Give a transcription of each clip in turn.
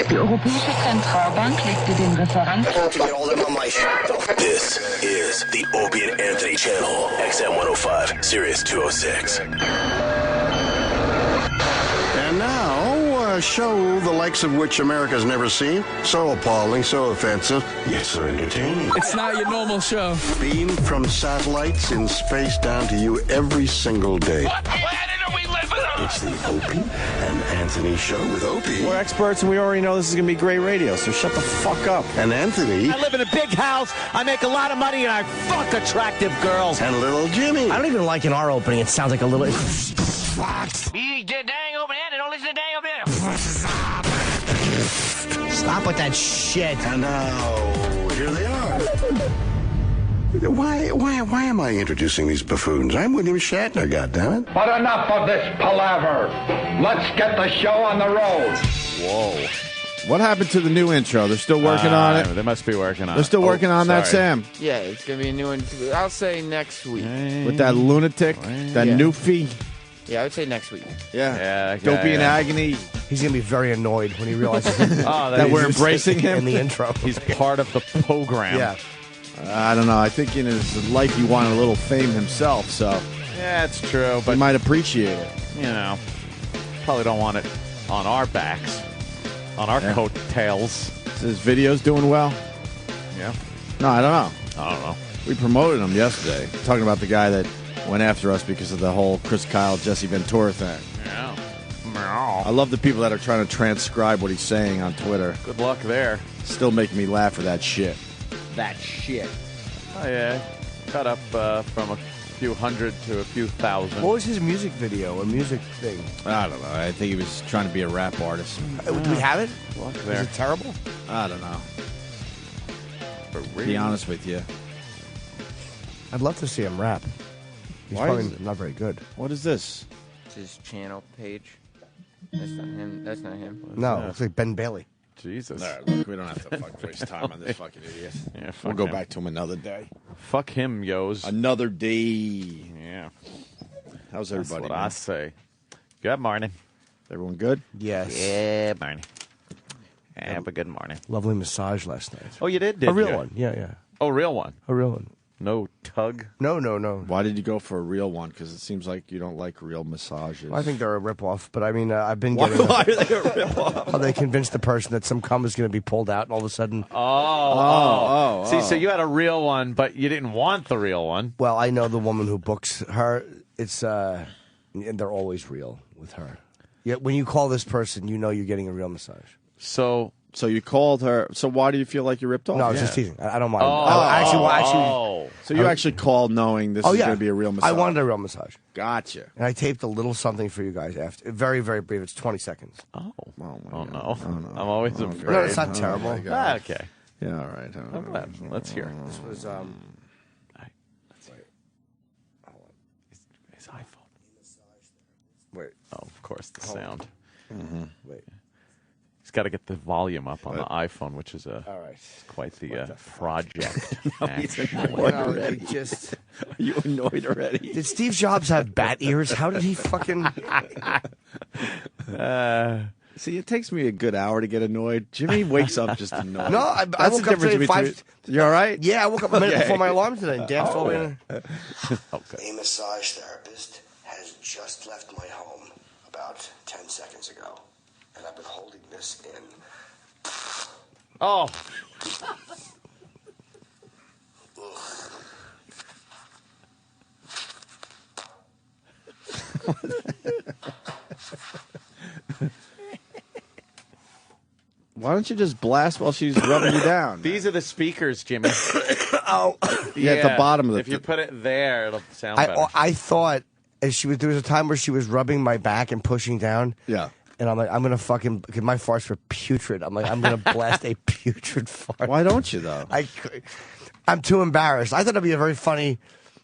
Die Europäische Zentralbank legte den Referent. This is the Opie and Anthony channel, XM 105, Sirius 206. And now, a show the likes of which America's never seen. So appalling, so offensive, yet so entertaining. It's not your normal show. Beamed from satellites in space down to you every single day. What planet are we living on? It's the Opie and Anthony show with Opie. We're experts, and we already know this is going to be great radio, so shut the fuck up. And Anthony. I live in a big house, I make a lot of money, and I fuck attractive girls. And little Jimmy. I don't even like in our opening. It sounds like a little... You dang over there, don't listen to dang over there. Stop with that shit. And now, here they are. Why am I introducing these buffoons? I'm William Shatner, goddammit. But enough of this palaver. Let's get the show on the road. Whoa. What happened to the new intro? They're still working on it? They must be working on it. They're still working on that, Sam? Yeah, it's going to be a new one. I'll say next week. With that lunatic, that newfie? Yeah, I would say next week. Yeah. Don't be in agony. He's going to be very annoyed when he realizes that we're embracing him in the intro. He's part of the program. Yeah. I don't know. I think in his life he wanted a little fame himself, so Yeah, it's true, but he might appreciate it. You know, probably don't want it on our backs, on our coattails. His video's doing well? Yeah. No, I don't know. I don't know. We promoted him yesterday, talking about the guy that went after us because of the whole Chris Kyle, Jesse Ventura thing. Yeah. I love the people that are trying to transcribe what he's saying on Twitter. Good luck there. Still making me laugh for that shit. Oh, yeah. Cut up from a few hundred to a few thousand. What was his music video, a music thing? I don't know. I think he was trying to be a rap artist. Do we have it? Luck Is there. it terrible? I don't know. For To real. be honest with you. I'd love to see him rap. He's Why probably is it- not very good. What is this? It's his channel page. That's not him. That's not him. No, it's like Ben Bailey. Jesus. All right, look, we don't have to waste time on this fucking idiot. Yeah, fuck We'll go him. back to him another day. Fuck him, yos. Another day. Yeah. How's That's everybody? what I say. Good morning. Everyone good? Yes. Good morning. Have a good morning. Lovely massage last night. Oh, you did? A real you? one. Yeah. Oh, real one. A real one. No tug? No. Why did you go for a real one? Because it seems like you don't like real massages. I think they're a ripoff, but I mean, I've been Why, getting. why are they a ripoff? They convinced the person that some cum is going to be pulled out, and all of a sudden. See, so you had a real one, but you didn't want the real one. Well, I know the woman who books her. It's and they're always real with her. Yeah, when you call this person, you know you're getting a real massage. So you called her. So why do you feel like you ripped off? No, I was just teasing. I don't mind. Oh. So you actually called knowing this is going to be a real massage. I wanted a real massage. Gotcha. And I taped a little something for you guys after. Very, very brief. It's 20 seconds. Oh. Oh, Oh, no. I'm always afraid. No, it's not terrible. Okay. Yeah, all right. I'm glad. Let's hear. This was, His iPhone. wait. Oh, of course, the sound. Wait. He's got to get the volume up on the iPhone, which is All right. quite the project. He's actually. annoyed already. Just. Are you annoyed already? Did Steve Jobs have bat ears? How did he fucking. See, it takes me a good hour to get annoyed. Jimmy wakes up just annoyed. No, I That's woke the up difference today between. You all right? Yeah, I woke up a minute before my alarm today and danced all the way. A massage therapist has just left my home about 10 seconds ago, and I've been holding this in. Oh. Why don't you just blast while she's rubbing you down? These are the speakers, Jimmy. Oh. Yeah, at the bottom of the. If you put it there, it'll sound better. I thought as she was there was a time where she was rubbing my back and pushing down. Yeah. And I'm like, I'm gonna fucking because my farts were putrid. I'm like, I'm gonna blast a putrid fart. Why don't you though? I'm too embarrassed. I thought it'd be a very funny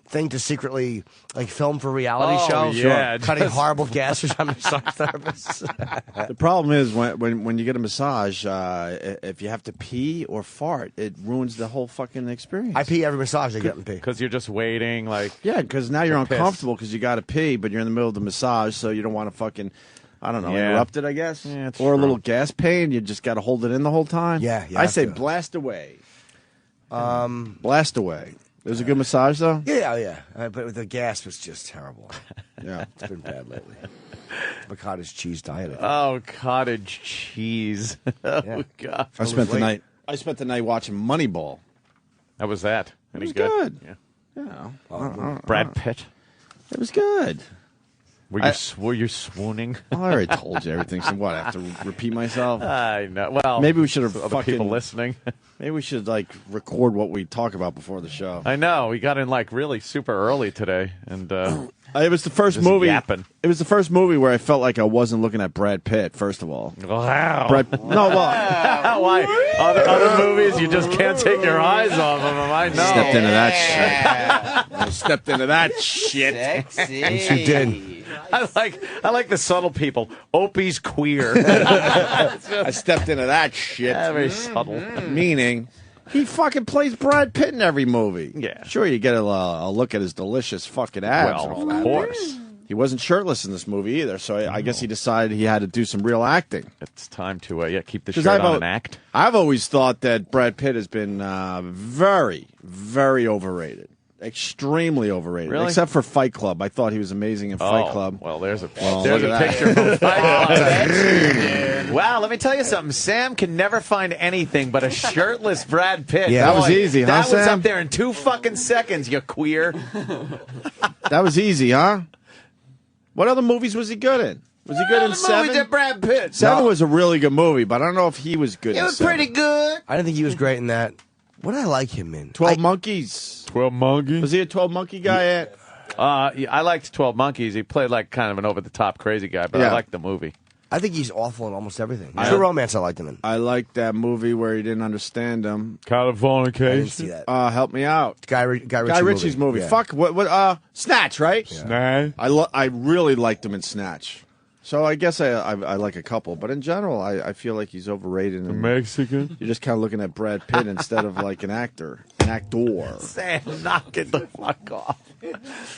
thing to secretly like film for a reality show. Yeah, cutting horrible gases on massage therapists. The problem is when you get a massage, if you have to pee or fart, it ruins the whole fucking experience. I pee every massage I get and pee. Because you're just waiting, like Yeah, because now you're to piss. uncomfortable because you got to pee, but you're in the middle of the massage, so you don't want to fucking. I don't know, Yeah. interrupted, I guess. Yeah, it's or a true. little gas pain. You just got to hold it in the whole time. Yeah, you I have say to. blast away. Blast away. It was a good massage, though? Yeah. But the gas was just terrible. Yeah. It's been bad lately. The cottage cheese diet. I think. Oh, cottage cheese. Oh, Yeah. God. I spent the night watching Moneyball. How was that? It Any was good. Yeah. Brad Pitt. It was good. Were you swooning? I already told you everything. So what? I have to repeat myself? I know. Well, Maybe we should have other people listening. Maybe we should record what we talk about before the show. I know. We got in really super early today, and it was the first just movie. yapping. It was the first movie where I felt like I wasn't looking at Brad Pitt. First of all, wow. Why? Other movies you just can't take your eyes off of them. I know. Stepped into that shit. I stepped into that shit. Sexy. Yes, you did. I like the subtle people. Opie's queer. I stepped into that shit. Very subtle. Meaning, he fucking plays Brad Pitt in every movie. Yeah. Sure, you get a look at his delicious fucking abs. Well, and all of that. course. He wasn't shirtless in this movie either, so I guess he decided he had to do some real acting. It's time to keep the 'Cause shirt on and act. I've always thought that Brad Pitt has been very, very overrated. Extremely overrated. Really? Except for Fight Club. I thought he was amazing in Fight Club. Well, there's a look at that. picture from Fight Club. Wow, let me tell you something. Sam can never find anything but a shirtless Brad Pitt. Yeah. That was easy, huh, That was Sam? up there in 2 fucking seconds, you queer. That was easy, huh? What other movies was he good in? Was he good in Seven? Brad Pitt. Seven was a really good movie, but I don't know if he was good It in was Seven. pretty good. I didn't think he was great in that. What did I like him in? 12 Monkeys. 12 Monkeys. Was he a 12 Monkey guy? Yeah, I liked 12 Monkeys. He played kind of an over-the-top crazy guy, but I Yeah. liked the movie. I think he's awful in almost everything. True Romance, I liked him in. I liked that movie where he didn't understand him. I didn't see that. Help me out. Guy Ritchie Ritchie's movie. Yeah. Fuck, what, Snatch, right? Snatch. I really liked him in Snatch. So I guess I like a couple, but in general, I feel like he's overrated. And Mexican. you're just kind of looking at Brad Pitt instead of like an actor. Sam, knock it the fuck off.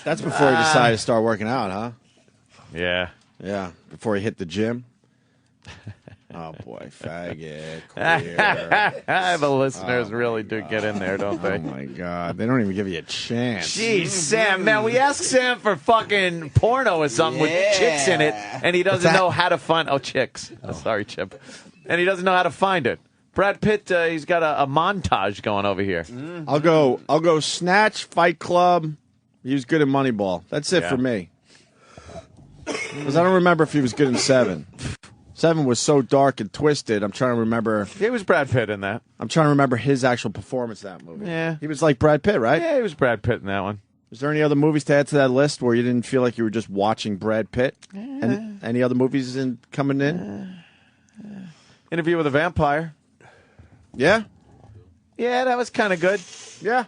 That's before he decided to start working out, huh? Yeah. Yeah, before he hit the gym. Oh boy, faggot, queer. The listeners really do get in there, don't Oh they? my god, they don't even give you a chance. Jeez, Sam, man, we asked Sam for fucking porno or something with chicks in it, and he doesn't know how to find. Oh, chicks. Sorry, Chip. And he doesn't know how to find it. Brad Pitt, he's got a montage going over here. I'll go. Snatch, Fight Club. He was good in Moneyball. That's it Yeah. for me. Because I don't remember if he was good in Seven. Seven was so dark and twisted. I'm trying to remember. It was Brad Pitt in that. I'm trying to remember his actual performance in that movie. Yeah. He was like Brad Pitt, right? Yeah, it was Brad Pitt in that one. Is there any other movies to add to that list where you didn't feel like you were just watching Brad Pitt? And any other movies coming in? Interview with a Vampire. Yeah? Yeah, that was kind of good. Yeah.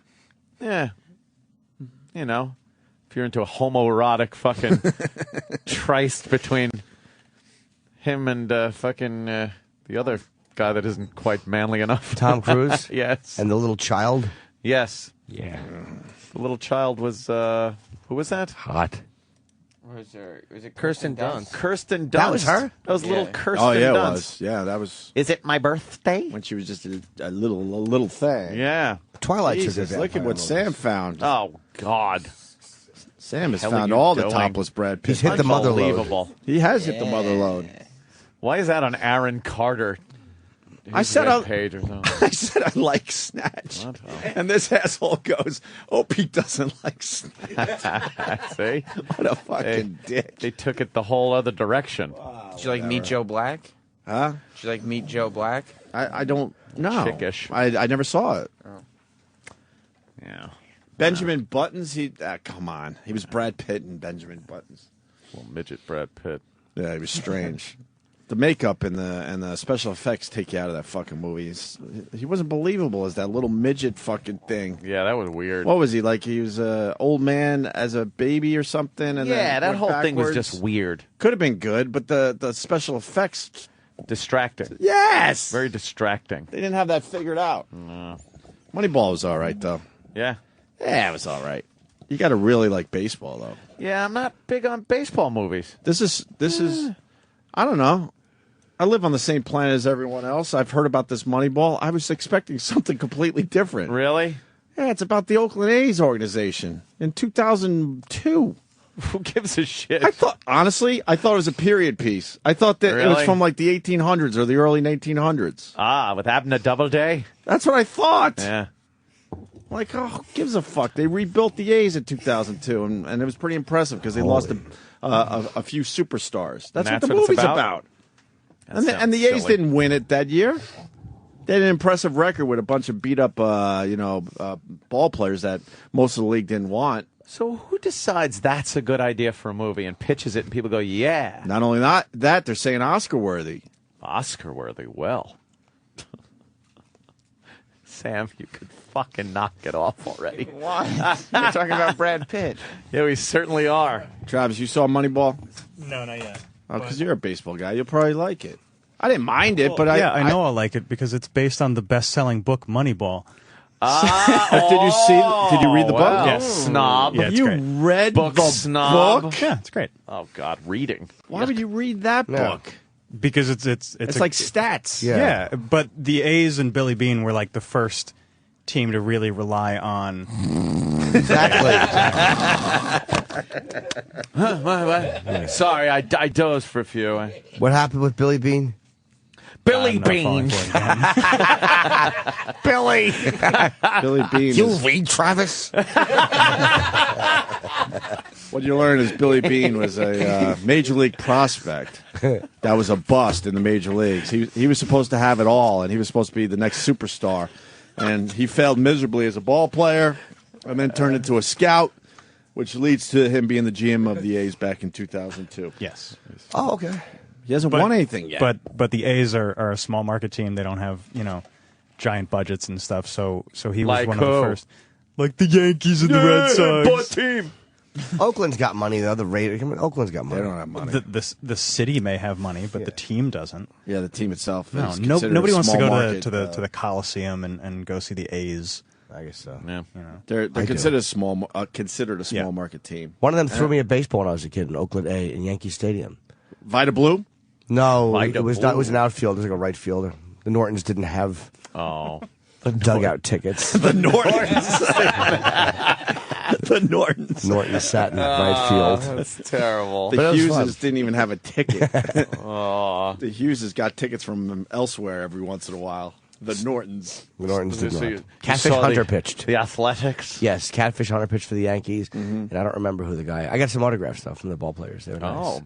Yeah. You know, if you're into a homoerotic fucking tryst between him and the other guy that isn't quite manly enough. Tom Cruise? Yes. And the little child? Yes. Yeah. The little child was, who was that? Hot. Was it Kirsten Dunst? Kirsten Dunst. That was her? That was little Yeah. Kirsten Oh, yeah, Dunst. it was. Yeah, that was Is it my birthday? when she was just a little thing. Yeah. Twilight's a Jesus, good look at vampire what movie. Sam found. Oh, God. Sam has hell are found you all the doing? topless Brad Pitt. He's hit the mother load. Unbelievable. He has hit the mother load. Why is that on Aaron Carter? I said page or something. I said I like Snatch. What? And this asshole goes, Opie doesn't like Snatch. See? What a fucking dick. They took it the whole other direction. Did you like Meet Joe Black? Huh? Did you like Meet Joe Black? I don't know. Chickish. I never saw it. Yeah. Benjamin Buttons, come on. He was Brad Pitt and Benjamin Buttons. Well, midget Brad Pitt. Yeah, he was strange. The makeup and the special effects take you out of that fucking movie. He wasn't believable as that little midget fucking thing. Yeah, that was weird. What was he like? He was an old man as a baby or something. And yeah, then that went whole thing was backwards? just weird. Could have been good, but the special effects. Distracting. Yes, Very distracting. they didn't have that figured out. Moneyball was all right though. Yeah. Yeah, it was all right. You got to really like baseball though. Yeah, I'm not big on baseball movies. This is I don't know. I live on the same planet as everyone else. I've heard about this Moneyball. I was expecting something completely different. Really? Yeah, it's about the Oakland A's organization in 2002. Who gives a shit? Honestly, I thought it was a period piece. I thought that it was Really? from like the 1800s or the early 1900s. Ah, with Abner Doubleday? That's what I thought. Yeah. Like, oh, who gives a fuck? They rebuilt the A's in 2002, and it was pretty impressive because they lost a few superstars. That's what the what it's movie's about? about. That And the A's silly. didn't win it that year. They had an impressive record with a bunch of beat up, ball players that most of the league didn't want. So who decides that's a good idea for a movie and pitches it and people go, yeah. Not only that, they're saying Oscar worthy. Oscar worthy, well. Sam, you could fucking knock it off already. Why? You're talking about Brad Pitt. Yeah, we certainly are. Travis, you saw Moneyball? No, not yet. Oh, because you're a baseball guy. You'll probably like it. I didn't mind it, but I know I'll like it because it's based on the best-selling book Moneyball. Did you read the book? Well, Yes. Snob. Yeah, it's You great. read Book the snob. book? Yeah, it's great Oh, God, reading. Why would you read that book? because it's It's like stats. yeah. But the A's and Billy Beane were like the first team to really rely on. Exactly. What? Sorry, I dozed for a few. What happened with Billy Beane? Billy I'm not falling Bean. for it again. Billy. Billy Beane. You read, Travis? What you learn is Billy Beane was a major league prospect that was a bust in the major leagues. He was supposed to have it all, and he was supposed to be the next superstar. And he failed miserably as a ball player and then turned into a scout, which leads to him being the GM of the A's back in 2002. Yes. Oh, okay. He hasn't won anything yet. But the A's are a small market team. They don't have giant budgets and stuff. So he was Like one of who? the first, like the Yankees and the Red Sox. Butt team. Oakland's got money, though. The Raiders. Oakland's got money. They don't have money. The city may have money, but the team doesn't. Yeah, the team itself. No, is considered nobody a wants to small go market, to the Coliseum and go see the A's. I guess so. Yeah. They're I considered a small Yeah. market team. One of them threw me a baseball when I was a kid in Oakland A in Yankee Stadium. Vita Blue. No, Vida it was Blue. not. It was an outfielder. It was like a right fielder. The Nortons didn't have Oh. dugout tickets. The Nortons. The Nortons. Norton sat in right field. That's terrible. The But it was Hugheses fun. didn't even have a ticket. Oh. The Hugheses got tickets from elsewhere every once in a while. The Nortons. The Nortons did So not. you Catfish saw Hunter the- pitched. The Athletics. Yes, Catfish Hunter pitched for the Yankees, and I don't remember who the guy. I got some autograph stuff from the ball players. They were nice. Oh.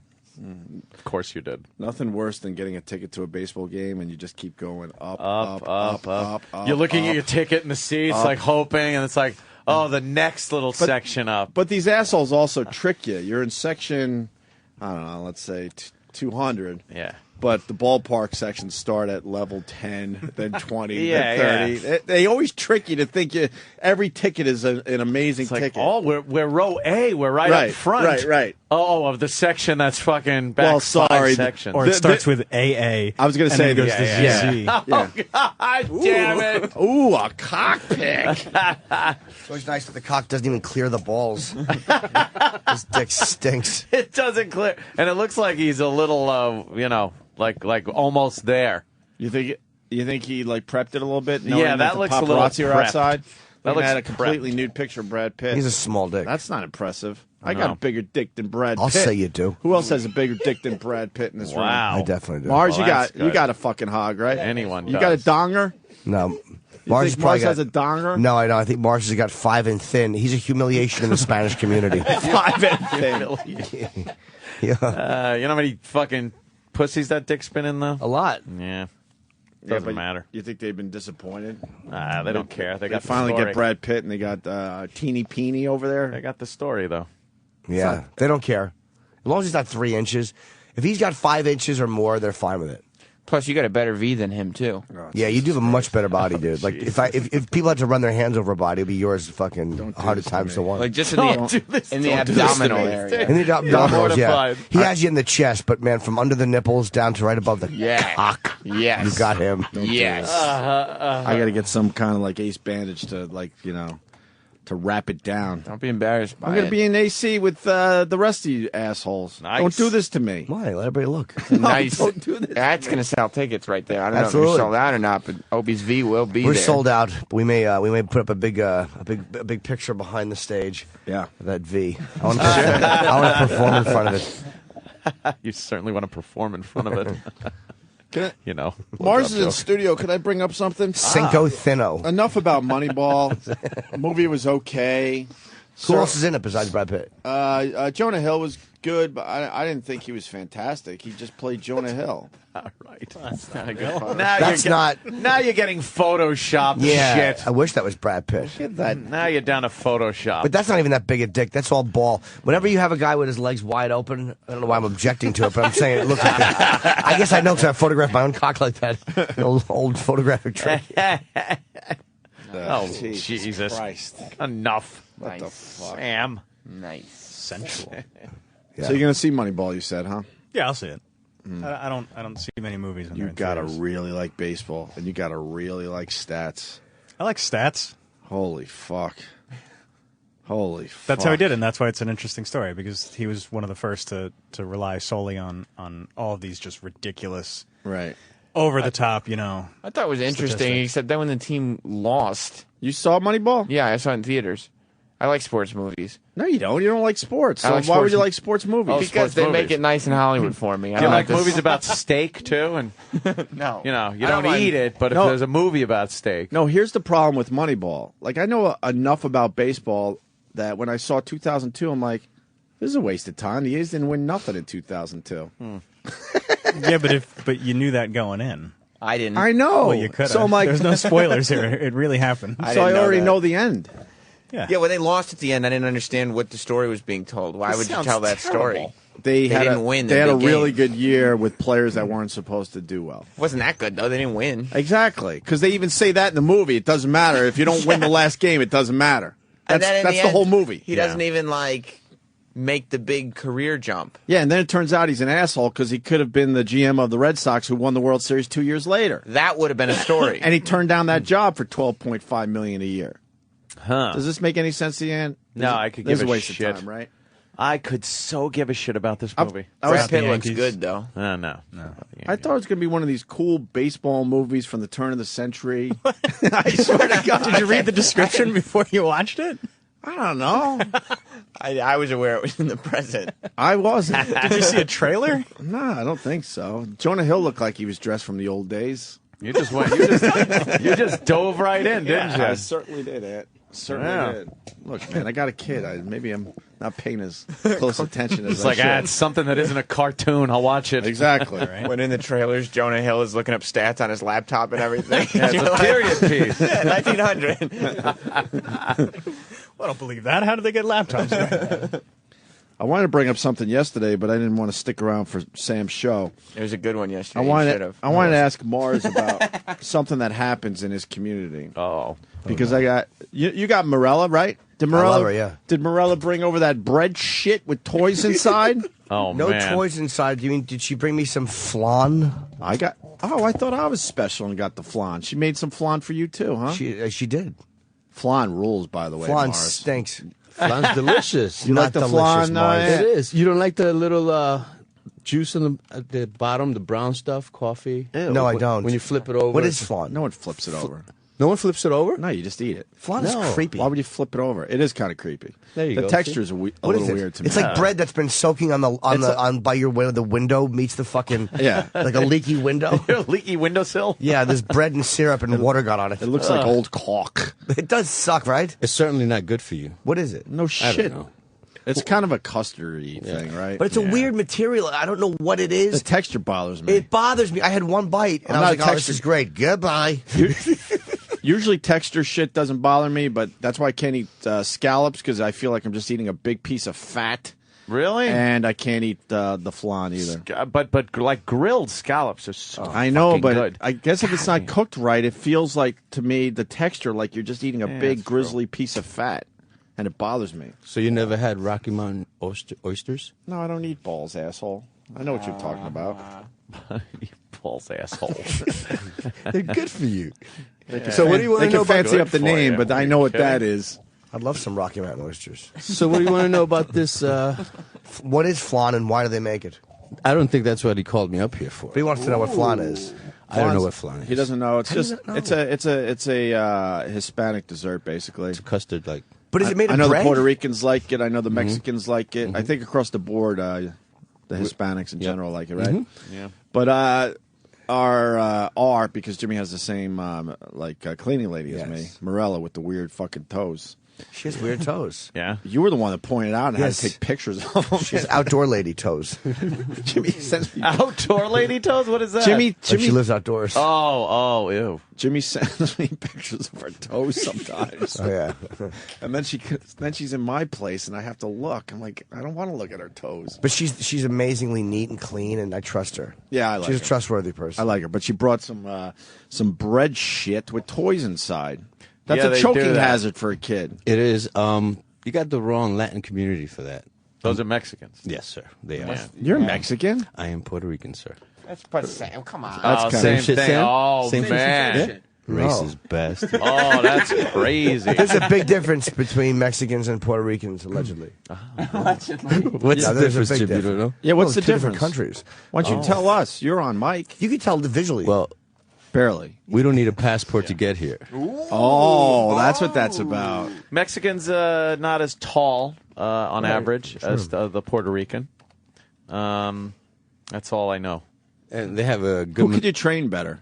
Of course you did. Nothing worse than getting a ticket to a baseball game and you just keep going up. You're looking at your ticket in the seats, like hoping, and it's like, oh, the next little section up. But these assholes also trick you. You're in section, I don't know, let's say 200. Yeah. But the ballpark sections start at level 10, then 20, Yeah, then 30. They always trick you to think every ticket is an amazing It's like, ticket. oh, we're row A. We're right up front. Right. Oh, of the section that's fucking back Well, sorry. five sections. Or it starts with AA. I was going to and say then goes this. to Yeah. Z. Oh, God damn it. Ooh, a cockpick. It's always nice that the cock doesn't even clear the balls. His dick stinks. It doesn't clear. And it looks like he's a little, like almost there. You think he like prepped it a little bit? Knowing Yeah, that the looks a little paparazzi are prepped. outside. That They looks had a prepped. completely nude picture of Brad Pitt. He's a small dick. That's not impressive. I No. got a bigger dick than Brad I'll Pitt. say you do. Who else has a bigger dick than Brad Pitt in this room? Wow. I definitely do. Mars, Well, you that's got good. a fucking hog, right? Anyone You got a does. donger? No. You Mars think probably Mars has got, a donger? No, I don't. I think Mars has got 5 and thin. He's a humiliation in the Spanish community. 5 and thin. Yeah. You know how many fucking pussies that dick's been in, though? A lot. Yeah. Yeah, Doesn't but matter. You think they've been disappointed? They don't care. They They got finally the story. get Brad Pitt and they got Teeny Peeny over there. They got the story, though. Yeah. They don't care. As long as he's not 3 inches. If he's got 5 inches or more, they're fine with it. Plus, you got a better V than him too. Yeah, you do have a much better body, dude. Like if people had to run their hands over a body, it'd be yours fucking 100 times to 1. Like just Don't do this. in the Don't do this to abdominal me. area. in the abdominals, yeah. mortified. He has you in the chest, but man, from under the nipples down to right above the Yeah. cock, Yes. you got him. Yes. I got to get some kind of like ace bandage to to wrap it down. Don't be embarrassed by I'm going it. to be in AC with the rest of you assholes. Nice. Don't do this to me. Why? Let everybody look. Nice. Don't do this. That's going to sell tickets right there. I don't know if Absolutely. you're sold out or not, but Opie's V will be We're there. sold out. But we may put up a big picture behind the stage. Yeah. Of that V. I want to perform in front of it. You certainly want to perform in front of it. You know. Mars What's is up, in Joe? studio. Could I bring up something? Cinco Thinno. Enough about Moneyball. The movie was okay. Who else is in it besides Brad Pitt? Jonah Hill was good, but I didn't think he was fantastic. He just played Jonah Hill. All right. That's not a good one. Now That's not. Now you're getting Photoshopped Yeah, shit. I wish that was Brad Pitt. Now you're down to Photoshop. But that's not even that big a dick. That's all ball. Whenever you have a guy with his legs wide open, I don't know why I'm objecting to it, but I'm saying it looks like that. I guess I know because I photographed my own cock like that. An old photographic trick. Oh, Jesus. Christ. Enough. Nice. the fuck? Sam. Nice. Sensual. Yeah. So you're going to see Moneyball, you said, huh? Yeah, I'll see it. I don't see many movies. When You they're in got to theaters. really like baseball, and you got to really like stats. I like stats. Holy fuck. Holy fuck. That's how he did it, and that's why it's an interesting story, because he was one of the first to rely solely on all of these just ridiculous, Right. over the top, you know. I thought it was interesting, statistics. except then when the team lost. You saw Moneyball? Yeah, I saw it in theaters. I like sports movies. No, you don't. You don't like sports. I So like why would sports- you like sports movies? Because sports they movies. make it nice in Hollywood for me. I Do you don't like this- movies about steak, too? And No. you know, you I don't don't eat mind- it, but if No. there's a movie about steak. No, here's the problem with Moneyball. Like, I know enough about baseball that when I saw 2002, I'm like, this is a waste of time. The A's didn't win nothing in 2002. Yeah, but you knew that going in. I didn't. I know. Well, you could have. So I'm like, There's no spoilers here. It really happened. I so I didn't know already that. know the end. Yeah, when they lost at the end, I didn't understand what the story was being told. Why would you sounds tell that story? terrible. They didn't win the They had a big really game. good year with players that weren't supposed to do well. Wasn't that good though? They didn't win. Exactly, because they even say that in the movie. It doesn't matter if you don't win the last game. It doesn't matter. And That's then in that's the end, whole movie. He doesn't even like make the big career jump. Yeah, and then it turns out he's an asshole because he could have been the GM of the Red Sox who won the World Series 2 years later. That would have been a story. And he turned down that job for $12.5 million a year. Huh. Does this make any sense to you? No, I could This give is a a waste shit. of time, right? I could so give a shit about this movie. Brad Pitt the looks Yankees. good though. No. I thought it was going to be one of these cool baseball movies from the turn of the century. I swear to God. Did you read the description before you watched it? I don't know. I was aware it was in the present. I wasn't. Did you see a trailer? No, I don't think so. Jonah Hill looked like he was dressed from the old days. You just went. You just dove right in, didn't you? I certainly did it. Certainly Yeah. did. Look, man, I got a kid. Maybe I'm not paying as close attention as It's I like, should. it's something that isn't a cartoon. I'll watch it. Exactly. When in the trailers, Jonah Hill is looking up stats on his laptop and everything. Yeah, it's a period piece. 1900. I don't believe that. How did they get laptops? I wanted to bring up something yesterday, but I didn't want to stick around for Sam's show. It was a good one yesterday. I You wanted should've. to ask Mars about something that happens in his community. Oh. Because I got you got Morella, right? Did I love Morella, her, yeah. Did Morella bring over that bread shit with toys inside? Oh, No man. toys inside. You mean, did she bring me some flan? I thought I was special and got the flan. She made some flan for you too, huh? She did. Flan rules, by the way. Flan Mars. stinks. Flan's delicious. You like Not the delicious, flan? Mars. It is. You don't like the little juice on at the bottom, the brown stuff, coffee? No, I don't. When you flip it over. What is flan? No one flips it over. No one flips it over? No, you just eat it. Flan is creepy. Why would you flip it over? It is kind of creepy. There you the go, texture is a What little is it? weird to me. It's like bread that's been soaking on by your window. The window meets the fucking Yeah. like a leaky window. Leaky windowsill? Yeah, there's bread and syrup and water got on it. It looks like old caulk. It does suck, right? It's certainly not good for you. What is it? No I shit. don't know. It's kind of a custardy thing, right? But it's a weird material. I don't know what it the is. texture bothers me. It bothers me. I had one bite and I'm I was not like, "Oh, this texture- is great. Goodbye." Usually texture shit doesn't bother me, but that's why I can't eat scallops because I feel like I'm just eating a big piece of fat. Really? And I can't eat the flan either. But like grilled scallops are so I know, fucking but good. I guess if it's not cooked right, it feels like to me the texture like you're just eating a big that's true. grizzly piece of fat, and it bothers me. So you never had Rocky Mountain oysters? No, I don't eat balls, asshole. I know what you're talking about. Balls, asshole. They're good for you. So what do you want They to know can about fancy up the for name, you. but I know what Kidding? that is. I'd love some Rocky Mountain oysters. So what do you want to know about this? What is flan and why do they make it? I don't think that's what he called me up here for. But he wants to know what flan is. I don't know what flan is. He doesn't know. It's How just does it know? it's a Hispanic dessert basically. It's custard like. But is it made of I know bread? the Puerto Ricans like it. I know the Mexicans like it. I think across the board, the Hispanics in general like it, right? Yeah. But our because Jimmy has the same cleaning lady as me, Morella, with the weird fucking toes. She has weird toes. Yeah. You were the one that pointed out and Yes. had to take pictures of them. She has outdoor lady toes. Jimmy sends me Outdoor lady toes? What is that? Jimmy, Like she lives outdoors. Oh, ew. Jimmy sends me pictures of her toes sometimes. Oh, yeah. And then she's in my place and I have to look. I'm like, I don't want to look at her toes. But she's amazingly neat and clean, and I trust her. Yeah, I like She's her. a trustworthy person. I like her, but she brought some bread shit with toys inside. That's Yeah, a they choking do that. hazard for a kid. It is. You got the wrong Latin community for that. Those are Mexicans. Yes, sir. They are. Yeah. You're Mexican? I am Puerto Rican, sir. That's pathetic. Come on. Oh, kinda- same shit, thing. Sam? Oh, Same man. shit? Race is best. Oh, that's crazy. There's a big difference between Mexicans and Puerto Ricans, allegedly. What's Yeah, the there's a difference, big Chip? You don't know? Yeah, what's Well, the two different difference? countries. Why don't you tell us? You're on mic. You can tell visually. Well, Barely. we don't need a passport to get here. Oh, that's what that's about. Mexicans not as tall on average as the Puerto Rican. That's all I know. And they have a good. Who could you train better?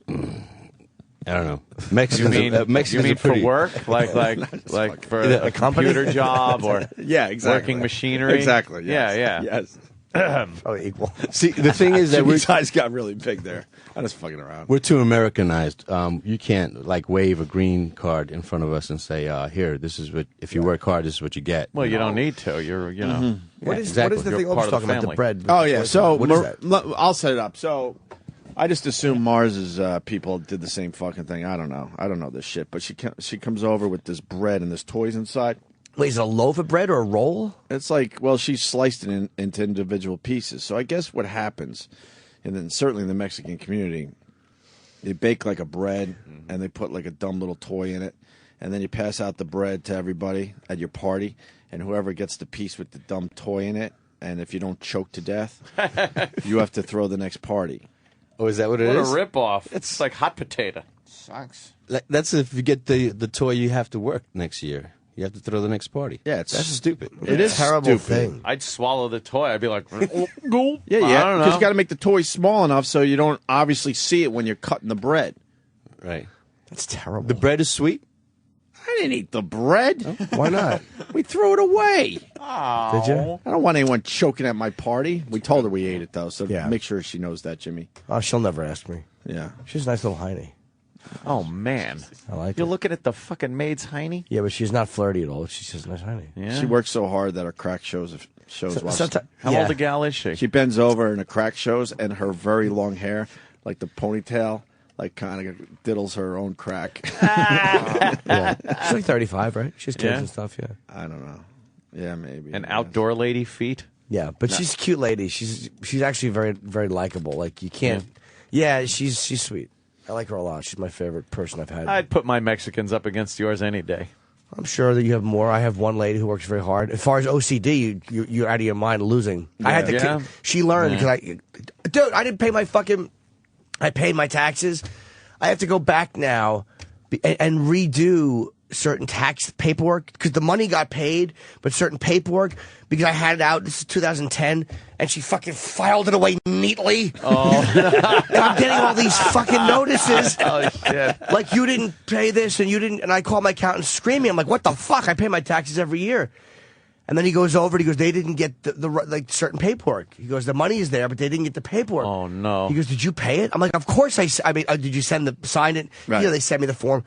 I don't know. You Mexicans. mean, Mexicans are for pretty, work, like for A a company? computer job or Yeah, exactly. working machinery? Exactly. Yes. Yeah. Yes. Probably equal. See, the thing is that Jimmy's eyes got really big there. I'm just fucking around. we're too Americanized. You can't like wave a green card in front of us and say, "Here, this is what. If you work hard, this is what you get." Well, you don't need to. You're, you know. What is exactly. the You're thing I part was of the talking about? The family. bread. Oh yeah. So what is that? I'll set it up. So I just assume Mars's people did the same fucking thing. I don't know. I don't know this shit. But she comes over with this bread and there's toys inside. Wait, is it a loaf of bread or a roll? It's like, well, she sliced it into individual pieces. So I guess what happens, and then certainly in the Mexican community, they bake like a bread and they put like a dumb little toy in it, and then you pass out the bread to everybody at your party, and whoever gets the piece with the dumb toy in it, and if you don't choke to death, you have to throw the next party. Oh, is that what it What is? a ripoff. It's like hot potato. Sucks. Like, that's if you get the toy, you have to work next year. You have to throw the next party. Yeah, it's That's stupid. It is a terrible stupid. thing. I'd swallow the toy. I'd be like, Yeah, I don't because know. you got to make the toy small enough so you don't obviously see it when you're cutting the bread. Right. That's terrible. The bread is sweet. I didn't eat the bread. Why not? We threw it away. Did you? I don't want anyone choking at my party. We told her we ate it, though, so Yeah. make sure she knows that, Jimmy. Oh, she'll never ask me. Yeah. She's a nice little hiney. Oh, man. I like You're it. looking at the fucking maid's hiney? Yeah, but she's not flirty at all. She's just a nice hiney. Yeah. She works so hard that her crack shows while How yeah. old a gal is she? she bends over and the crack shows, and her very long hair, like the ponytail, like kind of diddles her own crack. Yeah. She's like 35, right? She has kids Yeah. and stuff, yeah. I don't know. Yeah, maybe. An outdoor lady feet? Yeah, but she's a cute lady. She's actually very, very likable. Like, you can't... Yeah, she's sweet. I like her a lot. She's my favorite person I've had. I'd put my Mexicans up against yours any day. I'm sure that you have more. I have one lady who works very hard. As far as OCD, you're out of your mind losing. I had to. Yeah. She learned because dude, I didn't pay my fucking. I paid my taxes. I have to go back now and redo certain tax paperwork because the money got paid, but certain paperwork because I had it out. This is 2010, and she fucking filed it away neatly. Oh, and I'm getting all these fucking notices. Oh, shit. Like, you didn't pay this and you didn't, and I call my accountant screaming. I'm like, what the fuck? I pay my taxes every year. And then he goes over and he goes, they didn't get the like certain paperwork. He goes, the money is there, but they didn't get the paperwork. Oh, no. He goes, did you pay it? I'm like, of course I mean, did you sign it? Right. Yeah, they sent me the form.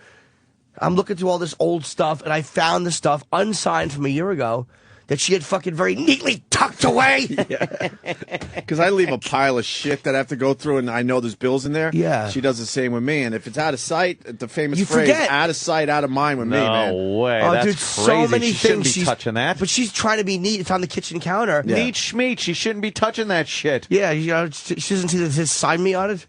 I'm looking through all this old stuff, and I found the stuff unsigned from a year ago that she had fucking very neatly tucked away. Because I leave a pile of shit that I have to go through, and I know there's bills in there. Yeah. She does the same with me, and if it's out of sight, the famous You phrase, forget. out of sight, out of mind with me, man. No way. Oh, That's dude, crazy. so many she shouldn't things be touching that. But she's trying to be neat. It's on the kitchen counter. Yeah. Neat schmeat. She shouldn't be touching that shit. Yeah, you know, she doesn't see that it says sign me on it.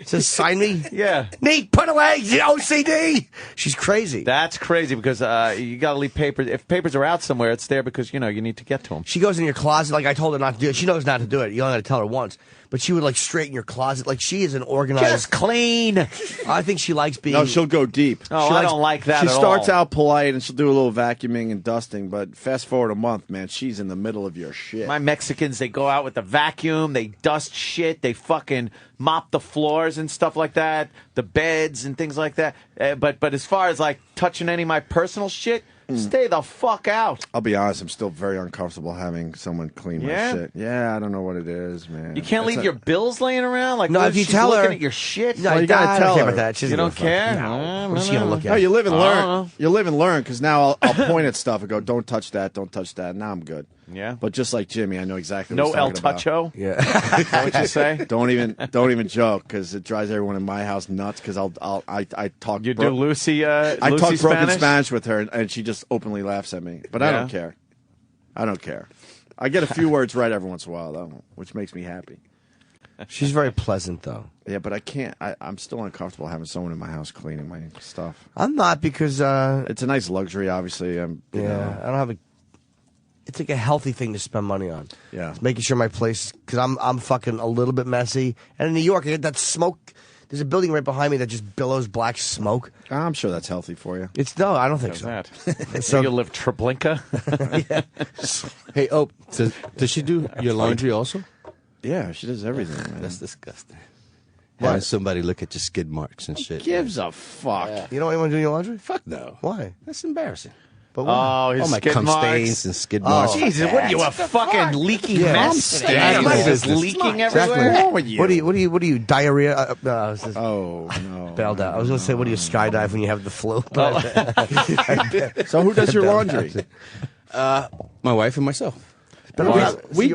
Says, sign me. Yeah. Neat, put away, OCD. She's crazy. That's crazy because you got to leave papers. If papers are out somewhere, it's there because, you need to get to them. She goes in your closet, like I told her not to do it. She knows not to do it. You only got to tell her once. But she would, like, straighten your closet. Like, she is an organized... Just clean. I think she likes being... No, she'll go deep. Oh, I don't like that She at starts all. out polite and she'll do a little vacuuming and dusting, but fast forward a month, man, she's in the middle of your shit. My Mexicans, they go out with the vacuum, they dust shit, they fucking mop the floors and stuff like that, the beds and things like that. But as far as, like, touching any of my personal shit, stay the fuck out. I'll be honest, I'm still very uncomfortable having someone clean my shit. Yeah, I don't know what it is, man. You can't leave your bills laying around? Like, No, what if you she's tell her- looking at your shit? No, Well, you gotta I tell don't care her. about that. She You doesn't don't give a fuck. care? No. What's she going to look at? No, you live and Oh. learn. You live and learn, because now I'll point at stuff and go, don't touch that, don't touch that. Now I'm good. Yeah. But just like Jimmy, I know exactly No what he's El talking about. Toucho? Yeah. Is that what you say? Don't even joke, because it drives everyone in my house nuts. Because I talk. You do Lucy I talk Lucy broken Spanish? Spanish with her, and she just openly laughs at me. But I Yeah. don't care. I don't care. I get a few words right every once in a while, though, which makes me happy. She's very pleasant, though. Yeah, but I can't. I'm still uncomfortable having someone in my house cleaning my stuff. I'm not because... It's a nice luxury, obviously. You know. I don't have a... It's like a healthy thing to spend money on. Yeah. It's making sure my place... Because I'm fucking a little bit messy. And in New York, I get that smoke... There's a building right behind me that just billows black smoke. I'm sure that's healthy for you. No, I don't think so. That. So- you live Treblinka? Hey, does she do your laundry also? Yeah, she does everything, man. That's disgusting. Having somebody look at your skid marks and shit. Gives a fuck. You don't want anyone doing your laundry? Fuck no. Why? That's embarrassing. But why? Oh, his All my skid cum marks. stains and skid marks. Jesus, what are you, a fucking leaky Yeah. mess? Cum Everybody stains. just leaking Exactly. everywhere? What are you, diarrhea? Oh, no. Bailed out. I was going to say, what do you skydive when you have the flu? So who does your laundry? My wife and myself. We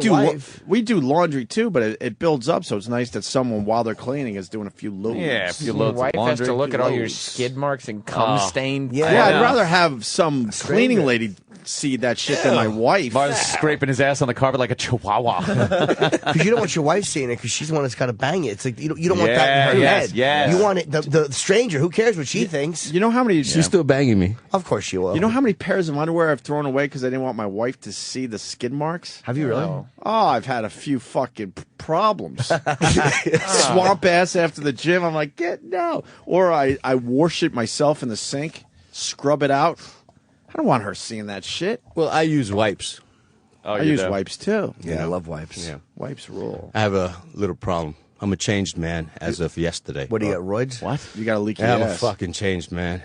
do laundry too, but it builds up, so it's nice that someone while they're cleaning is doing a few loads. Yeah, a few Your loads wife of laundry. has to look at all your Loads. skid marks and cum stained. Yeah, I'd rather have some cleaning lady see that shit than my wife. Martin's scraping his ass on the carpet like a chihuahua. Because you don't want your wife seeing it because she's the one that's got to bang it. It's like you don't want that in her head. yes. You want it the stranger. Who cares what she thinks? You know how many? She's still banging me. Of course she will. You know how many pairs of underwear I've thrown away because I didn't want my wife to see the skid marks? Have you really? Oh, I've had a few fucking problems. Swamp ass after the gym. I'm like, no. Or I wash it myself in the sink, scrub it out. I don't want her seeing that shit. Well, I use wipes. I use wipes too. Yeah, I love wipes. Yeah. Wipes rule. I have a little problem. I'm a changed man as of yesterday. What do you got, roids? What? You got a leaky I'm a ass. fucking changed man.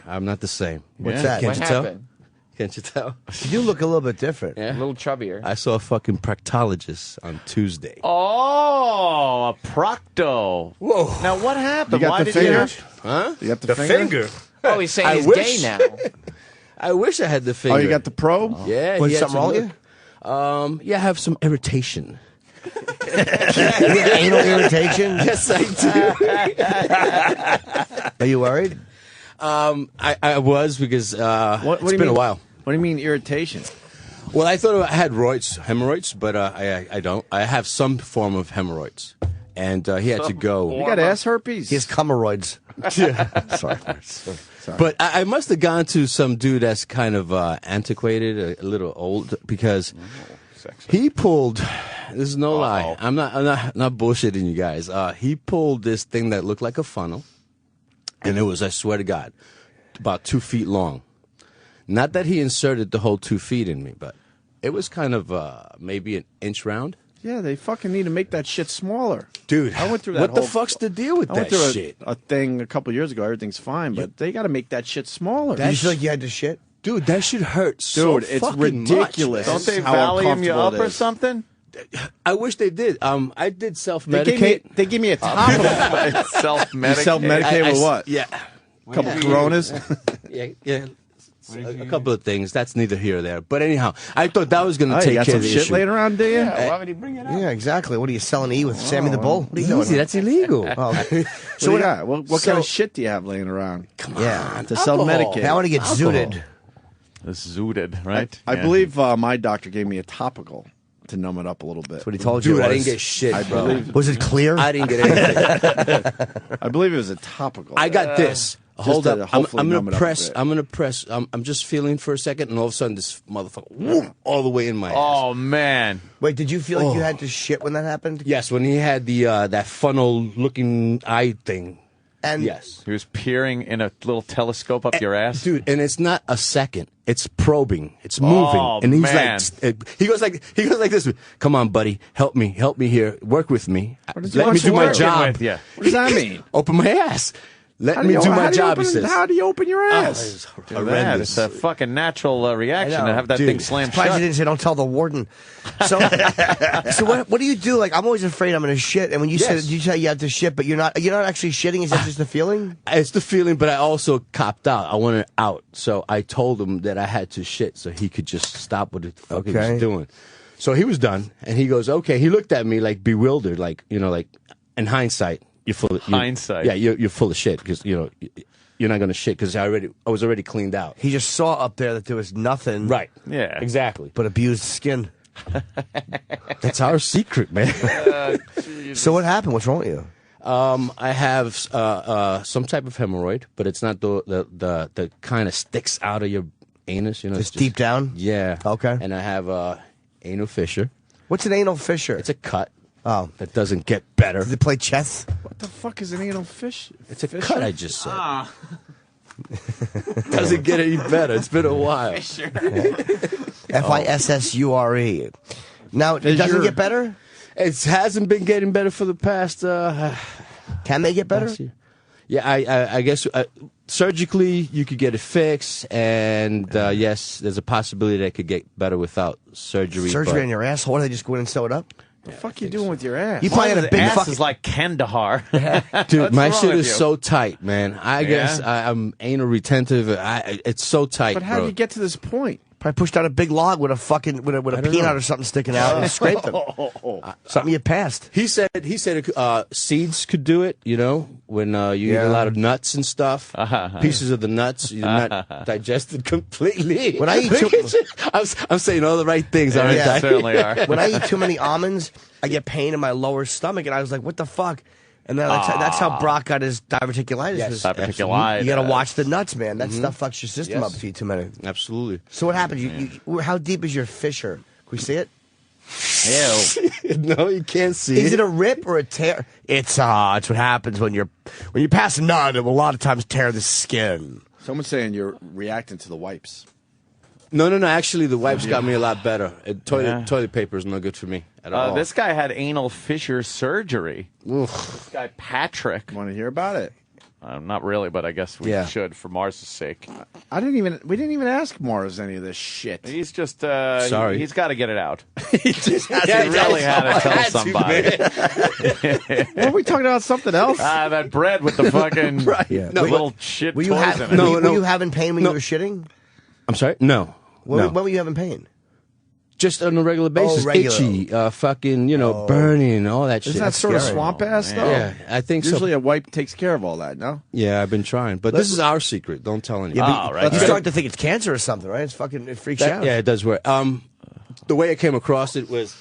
I'm not the same. What's that? Can't What you tell? happened? Can't you tell? You do look a little bit different. Yeah. A little chubbier. I saw a fucking proctologist on Tuesday. Oh, a procto. Whoa. Now, what happened? You got Why the did finger? Huh? You got the finger? Oh, he's saying I he's wish. gay now. I wish I had the finger. Oh, you got the probe? Yeah. Was he had something wrong with you? Yeah, I have some irritation. You have anal irritation? Yes, I do. Are you worried? I was because it's been a while. What do you mean irritation? Well, I thought I had hemorrhoids, but I don't. I have some form of hemorrhoids. And he had to go. You got ass herpes? He has cummeroids. Sorry. But I must have gone to some dude that's kind of antiquated, a little old, because he pulled. This is no lie. I'm not bullshitting you guys. He pulled this thing that looked like a funnel, and it was, I swear to God, about 2 feet long. Not that he inserted the whole 2 feet in me, but it was kind of maybe an inch round. Yeah, they fucking need to make that shit smaller. Dude, I went through that what the whole- fuck's the deal with I went that through shit? a thing a couple years ago. Everything's fine, but they got to make that shit smaller. Did you feel like you had to shit? Dude, that shit hurts so Dude, it's fucking ridiculous. Don't they how Valium you uncomfortable up it or is. something? I wish they did. I did They self-medicate. gave me a topical. Self-medicate. You self-medicate with what? Yeah. A couple Coronas? Yeah. A couple of things. That's neither here or there. But anyhow, I thought that was going to Oh, you take got care some of the shit issue. laying around, do you? Why would he bring it up? Yeah, exactly. What are you selling E with Sammy the Bull? What are you doing? Easy, that's illegal. Oh, So what, what kind of shit do you have laying around? yeah. To self-medicate. Now I want to get Alcohol. zooted. It's zooted, right? I Yeah. believe my doctor gave me a topical to numb it up a little bit. That's what he told you. Dude, I was. didn't get shit, bro. Was it clear? I didn't get anything. I believe it was a topical. I got this. Hold to up. hopefully I'm numb gonna it up a press. bit. I'm gonna press. I'm just feeling for a second, and all of a sudden, this motherfucker, whoom, all the way in my ass. Oh man! Wait, did you feel like you had to shit when that happened? Yes, when he had the that funnel-looking eye thing. And yes, He was peering in a little telescope up your ass, dude. And it's not a second; it's probing, it's moving, Oh, and he's man. like, he goes like this. Come on, buddy, help me here, work with me. Let me do my job. With you. What does that mean? Open my ass. Let me do my job. He says. How do you open your ass? It's That, horrendous. it's a fucking natural reaction to have that Dude, thing slammed surprised shut. you didn't say don't tell the warden. So, what do you do? Like, I'm always afraid I'm gonna shit. And when you said you say you have to shit, but you're not actually shitting. Is that just the feeling? It's the feeling, but I also copped out. I wanted out, so I told him that I had to shit, so he could just stop what the fuck he was doing. So he was done, and he goes, "Okay." He looked at me like bewildered, like like in hindsight, you're full of hindsight. Yeah, you're full of shit because you're not gonna shit because I was already cleaned out. He just saw up there that there was nothing. Right. Yeah. Exactly. But abused skin. That's our secret, man. So what happened? What's wrong with you? I have some type of hemorrhoid, but it's not the kind of sticks out of your anus. Just deep down. Yeah. Okay. And I have anal fissure. What's an anal fissure? It's a cut. Oh, that doesn't get better. Did they play chess? What the fuck is an anal fish? It's a cut. I just said. Doesn't get any better. It's been a while. Fissure. Now, it doesn't get better? It hasn't been getting better for the past. Can they get better? Yeah, I guess surgically you could get it fixed, and yes, there's a possibility that it could get better without surgery. Surgery on your asshole? Or they just go in and sew it up? What the fuck you doing with your ass? You probably had a big ass fucking... is like Kandahar. Dude, my wrong shit with is you? so tight, man. I guess I'm anal retentive. It's so tight. But how do you get to this point? Probably pushed out a big log with a fucking with a peanut or something sticking out and scraped them. Something you passed. He said seeds could do it. When you eat a lot of nuts and stuff, pieces of the nuts, you're not digested completely. When I eat I'm saying all the right things, aren't I? Certainly are. When I eat too many almonds, I get pain in my lower stomach, and I was like, "What the fuck?" And then that's how Brock got his diverticulitis. Yes, was- diverticulitis. You got to watch the nuts, man. That stuff fucks your system up if you eat too many. Absolutely. So what happened? How deep is your fissure? Can we see it? No, you can't see Is it a rip or a tear? It's what happens when you pass a nut. It will a lot of times tear the skin. Someone's saying you're reacting to the wipes. No. Actually, the wipes got me a lot better. Toilet paper is no good for me at all. This guy had anal fissure surgery. This guy Patrick. Want to hear about it? Not really, but I guess we should for Mars' sake. We didn't even ask Mars any of this shit. He's just sorry. He's got to get it out. He just He really had to tell somebody. Weren't we talking about something else? That bread with the fucking little shit toys in it. Were you having pain when you were shitting? I'm sorry? No. When were you having pain? Just on a regular basis. regular. Itchy, fucking, burning, all that shit. Isn't that sort of swamp ass, though? Yeah, I think Usually so. a wipe takes care of all that, no? Yeah, I've been trying. But this is our secret. Don't tell anyone. You start to think it's cancer or something, right? It freaks you out. Yeah, it does work. The way I came across it was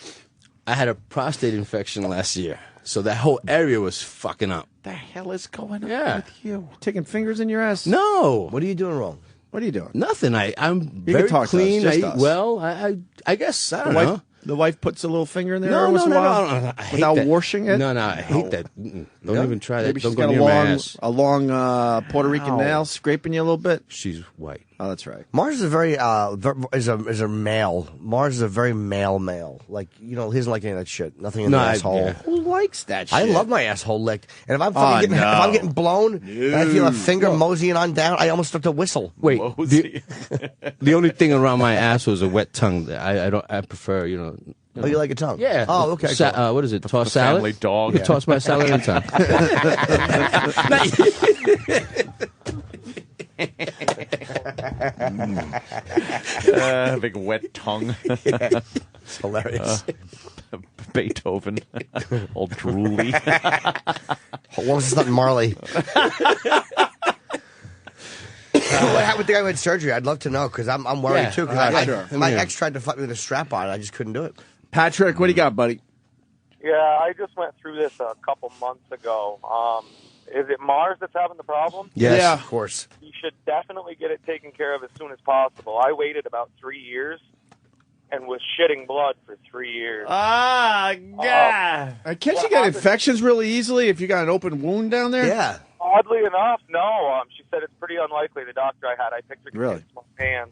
I had a prostate infection last year. So that whole area was fucking up. What the hell is going on with you? Taking fingers in your ass? No. What are you doing wrong? What are you doing? Nothing. I'm You very can talk to us, clean. just I eat us. well. I guess I don't know. The wife puts a little finger in there No, every once in a while I hate without that. washing it? No, I hate that. Don't even try that. Maybe Don't she's go got near my ass. a long Puerto Rican nail scraping you a little bit. She's white. Oh, that's right. Mars is a very is a male. Mars is a very male. Like he doesn't like any of that shit. Nothing in the asshole. Who likes that shit? I love my asshole licked, and if I'm if I'm getting blown, and I feel a finger moseying on down, I almost start to whistle. Wait, the only thing around my ass was a wet tongue. I prefer, Oh, you like a tongue? Yeah. Oh, okay. Cool. What is it? Toss salad? Family dog. Yeah. Toss my salad anytime. Big wet tongue. It's hilarious. Beethoven. Old drooly. What was this? Not Marley. What happened with the guy who had surgery? I'd love to know because I'm worried too. Because my ex tried to fuck me with a strap on. I just couldn't do it. Patrick, what do you got, buddy? Yeah, I just went through this a couple months ago. Is it Mars that's having the problem? Yes, Yeah. of course. You should definitely get it taken care of as soon as possible. I waited about 3 years and was shitting blood for 3 years. Ah, God. Can't you get infections really easily if you got an open wound down there? Yeah. Oddly enough, no. She said it's pretty unlikely. The doctor I had, I picked her Really? small hands.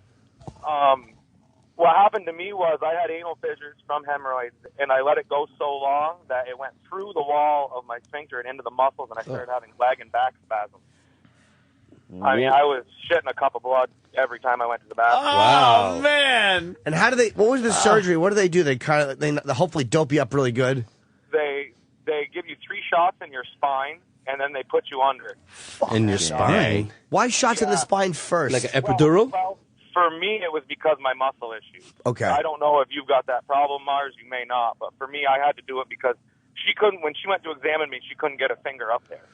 What happened to me was I had anal fissures from hemorrhoids, and I let it go so long that it went through the wall of my sphincter and into the muscles, and I started having leg and back spasms. I mean, I was shitting a cup of blood every time I went to the bathroom. Oh, man. And how do they? What was the surgery? What do they do? They kind of they hopefully dope you up really good. They give you 3 shots in your spine, and then they put you under. In your spine? Why shots in the spine first? Like an epidural? Well, for me, it was because of my muscle issues. Okay. I don't know if you've got that problem, Mars. You may not. But for me, I had to do it because she couldn't, when she went to examine me, she couldn't get a finger up there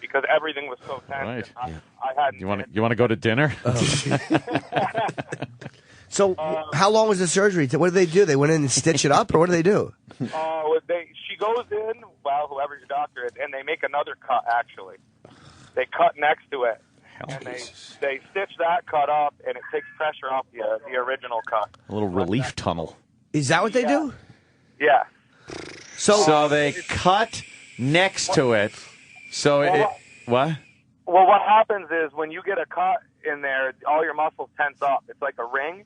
because everything was so tense. Right. I hadn't. You want to go to dinner? So, how long was the surgery? What did they do? They went in and stitch it up, or what do they do? She goes in, well, whoever your doctor is, and they make another cut, actually. They cut next to it. And they stitch that cut up, and it takes pressure off the original cut. A little relief tunnel. Is that what they do? Yeah. So they cut next to it. So what? Well, what happens is when you get a cut in there, all your muscles tense up. It's like a ring,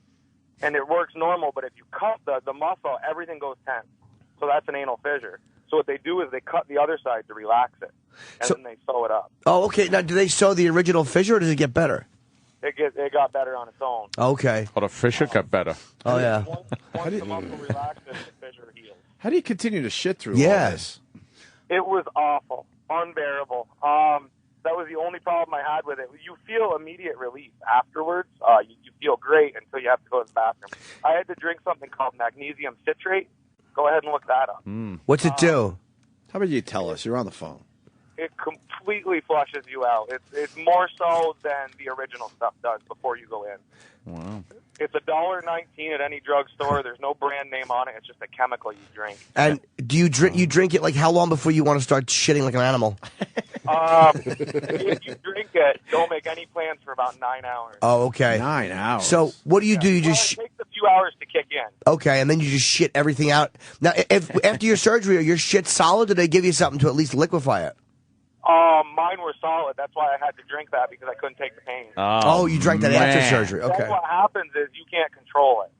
and it works normal. But if you cut the muscle, everything goes tense. So that's an anal fissure. So what they do is they cut the other side to relax it, and then they sew it up. Oh, okay. Now, do they sew the original fissure, or does it get better? It got better on its own. Okay. Oh, the fissure got better. Oh, yeah. Once the muscle relaxes, the fissure heals. How do you continue to shit through all this? It was awful, unbearable. That was the only problem I had with it. You feel immediate relief afterwards. You feel great until you have to go to the bathroom. I had to drink something called magnesium citrate. Go ahead and look that up. What's it do? How about you tell us? You're on the phone. It completely flushes you out. It's more so than the original stuff does before you go in. Wow. It's $1.19 at any drugstore. There's no brand name on it. It's just a chemical you drink. And do you drink? You drink it like how long before you want to start shitting like an animal? If you drink it, don't make any plans for about 9 hours. Oh, okay. 9 hours. So what do you do? You just It takes a few hours to kick in. okay, and then you just shit everything out. Now, if after your surgery, are your shit solid? Did they give you something to at least liquefy it? Mine were solid. That's why I had to drink that because I couldn't take the pain. Oh, you drank that after surgery. Okay. Then what happens is you can't control it.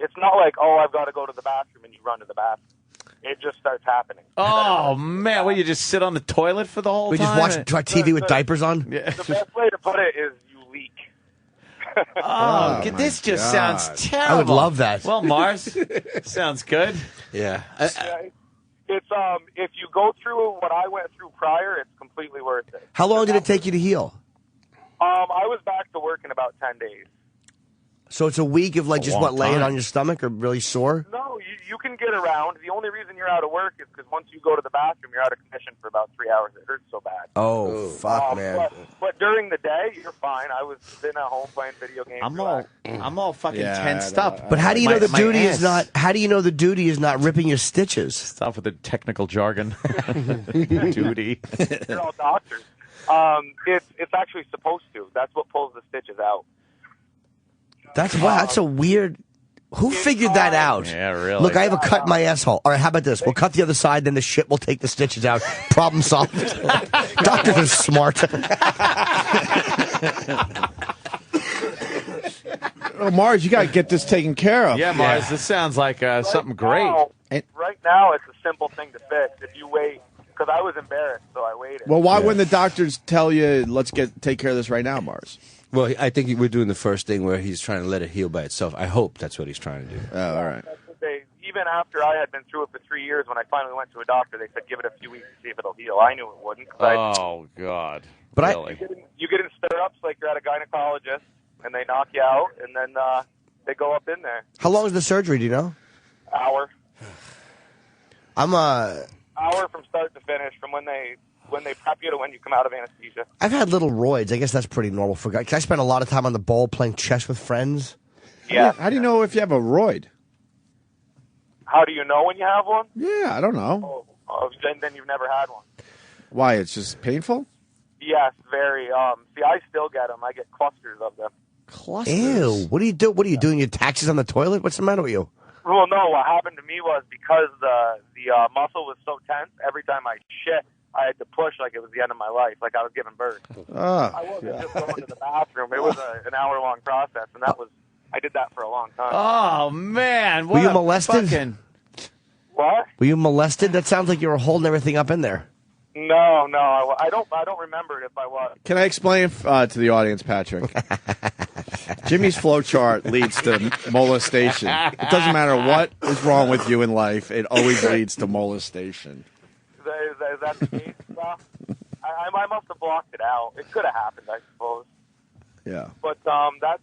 It's not like, oh, I've got to go to the bathroom and you run to the bathroom. It just starts happening. Oh, man. Well, you just sit on the toilet for the whole We time? just watch TV with diapers on? The best way to put it is you leak. This just sounds terrible. I would love that. Well, Mars, sounds good. Yeah. It's if you go through what I went through prior, it's completely worth it. How long did it take you to heal? I was back to work in about 10 days. So it's a week of like just long what laying time. on your stomach or really sore? No, you can get around. The only reason you're out of work is because once you go to the bathroom, you're out of commission for about 3 hours. It hurts so bad. Oh, fuck, man. But during the day, you're fine. I was sitting at home playing video games. I'm all fucking tensed up. But how do you know the My duty ass. is not? How do you know the duty is not ripping your stitches? Stop with the technical jargon. Duty. You're all doctors. It's actually supposed to. That's what pulls the stitches out. That's wow. That's a weird. Who figured that out? Yeah, really. Look, I have a cut in my asshole. All right, how about this? We'll cut the other side, then the shit will take the stitches out. Problem solved. Doctors are smart. Oh, Mars, you got to get this taken care of. Yeah, Mars, this sounds like something great. Right now, it's a simple thing to fix. If you wait, because I was embarrassed, so I waited. Well, why wouldn't the doctors tell you, let's take care of this right now, Mars? Well, I think we're doing the first thing where he's trying to let it heal by itself. I hope that's what he's trying to do. Oh, all right. That's what even after I had been through it for 3 years, when I finally went to a doctor, they said, give it a few weeks to see if it'll heal. I knew it wouldn't. Oh, God. But really? You get in stirrups like you're at a gynecologist, and they knock you out, and then they go up in there. How long is the surgery? Do you know? Hour. Hour from start to finish, from when they prep you to when you come out of anesthesia. I've had little roids. I guess that's pretty normal for guys. I spent a lot of time on the bowl playing chess with friends. Yeah. How do you know if you have a roid? How do you know when you have one? Yeah, I don't know. Then you've never had one. Why? It's just painful? Yes, very. See, I still get them. I get clusters of them. Clusters? Ew. What do you do? What are you doing? Your taxes on the toilet? What's the matter with you? Well, no. What happened to me was because the muscle was so tense, every time I shit, I had to push like it was the end of my life, like I was giving birth. I wasn't just going to the bathroom. It was an hour-long process, and I did that for a long time. Oh, man. Were you molested? What? Were you molested? That sounds like you were holding everything up in there. No, I don't remember it if I was. Can I explain to the audience, Patrick? Jimmy's flowchart leads to molestation. It doesn't matter what is wrong with you in life, it always leads to molestation. Is that the case? I must have blocked it out. It could have happened, I suppose. Yeah. But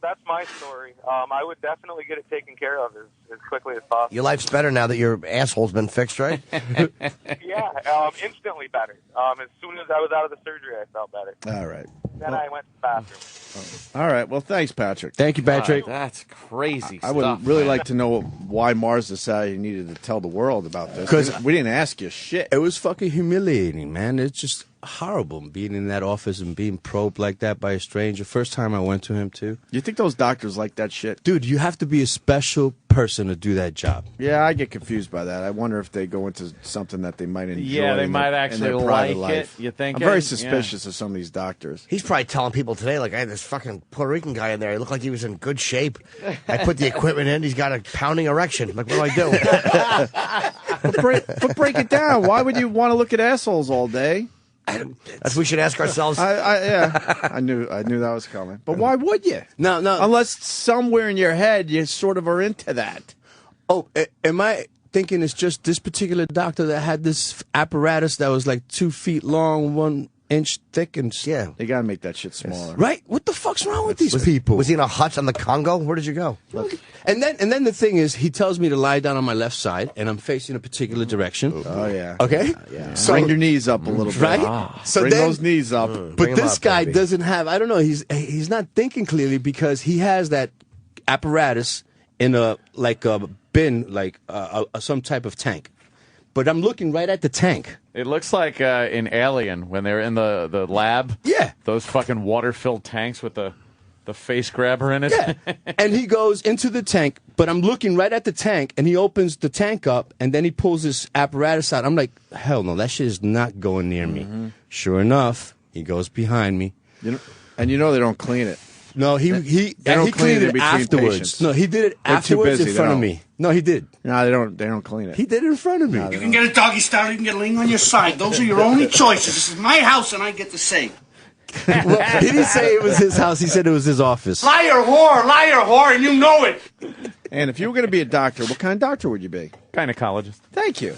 that's my story. I would definitely get it taken care of as quickly as possible. Your life's better now that your asshole's been fixed, right? Yeah, instantly better. As soon as I was out of the surgery, I felt better. All right. Then I went to the bathroom. All right. Well, thanks, Patrick. Thank you, Patrick. That's crazy I would really like to know why Mars decided you needed to tell the world about this. 'Cause we didn't ask you shit. It was fucking humiliating, man. It's just horrible being in that office and being probed like that by a stranger. First time I went to him, too. You think those doctors like that shit? Dude, you have to be a special person to do that job. Yeah, I get confused by that. I wonder if they go into something that they might enjoy. Yeah, they might actually in their private like it. life. You think? I'm very suspicious of some of these doctors. He's probably telling people today, like, I had this fucking Puerto Rican guy in there. He looked like he was in good shape. I put the equipment in. He's got a pounding erection. Like, what do I do? But break it down. Why would you want to look at assholes all day? That's what we should ask ourselves. I knew that was coming. But why would you? No. Unless somewhere in your head you sort of are into that. Oh, am I thinking it's just this particular doctor that had this apparatus that was like 2 feet long, 1 inch thick, and Yeah. They gotta make that shit smaller. right? What the fuck's wrong with these people? Was he in a hut on the Congo? Where did you go? Look. And then the thing is, he tells me to lie down on my left side, and I'm facing a particular direction. Oh yeah. Okay. Yeah. So, Bring your knees up a little bit. right. So Bring then, those knees up. but Bring 'em this up, guy baby. doesn't have. I don't know. He's not thinking clearly because he has that apparatus in a bin, like some type of tank. But I'm looking right at the tank. It looks like in Alien when they're in the lab. Yeah. Those fucking water-filled tanks with the face grabber in it. Yeah. And he goes into the tank, but I'm looking right at the tank, and he opens the tank up, and then he pulls this apparatus out. I'm like, hell no, that shit is not going near me. Sure enough, he goes behind me. And you know they don't clean it. No, he don't clean cleaned it it between afterwards. patients. No, he did it They're too afterwards busy, in front they of don't. me. No, he did. No, they don't clean it. He did it in front of me. You can get a doggy style, you can get a ling on your side. Those are your only choices. This is my house, and I get to say. Well, he didn't say it was his house. He said it was his office. Liar, whore, and you know it. And if you were going to be a doctor, what kind of doctor would you be? Gynecologist. Thank you.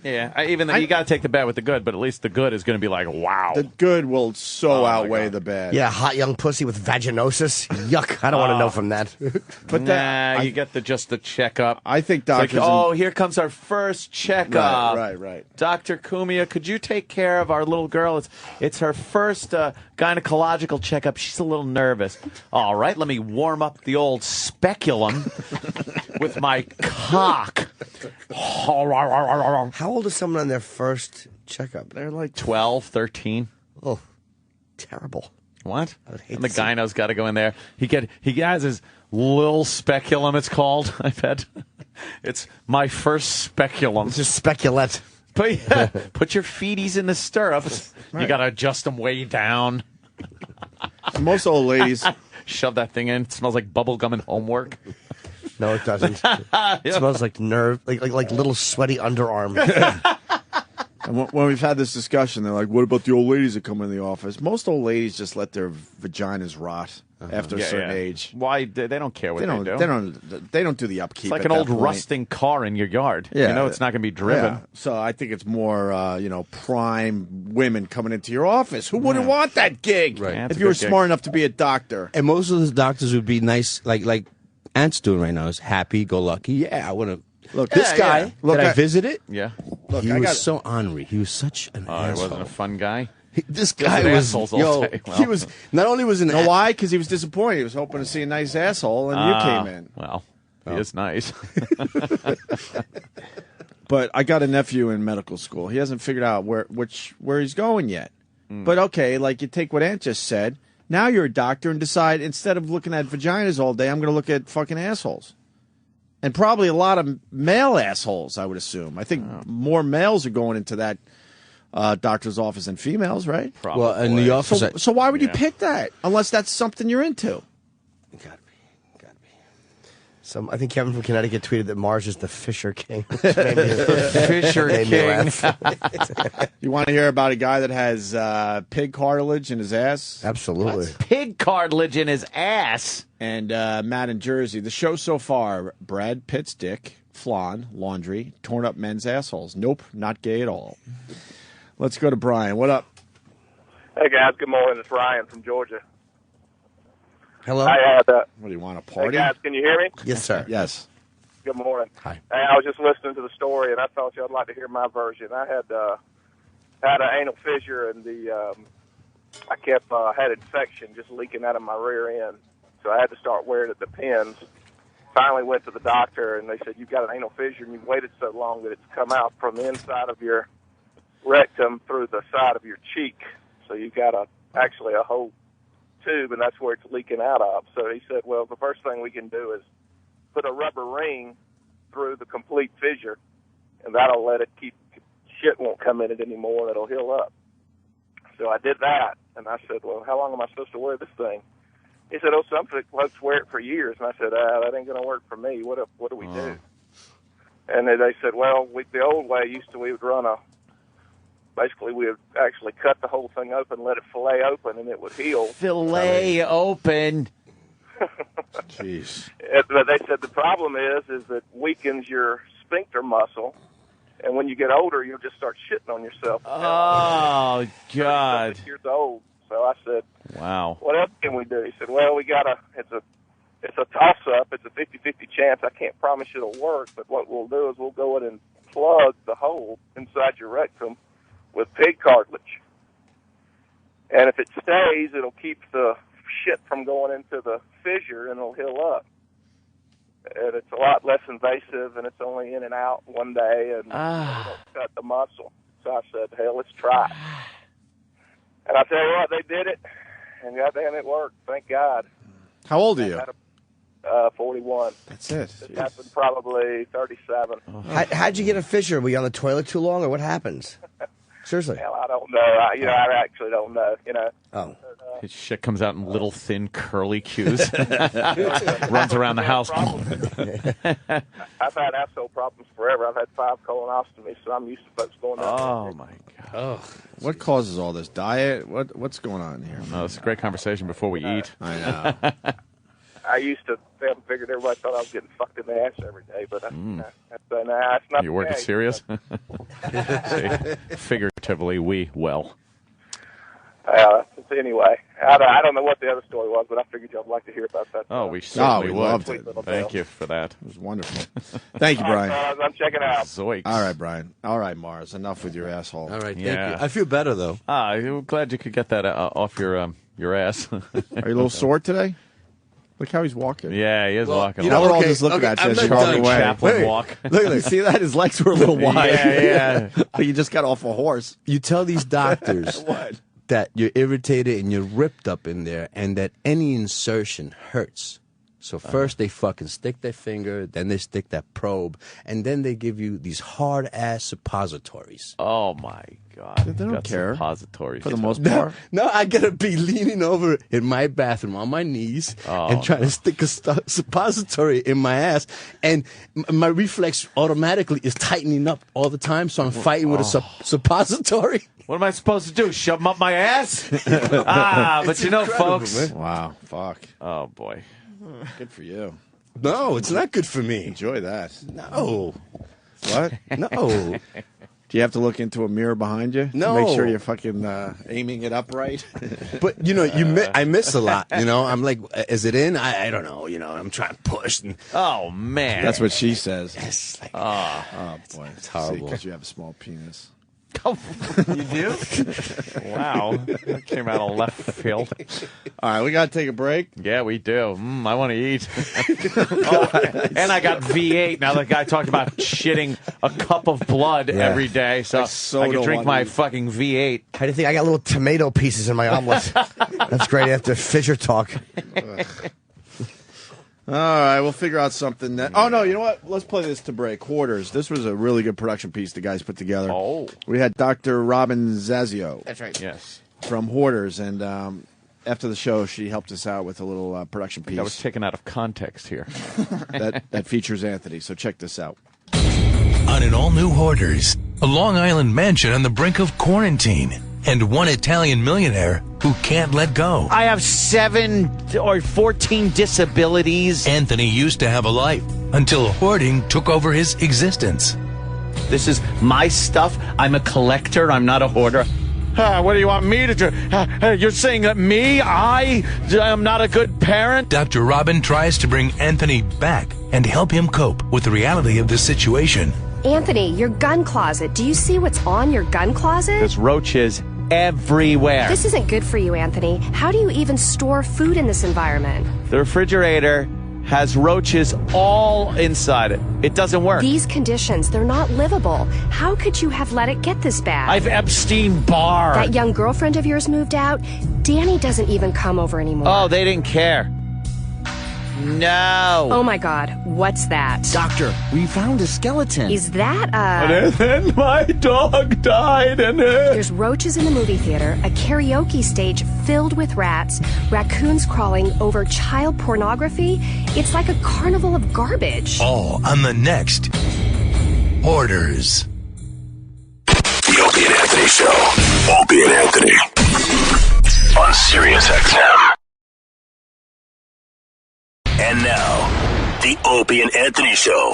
Yeah, even though you got to take the bad with the good, but at least the good is going to be like, wow. The good will so outweigh the bad. Yeah, hot young pussy with vaginosis. Yuck. I don't want to know from that. But you get just the checkup. I think It's like, doctors. here comes our first checkup. Right. Dr. Kumia, could you take care of our little girl? It's her first gynecological checkup. She's a little nervous. All right, let me warm up the old speculum with my cock. How old is someone on their first checkup? They're like 12, 13. Oh, terrible. What? I would hate And the to see- gyno's got to go in there. He has his little speculum, it's called, I bet. It's my first speculum. It's just speculate. Put your feeties in the stirrups. You got to adjust them way down. Most old ladies. Shove that thing in. It smells like bubble gum and homework. No, it doesn't. It smells like nerve, like little sweaty underarm. And when we've had this discussion, they're like, "What about the old ladies that come in the office?" Most old ladies just let their vaginas rot after a certain age. Why? They don't care what they do. They don't do the upkeep. It's like at an that old point. rusting car in your yard. Yeah, you know it's not going to be driven. Yeah. So I think it's more, prime women coming into your office. Who wouldn't want that gig? Right. Yeah, it's if a you were good gig. smart enough to be a doctor. And most of the doctors would be nice, like Ant's doing right now, is happy-go-lucky. Yeah, I want to... Look, this guy yeah. Look, that I visited, Yeah. Look, he I was got so ornery. He was such an He asshole. wasn't a fun guy. This Just guy an was, assholes all day. he was, not only was an You know why? Because he was disappointed. He was hoping to see a nice asshole, and you came in. Well, He is nice. But I got a nephew in medical school. He hasn't figured out where he's going yet. But okay, like you take what Ant just said. Now you're a doctor and decide instead of looking at vaginas all day, I'm going to look at fucking assholes. And probably a lot of male assholes, I would assume. I think more males are going into that doctor's office than females, right? Probably. Well, in the office. So why would you pick that unless that's something you're into? Gotta be. I think Kevin from Connecticut tweeted that Mars is the Fisher King. Fisher King. You want to hear about a guy that has pig cartilage in his ass? Absolutely. Pig cartilage in his ass? And Matt in Jersey. The show so far, Brad Pitt's dick, flan, laundry, torn up men's assholes. Nope, not gay at all. Let's go to Brian. What up? Hey, guys. Good morning. It's Ryan from Georgia. Hello. I had, what do you want, a party? Hey, guys, can you hear me? Yes, sir. Yes. Good morning. Hi. Hey, I was just listening to the story, and I thought y'all'd like to hear my version. I had an anal fissure, and I kept had infection just leaking out of my rear end, so I had to start wearing it Depends. Finally went to the doctor, and they said, you've got an anal fissure, and you've waited so long that it's come out from the inside of your rectum through the side of your cheek, so you've got actually a whole tube, and that's where it's leaking out of. So he said, well, the first thing we can do is put a rubber ring through the complete fissure, and that'll let it keep, shit won't come in it anymore, and it'll heal up. So I did that, and I said, well, how long am I supposed to wear this thing? He said, oh, some folks wear it for years. And I said, that ain't going to work for me. What do we do? And they said, well, the old way we would run basically we would actually cut the whole thing open, let it fillet open, and it would heal. Fillet open. Jeez. But they said the problem is that weakens your sphincter muscle, and when you get older, you'll just start shitting on yourself. Oh, God. 36 years old. So I said, wow. What else can we do? He said, well, it's a toss-up. It's a 50-50 chance. I can't promise it'll work, but what we'll do is we'll go in and plug the hole inside your rectum with pig cartilage. And if it stays, it'll keep the shit from going into the fissure, and it'll heal up. And it's a lot less invasive, and it's only in and out one day, and we don't cut the muscle. So I said, hell, let's try. And I tell you what, they did it, and goddamn, it worked. Thank God. How old are you? 41. That's it. It happened probably 37. How'd you get a fissure? Were you on the toilet too long, or what happens? Seriously. Hell, I don't know. I actually don't know. Oh. His shit comes out in little, thin, curly cues. Runs around the house. I've had asshole problems forever. I've had 5 colonostomies, so I'm used to folks going down there. Oh, my God. Oh. What causes all this? Diet? What's going on here? No, it's a great conversation before we eat. I know. I used to figured everybody thought I was getting fucked in the ass every day, but it's not. You weren't serious? Figuratively, Anyway, I don't know what the other story was, but I figured y'all would like to hear about that. Oh, we certainly we would. loved it. Thank you for that. It was wonderful. Thank you, Brian. I'm checking out. Zoinks. All right, Brian. All right, Mars. Enough with your asshole. All right, thank you. I feel better, though. I'm glad you could get that off your ass. Are you a little sore today? Look how he's walking. Yeah, he is walking. We're all just looking at you as you walk away. Chaplain walk. Look, see that? His legs were a little wide. Yeah. But you just got off a horse. You tell these doctors that you're irritated and you're ripped up in there, and that any insertion hurts. So first they fucking stick their finger, then they stick that probe, and then they give you these hard-ass suppositories. Oh, my God. They don't care. Suppositories. For the most part. No, I gotta be leaning over in my bathroom on my knees and trying to stick a suppository in my ass, and my reflex automatically is tightening up all the time, so I'm fighting with a suppository. What am I supposed to do? Shove them up my ass? But you know, folks. Man. Wow, fuck. Oh, boy. Good for you. No, it's not good for me. Enjoy that. No. What? No. Do you have to look into a mirror behind you? No. To make sure you're fucking aiming it up right? But, I miss a lot. I'm like, is it in? I don't know. I'm trying to push. And, oh, man. That's what she says. Yes. Like, oh, boy. It's horrible. Because you have a small penis. You do? Wow. That came out of left field. All right, we got to take a break. Yeah, we do. I want to eat. And I got V8. Now the guy talked about shitting a cup of blood every day, so I can drink my fucking V8. How do you think I got little tomato pieces in my omelet? That's great after Fisher talk. All right, we'll figure out something. Oh, no, you know what? Let's play this to break. Hoarders. This was a really good production piece the guys put together. Oh. We had Dr. Robin Zazio. That's right. Yes. From Hoarders, and after the show, she helped us out with a little production piece. That was taken out of context here. that features Anthony, so check this out. On an all-new Hoarders, a Long Island mansion on the brink of quarantine, and one Italian millionaire who can't let go. I have 7 or 14 disabilities. Anthony used to have a life until hoarding took over his existence. This is my stuff. I'm a collector. I'm not a hoarder. What do you want me to do? You're saying that I am not a good parent? Dr. Robin tries to bring Anthony back and help him cope with the reality of the situation. Anthony, your gun closet. Do you see what's on your gun closet? There's roaches everywhere. This isn't good for you, Anthony. How do you even store food in this environment? The refrigerator has roaches all inside it. It doesn't work. These conditions, they're not livable. How could you have let it get this bad? I've Epstein-Barred. That young girlfriend of yours moved out. Danny doesn't even come over anymore. Oh, they didn't care. No. Oh my God, what's that? Doctor, we found a skeleton. Is that And then my dog died in it. There's roaches in the movie theater, a karaoke stage filled with rats, raccoons crawling over child pornography. It's like a carnival of garbage. All on the next Hoarders. The Opie and Anthony Show. Opie and Anthony. On Sirius XM. And now, the Opie and Anthony Show.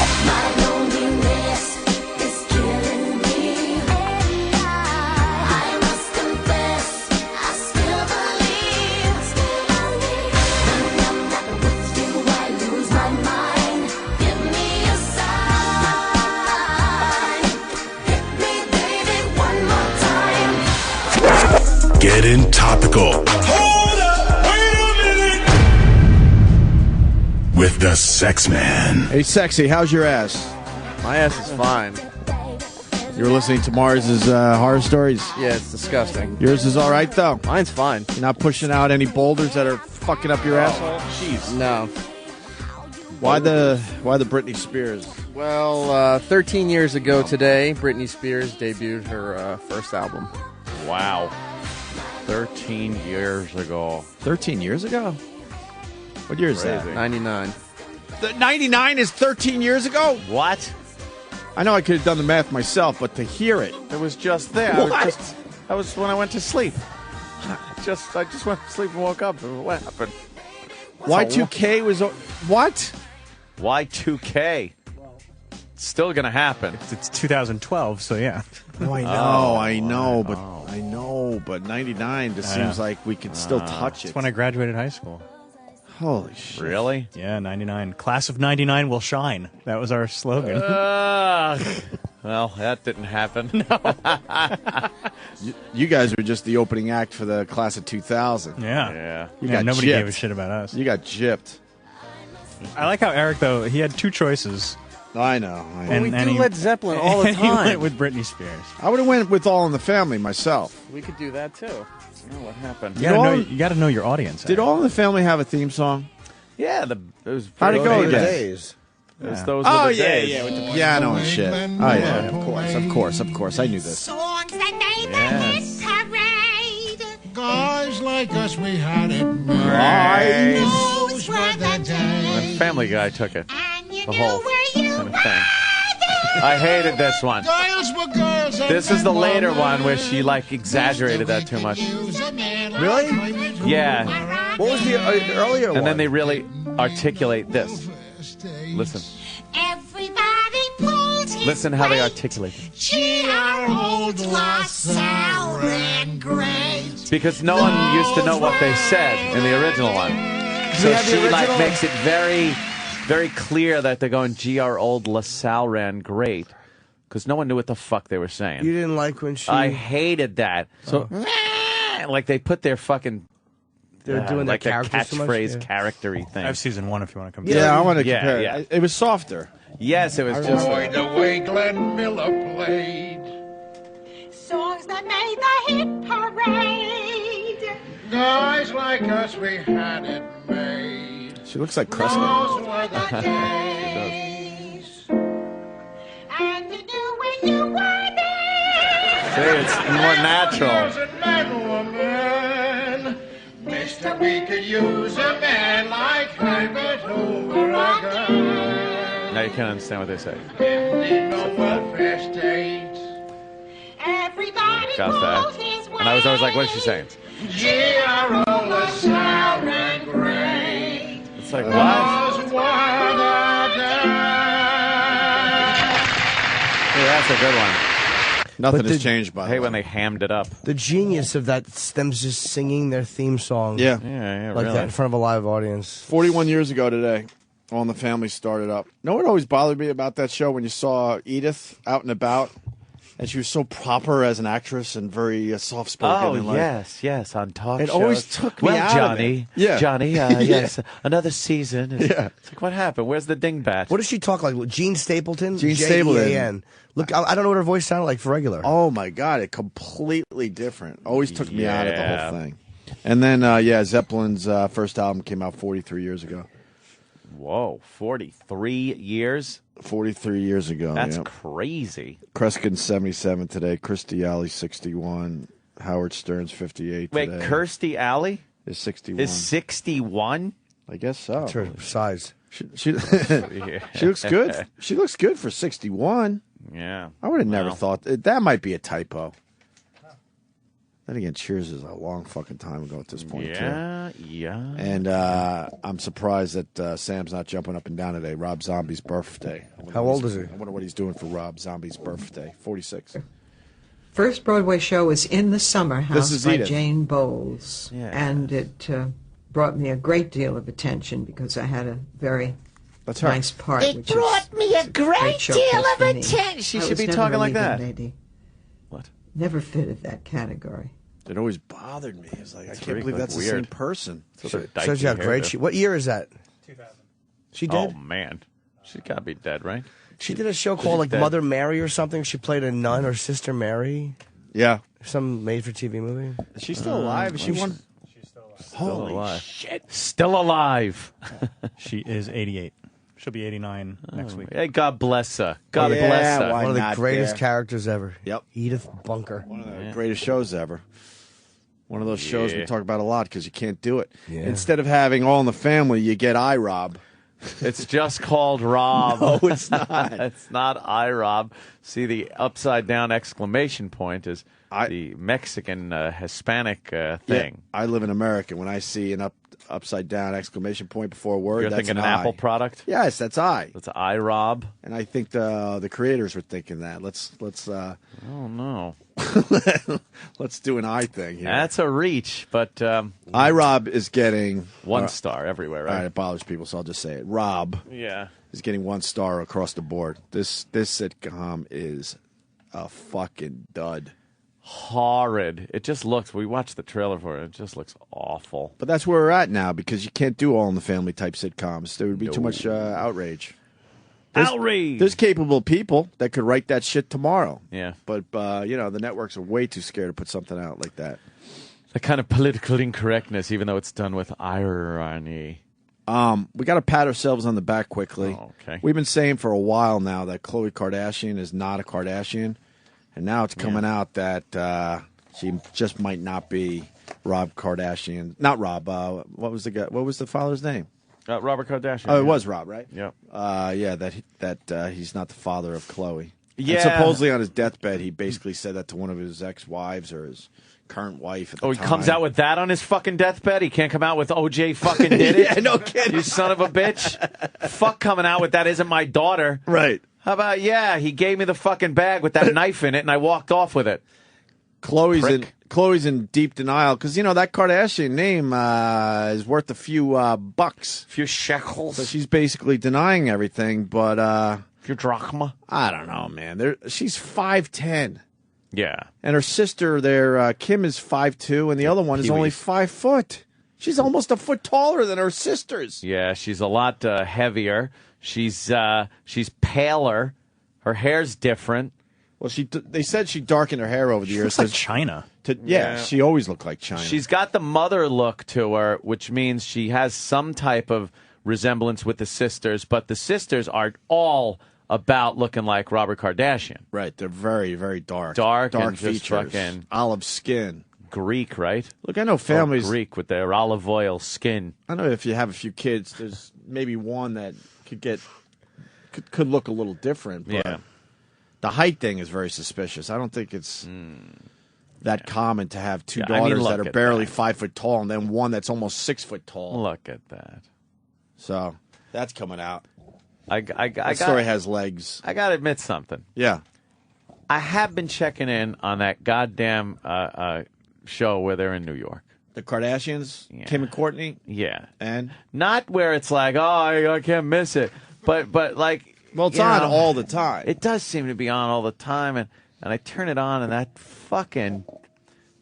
Getting topical. With the Sex Man. Hey, Sexy, how's your ass? My ass is fine. You were listening to Mars's horror stories? Yeah, it's disgusting. Yours is all right, though? Mine's fine. You're not pushing out any boulders that are fucking up your asshole? Jeez. No. Why the Britney Spears? Well, 13 years ago today, Britney Spears debuted her first album. Wow. 13 years ago. 13 years ago? What year is that? 99. 99 is 13 years ago? What? I know I could have done the math myself, but to hear it. It was just there. What? That was when I went to sleep. I just went to sleep and woke up. What happened? Y2K was... What? Y2K. It's still going to happen. It's 2012, so yeah. Oh, I know, but 99 just seems like we could still touch it. That's when I graduated high school. Holy shit. Really? Yeah, 99. Class of 99 will shine. That was our slogan. Well, that didn't happen. No. You guys were just the opening act for the class of 2000. Yeah. You got nobody gypped. gave a shit about us. You got gypped. I like how Eric, though, he had two choices. I know. Well, we do Led Zeppelin all the He time. went with Britney Spears. I would have went with All in the Family myself. We could do that, too. Oh, what happened? You got to know your audience. Did All in the Family have a theme song? Yeah, it was. How'd it go again? Days. It was those were the days. With the piano and shit. Oh, yeah, of course. I knew this. Songs that made the hit parade. Guys like us, we had it made. Those were the days. And Family Guy took it. The whole kind of thing. I hated this one. Girls were girls. This is the later one where she exaggerated that too much. Really? Yeah. What was the earlier one? And then they really articulate this. Listen. Everybody pulled his Listen how they weight. articulate it. Gee, our old LaSalle ran great. Because no one used to know what they said in the original one. So she makes it very, very clear that they're going, gee, our old LaSalle ran great. because no one knew what the fuck they were saying. You didn't like when she... I hated that. So, like they put their fucking... They're doing like their a characters so much, catchphase, yeah. charactery thing. I have season 1 if you want to come. Yeah, I want to Yeah, compare. yeah. It was softer. Yes, it was just. Boy, the way Glenn Miller played. Songs that made the hit parade. Guys like us, we had it made. She looks like Cressman. Those were the days. And you knew when you were there. See, it's more natural. Man, woman. Mister, we could use a man like Herbert Hoover again. Now you can't understand what they say. Didn't need no welfare state. Everybody Got that. And I was always like, what is she saying? G.R.O. LaSalle and great. It's like, what? Those were the Yeah, that's a good one. Nothing But has the- changed, by I the hate way. when they hammed it up. The genius of that, them just singing their theme song. Yeah. Yeah, Like really. that in front of a live audience. 41 years ago today, All in the Family started up. You know what always bothered me about that show when you saw Edith out and about? And she was so proper as an actress and very soft-spoken. Oh, and like, yes, on talk It shows. always took me well, out of Johnny, it. Yeah. Johnny, Yeah. yes, another season. It's, Yeah. it's like, what happened? Where's the dingbat? What does she talk like? Gene Stapleton? Gene Stapleton. J-E-A-N. Look, I don't know what her voice sounded like for regular. Oh, my God. It completely different. Always took me out of the Yeah. whole thing. And then, Zeppelin's first album came out 43 years ago. Whoa, 43 years? 43 years ago. That's yeah. crazy. Kreskin's 77 today. Kirstie Alley's 61. Howard Stern's 58 Wait, today. Kirstie Alley is 61. is 61? I guess so. That's her size. She looks good. She looks good for 61. Yeah. I would have never Wow. thought that might be a typo. Then again, Cheers is a long fucking time ago at this point. Yeah, too. yeah. And I'm surprised that Sam's not jumping up and down today. Rob Zombie's birthday. How old is he? I wonder what he's doing for Rob Zombie's birthday. 46. First Broadway show was In the Summer This House is by Edith. Jane Bowles. Yeah. And it brought me a great deal of attention because I had a very That's her. nice part. It which brought is me a great showcase deal of for me. attention. She I should was be never talking a like leading that. Lady. What? Never fitted that category. It always bothered me. It's like, I can't really believe that's the same weird. person. Shows you how great she... What year is that? 2000. She did? Oh, man. She got to be dead, right? She did a show called like dead. Mother Mary or something. She played a nun or Sister Mary. Yeah. Some made-for-TV movie. Is she still alive? She won. Holy alive. shit. Still alive. She is 88. She'll be 89 next week. Hey, God bless her. God Yeah, bless her. why One of the not greatest there? characters ever. Yep. Edith Bunker. One of the greatest shows ever. One of those shows we talk about a lot because you can't do it. Yeah. Instead of having All in the Family, you get Rob. It's just called Rob. No, it's not. It's not Rob. See, the upside down exclamation point is the Mexican Hispanic thing. I live in America. When I see an upside down exclamation point before a word, You're that's thinking an I. Apple product? Yes, that's I. That's Rob. And I think the creators were thinking that. Let's Oh, no. let's do an I thing here. That's a reach, but Rob is getting one star everywhere, All right, right? it bothers people, so I'll just say it. Rob Yeah. is getting 1 star across the board. This sitcom is a fucking dud. Horrid. It just looks, we watched the trailer for it. It just looks awful. But that's where we're at now because you can't do All in the Family type sitcoms. There would be too much outrage. Outrage! There's capable people that could write that shit tomorrow. Yeah. But, the networks are way too scared to put something out like that. The kind of political incorrectness, even though it's done with irony. We got to pat ourselves on the back quickly. Oh, okay. We've been saying for a while now that Khloe Kardashian is not a Kardashian. And now it's coming out that she just might not be Rob Kardashian. Not Rob. What was the father's name? Robert Kardashian. Oh, it was Rob, right? Yep. That he's not the father of Khloe. Yeah. And supposedly on his deathbed, he basically said that to one of his ex-wives or his current wife at the Oh, time. he comes out with that on his fucking deathbed? He can't come out with OJ fucking did it? Yeah, no kidding. You son of a bitch. Fuck coming out with that isn't my daughter. Right. How about, he gave me the fucking bag with that knife in it and I walked off with it. Khloe's in deep denial because that Kardashian name is worth a few bucks, few shekels. So she's basically denying everything. But Your drachma? I don't know, man. She's 5'10". Yeah. And her sister there, Kim, is 5'2", and the other one is only 5 foot. She's almost a foot taller than her sisters. Yeah, she's a lot heavier. She's paler. Her hair's different. Well, they said she darkened her hair over the years. Like China. She always looked like China. She's got the mother look to her, which means she has some type of resemblance with the sisters, but the sisters are all about looking like Robert Kardashian. Right, they're very, very dark. Dark and features. just fucking olive skin. Greek, right? Look, I know families... Greek with their olive oil skin. I know if you have a few kids, there's maybe one that could look a little different, but yeah. The height thing is very suspicious. I don't think it's that common to have two daughters that are barely 5 foot tall and then one that's almost 6 foot tall. Look at that. So that's coming out. That story has legs. I got to admit something. Yeah. I have been checking in on that goddamn show where they're in New York. The Kardashians? Yeah. Kim and Kourtney? Yeah. And? Not where it's like, oh, I can't miss it. But like... Well, it's on all the time. It does seem to be on all the time. And I turn it on and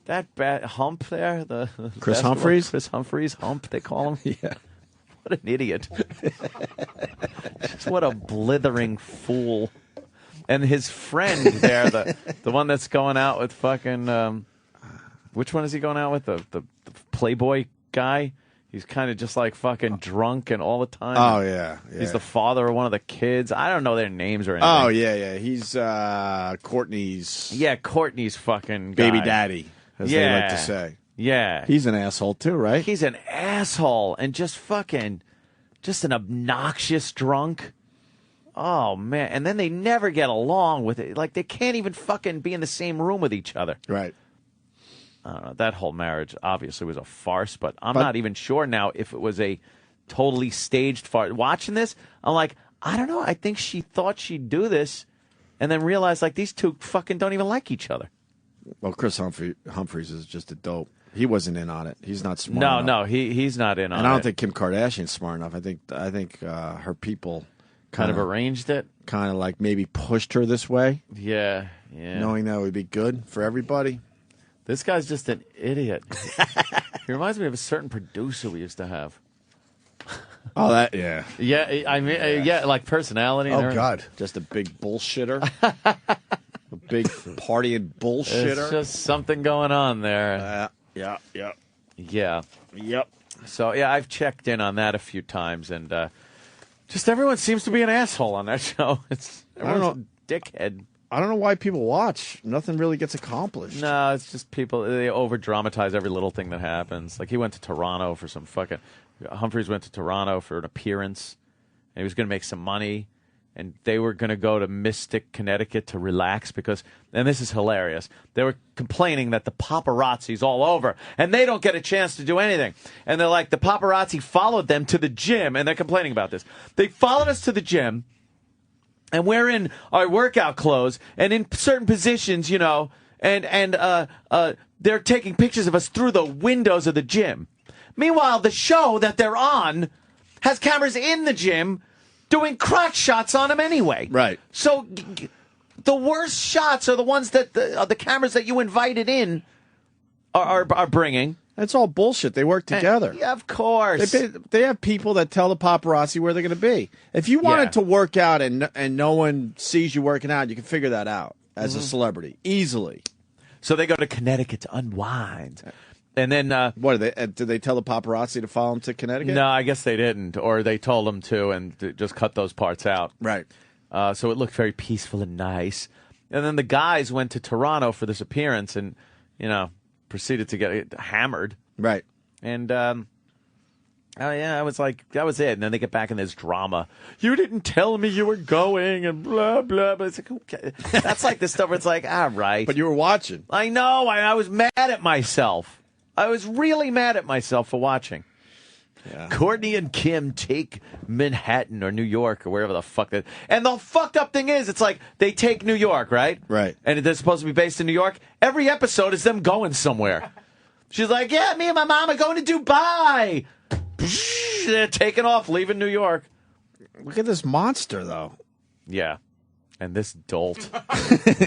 that bad hump there. The Chris Humphries? Chris Humphries hump, they call him. Yeah. What an idiot. Just what a blithering fool. And his friend there, the one that's going out with fucking... which one is he going out with? The Playboy guy? He's kind of just like fucking drunk and all the time. Oh, yeah. He's the father of one of the kids. I don't know their names or anything. Oh, yeah. He's Kourtney's... Yeah, Kourtney's fucking guy. Baby daddy, as they like to say. Yeah. He's an asshole too, right? He's an asshole and just an obnoxious drunk. Oh, man. And then they never get along with it. Like, they can't even fucking be in the same room with each other. Right. I don't know. That whole marriage obviously was a farce, but I'm not even sure now if it was a totally staged farce. Watching this, I'm like, I don't know. I think she thought she'd do this and then realized, like, these two fucking don't even like each other. Well, Chris Humphries is just a dope. He wasn't in on it. He's not smart enough. No, he's not in on it. And I don't think Kim Kardashian's smart enough. I think her people kind of arranged it. Kind of like maybe pushed her this way. Yeah. Knowing that would be good for everybody. This guy's just an idiot. He reminds me of a certain producer we used to have. Oh, that, yeah. Yeah, I mean, like personality. Oh, God. Just a big bullshitter. A big partying bullshitter. There's just something going on there. Yeah. Yep. So, yeah, I've checked in on that a few times, and just everyone seems to be an asshole on that show. Everyone's a dickhead. I don't know why people watch. Nothing really gets accomplished. No, it's just people, they over-dramatize every little thing that happens. Like, he went to Toronto for some fucking... Humphries went to Toronto for an appearance, and he was going to make some money, and they were going to go to Mystic, Connecticut to relax because... And this is hilarious. They were complaining that the paparazzi's all over, and they don't get a chance to do anything. And they're like, the paparazzi followed them to the gym, and they're complaining about this. They followed us to the gym... And we're in our workout clothes and in certain positions, you know, and they're taking pictures of us through the windows of the gym. Meanwhile, the show that they're on has cameras in the gym doing crotch shots on them anyway. Right. So the worst shots are the ones that the cameras that you invited in are bringing. That's all bullshit. They work together. Yeah, of course. They have people that tell the paparazzi where they're going to be. If you wanted to work out and no one sees you working out, you can figure that out as a celebrity easily. So they go to Connecticut to unwind. And then... what, did they tell the paparazzi to follow them to Connecticut? No, I guess they didn't. Or they told them to and just cut those parts out. Right. So it looked very peaceful and nice. And then the guys went to Toronto for this appearance and, you know... proceeded to get hammered. Right. And, I was like, that was it. And then they get back in this drama. You didn't tell me you were going and blah, blah. But it's like, okay. That's like the stuff where it's like, all right. But you were watching. I know. I was mad at myself. I was really mad at myself for watching. Yeah. Kourtney and Kim take Manhattan or New York or wherever the fuck that. And the fucked up thing is, it's like they take New York, right? Right. And they're supposed to be based in New York. Every episode is them going somewhere. She's like, yeah, me and my mom are going to Dubai. They're taking off, leaving New York. Look at this monster, though. Yeah. And this dolt.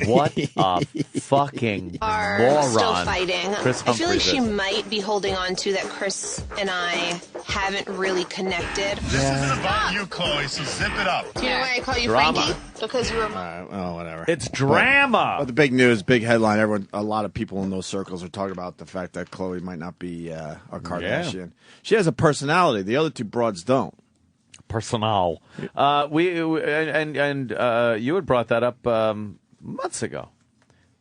What a fucking Are moron. still fighting. Chris I feel like Humphries she is. might be holding on to that Chris and I haven't really connected. This isn't about you, Chloe, so zip it up. Do you know why I call you Drama. Frankie? Because you were Oh, whatever. It's drama. But the big news, big headline. A lot of people in those circles are talking about the fact that Chloe might not be a Kardashian. She has a personality. The other two broads don't. Personal. You had brought that up months ago.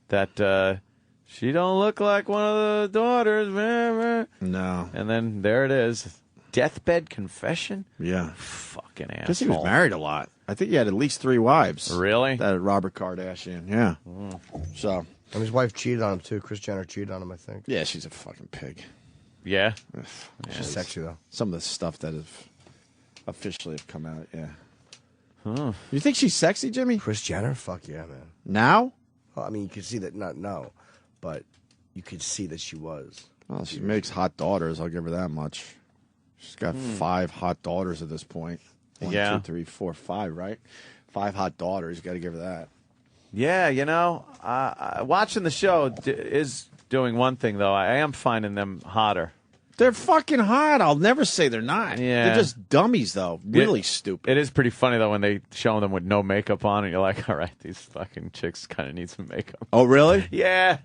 That she don't look like one of the daughters. No. And then there it is. Deathbed confession? Yeah. Fucking asshole. Because he was married a lot. I think he had at least 3 wives. Really? That Robert Kardashian. Yeah. So. And his wife cheated on him, too. Kris Jenner cheated on him, I think. Yeah, she's a fucking pig. Yeah? She's sexy, though. Some of the stuff that officially have come out, yeah. You think she's sexy, Jimmy? Kris Jenner? Fuck yeah, man. Now? Well, I mean, you could see that, no, but you could see that she was. Well, she makes hot daughters. I'll give her that much. She's got 5 hot daughters at this point. 1, Yeah. 2, 3, 4, 5, right? 5 hot daughters. You got to give her that. Yeah, watching the show is doing one thing, though. I am finding them hotter. They're fucking hot. I'll never say they're not. Yeah. They're just dummies, though. Really stupid. It is pretty funny, though, when they show them with no makeup on, and you're like, all right, these fucking chicks kind of need some makeup. Oh, really? Yeah.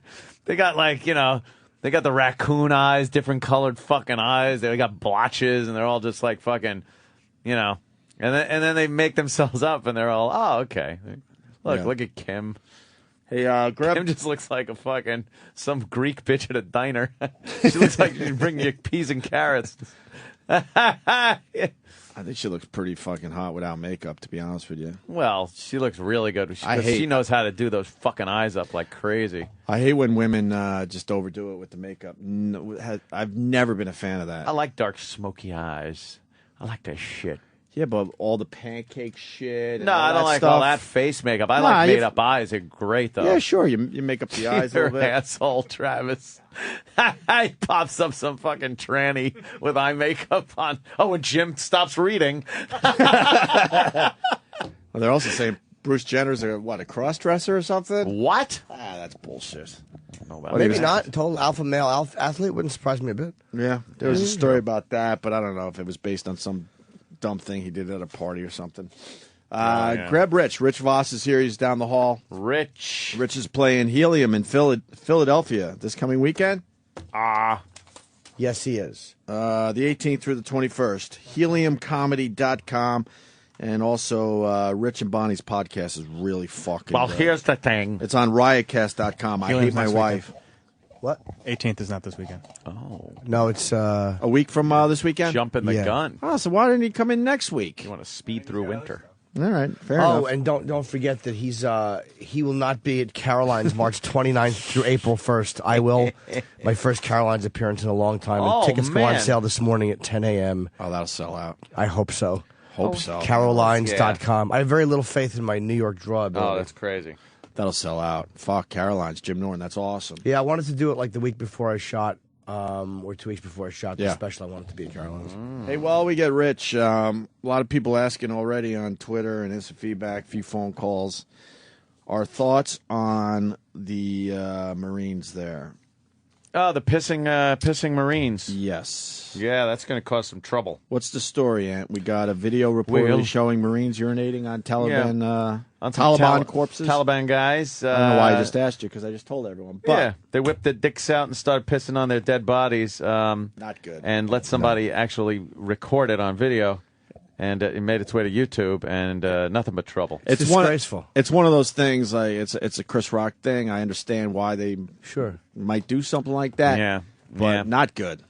They got, they got the raccoon eyes, different colored fucking eyes. They got blotches, and they're all just like fucking, And then they make themselves up, and they're all, oh, okay. Look at Kim. Hey, Kim just looks like some Greek bitch at a diner. She looks like she's bringing you peas and carrots. I think she looks pretty fucking hot without makeup, to be honest with you. Well, she looks really good. She knows how to do those fucking eyes up like crazy. I hate when women just overdo it with the makeup. No, I've never been a fan of that. I like dark, smoky eyes. I like that shit. Yeah, but all the pancake shit. And No, all I don't that like stuff. all that face makeup. I like made-up eyes. They're great, though. Yeah, sure. You make up the eyes a You're little bit. asshole, Travis. He pops up some fucking tranny with eye makeup on. Oh, and Jim stops reading. Well, they're also saying Bruce Jenner's a cross-dresser or something? What? That's bullshit. Maybe not. Total alpha male athlete wouldn't surprise me a bit. Yeah, there was a story about that, but I don't know if it was based on some dumb thing he did at a party or something. Grab Rich. Rich Vos is here. He's down the hall. Rich is playing Helium in Philadelphia this coming weekend. Yes, he is. The 18th through the 21st. HeliumComedy.com. And also, Rich and Bonnie's podcast is really fucking Well, good. here's the thing. It's on riotcast.com. I Helium's hate my next wife. weekend. What? 18th is not this weekend. Oh. No, it's a week from this weekend? Jumping the gun. Oh, so why didn't he come in next week? You want to speed through winter. All right, fair enough. Oh, and don't forget that he will not be at Caroline's March 29th through April 1st. I will. My first Caroline's appearance in a long time. Oh, And tickets go on man. sale this morning at 10 a.m. Oh, that'll sell out. I hope so. Hope so. Carolines.com. I have very little faith in my New York draw ability. Oh, that's crazy. That'll sell out. Fuck, Caroline's. Jim Norton. That's awesome. Yeah, I wanted to do it like the week before I shot, or 2 weeks before I shot the Yeah. special. I wanted to be at Caroline's. Hey, while we get Rich, a lot of people asking already on Twitter and instant feedback, a few phone calls. Our thoughts on the Marines there. Oh, the pissing Marines. Yes. Yeah, that's going to cause some trouble. What's the story, Ant? We got a video reportedly showing Marines urinating on Taliban On some Taliban corpses. Taliban guys. I don't know why I just asked you, because I just told everyone. But Yeah, they whipped their dicks out and started pissing on their dead bodies. Not good. And let somebody actually record it on video. And it made its way to YouTube, and nothing but trouble. It's disgraceful. It's one of those things. Like it's a Chris Rock thing. I understand why they might do something like that. Yeah, but not good.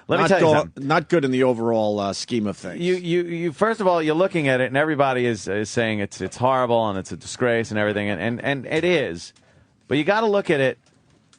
Let me tell you something. Not good in the overall scheme of things. You first of all, you're looking at it, and everybody is saying it's horrible and it's a disgrace and everything, and it is. But you got to look at it.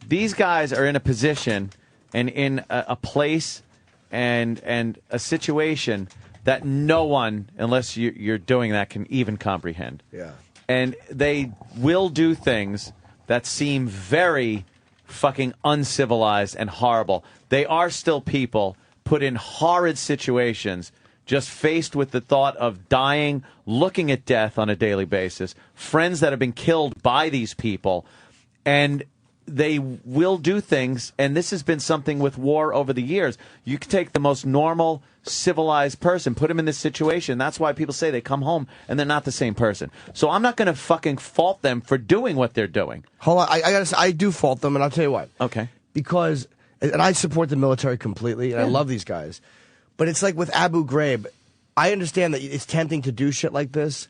These guys are in a position and in a place and a situation that no one, unless you're doing that, can even comprehend. Yeah. And they will do things that seem very fucking uncivilized and horrible. They are still people put in horrid situations just faced with the thought of dying, looking at death on a daily basis, friends that have been killed by these people, and they will do things, and this has been something with war over the years. You can take the most normal, civilized person, put them in this situation. That's why people say they come home and they're not the same person. So I'm not going to fucking fault them for doing what they're doing. Hold on, I gotta say, I do fault them, and I'll tell you why. Okay. Because, and I support the military completely, and I love these guys. But it's like with Abu Ghraib, I understand that it's tempting to do shit like this,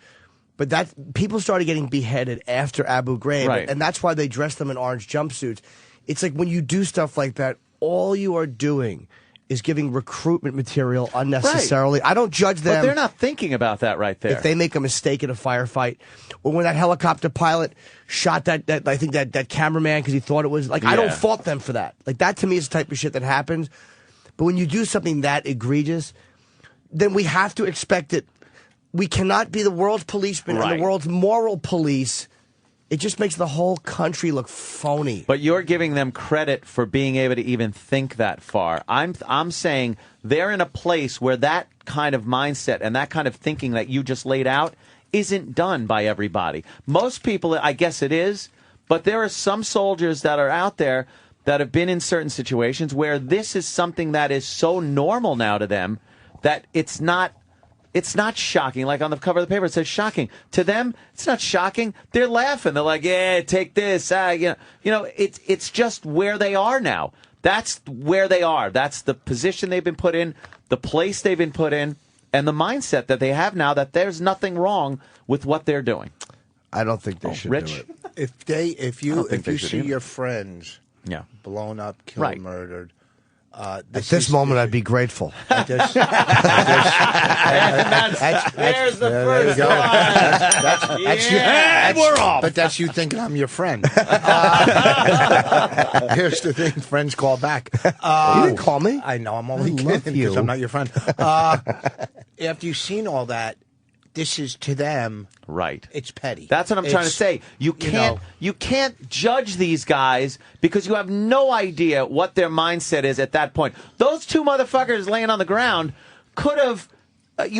but that people started getting beheaded after Abu Ghraib, Right. and that's why they dressed them in orange jumpsuits. It's like when you do stuff like that, all you are doing is giving recruitment material unnecessarily. Right. I don't judge them. But they're not thinking about that right there. If they make a mistake in a firefight, or when that helicopter pilot shot that I think that cameraman because he thought it was like, I don't Yeah. fault them for that. Like that to me is the type of shit that happens. But when you do something that egregious, then we have to expect it. We cannot be the world's policeman and Right. the world's moral police. It just makes the whole country look phony. But you're giving them credit for being able to even think that far. I'm saying they're in a place where that kind of mindset and that kind of thinking that you just laid out isn't done by everybody. Most people, I guess it is, but there are some soldiers that are out there that have been in certain situations where this is something that is so normal now to them that it's not shocking. Like on the cover of the paper, it says shocking. To them, it's not shocking. They're laughing. They're like, yeah, take this. It's just where they are now. That's where they are. That's the position they've been put in, the place they've been put in, and the mindset that they have now that there's nothing wrong with what they're doing. I don't think they should Rich? do it. If you see your friends blown up, killed, Right. murdered. At this moment, I'd be grateful. There's the first one. We're off. But that's you thinking I'm your friend. Here's the thing: friends call back. You didn't call me. I know. I'm only I love kidding you. because I'm not your friend. After you've seen all that, this is to them. Right. It's petty. That's what I'm trying to say. You can't judge these guys because you have no idea what their mindset is at that point. Those two motherfuckers laying on the ground could have.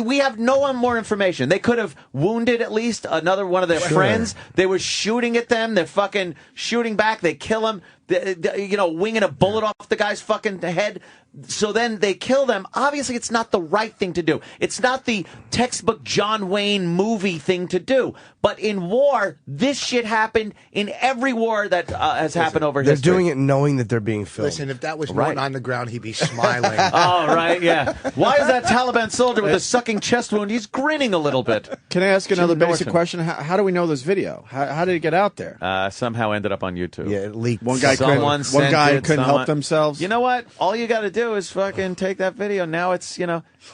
We have no more information. They could have wounded at least another one of their friends. They were shooting at them. They're fucking shooting back. They kill him. Winging a bullet off the guy's fucking head. So then they kill them. Obviously, it's not the right thing to do. It's not the textbook John Wayne movie thing to do. But in war, this shit happened in every war that has happened over They're history. doing it knowing that they're being filmed. Listen, if that was Norton on the ground, he'd be smiling. Oh, right, yeah. Why is that Taliban soldier with a sucking chest wound? He's grinning a little bit. Can I ask another Jim basic Norton. question? How do we know this video? How did it get out there? Somehow ended up on YouTube. Yeah, it leaked. One guy couldn't help themselves. You know what? All you got to do is fucking take that video. Now it's,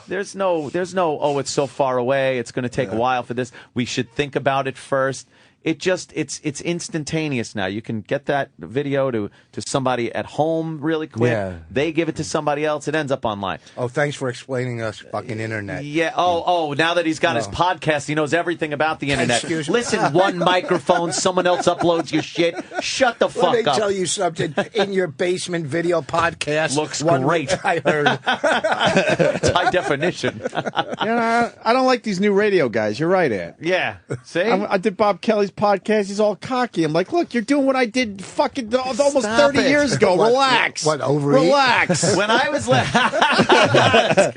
there's no, oh, it's so far away. It's going to take a while for this. We should think about it first. It's instantaneous now. You can get that video to somebody at home really quick. Yeah. They give it to somebody else. It ends up online. Oh, thanks for explaining us fucking internet. Yeah. Oh, now that he's got his podcast, he knows everything about the internet. Excuse me. Listen, one microphone, soone else uploads your shit. Shut the fuck Let me up. tell you something. In your basement video podcast. Looks great. I heard. It's high definition. I don't like these new radio guys. You're right, Ed. Yeah. See? I did Bob Kelly's podcast. He's all cocky. I'm like, look, you're doing what I did fucking almost Stop 30 it. years ago. Relax. What, overeat? Relax. When I was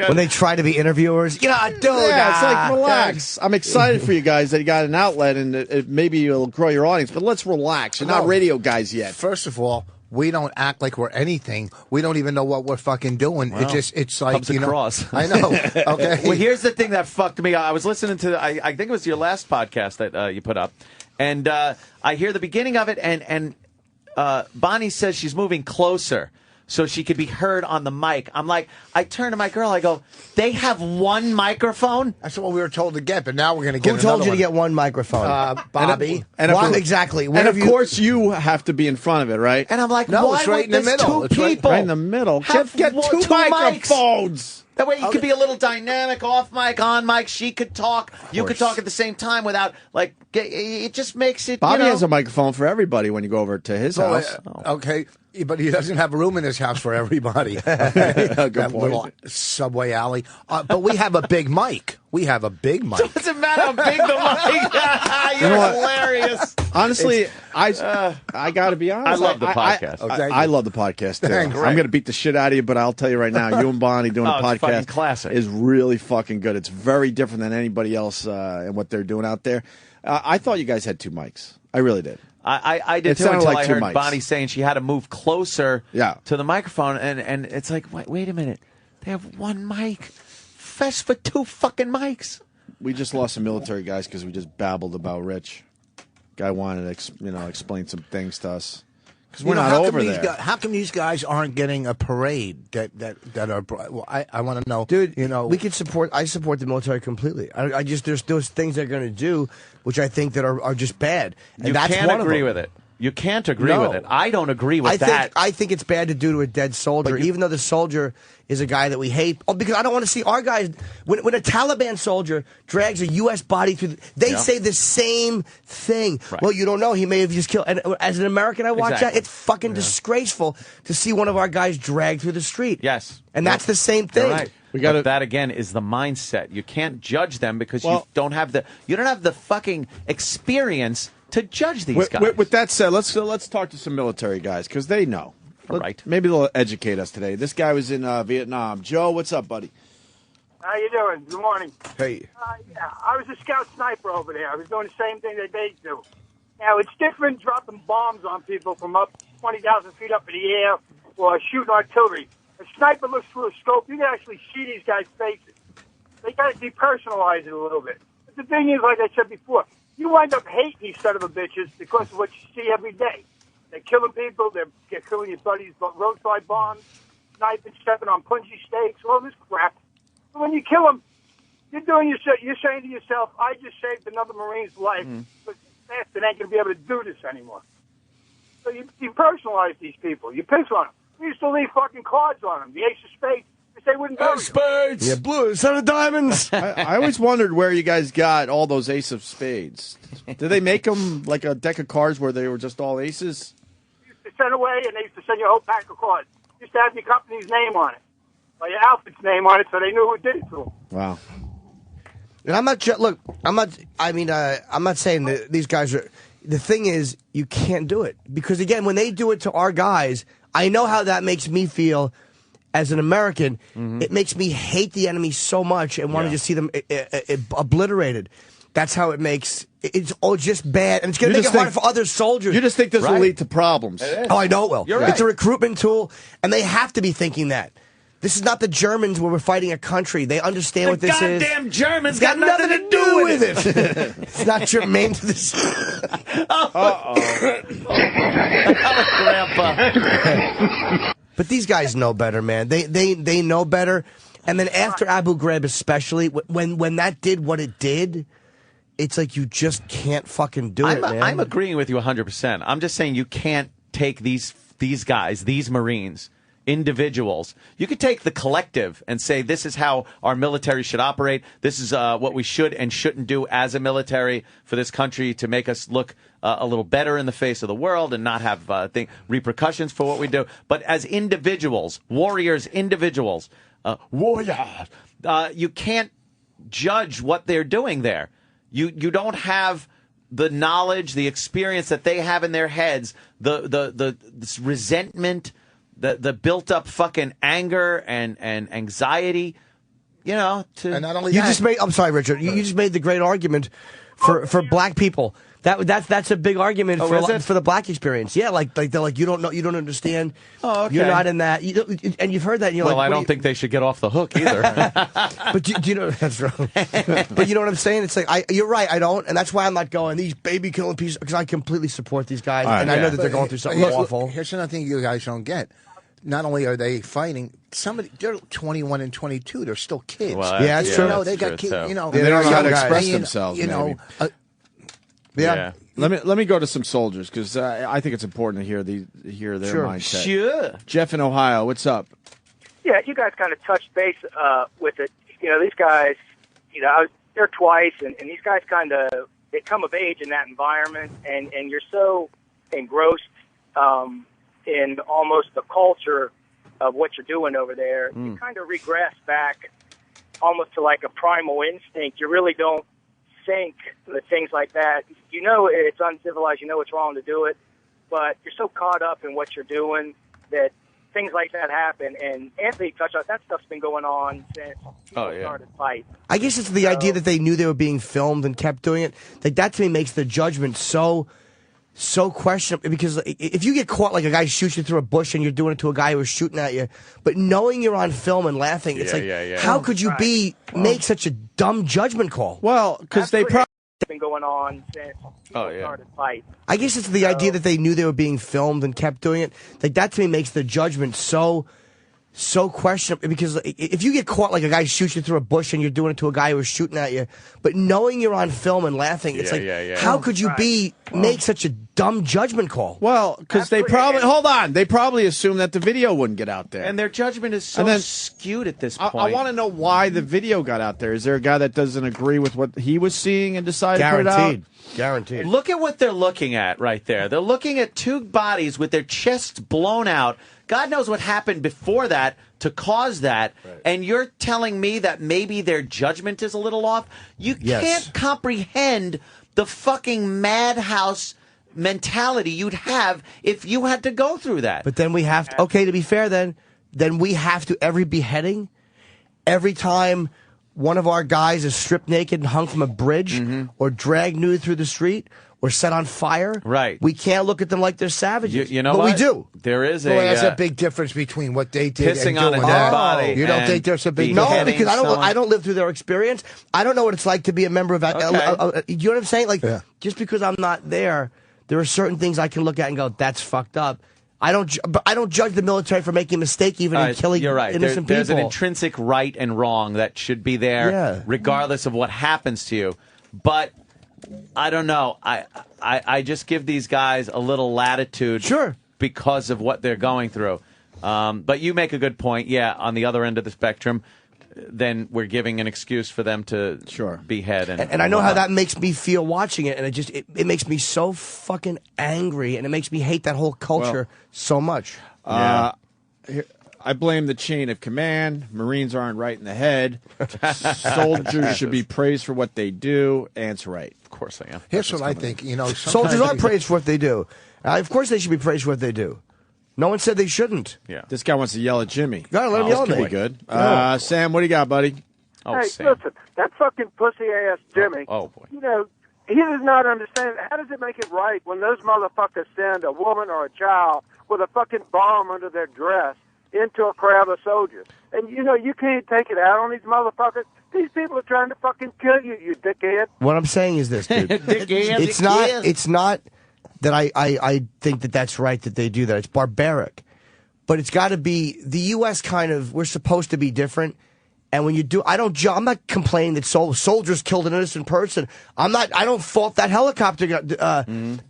When they try to be interviewers, dude. Yeah, it's like, relax. I'm excited for you guys that you got an outlet and maybe it'll grow your audience, but let's relax. You're not radio guys yet. First of all, we don't act like we're anything. We don't even know what we're fucking doing. Well, it's like, comes across. I know. Okay. Well, here's the thing that fucked me. I was listening to, I think it was your last podcast that you put up, and I hear the beginning of it, and Bonnie says she's moving closer so she could be heard on the mic. I'm like, I turn to my girl, I go, they have one microphone? That's what we were told to get, but now we're going to get Who told another you to one. get one microphone? Bobby. Why, exactly. When And of have you- course, you have to be in front of it, right? And I'm like, No, why it's right would in the there's middle. two It's right people? Right in the middle. Have Get two mics. microphones. That way you could be a little dynamic, off mic, on mic. She could talk. You could talk at the same time without, like, it just makes it, Bobby you know. has a microphone for everybody when you go over to his house. Okay, but he doesn't have room in his house for everybody. Good That point. little subway alley. But we have a big mic. We have a big mic. Doesn't matter how big the mic. You're know what? hilarious. Honestly, I got to be honest. I love the podcast. I love the podcast, too. Thanks. I'm going to beat the shit out of you, but I'll tell you right now, you and Bonnie doing a it's fucking podcast classic. is really fucking good. It's very different than anybody else and what they're doing out there. I thought you guys had two mics. I really did. I did It too sounded until like I two heard mics. Bonnie saying she had to move closer Yeah. to the microphone, and it's like, wait a minute, they have one mic. Fest for two fucking mics. We just lost some military guys because we just babbled about Rich. Guy wanted to explain some things to us. Because we're not over there. How come these guys aren't getting a parade that are? Well, I want to know, dude. You know, we could support. I support the military completely. I just there's those things they're going to do, which I think that are just bad. And You that's can't one agree of them. with it. You can't agree No. with it. I don't agree with that. I think it's bad to do to a dead soldier, even though the soldier is a guy that we hate. Oh, because I don't want to see our guys. When a Taliban soldier drags a U.S. body through, they say the same thing. Right. Well, you don't know. He may have just killed. And as an American, I watch Exactly. that. It's fucking disgraceful to see one of our guys dragged through the street. Yes. And that's the same thing. You're right. But that again is the mindset. You can't judge them because you don't have the fucking experience to judge these guys. With that said, let's talk to some military guys because they know. Right. Maybe they'll educate us today. This guy was in Vietnam. Joe, what's up, buddy? How you doing? Good morning. Hey. Yeah, I was a scout sniper over there. I was doing the same thing that they do. Now, it's different dropping bombs on people from up 20,000 feet up in the air or shooting artillery. A sniper looks through a scope. You can actually see these guys' faces. They got to depersonalize it a little bit. But the thing is, like I said before, you wind up hating these son of a bitches because of what you see every day. They're killing people. They're killing your buddies, roadside bombs, sniping, stepping on punchy stakes, all this crap. But when you kill them, you're saying to yourself, I just saved another Marine's life, but this bastard ain't going to be able to do this anymore. So you depersonalize these people. You piss on them. We used to leave fucking cards on them. The ace of spades. They wouldn't bury them. Spades. Yeah, blue, son of diamonds. I always wondered where you guys got all those ace of spades. Did they make them like a deck of cards where they were just all aces? To send away, and they used to send you a whole pack of cards. Used to have your company's name on it, or your outfit's name on it, so they knew who did it to them. Wow. And I'm not. Look, I'm not. I mean, I'm not saying that these guys are. The thing is, you can't do it because again, when they do it to our guys, I know how that makes me feel. As an American, it makes me hate the enemy so much and want to just see them obliterated. That's how it makes it's all just bad, and it's going to make it harder for other soldiers. You just think this will lead to problems. Oh, I know it will. You're right. It's a recruitment tool, and they have to be thinking that. This is not the Germans where we're fighting a country. They understand what this is. Goddamn Germans It's got nothing to do with it. it. It's not germane to this. Grandpa. But these guys know better, man. They know better. And then after Abu Ghraib, especially when that did what it did, it's like you just can't fucking do it, man. I'm agreeing with you 100%. I'm just saying you can't take these guys, these Marines, individuals. You could take the collective and say this is how our military should operate. This is what we should and shouldn't do as a military for this country to make us look a little better in the face of the world and not have repercussions for what we do. But as individuals, warriors, individuals, warriors, you can't judge what they're doing there. You don't have the knowledge, the experience that they have in their heads, the this resentment, the built up fucking anger and anxiety, you know. And not only You that, just made. I'm sorry, Richard. You just made the great argument for black people. That's a big argument for the black experience. Yeah, like they're like you don't know, you don't understand. Oh, okay. You're not in that. And you've heard that. And you're Well, like, I don't think they should get off the hook either. But do you know that's wrong. But you know what I'm saying? It's like you're right. I don't, and that's why I'm not going these baby killing pieces because I completely support these guys, and I know that they're going through something awful. Here's another thing you guys don't get. Not only are they fighting, they're 21 and 22. They're still kids. Well, yeah, that's true. You know, they That's got true, kids. too. You know, They don't know how to young express guys. themselves, You know, Yeah. Let me go to some soldiers because I think it's important to hear their Sure. mindset. Sure. Jeff in Ohio, what's up? Yeah, you guys kind of touched base with it. These guys, I was there twice, and these guys kind of, they come of age in that environment, and you're so engrossed in almost the culture of what you're doing over there. You kind of regress back almost to like a primal instinct. You really don't think the things like that. It's uncivilized. It's wrong to do it, but you're so caught up in what you're doing that things like that happen. And Anthony touched on that. Stuff's been going on since people started fighting. I guess it's the idea that they knew they were being filmed and kept doing it. Like, that to me makes the judgment so questionable, because if you get caught, like a guy shoots you through a bush and you're doing it to a guy who's shooting at you, but knowing you're on film and laughing, it's how could you make such a dumb judgment call? Well, because they probably been going on since people started fighting. I guess it's the idea that they knew they were being filmed and kept doing it. Like, that to me makes the judgment so questionable, because if you get caught, like a guy shoots you through a bush and you're doing it to a guy who's shooting at you, but knowing you're on film and laughing, it's how could you make such a dumb judgment call? Well, because they probably assumed that the video wouldn't get out there. And their judgment is so skewed at this point. I want to know why the video got out there. Is there a guy that doesn't agree with what he was seeing and decided to put it out? Guaranteed. Look at what they're looking at right there. They're looking at two bodies with their chests blown out. God knows what happened before that to cause that, and you're telling me that maybe their judgment is a little off? You can't comprehend the fucking madhouse mentality you'd have if you had to go through that. But then we have to, to be fair, then we have to, every beheading, every time one of our guys is stripped naked and hung from a bridge or dragged nude through the street or set on fire, we can't look at them like they're savages. You know but what? we do. There is there's a big difference between what they did pissing and on doing a dead that. body. You don't think there's a big No, because I don't live through their experience. I don't know what it's like to be a member of you know what I'm saying? Like, just because I'm not there are certain things I can look at and go, that's fucked up. I don't judge the military for making a mistake even in killing innocent people. There's an intrinsic right and wrong that should be there regardless of what happens to you. But I don't know. I just give these guys a little latitude because of what they're going through. But you make a good point. Yeah, on the other end of the spectrum, then we're giving an excuse for them to behead. And I know how that makes me feel watching it, and it makes me so fucking angry, and it makes me hate that whole culture so much. I blame the chain of command. Marines aren't right in the head. Soldiers should be praised for what they do. Ant's right. Of course I am. Here's what I think. Soldiers are praised for what they do. Of course they should be praised for what they do. No one said they shouldn't. Yeah. This guy wants to yell at Jimmy. Gotta let him yell at me. Pretty good. Sam, what do you got, buddy? Hey, listen, that fucking pussy-ass Jimmy, boy. He does not understand. How does it make it right when those motherfuckers send a woman or a child with a fucking bomb under their dress into a crowd of soldiers? And, you can't take it out on these motherfuckers. These people are trying to fucking kill you, you dickhead. What I'm saying is this, dude. It's not that I think that that's right that they do that. It's barbaric. But it's got to be the U.S. we're supposed to be different. And when you do, I'm not complaining that soldiers killed an innocent person. I don't fault that helicopter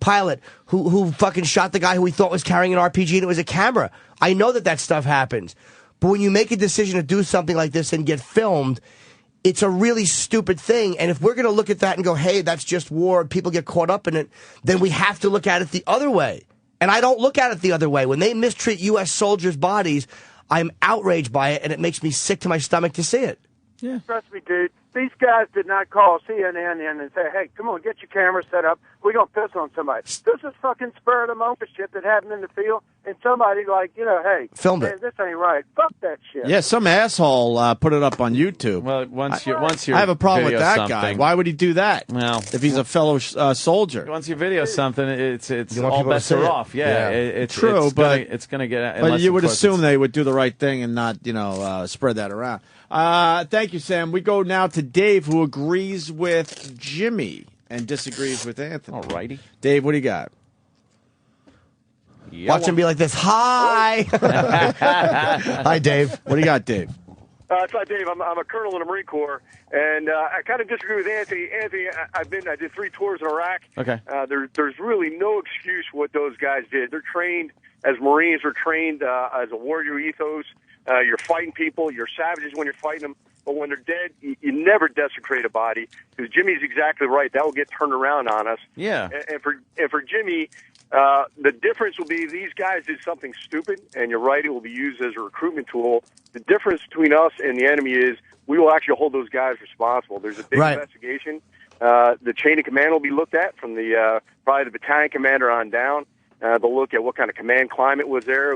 pilot who fucking shot the guy who we thought was carrying an RPG and it was a camera. I know that stuff happens. But when you make a decision to do something like this and get filmed, it's a really stupid thing. And if we're going to look at that and go, hey, that's just war, people get caught up in it, then we have to look at it the other way. And I don't look at it the other way. When they mistreat U.S. soldiers' bodies, I'm outraged by it, and it makes me sick to my stomach to see it. Yeah. Trust me, dude. These guys did not call CNN in and say, hey, come on, get your camera set up. We're going to piss on somebody. This is fucking spur of the moment shit that happened in the field, and somebody hey, filmed it. This ain't right. Fuck that shit. Yeah, some asshole put it up on YouTube. Well, once you I have a problem with that guy. Why would he do that? Well, if he's a fellow soldier. Once you video something, it's all bets are off. Yeah, it's true, but it's going to get. But you would assume they would do the right thing and not, spread that around. Thank you, Sam. We go now to Dave, who agrees with Jimmy and disagrees with Anthony. All righty. Dave, what do you got? Watch him be like this. Hi. Hi, Dave. What do you got, Dave? It's not Dave. I'm a colonel in the Marine Corps, and I kind of disagree with Anthony. Anthony, I did 3 tours in Iraq. Okay. There's really no excuse for what those guys did. They're trained as Marines. They're trained as a warrior ethos. You're fighting people. You're savages when you're fighting them. But when they're dead, you never desecrate a body, because Jimmy's exactly right. That will get turned around on us. Yeah. And for Jimmy, the difference will be these guys did something stupid, and you're right, it will be used as a recruitment tool. The difference between us and the enemy is we will actually hold those guys responsible. There's a big investigation. The chain of command will be looked at from the probably the battalion commander on down. They'll look at what kind of command climate was there.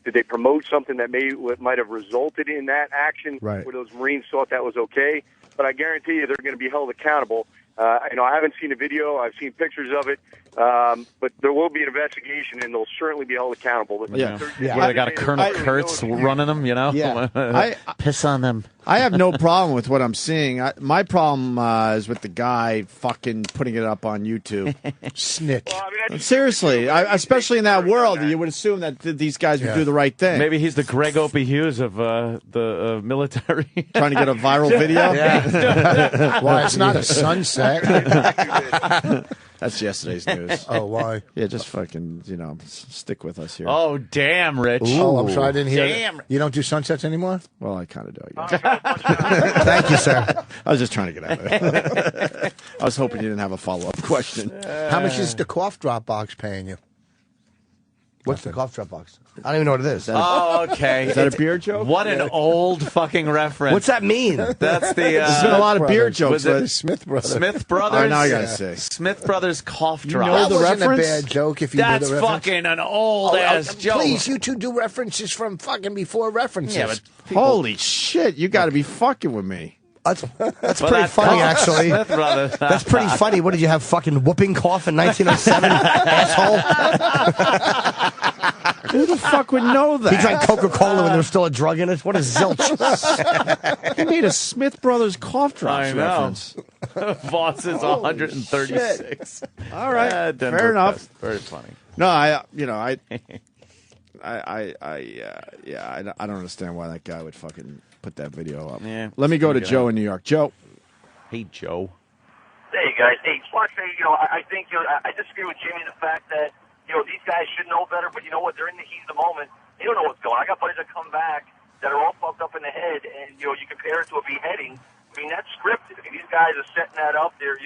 Did they promote something that might have resulted in that action where those Marines thought that was okay? But I guarantee you they're going to be held accountable. I haven't seen the video. I've seen pictures of it. But there will be an investigation, and they'll certainly be held accountable. But Where they got a Colonel Kurtz running them, you know? Yeah. Piss on them. I have no problem with what I'm seeing. My problem is with the guy fucking putting it up on YouTube. Snitch. Seriously, especially in that world, you would assume that these guys would do the right thing. Maybe he's the Greg Opie Hughes of the military. Trying to get a viral video? Well, it's not a sunset. That's yesterday's news. Oh, why? Yeah, just fucking, stick with us here. Oh, damn, Rich. Oh, I'm sorry, I didn't hear Damn. that. You don't do sunsets anymore? Well, I kind of do, I guess. Thank you, sir. I was just trying to get out of it. I was hoping you didn't have a follow-up question. How much is the cough drop box paying you? What's the cough drop box? I don't even know what it is. Oh, okay. Is that a beer joke? What an old fucking reference. What's that mean? That's the... There's been a lot of beer jokes. Was it but Smith Brothers? Smith Brothers? Oh, now I gotta say. Smith Brothers cough drop. know That the wasn't reference? a bad joke if you That's knew the reference. fucking an old-ass joke. Please, you two do references from fucking before references. Yeah, but Holy shit, you got to be fucking with me. That's Well, pretty that's funny, cough. actually. Smith Brothers. That's pretty funny. What did you have? Fucking whooping cough in 1907, asshole. Who the fuck would know that? He drank Coca-Cola when there was still a drug in it. What a zilch. He made a Smith Brothers cough drops I know. reference. Voss is 136. All right, Denver fair enough. Pest. Very funny. No, I don't understand why that guy would fucking put that video up. Yeah. Let me go to Joe in New York. Joe. Hey, Joe. Hey, guys. Hey, Squad, I think I disagree with Jimmy the fact that these guys should know better, but you know what? They're in the heat of the moment. They don't know what's going on. I got buddies that come back that are all fucked up in the head, and you compare it to a beheading. I mean, that's scripted. I mean, these guys are setting that up. There's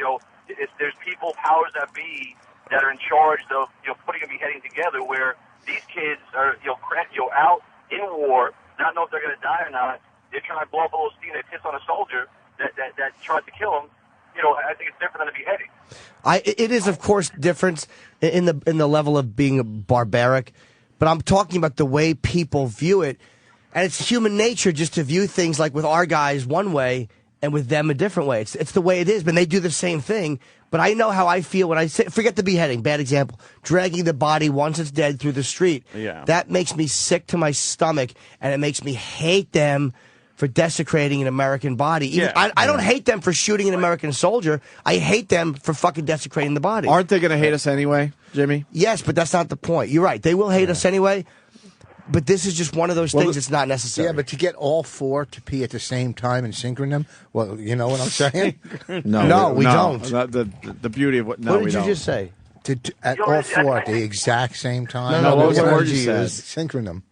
people, powers that be, that are in charge of putting a beheading together. Where these kids are out in war, not know if they're going to die or not. They're trying to blow up a little steam. They piss on a soldier that tried to kill them. I think it's different than a beheading. It is, of course, different in the level of being barbaric, but I'm talking about the way people view it, and it's human nature just to view things like with our guys one way and with them a different way. It's the way it is, but they do the same thing. But I know how I feel when I say, forget the beheading, bad example, dragging the body once it's dead through the street. Yeah. That makes me sick to my stomach, and it makes me hate them for desecrating an American body. I don't hate them for shooting an American soldier. I hate them for fucking desecrating the body. Aren't they going to hate us anyway, Jimmy? Yes, but that's not the point. You're right. They will hate us anyway. But this is just one of those things that's not necessary. Yeah, but to get all four to pee at the same time and synchron well, you know what I'm saying? No, we don't. The beauty of what? No, What did we you don't. just say? At all four at the exact same time. No, what was the word you Energy said? is synchron them.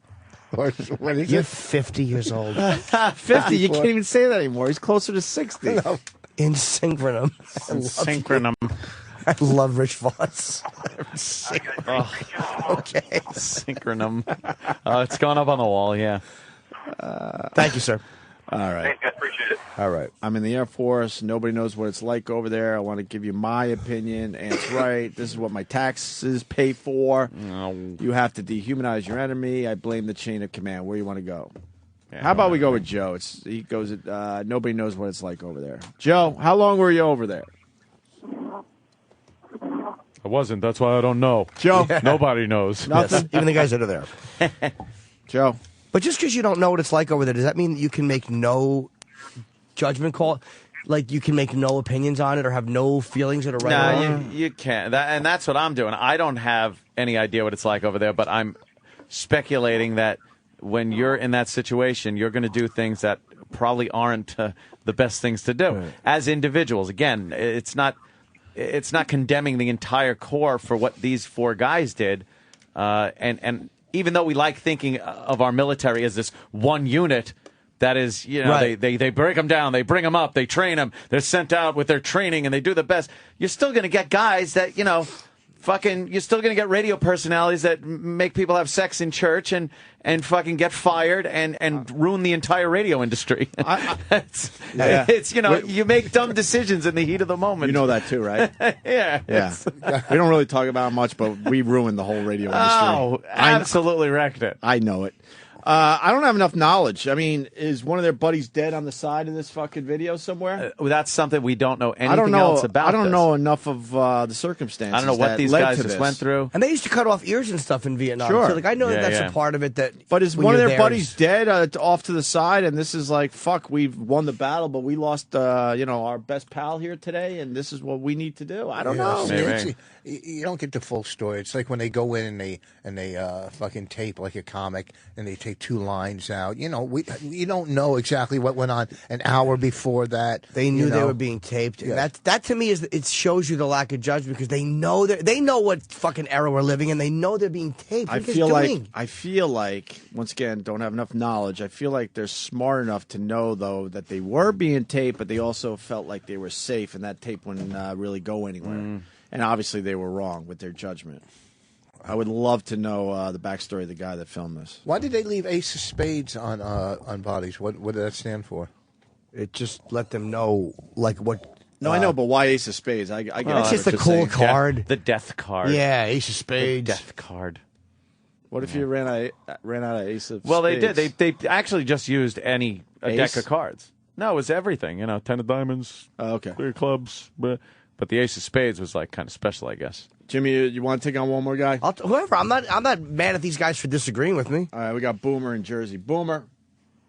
Or what is You're it? 50 years old. 50? You can't even say that anymore. He's closer to 60. In synchronum. Synchronum. I love Rich Vos. Okay. Synchronum. It's going up on the wall, yeah. Thank you, sir. All right. Thanks, guys. Appreciate it. All right. I'm in the Air Force. Nobody knows what it's like over there. I want to give you my opinion. And it's right. This is what my taxes pay for. No. You have to dehumanize your enemy. I blame the chain of command. Where you want to go? How about we go with Joe? He goes. Nobody knows what it's like over there. Joe, how long were you over there? I wasn't. That's why I don't know. Joe, Nobody knows. Yes, even the guys that are there. Joe. But just because you don't know what it's like over there, does that mean that you can make no judgment call? Like you can make no opinions on it or have no feelings that are right or wrong? You can't. And that's what I'm doing. I don't have any idea what it's like over there, but I'm speculating that when you're in that situation, you're going to do things that probably aren't the best things to do as individuals. Again, it's not condemning the entire Corps for what these four guys did, and even though we like thinking of our military as this one unit that is, you know, Right. they break them down, they bring them up, they train them, they're sent out with their training, and they do the best. You're still going to get guys that, you know, you're still going to get radio personalities that make people have sex in church and fucking get fired and ruin the entire radio industry. It's you know, you make dumb decisions in the heat of the moment. You know that too, right? Yeah. Yeah. We don't really talk about it much, but we ruined the whole radio industry. Oh, absolutely wrecked it. I know it. I don't have enough knowledge. I mean, is one of their buddies dead on the side of this fucking video somewhere? That's something we don't know anything else about. I don't know enough of the circumstances. I don't know what that these led guys to just this. went through. And they used to cut off ears and stuff in Vietnam. Sure. So, like, I know Yeah, that's yeah. a part of it. But is when one of you're their there buddies dead off to the side, and this is like, fuck, we've won the battle, but we lost, our best pal here today, and this is what we need to do. I don't know. See, you don't get the full story. It's like when they go in and they fucking tape like a comic, and they take 2 lines out. You know, you don't know exactly what went on an hour before that. They knew they know. were being taped. Yeah. And that to me it shows you the lack of judgment because they know what fucking era we're living in. They know they're being taped. What I are you feel guys doing? like, once again, don't have enough knowledge. I feel like they're smart enough to know, though, that they were being taped, but they also felt like they were safe, and that tape wouldn't really go anywhere. And obviously, they were wrong with their judgment. I would love to know the backstory of the guy that filmed this. Why did they leave Ace of Spades on bodies? What did that stand for? It just let them know, like, what. No, I know, but why Ace of Spades? I get That's just a cool card. The death card. Yeah, Ace of Spades. The death card. What if you ran out of Ace of Well, Spades? they did. They actually just used a Ace? deck of cards. No, it was everything. You know, 10 of diamonds, okay, 3 clubs. But the Ace of Spades was like kind of special, I guess. Jimmy, you want to take on one more guy? Whoever. I'm not mad at these guys for disagreeing with me. All right, we got Boomer in Jersey. Boomer.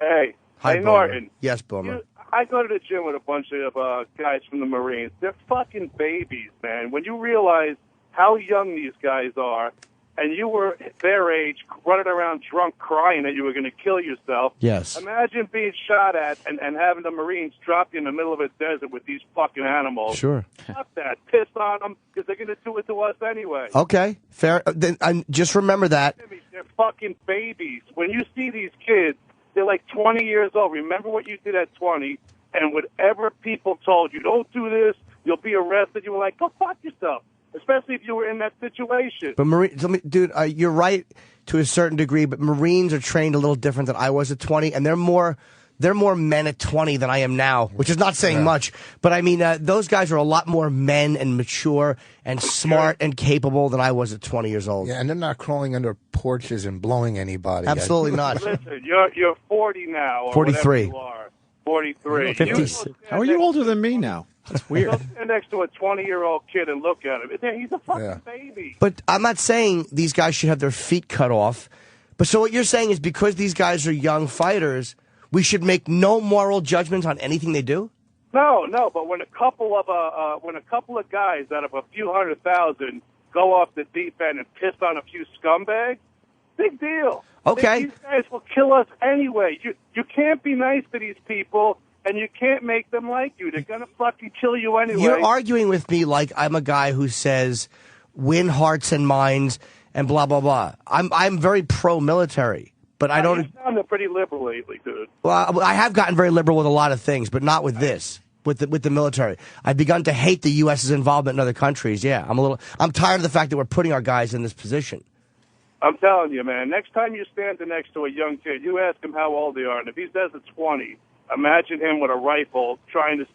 Hey, Hi, hey, Boomer. Norton. Yes, Boomer. I go to the gym with a bunch of guys from the Marines. They're fucking babies, man. When you realize how young these guys are, and you were their age, running around drunk, crying that you were going to kill yourself. Yes. Imagine being shot at and having the Marines drop you in the middle of a desert with these fucking animals. Sure. Fuck that. Piss on them because they're going to do it to us anyway. Okay, fair. Then just remember that. They're fucking babies. When you see these kids, they're like 20 years old. Remember what you did at 20, and whatever people told you, don't do this, you'll be arrested. You were like, go fuck yourself, especially if you were in that situation. But dude, you're right to a certain degree. But Marines are trained a little different than I was at 20, and they're more men at 20 than I am now, which is not saying much. But I mean, those guys are a lot more men and mature and smart and capable than I was at 20 years old. Yeah, and they're not crawling under porches and blowing anybody. Absolutely not. Listen, you're 40 now. Or 43. whatever you are. 43. 50. How are you older than me now? That's weird. Go stand next to a 20-year-old kid and look at him. He's a fucking baby. But I'm not saying these guys should have their feet cut off. But so what you're saying is because these guys are young fighters, we should make no moral judgments on anything they do? No. But when a couple of guys out of a few 100,000 go off the deep end and piss on a few scumbags, big deal. Okay. These guys will kill us anyway. You can't be nice to these people, and you can't make them like you. They're gonna fucking kill you anyway. You're arguing with me like I'm a guy who says win hearts and minds and blah blah blah. I'm very pro-military, but I don't. You sound pretty liberal lately, dude. Well, I have gotten very liberal with a lot of things, but not with this. With the military, I've begun to hate the U.S.'s involvement in other countries. Yeah, I'm tired of the fact that we're putting our guys in this position. I'm telling you, man. Next time you're standing next to a young kid, you ask him how old they are, and if he says it's 20, imagine him with a rifle trying to,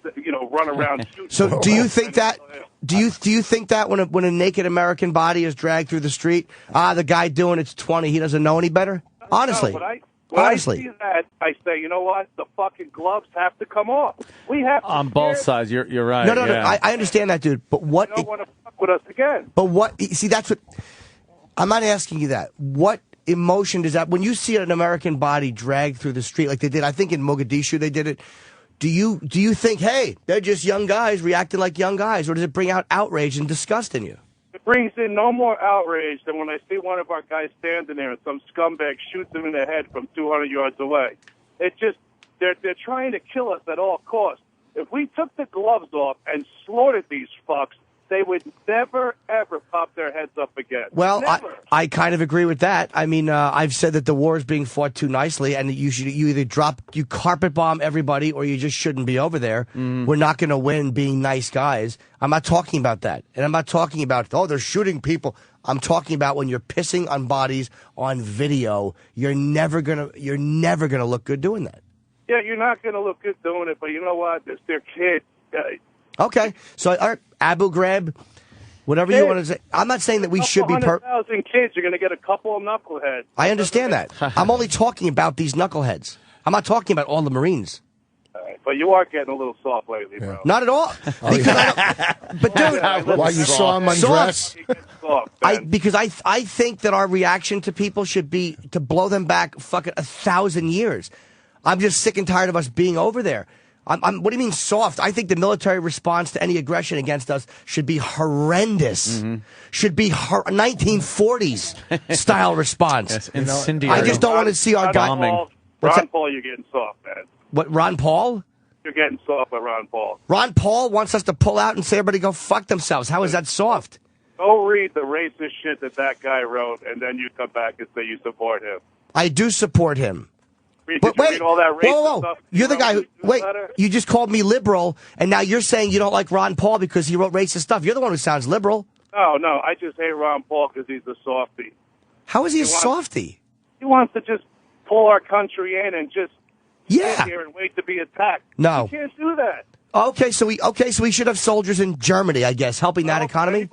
run around. So, do you think that? Do you think that when a naked American body is dragged through the street, the guy doing it's 20, he doesn't know any better? Honestly, No, when I see that, I say, you know what? The fucking gloves have to come off. We have to On both sides, you're right. No, yeah. I understand that, dude. But what? You don't want to fuck with us again. But what? See, that's what. I'm not asking you that. What emotion does that? When you see an American body dragged through the street like they did, I think in Mogadishu they did it. Do you think, hey, they're just young guys reacting like young guys, or does it bring out outrage and disgust in you? It brings in no more outrage than when I see one of our guys standing there and some scumbag shoots him in the head from 200 yards away. It just, they're trying to kill us at all costs. If we took the gloves off and slaughtered these fucks, they would never, ever pop their heads up again. Well, never. I kind of agree with that. I mean, I've said that the war is being fought too nicely, and you either you carpet bomb everybody, or you just shouldn't be over there. We're not going to win being nice guys. I'm not talking about that, and I'm not talking about they're shooting people. I'm talking about when you're pissing on bodies on video. You're never gonna look good doing that. Yeah, you're not going to look good doing it, but you know what? It's their kid. Okay, so Abu Ghraib, whatever you want to say. I'm not saying that we should be 100,000 kids. You're going to get a couple of knuckleheads. I understand that. I'm only talking about these knuckleheads. I'm not talking about all the Marines. All right, but you are getting a little soft lately, bro. Not at all. But dude, while you saw him undress, because I think that our reaction to people should be to blow them back fucking 1,000 years. I'm just sick and tired of us being over there. What do you mean soft? I think the military response to any aggression against us should be horrendous. Should be 1940s style response. Yes, incendiary. I just don't want to see our guy. Ron Paul, you're getting soft, man. What, Ron Paul? You're getting soft with Ron Paul. Ron Paul wants us to pull out and say everybody go fuck themselves. How is that soft? Go read the racist shit that guy wrote, and then you come back and say you support him. I do support him. But wait, all that whoa. stuff You're the guy who, you just called me liberal, and now you're saying you don't like Ron Paul because he wrote racist stuff. You're the one who sounds liberal. No, I just hate Ron Paul because he's a softie. How is he a softie? He wants to just pull our country in and just sit here and wait to be attacked. No. You can't do that. Okay, so we should have soldiers in Germany, I guess, helping that economy.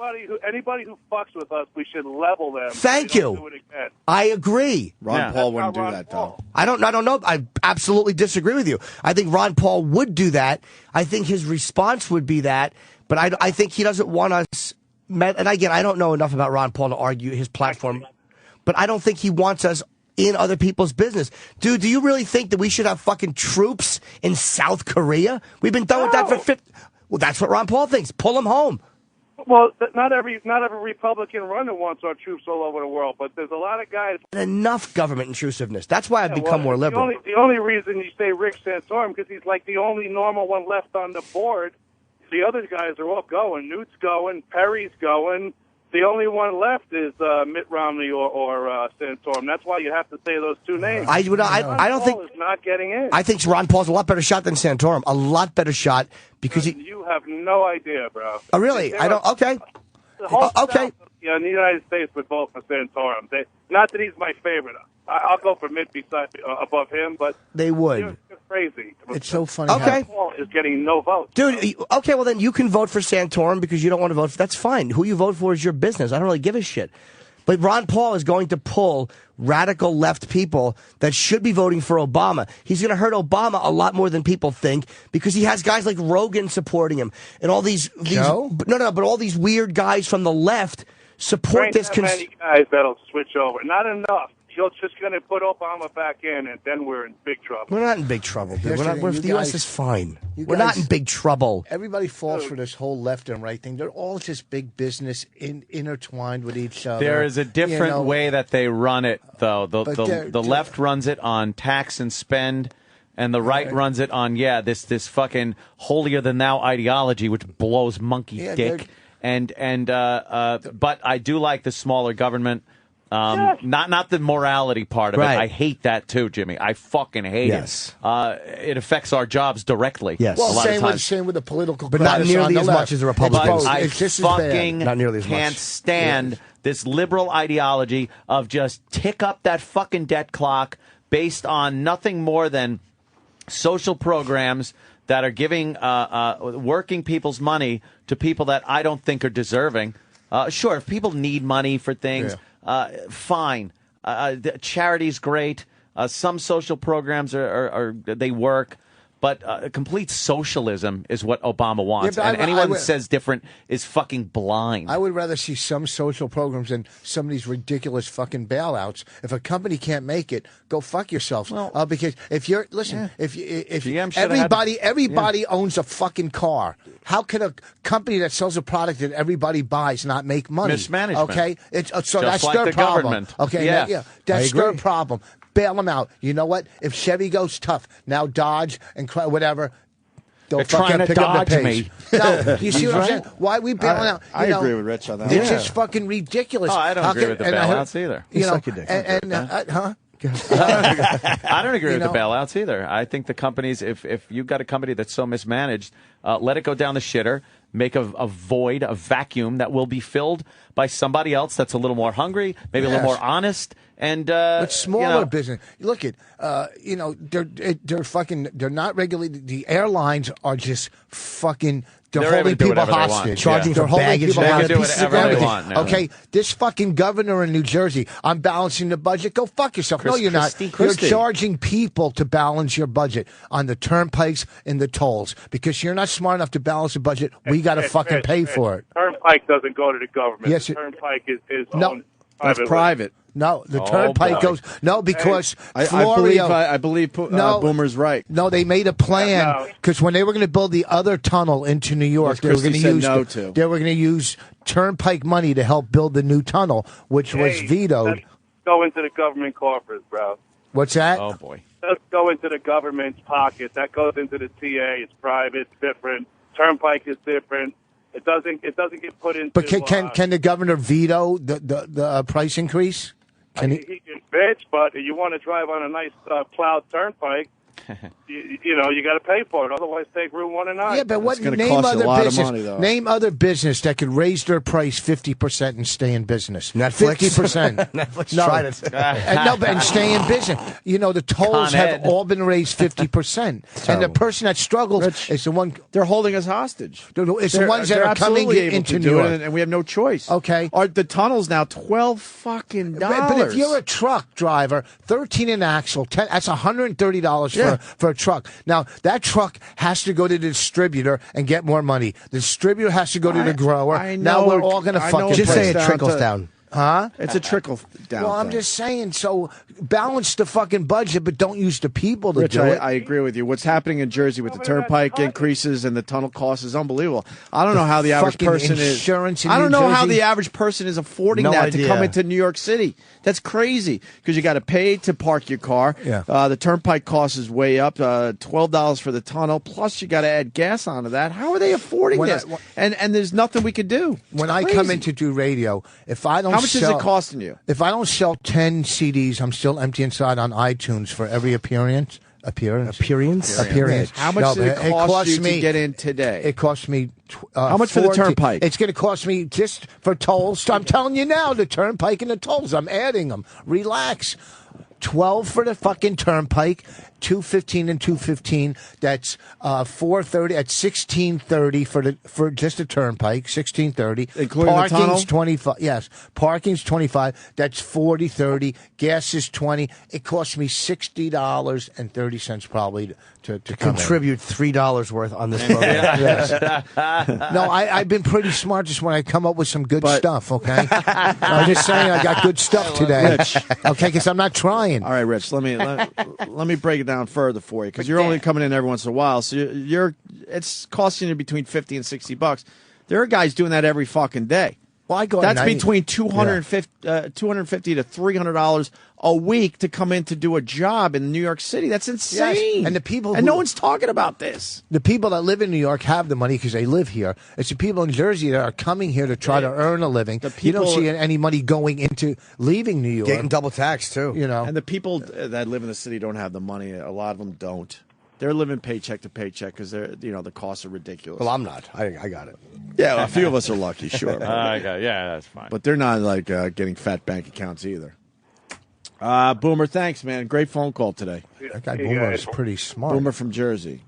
Anybody who fucks with us, we should level them. Thank you. Do it again. I agree. Ron Paul wouldn't do that, though. I don't know. I absolutely disagree with you. I think Ron Paul would do that. I think his response would be that, but I think he doesn't want us. And again, I don't know enough about Ron Paul to argue his platform, but I don't think he wants us in other people's business. Dude, do you really think that we should have fucking troops in South Korea? We've been done with that for 50... Well, that's what Ron Paul thinks. Pull them home. Well, not every Republican runner wants our troops all over the world, but there's a lot of guys... Enough government intrusiveness. That's why I've become more liberal. The only reason you say Rick Santorum, because he's like the only normal one left on the board. The other guys are all going. Newt's going. Perry's going. The only one left is Mitt Romney or Santorum. That's why you have to say those two names. I don't think is not getting in. I think Ron Paul's a lot better shot than Santorum. A lot better shot because you have no idea, bro. Oh, really? I don't. Okay. The whole okay. South, in the United States would vote for Santorum. Not that he's my favorite. I'll go for Mitt above him, but they would. You're crazy. It's so funny. Okay. Paul is getting no votes. Dude, okay, well then you can vote for Santorum because you don't want to vote for... That's fine. Who you vote for is your business. I don't really give a shit. But Ron Paul is going to pull radical left people that should be voting for Obama. He's going to hurt Obama a lot more than people think because he has guys like Rogan supporting him and all these but all these weird guys from the left support this. Many guys that'll switch over. Not enough. You're just going to put Obama back in, and then we're in big trouble. We're not in big trouble, dude. The U.S. is fine. We're guys, not in big trouble. Everybody falls for this whole left and right thing. They're all just big business intertwined with each other. There is a different way that they run it, though. The left runs it on tax and spend, and the right runs it on, this fucking holier-than-thou ideology, which blows monkey dick. But I do like the smaller government. Not the morality part of it. I hate that too, Jimmy. I fucking hate it. It affects our jobs directly. Yes. Well, same with the political, but not nearly as much as the Republicans. I fucking can't stand this liberal ideology of just tick up that fucking debt clock based on nothing more than social programs that are giving working people's money to people that I don't think are deserving. Sure, if people need money for things. Fine. Charity's great. Some social programs they work, but complete socialism is what Obama wants. And anyone that says different is fucking blind. I would rather see some social programs than some of these ridiculous fucking bailouts. If a company can't make it, go fuck yourself. Because if you're if everybody owns a fucking car. How can a company that sells a product that everybody buys not make money? Mismanagement. Okay, so that's like their the problem. Government. Okay, that's their problem. Bail them out. You know what? If Chevy goes tough, now Dodge and whatever. They'll They're trying to pick up the dodge pace. me. No, you see He's what I'm right. saying? Why are we bailing out? I You know, agree with Rich on that. It's just fucking ridiculous. Oh, I don't How agree can- with the and I heard- bailouts either. You know, suck your dick. huh? I don't agree You with know? the bailouts either. I think the companies, if you've got a company that's so mismanaged, let it go down the shitter, make a void, a vacuum that will be filled by somebody else that's a little more hungry, maybe a little Yes. more honest, and But smaller you know, business. Look at, they're fucking. They're not regulated. The airlines are just fucking. They're They're able holding to do people whatever they want. hostage. Charging They're for holding baggage people now. They hostage. can do Pieces of whatever they everything. want now. Okay, this fucking governor in New Jersey. I'm balancing the budget. Go fuck yourself. No, you're not. Christie. You're charging people to balance your budget on the turnpikes and the tolls because you're not smart enough to balance the budget. We got to fucking pay for it. Turnpike doesn't go to the government. Yes, the it- Turnpike is No. owned That's privately. private. No, the Oh, turnpike boy. goes. No, because I Florio. believe No. Boomer's right. No, they made a plan No. because when they were going to build the other tunnel into New York, Yes, they were Christie going said use no to. they were going to use turnpike money to help build the new tunnel, which was Hey, vetoed. let's go into the government coffers, bro. What's that? oh boy. Let's go into the government's pocket. That goes into the TA. It's private. It's different. Turnpike is different. It doesn't get put into. But can the governor veto the price increase? Can he? He can bitch, but you want to drive on a nice plowed turnpike, you got to pay for it. Otherwise, take Route 1 and 9. Yeah, but what gonna name cost you a other lot of business? money, though. Name other business that could raise their price 50% and stay in business. Netflix? 50%. Netflix no, tried it. and stay in business. You know, the tolls Con have Ed. all been raised 50%, and the person that struggles Rich, is the one. They're holding us hostage. It's the They're- ones that they're are coming absolutely able into to New do York. it, and we have no choice. Okay. The tunnel's now $12 fucking dollars. But if you're a truck driver, 13 an axle, 10, that's $130 for a truck. Now, that truck has to go to the distributor and get more money. The distributor has to go to the grower. I Now know we're all going to I know fucking it Just say breaks it trickles to- down. Huh? It's a trickle down. Well, I'm thing. just saying, so balance the fucking budget, but don't use the people to Rich, do it. I agree with you. What's happening in Jersey with the turnpike increases and the tunnel costs is unbelievable. I don't know how the average fucking person insurance is. in I don't New know how Jersey. the average person is affording No that to idea. come into New York City. That's crazy because you got to pay to park your car. Yeah. The turnpike cost is way up. $12 for the tunnel. Plus, you got to add gas onto that. How are they affording When this? I- And there's nothing we could do. When It's I come crazy. in to do radio, if I don't How much sell, is it costing you? If I don't sell 10 CDs, I'm still empty inside on iTunes for every appearance. Appearance. How much No, did it but cost costs you me, to get in today? It cost me. How much for the 14 turnpike? It's going to cost me just for tolls. I'm telling you now, the turnpike and the tolls. I'm adding them. Relax. 12 for the fucking turnpike, 215 and 215. That's 430 at 1630 for just a turnpike, 1630. Including the tunnel? Parking's 25. Yes, parking's 25. That's 4030. Gas is 20. It cost me $60.30 probably to come in. Contribute $3 worth on this program. Yes. No, I've been pretty smart just when I come up with some good stuff, okay? I'm just saying I got good stuff today. Rich. Okay, because I'm not trying. All right, Rich. Let me break it down further for you because you're only coming in every once in a while. So it's costing you between $50 and $60. There are guys doing that every fucking day. Well, I go. That's at night. between $250 to $300 a week to come in to do a job in New York City. That's insane. Yes. And the people and who- no one's talking about this. The people that live in New York have the money because they live here. It's the people in Jersey that are coming here to try to earn a living. You don't see any money going into leaving New York. Getting double taxed, too. You know. And the people that live in the city don't have the money. A lot of them don't. They're living paycheck to paycheck because the costs are ridiculous. Well, I'm not. I got it. Yeah, well, a few of us are lucky, sure. Okay, yeah, that's fine. But they're not like getting fat bank accounts either. Boomer, thanks, man. Great phone call today. That guy Boomer is pretty smart. Boomer from Jersey.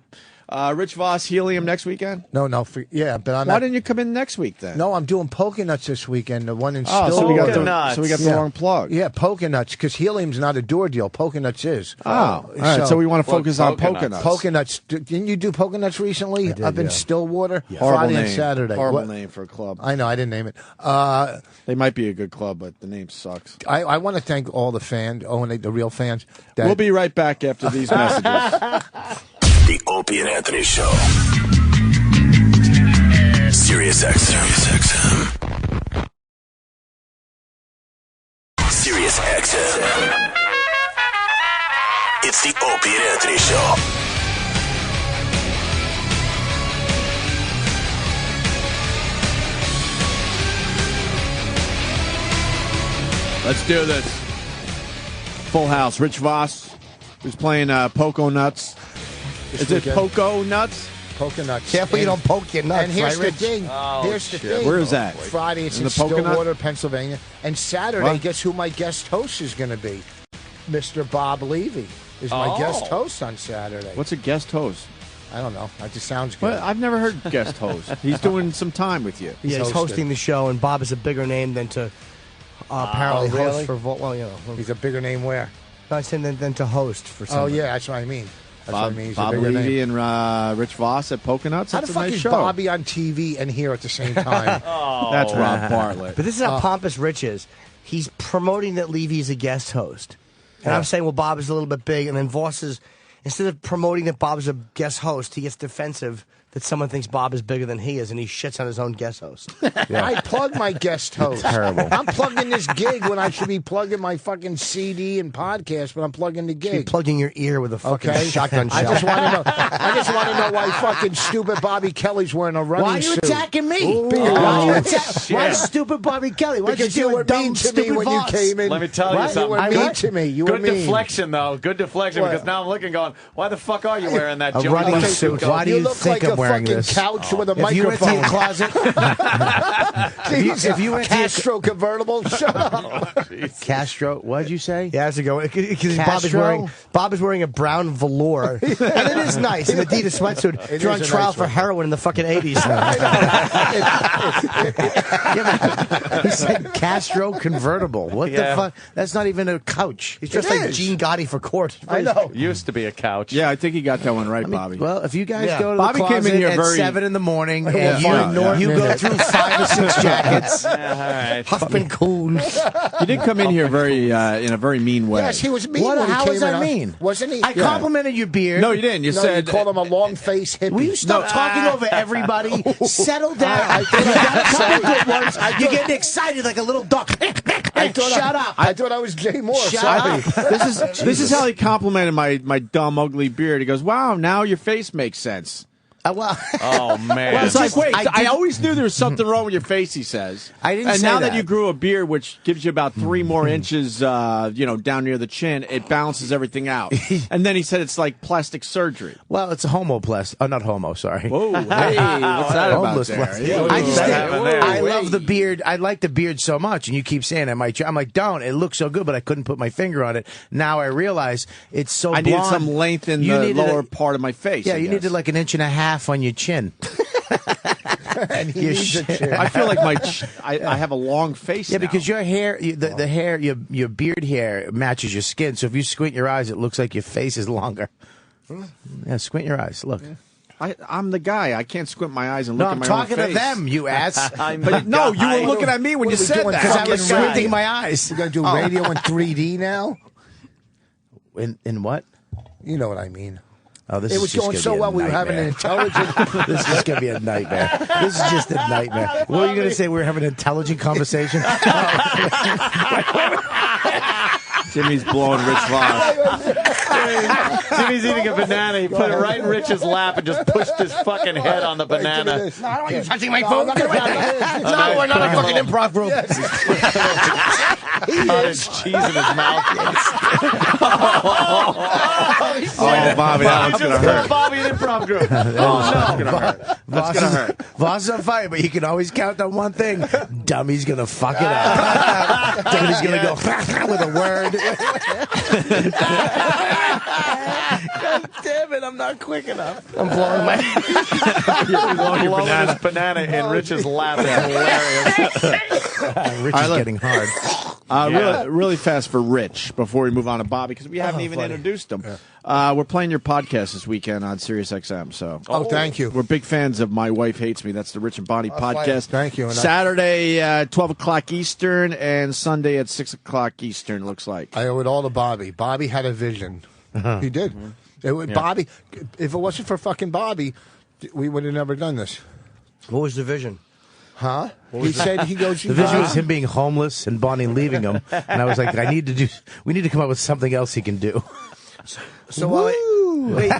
Rich Vos, Helium next weekend? No, but I'm Why not. didn't you come in next week then? No, I'm doing Polka Nuts this weekend. The one in Oh, so we got the Yeah. wrong plug. Yeah, Polka Nuts, because Helium's not a door deal. Polka Nuts is. Oh, all right. So we want to focus on Polka Nuts. Polka Nuts. Didn't you do Polka Nuts recently? Up in Stillwater? Horrible Friday name. and Saturday. Horrible What- name for a club. I know, I didn't name it. They might be a good club, but the name sucks. I want to thank all the fans, the real fans. That We'll be right back after these messages. The Opie and Anthony Show. Sirius XM. Sirius XM. It's the Opie and Anthony Show. Let's do this. Full house. Rich Vos, who's playing Poco Nuts. Is it Poco Nuts? Poco Nuts. Careful you don't poke your nuts. And here's right, the thing. Here's the thing. Where is that? Friday, it's In in the Pocono? Stillwater, Pennsylvania. And Saturday, What? guess who my guest host is going to be? Mr. Bob Levy is my guest host on Saturday. What's a guest host? I don't know. That just sounds good. Well, I've never heard guest host. He's doing some time with you. He's hosting the show, and Bob is a bigger name than to apparently really? host for. Well, you know, He's a bigger name where? No, I said than to host for. Oh, Somebody. yeah, that's what I mean. That's Bob, what I mean. He's Bob a bigger Levy name. and Rich Vos at Poco Nuts. How That's the a fuck nice is show. Bobby on TV and here at the same time? That's Rob Bartlett. But this is how pompous Rich is. He's promoting that Levy's a guest host. And I'm saying, well, Bob is a little bit big. And then Voss is, instead of promoting that Bob's a guest host, he gets defensive that someone thinks Bob is bigger than he is, and he shits on his own guest host. I plug my guest host. Terrible. I'm plugging this gig when I should be plugging my fucking CD and podcast, but I'm plugging the gig. You're plugging your ear with a fucking Okay. shotgun shell. I just want to know. I just want to know why fucking stupid Bobby Kelly's wearing a running Why are you suit. attacking me? Ooh. Why, Oh, why stupid Bobby Kelly? Why Because you you do were a dumb, mean to me stupid when you Voss? came in. Let me tell you What? something. You were mean to me. You were Good mean. deflection, though. Good deflection, What? because now I'm looking, going, why the fuck are you wearing that? A Jimmy running Buffett suit. coat? Why do you look think like I'm a wearing fucking this? couch with a If you went to microphone. your closet, if you went to your Castro convertible, shut up. Castro, what did you say? Yeah, that's a go. Because Castro? Bob is wearing a brown velour, and it is nice, an Adidas sweatsuit. It You're is on a trial nice for one. heroin in the fucking 80s. He said Castro convertible. What Yeah. the fuck? That's not even a couch. He's just It like is. Gene Gotti for court. I know. Used to be a couch. Yeah, I think he got that one right, Bobby. Well, if you guys Yeah. go to Bobby the came in closet here at very- 7 in the morning We'll and find out. you go through 5 or 6 jackets, Yeah, all right. Huffman Coons. He did come in here very in a very mean way. Yes, he was mean. What- when he how came was that in. mean? Wasn't he? I complimented your beard. No, you didn't. You No, said you called him a long face hippie. Will you stop talking over everybody? Settle down. I You thought got a couple I- good ones. I You're thought- getting excited like a little duck. Shut up. I thought I was Jay Moore. Shut Sorry. up. this is how he complimented my dumb ugly beard. He goes, "Wow, now your face makes sense." Well, Oh, man. It's like, wait, I I did- always knew there was something wrong with your face, he says. I didn't And say now that that. you grew a beard, which gives you about 3 more inches, down near the chin, it balances everything out. And then he said it's like plastic surgery. well, it's a homoplasty. Oh, not homo, sorry. Whoa, hey, what's that about Homeless there? plastic. Yeah, I just that think, happened there? I love the beard. I like the beard so much, and you keep saying I might. I'm like, don't. It looks so good, but I couldn't put my finger on it. Now I realize it's so. I needed blonde. some length in You the needed lower a- part of my face. Yeah, I you guess. needed like an inch and a half on your chin. And he Your needs a shit. chin. I feel like I have a long face. Yeah, now. because your hair, the hair, your beard hair matches your skin. So if you squint your eyes, it looks like your face is longer. Yeah, squint your eyes. Look. I'm the guy. I can't squint my eyes and No, look I'm at my own talking to face. them, you ass. But no, you were looking at me when What you are we said doing, that. Because I was fucking radio? squinting my eyes. We're going to do radio in 3D now? In what? You know what I mean. Oh, this It is was just going gonna so be a well. We were having an nightmare. intelligent. This is going to be a nightmare. This is just a nightmare. What were you going to say? We were having an intelligent conversation? Jimmy's blowing Rich Vos. Jimmy's eating a banana. He put it right in Rich's lap and just pushed his fucking head on the banana. No, I don't want you touching my No, phone. I'm not gonna- No, we're not a fucking improv group. Got his cheese in his mouth. Oh, Bobby, that one's gonna hurt. Bobby, an improv group. That's gonna hurt. That's gonna hurt. Voss is on fire, but you can always count on one thing. Dummy's going to fuck it up. Dummy's going to go with a word. God damn it, I'm not quick enough. I'm blowing my... Blowing his banana in Rich's lap. It's hilarious. Rich is getting hard. Really fast for Rich before we move on to Bobby, because we haven't even introduced him. We're playing your podcast this weekend on Sirius XM. So, thank you. We're big fans of My Wife Hates Me. That's the Rich and Bonnie podcast. Thank you. And Saturday, 12 o'clock Eastern, and Sunday at 6 o'clock Eastern, looks like. I owe it all to Bobby. Bobby had a vision. He did. Bobby, if it wasn't for fucking Bobby, we would have never done this. What was the vision? Huh? He said, he goes, The vision was him being homeless and Bonnie leaving him. And I was like, we need to come up with something else he can do. So while Wait.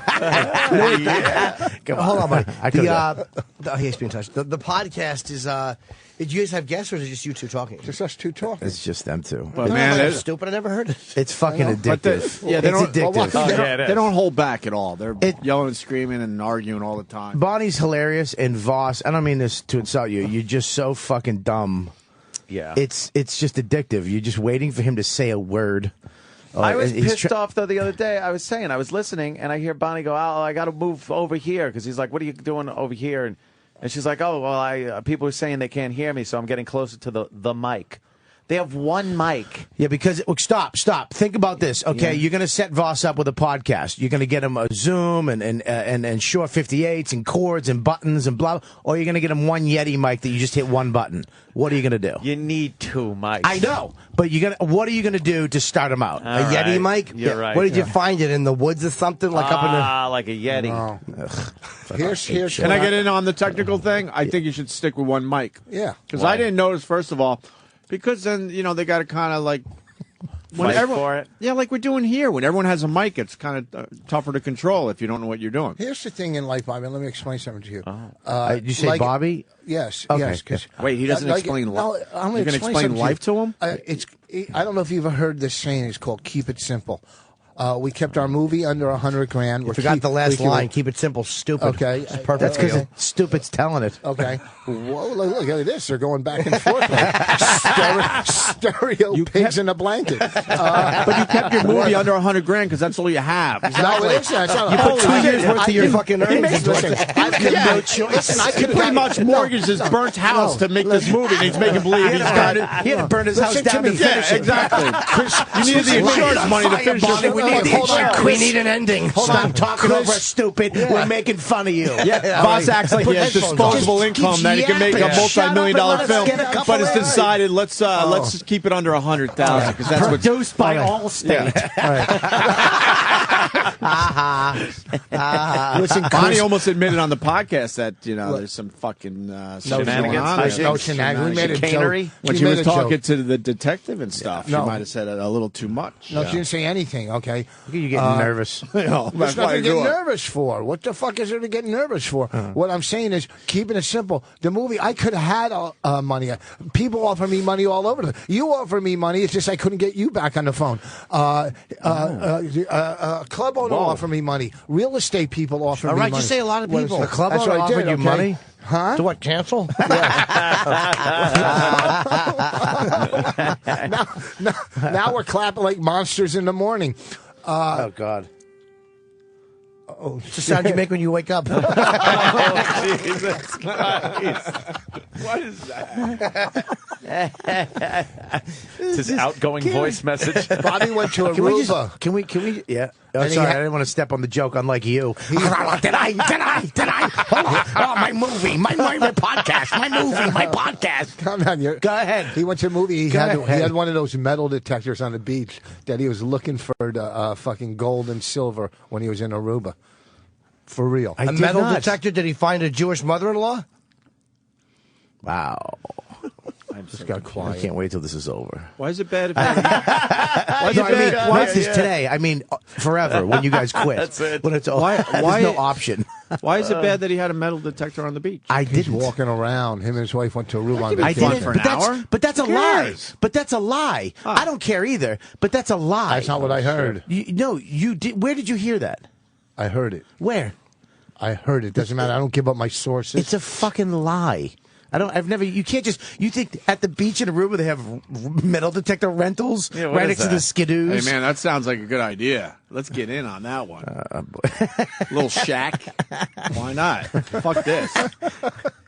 Hold on, buddy. I could've He's being touched. The podcast is. Did you guys have guests, or is it just you two talking? Just us two talking. It's just them two. But man, that's stupid. I never heard it. It's fucking addictive. Yeah, they it's don't. addictive. They don't hold back at all. They're yelling and screaming and arguing all the time. Bonnie's hilarious, and Vos. I don't mean this to insult you. You're just so fucking dumb. Yeah. It's just addictive. You're just waiting for him to say a word. I was He's pissed off, though, the other day. I was listening, and I hear Bonnie go, "Oh, I got to move over here," because he's like, "What are you doing over here?" And she's like, "Oh, well, people are saying they can't hear me, so I'm getting closer to the mic." They have one mic. Yeah, because stop. Think about this. Okay, Yeah. you're going to set Voss up with a podcast. You're going to get him a Zoom and short 58s and cords and buttons and blah. Or you're going to get him one Yeti mic that you just hit one button. What are you going to do? You need two mics. I know, but what are you going to do to start him out? All a Yeti right. mic? You're right. What did you find it in the woods or something? Like up in the like a Yeti. Here's Can I get in on the technical thing? I think you should stick with one mic. Yeah. Because I didn't notice, first of all, because then, they got to kind of like... Fight for it. Yeah, like we're doing here. When everyone has a mic, it's kind of tougher to control if you don't know what you're doing. Here's the thing in life, Bobby. Let me explain something to you. Did you say Bobby? Yes. Okay. Yes. 'Cause, Wait, he doesn't explain life? I'm You're going to explain life to him? I don't know if you've ever heard this saying. It's called "Keep it simple." We kept our movie under $100,000. You forgot the last line. Keep it simple, stupid. Okay. It's perfect. That's because stupid's telling it. Okay. Whoa, look at this. They're going back and forth. Like stereo pigs in a blanket. But you kept your movie under $100,000 because that's all you have. No, it isn't. That's not You put 2 years worth of your fucking earnings. Listen, I've got no choice. Listen, I could pretty much mortgaged his burnt house to make this movie, and he's making believe he's got it. He had to burn his house down to finish it. Exactly. You needed the insurance money to finish this. We need an ending. Stop talking over us, stupid. We're making fun of you. Yeah, Voss acts like he has disposable income that he can make a multi-million-dollar film, but it's decided let's just keep it under 100,000 because that's what produced by Allstate. Listen, Bonnie almost admitted on the podcast that there's some fucking shenanigans. No shenanigans. We made a joke. When she was talking to the detective and stuff, she No. might have said a little too much. No, she didn't say anything. Okay. You're getting nervous. There's That's why nothing I to do get it. nervous for. What the fuck is there to get nervous for? What I'm saying is, keeping it simple. The movie, I could have had money. People offer me money all over. You offer me money. It's just I couldn't get you back on the phone. Club owner offer me money. Real estate people offer me money. All right, just say a lot of people. The club That's owner what I did, offered you okay? money? Huh? To what, cancel? now we're clapping like monsters in the morning. Oh, God. Oh, it's the sound you make when you wake up. Oh, Jesus Christ. What is that? It's his outgoing voice message. Bobby went to Aruba. Can we? Yeah. Oh, And he sorry, had- I didn't want to step on the joke, unlike you. Did I? Oh, my movie, my podcast, my movie, my podcast. Come on, Go ahead. He went to a movie. He Go had ahead. one of those metal detectors on the beach that he was looking for the fucking gold and silver when he was in Aruba. For real. A metal detector? Did he find a Jewish mother-in-law? Wow. I just got I quiet. can't wait till this is over. Why is it bad? Not this today. I mean, forever when you guys quit. That's it. When it's over. Why- There's no option. Why is it bad that he had a metal detector on the beach? I He's didn't. walking around. Him and his wife went to Aruba on I vacation. didn't. for an hour? But that's a Who lie. cares? But that's a lie. I don't care either. But that's a lie. That's not what I heard. No, you did. Where did you hear that? I heard it. Where? I heard it. Doesn't matter. I don't give up my sources. It's a fucking lie. You can't just, you think at the beach in Aruba they have metal detector rentals Yeah, what right is next to the skidoos? Hey man, that sounds like a good idea. Let's get in on that one. Little shack. Why not? Fuck this.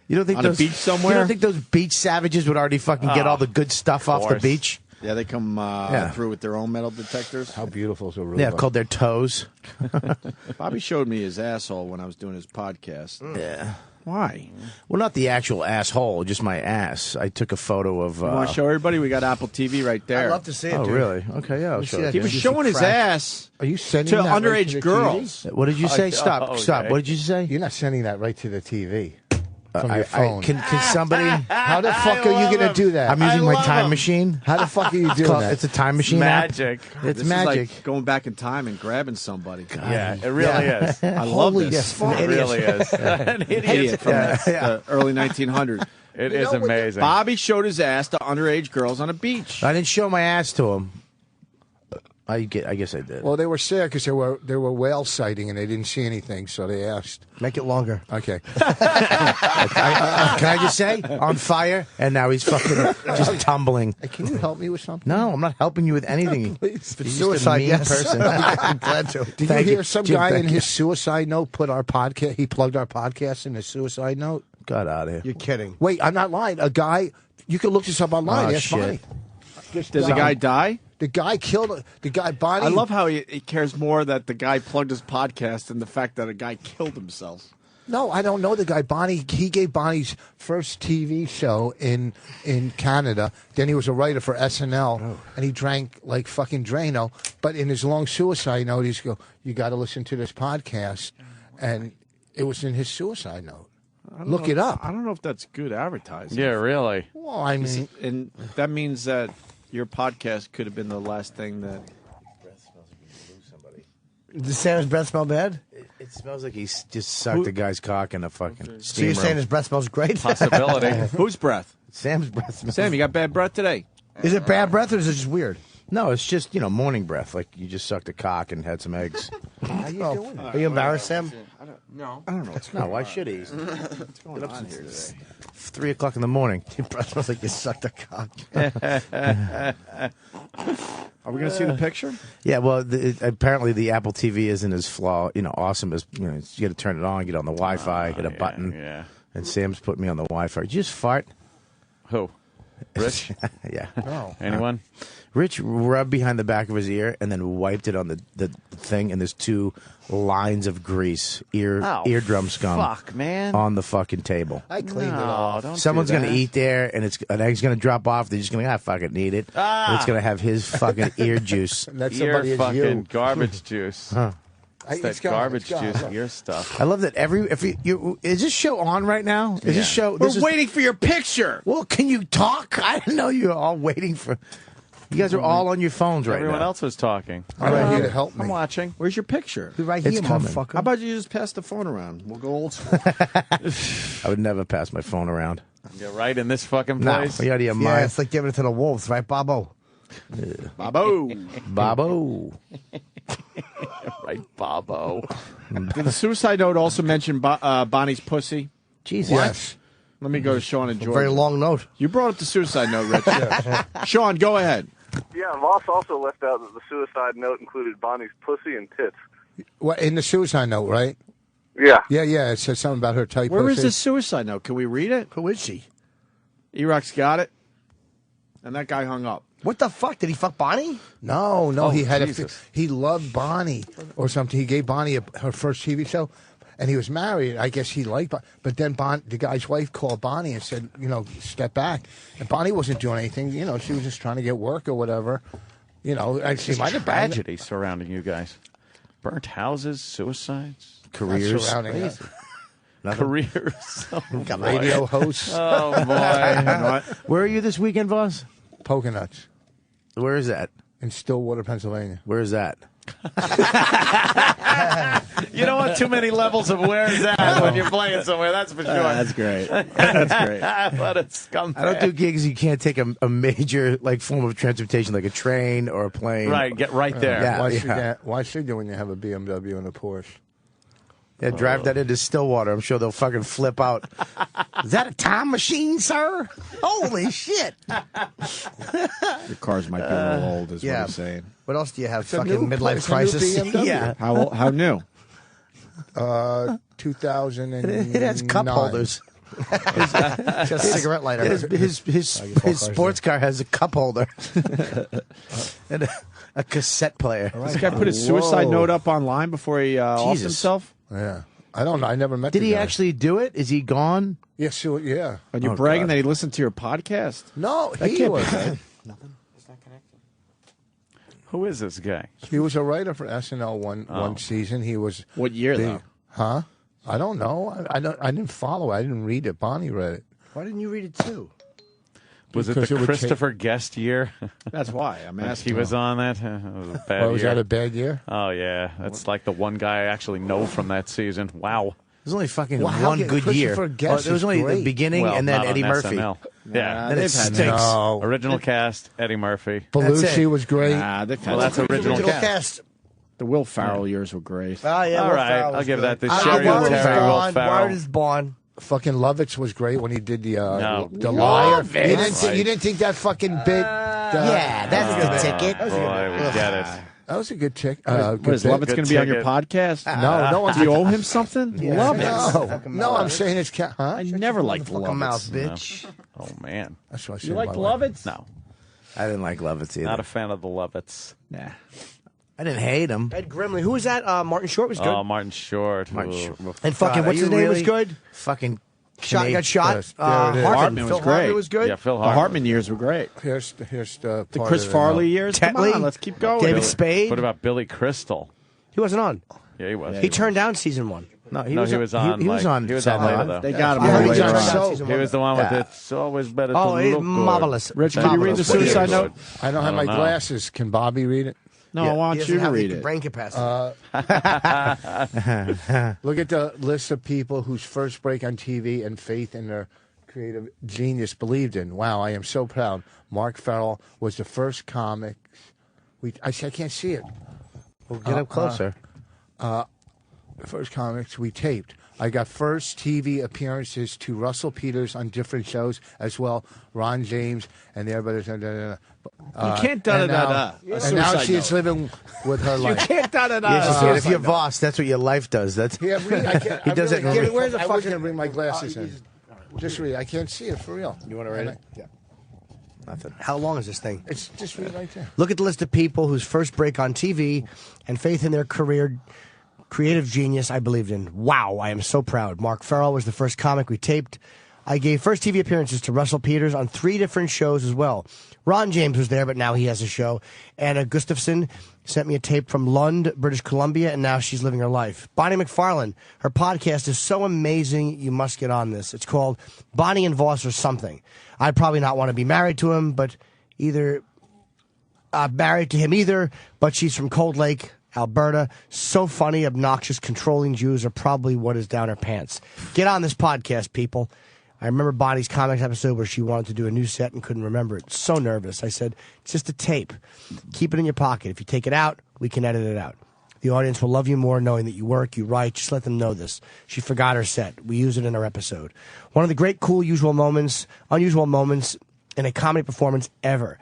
You don't think On a those beach somewhere? You don't think those beach savages would already fucking get all the good stuff off the course. beach? Yeah, they come through with their own metal detectors. How beautiful is Aruba? Yeah, called their toes. Bobby showed me his asshole when I was doing his podcast. Yeah. Why? Well, not the actual asshole, just my ass. I took a photo of. You want to show everybody? We got Apple TV right there. I'd love to see it. Oh, dude. Really? Okay, yeah, I'll show it. He was showing his ass Are you sending to that right underage to the girls. TV? What did you say? Stop. okay. Stop. What did you say? You're not sending that right to the TV. From your phone. Can somebody? How the fuck are you going to do that? I'm using my time machine. How the fuck are you doing that? It's a time machine app. Magic. It's This magic. is like going back in time and grabbing somebody. Yeah, it really is. I love Holy this. fuck. It really is. An Idiot from the early 1900s. It is amazing. Bobby showed his ass to underage girls on a beach. I didn't show my ass to him. I guess I did. Well, they were sad because they were whale sighting and they didn't see anything, so they asked. Make it longer. Okay. Can I just say? On fire, and now he's fucking just tumbling. Hey, can you help me with something? No, I'm not helping you with anything. Please. You're just Suicide, a mean yes. person. I'm glad to. Did Thank you hear some Jim, guy thank in you. his suicide note put our podcast? He plugged our podcast in his suicide note. Got out of here. You're kidding. Wait, I'm not lying. A guy. You can look this up online. Oh, Ask shit. Bonnie. Does the guy die? The guy killed the guy. Bonnie. I love how he cares more that the guy plugged his podcast than the fact that a guy killed himself. No, I don't know the guy. Bonnie. He gave Bonnie's first TV show in Canada. Then he was a writer for SNL, and he drank like fucking Drano. But in his long suicide note, he's go, "You got to listen to this podcast," and it was in his suicide note. Look it up. I don't know if that's good advertising. Yeah, really. Well, I mean, and that means that your podcast could have been the last thing that. Does Sam's breath smell bad? It smells like he's just sucked a guy's cock in a fucking So you're saying his breath smells great? Possibility. Whose breath? Sam's breath smells. Sam, you got bad breath today. Is it bad breath or is it just weird? No, it's just, morning breath. Like you just sucked a cock and had some eggs. how you doing? Are you embarrassed, Sam? No. I don't know. No, why should he? What's going on here today? 3 o'clock in the morning. Your breath smells like you sucked a cock. Are we going to see the picture? Yeah, well, apparently the Apple TV isn't as awesome as, you got to turn it on, get on the Wi-Fi, hit a button. Yeah. And Sam's put me on the Wi-Fi. Did you just fart? Who? Rich? Yeah. Oh. Anyone? Rich rubbed behind the back of his ear and then wiped it on the thing, and there's 2 lines of grease, eardrum scum, Fuck, man. on the fucking table. I cleaned it off. Don't Someone's do gonna that. eat there, and an egg's gonna drop off. They're just gonna fucking eat it. And it's gonna have his fucking ear juice. And that's Ear somebody is fucking you. garbage juice. Huh. It's It's that gone, garbage it's gone. juice, ear stuff. I love that is this show on right now? Is this show? We're waiting for your picture. Well, can you talk? I didn't know you were all waiting for. You guys are all on your phones right Everyone now. else was talking. I'm right here to help me. I'm watching. Where's your picture? Right It's here, coming. motherfucker. How about you just pass the phone around? We'll go old school. I would never pass my phone around. Yeah, right in this fucking No, place. you out of your Yeah, mind. it's like giving it to the wolves, right, Bobo? Babbo. Babbo. Right, Bobo. Did the suicide note also mention Bonnie's pussy? Jesus. Yes. Let me go to Sean and George. Very long note. You brought up the suicide note, Rich. Sean, go ahead. Yeah, Voss also left out that the suicide note included Bonnie's pussy and tits. What, in the suicide note, right? Yeah. Yeah. It says something about her tight Where is pussy. this suicide note? Can we read it? Who is she? E-Rock's got it. And that guy hung up. What the fuck? Did he fuck Bonnie? No, Oh, he had Jesus. he loved Bonnie or something. He gave Bonnie her first TV show, and he was married. I guess he liked, but then the guy's wife called Bonnie and said, step back. And Bonnie wasn't doing anything. She was just trying to get work or whatever. And she might have banged Tragedy surrounding you guys. Burnt houses, suicides, Careers. surrounding us. careers. Oh, Got radio hosts, oh boy. Where are you this weekend, Voss? Poconuts Where is that? in Stillwater, Pennsylvania. Where is that? You don't want too many levels of where is that when you're playing somewhere, that's for sure. That's great. That's great. What a scumbag. I don't do gigs. You can't take a major form of transportation like a train or a plane. Right, get right there. Yeah. Why should you when you have a BMW and a Porsche? Yeah, drive that into Stillwater. I'm sure they'll fucking flip out. Is that a time machine, sir? Holy shit! Your cars might be a little old, is what yeah. he's saying. What else do you have? It's a Fucking new midlife it's a new crisis. BMW. Yeah. How new? 2009. It has cup holders. Just a cigarette lighter. His sports car has a cup holder and a cassette player. This guy put his suicide note up online before he offed Jesus. himself? Yeah. I don't know. I never met Did the he guy. actually do it? Is he gone? Yes, so, yeah. And you're Oh, bragging God. that he listened to your podcast? No, That he can't was. be right. Who is this guy? He was a writer for SNL one season. He was What year, though? Huh? I don't know. I didn't follow. I didn't read it. Bonnie read it. Why didn't you read it too? Was it Because the it would Christopher Guest year? That's why I'm asking. He was on that. It was a bad Was year. that a bad year? Oh yeah, that's like the one guy I actually know from that season. Wow. There's only fucking Well, how one can good year. Christopher Guest There was is only the great. beginning Well, and then not Eddie on Murphy. SNL. Yeah, Then it they've had stinks. No. original cast Eddie Murphy. Belushi was great. Nah, they've had Well, that's some original cast. cast. The Will Ferrell years were great. Oh yeah. All Will right, Ferrell I'll was give good. that to I- Sherry Bard is O'Terry, Will Bond. Ferrell. Bard is Bond. Fucking Lovitz was great when he did the No. liar. Lovitz. You didn't think that fucking bit? Yeah, that's the ticket. Boy, we get it. That was a good tick. What is bit. Lovitz going to be on your podcast? No one's Do you owe him something? Lovitz. No, I'm saying it's huh? I never liked Fucking mouth, Lovitz. bitch. Oh man, That's what I said. You like my wife. Lovitz? no, I didn't like Lovitz either. not a fan of the Lovitz. Nah. I didn't hate him. Ed Grimley. Who was that? Martin Short was good. Oh, Martin Short. Martin Ooh. Short. And fucking, God, what's are his you name was really- good? Fucking Got shot. Yes, there it is. Hartman was Phil great. Hartman was good. Yeah, Phil The Hartman. Hartman years were great. Here's the The part Chris of Farley years? Come Tetley? on, let's keep going. David Billy- Spade. What about Billy Crystal? He wasn't on. Yeah, he was. He turned down season 1. No, No, he was on. He was like- on. He was on Saturday later Night. though. They got him I heard on he later turned on. down He was the one with it's always better Oh, to he's look good. marvelous. Rich, can you read the Marvelous. suicide note? I don't have my know. glasses. Can Bobby read it? No, I want He you doesn't to have read the it. brain capacity. Look at the list of people whose first break on TV and faith in their creative genius believed in. Wow, I am so proud. Mark Farrell was the first comic. I can't see it. Well, get up closer. The first comics we taped. I got first TV appearances to Russell Peters on different shows as well. Ron James and everybody. You can't da-da-da-da. And now she's living with her life. Can't da-da-da. Yes, you can. If you're Voss, that's what your life does. That's Yeah, read. I can't, He does it in real- Where's the fucking? I was going to bring my glasses in. Just read. I can't see it for real. You want to read it? Yeah. Nothing. How long is this thing? It's just read right there. Look at the list of people whose first break on TV and faith in their career, creative genius I believed in. Wow, I am so proud. Mark Farrell was the first comic we taped. I gave first TV appearances to Russell Peters on 3 different shows as well. Ron James was there, but now he has a show. Anna Gustafson sent me a tape from Lund, British Columbia, and now she's living her life. Bonnie McFarlane, her podcast is so amazing, you must get on this. It's called Bonnie and Voss or something. I'd probably not want to be married to him, but married to him either, but she's from Cold Lake, Alberta. So funny, obnoxious, controlling Jews are probably what is down her pants. Get on this podcast, people. I remember Bonnie's comics episode where she wanted to do a new set and couldn't remember it. So nervous. I said, it's just a tape. Keep it in your pocket. If you take it out, we can edit it out. The audience will love you more knowing that you work, you write. Just let them know this. She forgot her set. We use it in our episode. One of the great, cool, unusual moments in a comedy performance ever.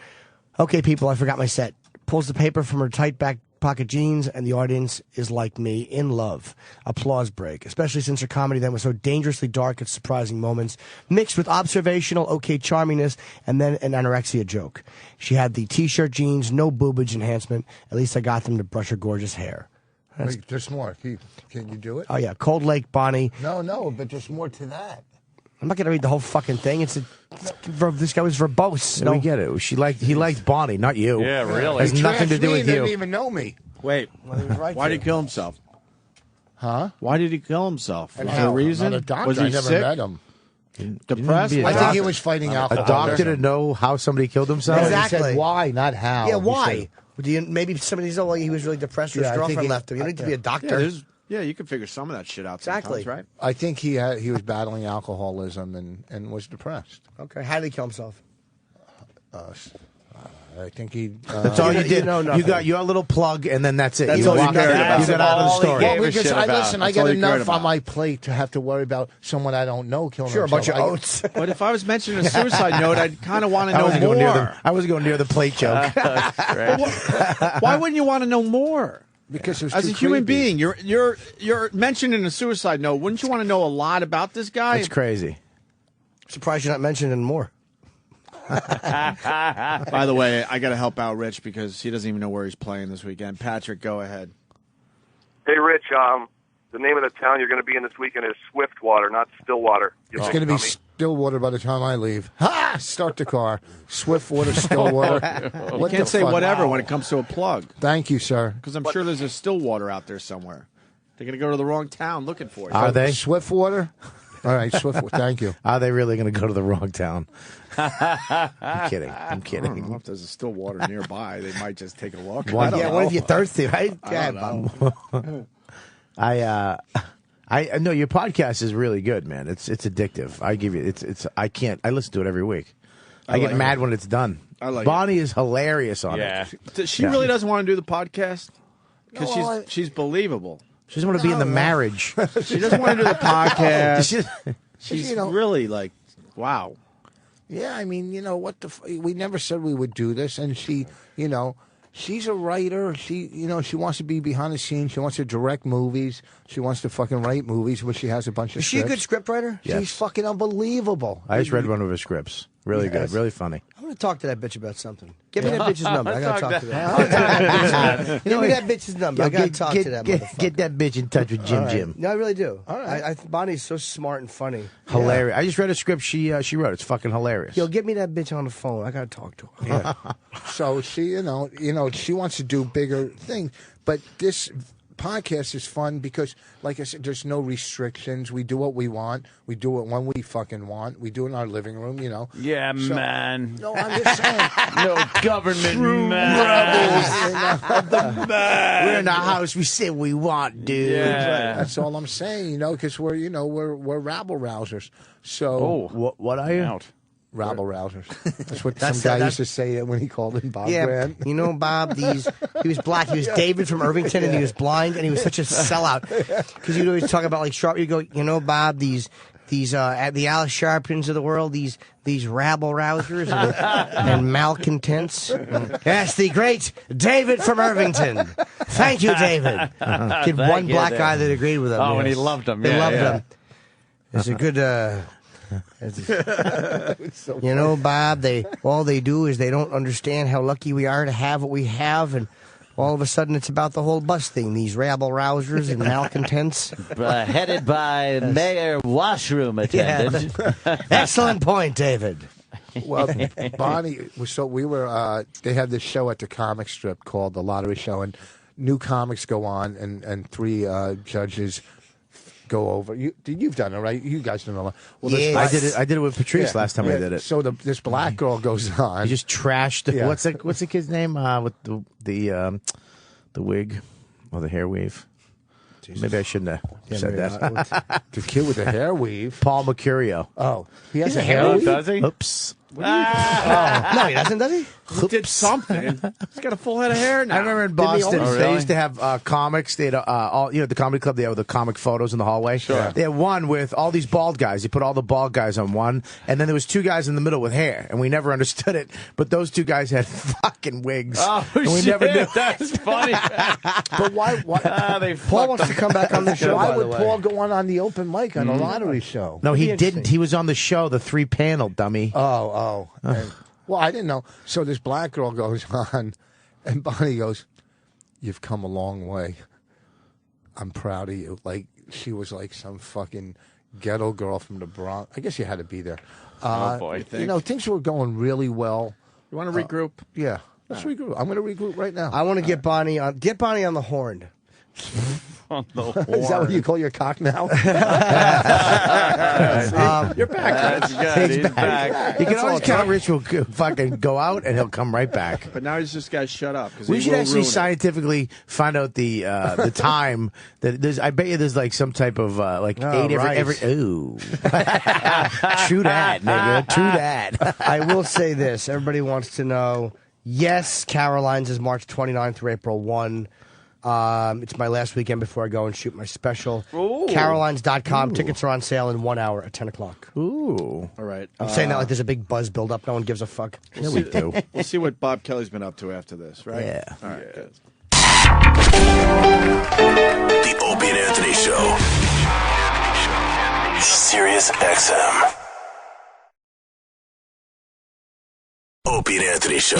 Okay, people, I forgot my set. Pulls the paper from her tight back pocket jeans, and the audience is like me, in love. Applause break, especially since her comedy then was so dangerously dark at surprising moments, mixed with observational, okay charmingness, and then an anorexia joke. She had the T-shirt jeans, no boobage enhancement. At least I got them to brush her gorgeous hair. Wait, there's more. Can you do it? Oh, yeah, Cold Lake, Bonnie. No, but there's more to that. I'm not going to read the whole fucking thing. This guy was verbose. We get it. He liked Bonnie, not you. Yeah, really. Has nothing to do with He you. didn't even know me. Wait, right why did he kill himself? Huh? Why did he kill himself? And Was there a how? reason? Not a doctor. Was he I never sick? met him. Depressed? be a I think he doctor. was fighting A alcohol. doctor to know how somebody killed himself? Exactly. He said why, not how. Yeah, He why? said- Maybe somebody said, well, he was really depressed or Yeah, his I think girlfriend he- left him. You don't need to be a Yeah, doctor. you can figure some of that shit out Exactly. sometimes, right? I think he was battling alcoholism and was depressed. Okay, how did he kill himself? I think he. That's all you did. know You nothing. got your little plug, and then that's it. That's you all you walked cared out. about. You got out of the story. Gave a Well, because shit I about. listen, I That's got all you cared enough on about. my plate to have to worry about someone I don't know killing Sure, a bunch of himself. oats. But if I was mentioning a suicide note, I'd kind of want to I know wasn't going near more. I was going near the plate joke. Why wouldn't you want to know more? Because it was As too a human creepy. being, you're mentioning a suicide note. Wouldn't you want to know a lot about this guy? That's crazy. Surprised you're not mentioning more. By the way, I got to help out Rich because he doesn't even know where he's playing this weekend. Patrick, go ahead. Hey, Rich, the name of the town you're going to be in this weekend is Swiftwater, not Stillwater. You It's think, going to be dummy? Stillwater by the time I leave. Ha! Start the car. Swiftwater, Stillwater. You What can't the say fuck? whatever when it comes to a plug Thank you, sir. because I'm sure there's a Stillwater out there somewhere. They're going to go to the wrong town looking for you. Are they? Swiftwater? All right, Swiftwater. Thank you. Are they really going to go to the wrong town? I'm kidding. I'm I don't kidding. know if there's still water nearby. They might just take a look. One- I don't yeah, know. what if you're thirsty, right? I don't know. I know your podcast is really good, man. It's addictive. I give you it's I can't. I listen to it every week. I get like mad it. when it's done. I like Bonnie is hilarious on Yeah. it. She really doesn't want to do the podcast because No, she's believable. She doesn't want to be in the marriage. She doesn't want to do the podcast. She- She's You know- really like, wow. Yeah, I mean, you know what we never said we would do this, and she, you know, she's a writer. She, you know, she wants to be behind the scenes. She wants to direct movies. She wants to fucking write movies, but she has a bunch of. Is she a scripts. good script writer? She's fucking unbelievable. I just read one of her scripts. Really Yes. good. Really funny. I'm going to talk to that bitch about something. Give me that bitch's number. I got to Talk talk to to that. her. Give me that bitch's number. I got to talk to that motherfucker. Get that bitch in touch with Jim All right. Jim. No, I really do. All right. Bonnie's so smart and funny. Hilarious. I just read a script she wrote. It's fucking hilarious. Yo, get me that bitch on the phone. I got to talk to her. So she, you know, she wants to do bigger things, but this podcast is fun because, like I said, there's no restrictions. We do what we want. We do it when we fucking want. We do it in our living room, you know. Yeah, So- man. No, I'm just saying. No government True man. We're in the house. We say we want, dude. That's all I'm saying, you know, because we're, you know, we're rabble rousers. So what are you? Rabble rousers. That's what That's- some guy that's- used to say when he called him Bob Yeah, Grant. you know, Bob, he was black. He was David from Irvington, and he was blind, and he was such a sellout. Because he'd always talk about, like, Sharp. You go, you know, Bob, these the Al Sharptons of the world, these rabble rousers and malcontents. Yes, the great David from Irvington. Thank you, David. He had Thank one you, black David. guy that agreed with him. Oh, yes. and he loved him. They Yeah, loved yeah. him. It's a good. You know, Bob, all they do is they don't understand how lucky we are to have what we have, and all of a sudden it's about the whole bus thing, these rabble rousers and malcontents. Headed by Mayor Washroom attendant. Excellent point, David. Well, Bonnie, they had this show at the comic strip called The Lottery Show, and new comics go on, and three judges go over. You've done it, right? You guys done a lot. Well, this I did it with Patrice Yeah, last time yeah. I did it. So this black girl goes on. He just trashed. Yeah. What's the kid's name with the wig or the hair weave? Maybe I shouldn't have said that. The kid with the hair weave. Paul Mercurio. Oh, he has a hair weave? Does he? Oops. No, he doesn't, does he? He did something. He's got a full head of hair now. I remember in Boston, they used to have comics. They had all, you know, the comedy club. They had the comic photos in the hallway. Sure. They had one with all these bald guys. They put all the bald guys on one, and then there was two guys in the middle with hair, and we never understood it. But those two guys had fucking wigs. Oh, and we shit. never knew. That's funny. But why They Paul wants to come back on the show, why by the would way. Paul go on the open mic on a lottery show? No, he That'd be didn't. He was on the show, the 3-panel dummy. Oh. And- well, I didn't know. So this black girl goes on, and Bonnie goes, "You've come a long way. I'm proud of you." Like she was like some fucking ghetto girl from the Bronx. I guess you had to be there. Oh, boy. You know, things were going really well. You want to regroup? Yeah, let's regroup. I'm going to regroup right now. I want to get Bonnie on the horn. On the Is that what you call your cock now? You're back. That's good. He's back. back. You can always count Rich will fucking go out and he'll come right back. But now he's just got to shut up. 'Cause We he should will actually ruin it. scientifically find out the time that there's. I bet you there's like some type of like Oh, 8 right. every. Ooh, true that, nigga. True that. I will say this. Everybody wants to know, yes, Caroline's is March 29th through April 1. It's my last weekend before I go and shoot my special. Carolines.com. Tickets are on sale in 1 hour at 10 o'clock. Ooh, All right. I'm saying that like there's a big buzz build up. No one gives a fuck. yeah, we do. We'll see what Bob Kelly's been up to after this, right? Yeah. All right, good. The Opie and Anthony Show. Sirius XM. Opie and Anthony Show.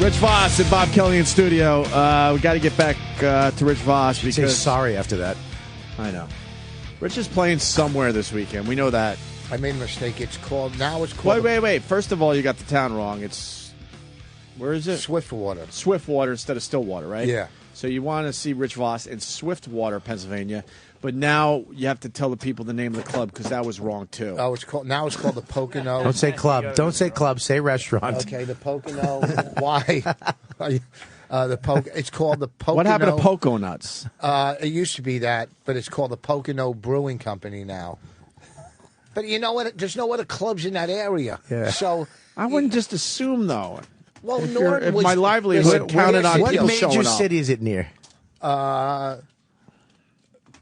Rich Vos and Bob Kelly in studio. We got to get back to Rich Vos Say because sorry after that. I know Rich is playing somewhere this weekend. We know that. I made a mistake. It's called Wait. First of all, you got the town wrong. Where is it? Swiftwater. Swiftwater instead of Stillwater, right? Yeah. So you want to see Rich Vos in Swiftwater, Pennsylvania, but now you have to tell the people the name of the club because that was wrong too. Oh, it's called the Pocono. Don't say club. Don't say club. Say restaurant. Okay, the Pocono. Why? It's called the Pocono. What happened to Poco Nuts? It used to be that, but it's called the Pocono Brewing Company now. But you know what? There's no other clubs in that area. Yeah. So I wouldn't just assume though. Well, if my livelihood counted on people showing What major up. city is it near?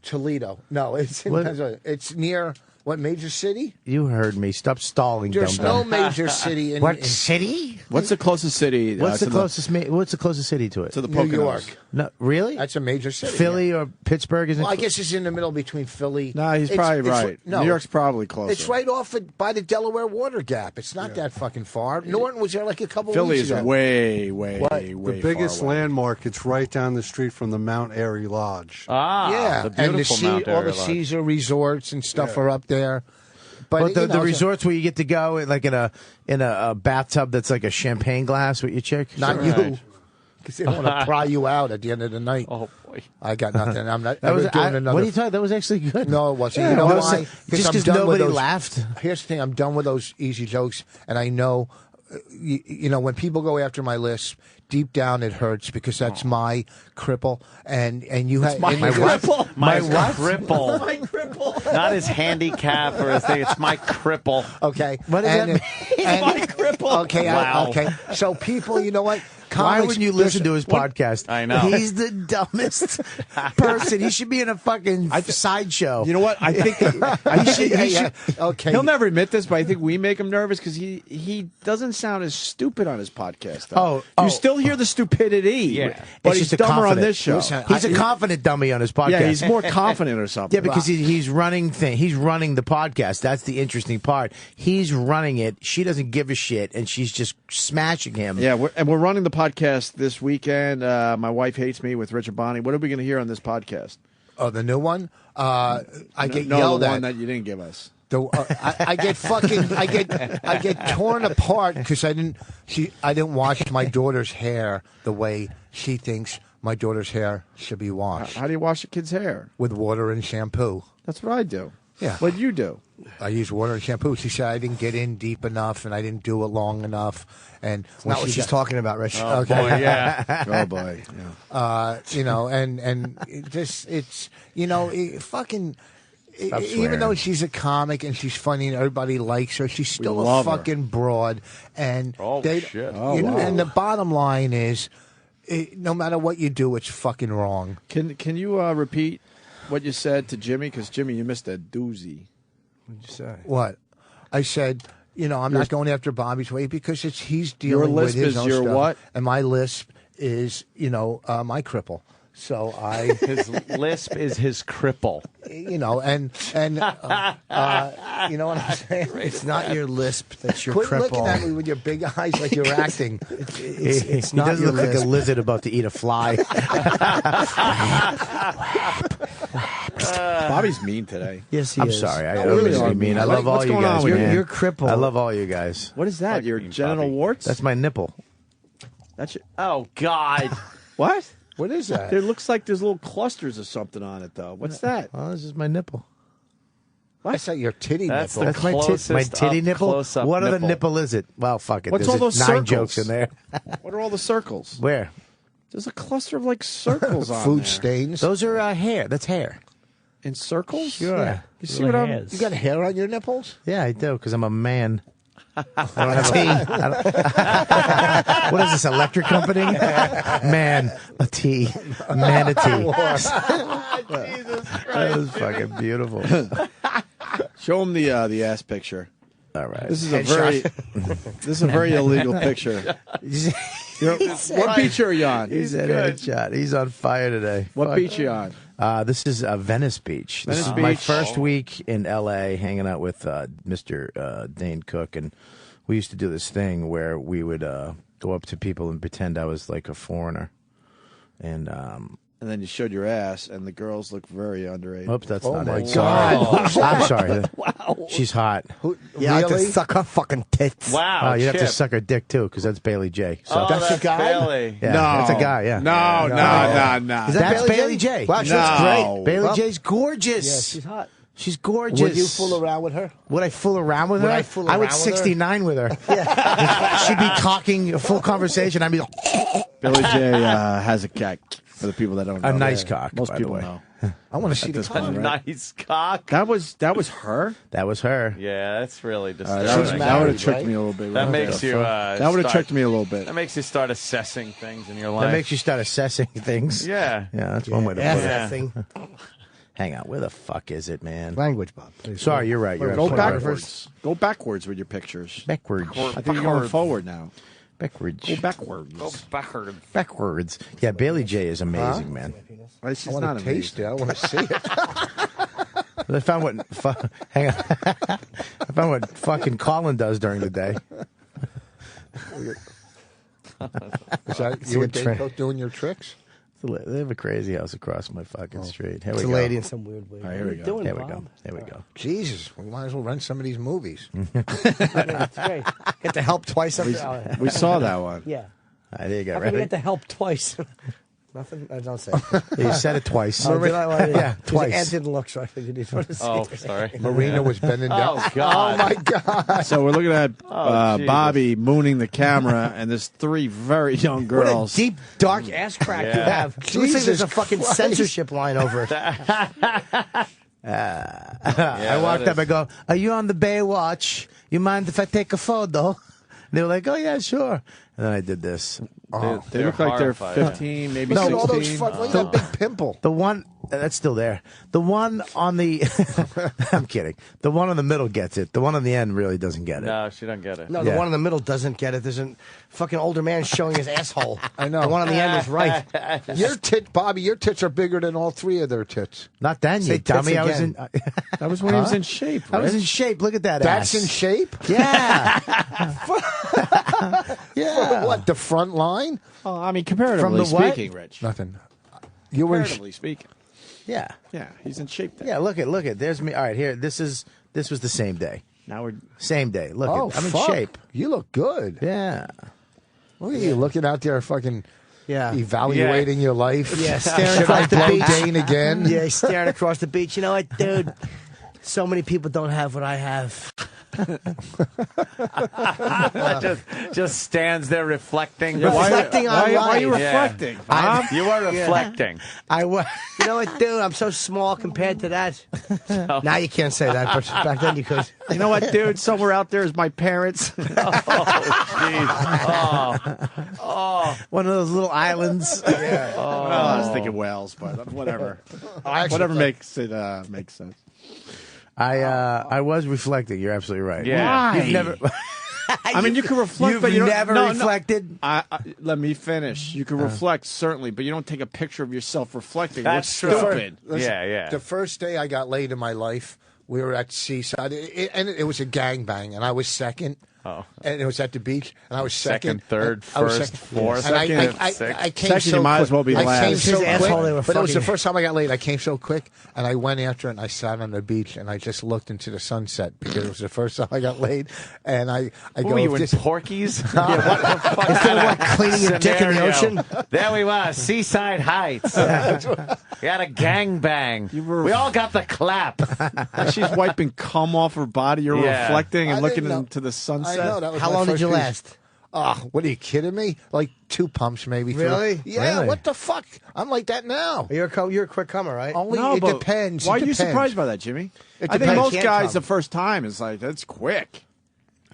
Toledo. No, it's in Pennsylvania. It's near what major city? You heard me. Stop stalling. There's dum-dum. no major city in What city? What's the closest city? What's the closest city to it? To the New Poconos. York. No, really? That's a major city. Philly or Pittsburgh isn't. Well, I guess it's in the middle between Philly. No, he's probably right. New York's probably closer. It's right off by the Delaware Water Gap. It's not that fucking far. Norton was there like a couple Philly weeks is ago. way The biggest far away. landmark, it's right down the street from the Mount Airy Lodge. Yeah, the beautiful Mount all Airy the Lodge. Caesar resorts and stuff are up there. But you the know, resorts where you get to go like in a bathtub that's like a champagne glass with your chick. not you, because they don't want to pry you out at the end of the night. Oh boy, I got nothing. I'm not. That was, doing another. what are you talking? That was actually good. No, it wasn't. Yeah, You know it was- why? just I'm because done with nobody those- laughed. Here's the thing: I'm done with those easy jokes, and I know, you know, when people go after my list, deep down it hurts because that's my cripple, and you have my cripple. My what? cripple. My cripple. Not his handicap or his thing. It's my cripple. Okay, What does that mean? My cripple. Okay, Wow. okay. So people, you know what? Why Comics- wouldn't you listen to his podcast? I know. He's the dumbest person. He should be in a fucking sideshow. You know what? I think he should. Okay. He'll never admit this, but I think we make him nervous because he doesn't sound as stupid on his podcast. Though. Oh, you still hear the stupidity. Yeah. but It's he's just a dumber on confident- this show. Listen, He's a confident dummy on his podcast. Yeah, he's more confident or something. Yeah, because he's running He's running the podcast. That's the interesting part. He's running it. She doesn't give a shit, and she's just smashing him. Yeah, we're running the podcast this weekend. My wife hates me with Richard Bonney. What are we going to hear on this podcast? Oh, the new one. I get no, yelled the at. one that you didn't give us. I get fucking I get torn apart because I didn't wash my daughter's hair the way she thinks my daughter's hair should be washed. How do you wash a kid's hair? With water and shampoo. That's what I do. Yeah. What you do? I use water and shampoo. She said I didn't get in deep enough and I didn't do it long enough. And Not what she's talking about, Rich. Oh boy, yeah. Oh boy. Yeah. You know, and it's you know, fucking. Stop Even swearing. though she's a comic and she's funny and everybody likes her, she's still a love her. fucking broad. And shit. And the bottom line is, no matter what you do, it's fucking wrong. Can you repeat what you said to Jimmy? Because Jimmy, you missed a doozy. What'd you say? What? I said, you know, I'm not going after Bobby's way because he's Your dealing with lisp his is own your stuff. what? And my lisp is, you know, my cripple. So His lisp is his cripple. you know, and you know what I'm saying? It's not your lisp. That's your Quit cripple. looking at me with your big eyes like you're acting. It's He not does your look like a lisp. lizard about to eat a fly. Bobby's mean today. Yes, he I'm is. sorry. I No, don't really mean to be are mean. I mean. love all What's you going on guys, with you? man. You're crippled. I love all you guys. What is that? Your genital warts? That's my nipple. That's your, Oh God. what? What is that? There looks like there's little clusters of something on it, though. What's that? Oh, this is my nipple. That's not your titty That's nipple. the That's my closest titty up, nipple. close-up What other nipple. nipple is it? Well, fuck it. What's There's all those 9 circles? jokes in there. What are all the circles? Where? There's a cluster of like circles on Food there. stains. Those are hair. That's hair. In circles? Sure. Yeah. You see what I'm... You got hair on your nipples? Yeah, I do, because I'm a man. I don't have a what is this, electric company? Man, a T. Manatee. Jesus That was fucking beautiful. Show him the ass picture. All right. This is a very illegal picture. What beach are you on? He's at headshot. He's on fire today. What Fuck. beach are you on? This is Venice Beach. This Venice is my Beach. first week in L.A. hanging out with Mr. Dane Cook, and we used to do this thing where we would go up to people and pretend I was like a foreigner, and and then you showed your ass, and the girls look very underage. Oops, that's Oh not my it. God. Sorry. I'm sorry. Wow. She's hot. Yeah, I have to Really? suck her fucking tits. Wow. Oh, you have to Chip. suck her dick too, because that's Bailey J. So Oh, that's a guy? Bailey. yeah, No. that's a guy. Yeah. No. Is that That's Bailey Bailey J? J. Wow, she No. looks great. Bailey Well, J's gorgeous. Yeah, she's hot. She's gorgeous. Would you fool around with her? Would I fool around with Would her? I fool I would around with her? 69 with her. She'd be talking a full conversation. I'd be like, Billy J has a cock. For the people that don't know, a nice cock. Most by people the way. know. I want to see the A cock. nice cock. That was her. That was her. Yeah, that's really That disturbing. would married, have tricked right? me a little bit. That makes you. That would have start- tricked me a little bit. That makes you start assessing things in your life. That makes you start assessing things. Yeah. Yeah, that's one way to put it. Assessing. Hang on, where the fuck is it, man? Language, Bob. Please. Sorry, you're right. You're Go absolutely right. backwards. Go backwards with your pictures. Backwards. I think you're going forward now. Backwards. Go backwards. Go backwards. Backwards. Yeah, Bailey J is amazing, man. She's I not want to taste it. I want to see it. I found what. Hang on. I found what fucking Colin does during the day. Is that you and Dave both doing your tricks? They have a crazy house across my fucking street. Here It's we a go. lady in some weird way. All right, here we go. Doing, There we Bob? go. There we go. Jesus, we might as well rent some of these movies. That's great. Get the help twice every hour. We saw that one. Yeah. All right, there you go. How come you Ready? get the help twice? Nothing? I don't say. You said it twice. Oh, did I? Well, Yeah, twice. Ant didn't look, so I figured you'd want to see Oh, it. sorry. Marina was bending down. Oh, God. Oh, my God. So we're looking at Jesus. Bobby mooning the camera, and there's three very young What girls. a deep, dark ass crack you Yeah. have. It looks like there's a fucking Christ. censorship line over it. I walked that up. I go, "Are you on the Baywatch? You mind if I take a photo?" They were like, "Oh yeah, sure." And then I did this. They look like they're horrified. 15, maybe Look at 16. all those fuck, look at that big pimple. The one that's still there. The one on the I'm kidding. The one in the middle gets it. The one on the end really doesn't get it. No, she don't get it. No, the Yeah. one in the middle doesn't get it. There's a fucking older man showing his asshole. I know. The one on the end is right. Your tit, Bobby, your tits are bigger than all three of their tits. Not then, Say you dummy. tits I was in. again. That was when he was in shape. I was in Rich. shape. Look at that That's ass. in shape? Yeah. For what, the front line? Oh, I mean, comparatively From the what? speaking, Rich. Nothing. You were in Comparatively speaking. Yeah. Yeah, he's in shape then. Yeah. Look at. There's me. All right, here. This was the same day. Now we're Same day. Look Oh, at. I'm fuck. in shape. You look good. Yeah. Look at you looking out there fucking Yeah. evaluating your life. Yeah, staring Should I across the blow beach. Dane again? Yeah, he's staring across the beach. You know what, dude? So many people don't have what I have. just stands there reflecting. Reflecting on why are you life. reflecting? Yeah. You are reflecting. I was. You know what, dude? I'm so small compared to that. Now you can't say that, but back then you could. You know what, dude? Somewhere out there is my parents. Oh, jeez. Oh. One of those little islands. Well, I was thinking Wales, but whatever. Whatever makes it makes sense. I was reflecting. You're absolutely right. Yeah. You've never. I mean, you can reflect, You've but you don't, never no, reflected. No. Let me finish. You can reflect certainly, but you don't take a picture of yourself reflecting. That's What's true. stupid? Listen, Yeah. The first day I got laid in my life, we were at Seaside, and it was a gangbang, and I was second. Oh. And it was at the beach, and I was second. Third, I was first, second. fourth. And I Second, came so you might quick. as well be I last. came His so asshole, quick, they were but it was the fucking- first time I got laid. I came so quick, and I went after it, and I sat on the beach, and I just looked into the sunset because it was the first time I got laid. And I What go, were you if in this- Porkies? What Instead of what, cleaning your dick in the scenario? ocean? There we were, Seaside Heights. We had a gangbang. We all got the clap. And she's wiping cum off her body. You're Yeah. reflecting and I looking didn't know. into the I sunset. know, that was How my long did first you piece. last? Oh, what are you kidding me? Like 2 pumps, maybe. Really? Yeah. Really? What the fuck? I'm like that now. You're a quick comer, right? Only No, it but depends. Why It are you depends. surprised by that, Jimmy? It I think depends. most Can't guys, come. the first time, is like, that's quick.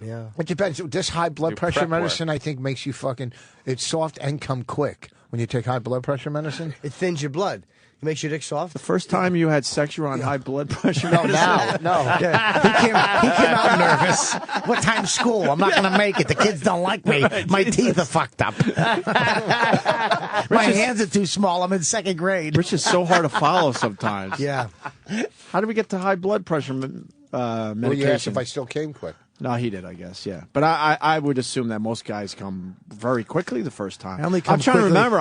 Yeah. It depends. This high blood Do pressure prep work. medicine, I think, makes you fucking. It's soft and come quick when you take high blood pressure medicine. It thins your blood. It makes your dick soft. The first time you had sex, you were on high blood pressure. No, now, no. He came out nervous. What time's school? I'm not going to make it. The kids don't like me. My teeth are fucked up. My hands are too small. I'm in second grade. Which is so hard to follow sometimes. Yeah. How do we get to high blood pressure Well, medication? you asked if I still came quick. No, he did, I guess, yeah. But I would assume that most guys come very quickly the first time. I only come I'm trying quickly. to remember.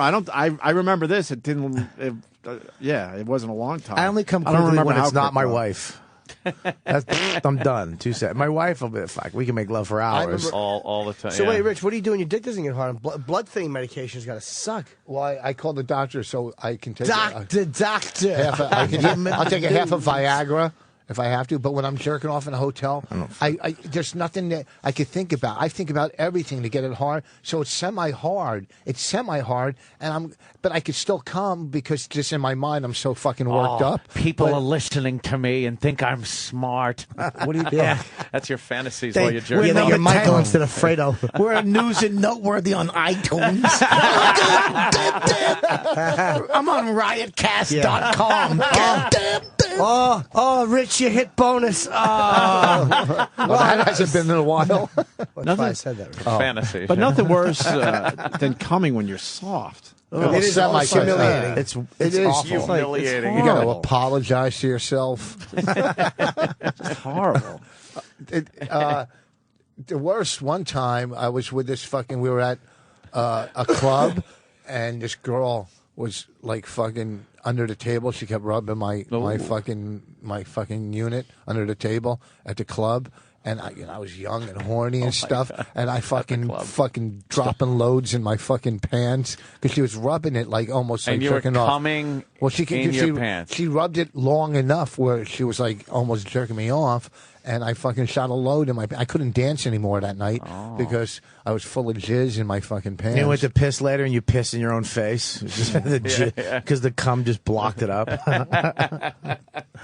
I remember this. It didn't. It wasn't a long time. I only come I don't quickly remember when it's how not quick, my though. wife. I'm done. 2 seconds. My wife will be fuck. We can make love for hours. All the time. So yeah. wait, Rich, what are you doing? Your dick doesn't get hard. Blood thinning medication's got to suck. Well, I called the doctor so I can take Doctor. I'll take a half of Viagra if I have to. But when I'm jerking off in a hotel, I there's nothing that I could think about. I think about everything to get it hard. So it's semi-hard. But I could still come because just in my mind I'm so fucking worked up. People are listening to me and think I'm smart. What are you doing? Yeah, that's your fantasies while you're jerking. Yeah, off. you're Michael instead of Fredo. We're news and noteworthy on iTunes. I'm on riotcast.com. Oh, Rich, you hit bonus. Oh. Well, that hasn't been in a while. That's why I said that. Rich. Fantasy. But nothing worse than coming when you're soft. It is also humiliating. It's awful. Humiliating. You got to apologize to yourself. It's horrible. The worst one time I was with this fucking. We were at a club, and this girl was like fucking under the table. She kept rubbing my fucking unit under the table at the club. And I was young and horny and stuff, and I fucking dropping loads in my fucking pants because she was rubbing it like almost like And you were jerking off. coming Well, she in your pants. She rubbed it long enough where she was like almost jerking me off, and I fucking shot a load in my. I couldn't dance anymore that night because I was full of jizz in my fucking pants. You went to piss later and you pissed in your own face because the cum just blocked it up.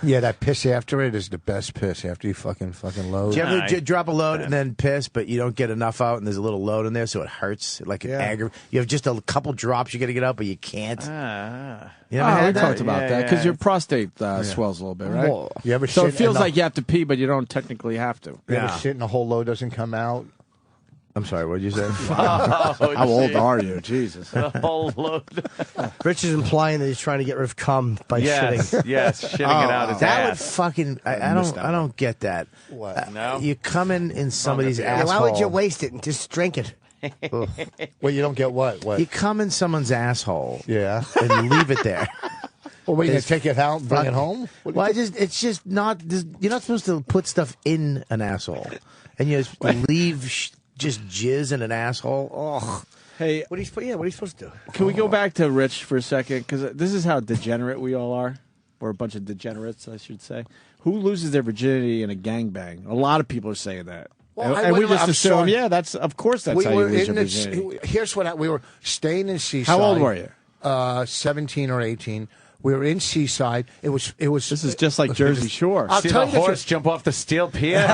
Yeah, that piss after it is the best piss after you fucking load. Do you ever drop a load and then piss, but you don't get enough out, and there's a little load in there, so it hurts like an aggravating. You have just a couple drops you got to get out, but you can't. You ever we had that? talked about that because your prostate swells a little bit, right? Well, you ever so it shit feels in like you have to pee, but you don't technically have to. You ever shit and the whole load doesn't come out? I'm sorry, what did you say? How old are you? Jesus. The whole load. Rich is implying that he's trying to get rid of cum by shitting. Yes, shitting it out his that would ass. fucking. I don't get that. What? No? You come in somebody's asshole. Why would you waste it and just drink it? Well, you don't get what? You come in someone's asshole. Yeah. And leave it there. Well, we're going to take it out and bring it home? Well, it's just not. You're not supposed to put stuff in an asshole, and you just leave just jizz in an asshole. Oh, Hey, what are you supposed to do? can we go back to Rich for a second? Because this is how degenerate we all are. We're a bunch of degenerates, I should say. Who loses their virginity in a gangbang? A lot of people are saying that. Well, and we just I'm assume, sorry. yeah, of course that's We how you were lose in your this, virginity. here's what we were staying in Seaside. How old were you? 17 or 18. We were in Seaside. It was. This is just like Jersey Shore. I'll See tell the you horse jump off the steel pier?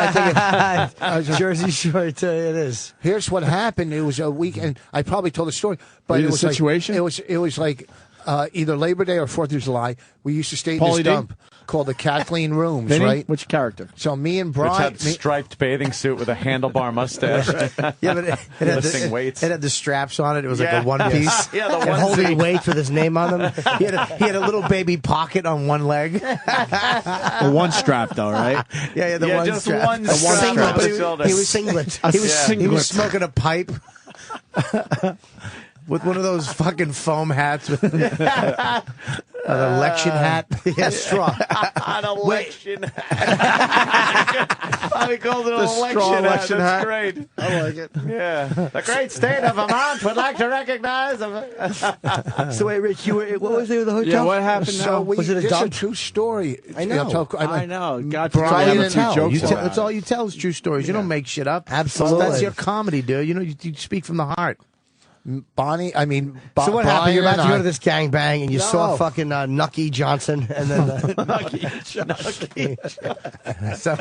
Jersey Shore, I tell you, it is. Here's what happened. It was a weekend. I probably told the story, but Were you it in a was situation? Like, it was like either Labor Day or 4th of July. We used to stay in Pauly this D? dump called the Kathleen Rooms, Vinny? right? Which character? So me and Which Brian. had striped bathing suit with a handlebar mustache. Yeah, but it Lifting weights. had the straps on it. It was like Yeah. a one piece. Yeah, the and onesie. holding weights with his name on them. He had a little baby pocket on one leg. The one strap, though, right? Yeah, the one just strap. one The strap singlet, on but the shoulder. he was singlet. He was smoking a pipe. With one of those fucking foam hats with an election hat. Yeah, straw. An election hat. Bobby called it an election hat. That's great. I like it. Yeah. The great state of Vermont would like to recognize. So wait, Rich, what was there with the hotel? Yeah, what happened now? So Was it a this dump? is a true story. I know. I know. God, Brian Brian and two jokes about That's all you tell is true stories. You don't make shit up. Absolutely. That's your comedy, dude. You know, you speak from the heart. Bonnie, I mean, So what happened? You're about to Brian go to and this gangbang, and you No. saw fucking Nucky Johnson, and then so,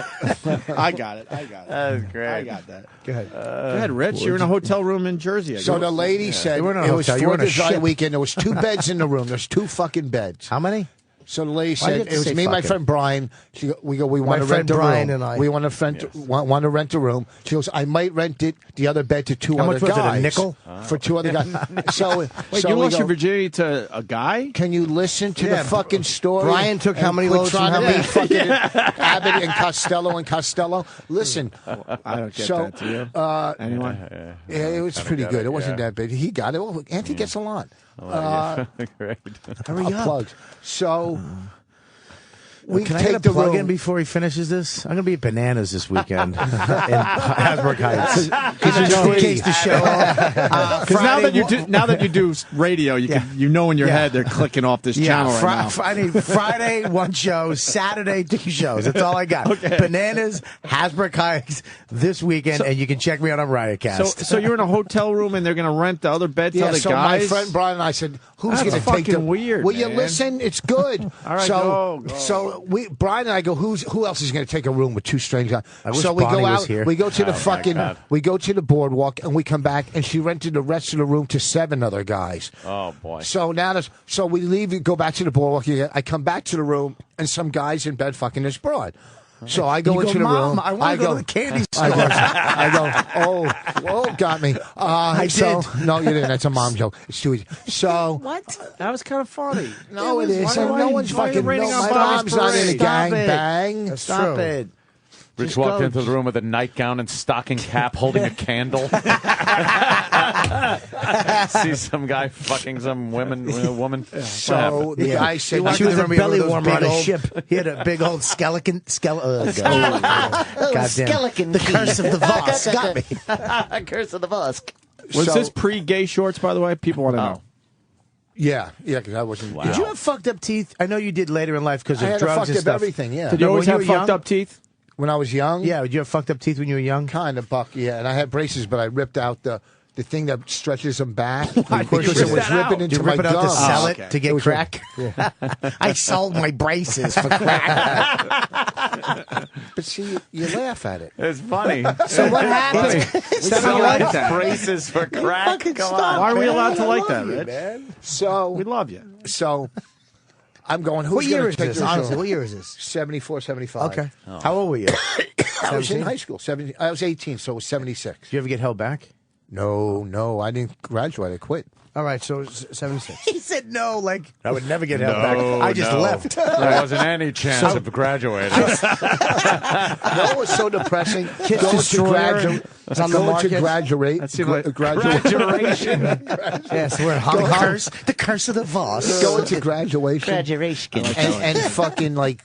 I got it. That's great. I got that. go ahead. Go ahead, Rich. You're in a hotel room in Jersey. I So guess. the lady said You weren't in a it was hotel, you were 4th in a of July ship. weekend. There was 2 beds in the room. There's 2 fucking beds. How many? So the lady Why'd you said have to it was say me and my fucking? friend Brian. We want to friend rent a Brian room. and I. We want to rent a room. She goes, I might rent the other bed to two How other much was it, a guys. nickel? For two other guys. So Wait, so you we lost go, your virginity to a guy? Can you listen to Yeah, the fucking story? Brian took how and many quit loads from trying how to many? be fucking Abbott and Costello. Listen, I don't get so, that. Do you? Anyone? yeah, it was pretty good. It wasn't that big. He got it. Oh, Auntie gets a lot. Great. Hurry up. Plugs. So we Can I take get a the plug room. in before he finishes this? I'm going to be at Bananas this weekend in Hasbrook Heights. Just in case the show. Because now that you do radio, you know in your head they're clicking off this channel right now. Friday, one show. Saturday, two shows. That's all I got. Okay. Bananas, Hasbrook Heights this weekend, and you can check me out on Riotcast. So you're in a hotel room and they're going to rent the other bed to Yeah, other so guys? my friend Brian and I said, "Who's That's going to take the?" fucking weird, Will you man. listen? It's good. All right, so go. so Brian and I go, who else is going to take a room with two strangers? I wish So we Bonnie go was out. here. We go to the Oh, my fucking. God. We go to the boardwalk and we come back and she rented the rest of the room to 7 other guys. Oh boy. So now, so we leave, go back to the boardwalk. I come back to the room, and some guy's in bed fucking this broad. So I go You into go, the Mom, room. I want to go to the candy store. I go, oh, got me. I so, did. No, you didn't. That's a mom joke. It's too easy. So What? That was kind of funny. no, it is. Why- No one's why are you fucking. raining No, on my Bobby's mom's not in a parade? gang Stop it. bang. Stop it. Rich Just walked go. into the room with a nightgown and stocking cap, holding a candle. See some guy fucking some woman. So the guy said, She was a belly those warmer on big a old- ship. He had a big old skeleton. Goddamn. skeleton The key. curse of the Voss got me. Curse of the Voss. Was So- this pre-gay shorts, by the way? People want to know. yeah, because I wasn't. Did you have fucked up teeth? I know you did later in life because I of had drugs fucked and up stuff. everything. Yeah. Did you No, always when have you were fucked young? up teeth? When I was young. Yeah, did you have fucked up teeth when you were young? Kind of, Buck. Yeah, and I had braces, but I ripped out the thing that stretches them back Why did you because it rip was that out? ripping Did into you my rip it out to gums. sell okay. it to get It was crack? I sold my braces for crack. But see, you laugh at it. It's funny. So what happened? Selling like that. braces for crack. Come on. Why are we man. allowed to I like love that, you, Rich? man. So We love you. So I'm going, who's What year going is to take this? this Honestly, room? what year is this? 74, 75. Okay. How old were you? I was in 17? high school. I was 18, so it was 76. Did you ever get held back? No, I didn't graduate. I quit. All right, so it's 76. He said no, like I would never get held No, back. I just no. left. There wasn't any chance of graduating. No, it was so depressing. Kids Going to Destroyer. graduate. It's on the Going to market. graduate. That seemed like- Graduation. Yes, we're hung The curse of the Voss. Going to graduation. Graduation. And fucking like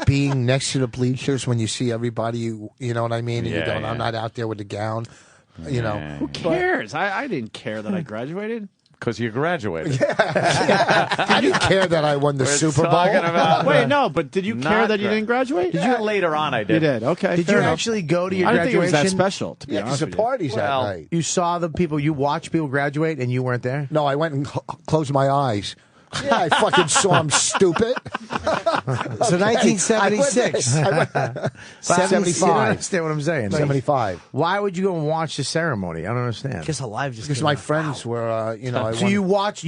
being next to the bleachers when you see everybody, you know what I mean? And Yeah, you're going, yeah. I'm not out there with the gown. You know. Who cares? I didn't care that I graduated. Because you graduated. I didn't care that I won the We're Super Bowl. talking about- Wait, no, but did you care Not that you gra- didn't graduate? Did you? Later on, I did. You did. Okay. Did fair you enough. actually go to your I didn't think it was graduation? that special, to be Yeah, because honest the with you. parties Well, that night. You saw the people. You watched people graduate, and you weren't there. No, I went and closed my eyes. Yeah, I fucking saw him, stupid. So 1976. You don't 75. understand what I'm saying. 75. Why would you go and watch the ceremony? I don't understand. Kiss Alive just Because came my out. friends were, I So you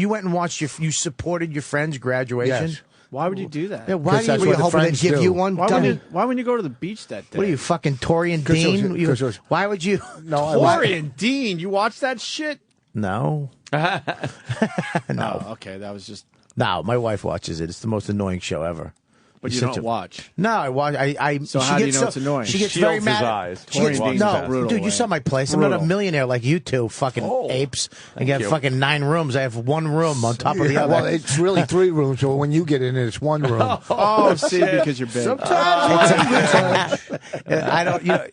went and watched you supported your friend's graduation. Yes. Why would you do that? Yeah, why Because do you? that's Were you what the hoping friends to give do. you one? Why dummy? wouldn't you go to the beach that day? What are you, fucking Tori and 'Cause it was- Dean? 'cause it was- Why would you? No, I Tori and Dean, you watched that shit? No. No. Oh, okay, that was just. No, my wife watches it. It's the most annoying show ever. But It's you such don't watch. No, I watch. So she how do you gets know it's annoying? She gets Shields very his mad. eyes. She Tori gets, and Dean's no, bad. Brutal, dude, you man. saw my place. I'm not a Brutal. millionaire like you two fucking apes. I got you. fucking 9 rooms. I have one room on top of the Yeah, other. well, it's really 3 rooms, so when you get in it, it's 1 room. Oh, see, because you're big. I don't. You know,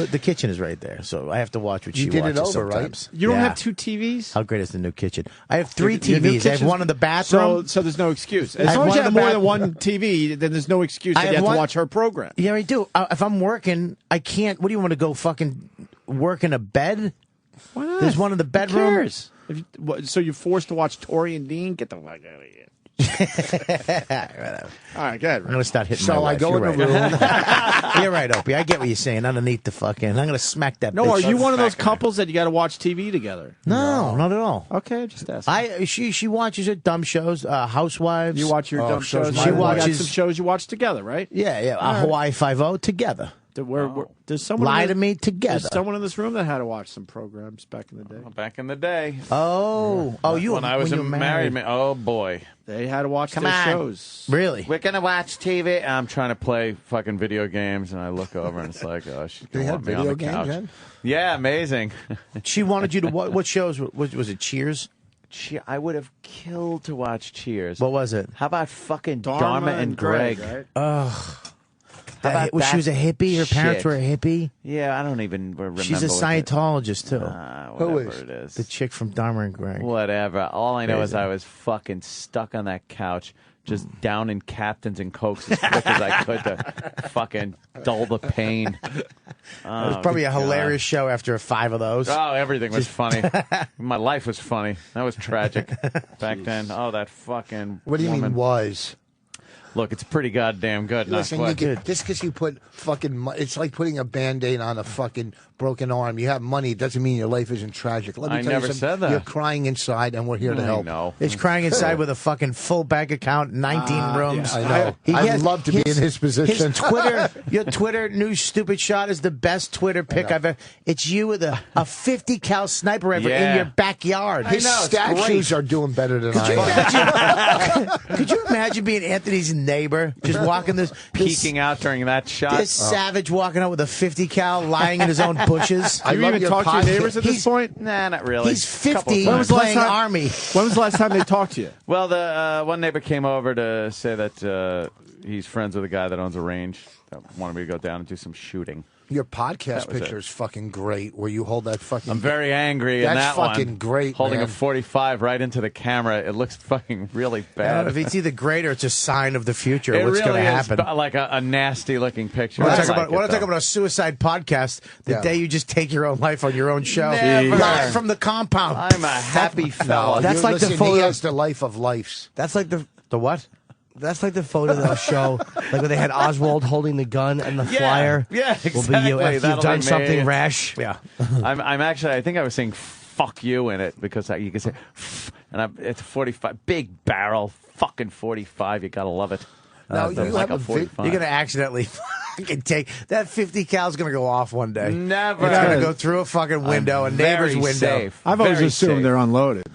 the kitchen is right there, so I have to watch what You she did it watches over, right? sometimes. You don't Yeah. have 2 TVs? How great is the new kitchen? I have 3 Your new TVs. I have kitchen's- one in the bathroom. So there's no excuse. I As have long as one you in have the more bath- than one TV, then there's no excuse I that have you have one- to watch her program. Yeah, I do. If I'm working, I can't. What do you want to go fucking work in a bed? Why not? There's one in the Who bedroom. cares? So you're forced to watch Tori and Dean? Get the fuck out of here. Whatever. All right, go ahead. I'm going to start hitting So my I wife. go You're in the right. room. You're right, Opie. I get what you're saying. Underneath the fucking... I'm going to smack that No, bitch. are you one of those couples that you got to watch TV together? No, not at all. Okay, just ask. She watches her dumb shows, Housewives. You watch your dumb shows. She You got watches some shows you watch together, right? Yeah. Hawaii Five-0 together. There's someone Lie in to me together. There's someone in this room that had to watch some programs back in the day. Back in the day. You when I was when you were married. Oh boy, they had to watch Come their on. shows. Really? We're gonna watch TV. I'm trying to play fucking video games, and I look over and it's like, oh, she's They gonna had want me on video the games couch. then? Yeah, amazing. She wanted you to watch. What shows? Was it Cheers? I would have killed to watch Cheers. What was it? How about fucking Dharma and Greg? right? Ugh. How about She was a hippie. Her parents shit? were a hippie. Yeah, I don't even remember. She's a what Scientologist too. whatever it is. The chick from Dharma and Greg. Whatever. All I know is Crazy. I was fucking stuck on that couch, just down in Captains and Cokes as quick as I could to fucking dull the pain. It was probably a hilarious show after 5 of those. Oh, everything was funny. My life was funny. That was tragic back then. Oh, that fucking What do you woman. mean was? Look, it's pretty goddamn good. Listen, not you quite. get, just because you put fucking, it's like putting a Band-Aid on a fucking broken arm. You have money, it doesn't mean your life isn't tragic. Let me I tell never you something. said that. You're crying inside, and we're here to I help. know. He's crying inside with a fucking full bank account, 19 rooms. I know. I'd love to be in his position. Your Twitter new stupid shot is the best Twitter pic I've ever. It's you with a 50 cal sniper rifle in Yeah. your backyard. His statues are doing better than I am. Could you imagine being Anthony's neighbor, just walking this Peeking out during that shot. This savage walking out with a 50 cal, lying in his own bushes. Do you even talk to your neighbors at this He's- point? Nah, not really. He's Couple 50 times. playing Army. When was the last time they talked to you? Well, the one neighbor came over to say that he's friends with a guy that owns a range. That wanted me to go down and do some shooting. Your That podcast was picture it. is fucking great, where you hold that fucking... I'm very angry in That's that fucking one. great, Holding man. a 45 right into the camera. It looks fucking really I don't bad. know if it's either great or it's a sign of the future. It What's really going to is happen? like a nasty looking picture. Want I to talk like about, it, though. a suicide podcast the Yeah. day you just take your own life on your own show? Never. Live from the compound. I'm a happy fella. That's like the Listen, photo- He has the life of lives. That's like the what? That's like the photo they'll show, like when they had Oswald holding the gun and the flyer. Yeah, will be you exactly. after That'll you've done be something me. rash. Yeah. I'm actually. I think I was saying "fuck you" in it because you can say, and it's 45, big barrel, fucking 45. You gotta love it. Now, So you like have a a vid- 45. You're going to accidentally fucking take that 50 cal's going to go off one day. Never. It's going to go through a fucking window, a neighbor's very window. safe. I've always Very assumed safe. they're unloaded.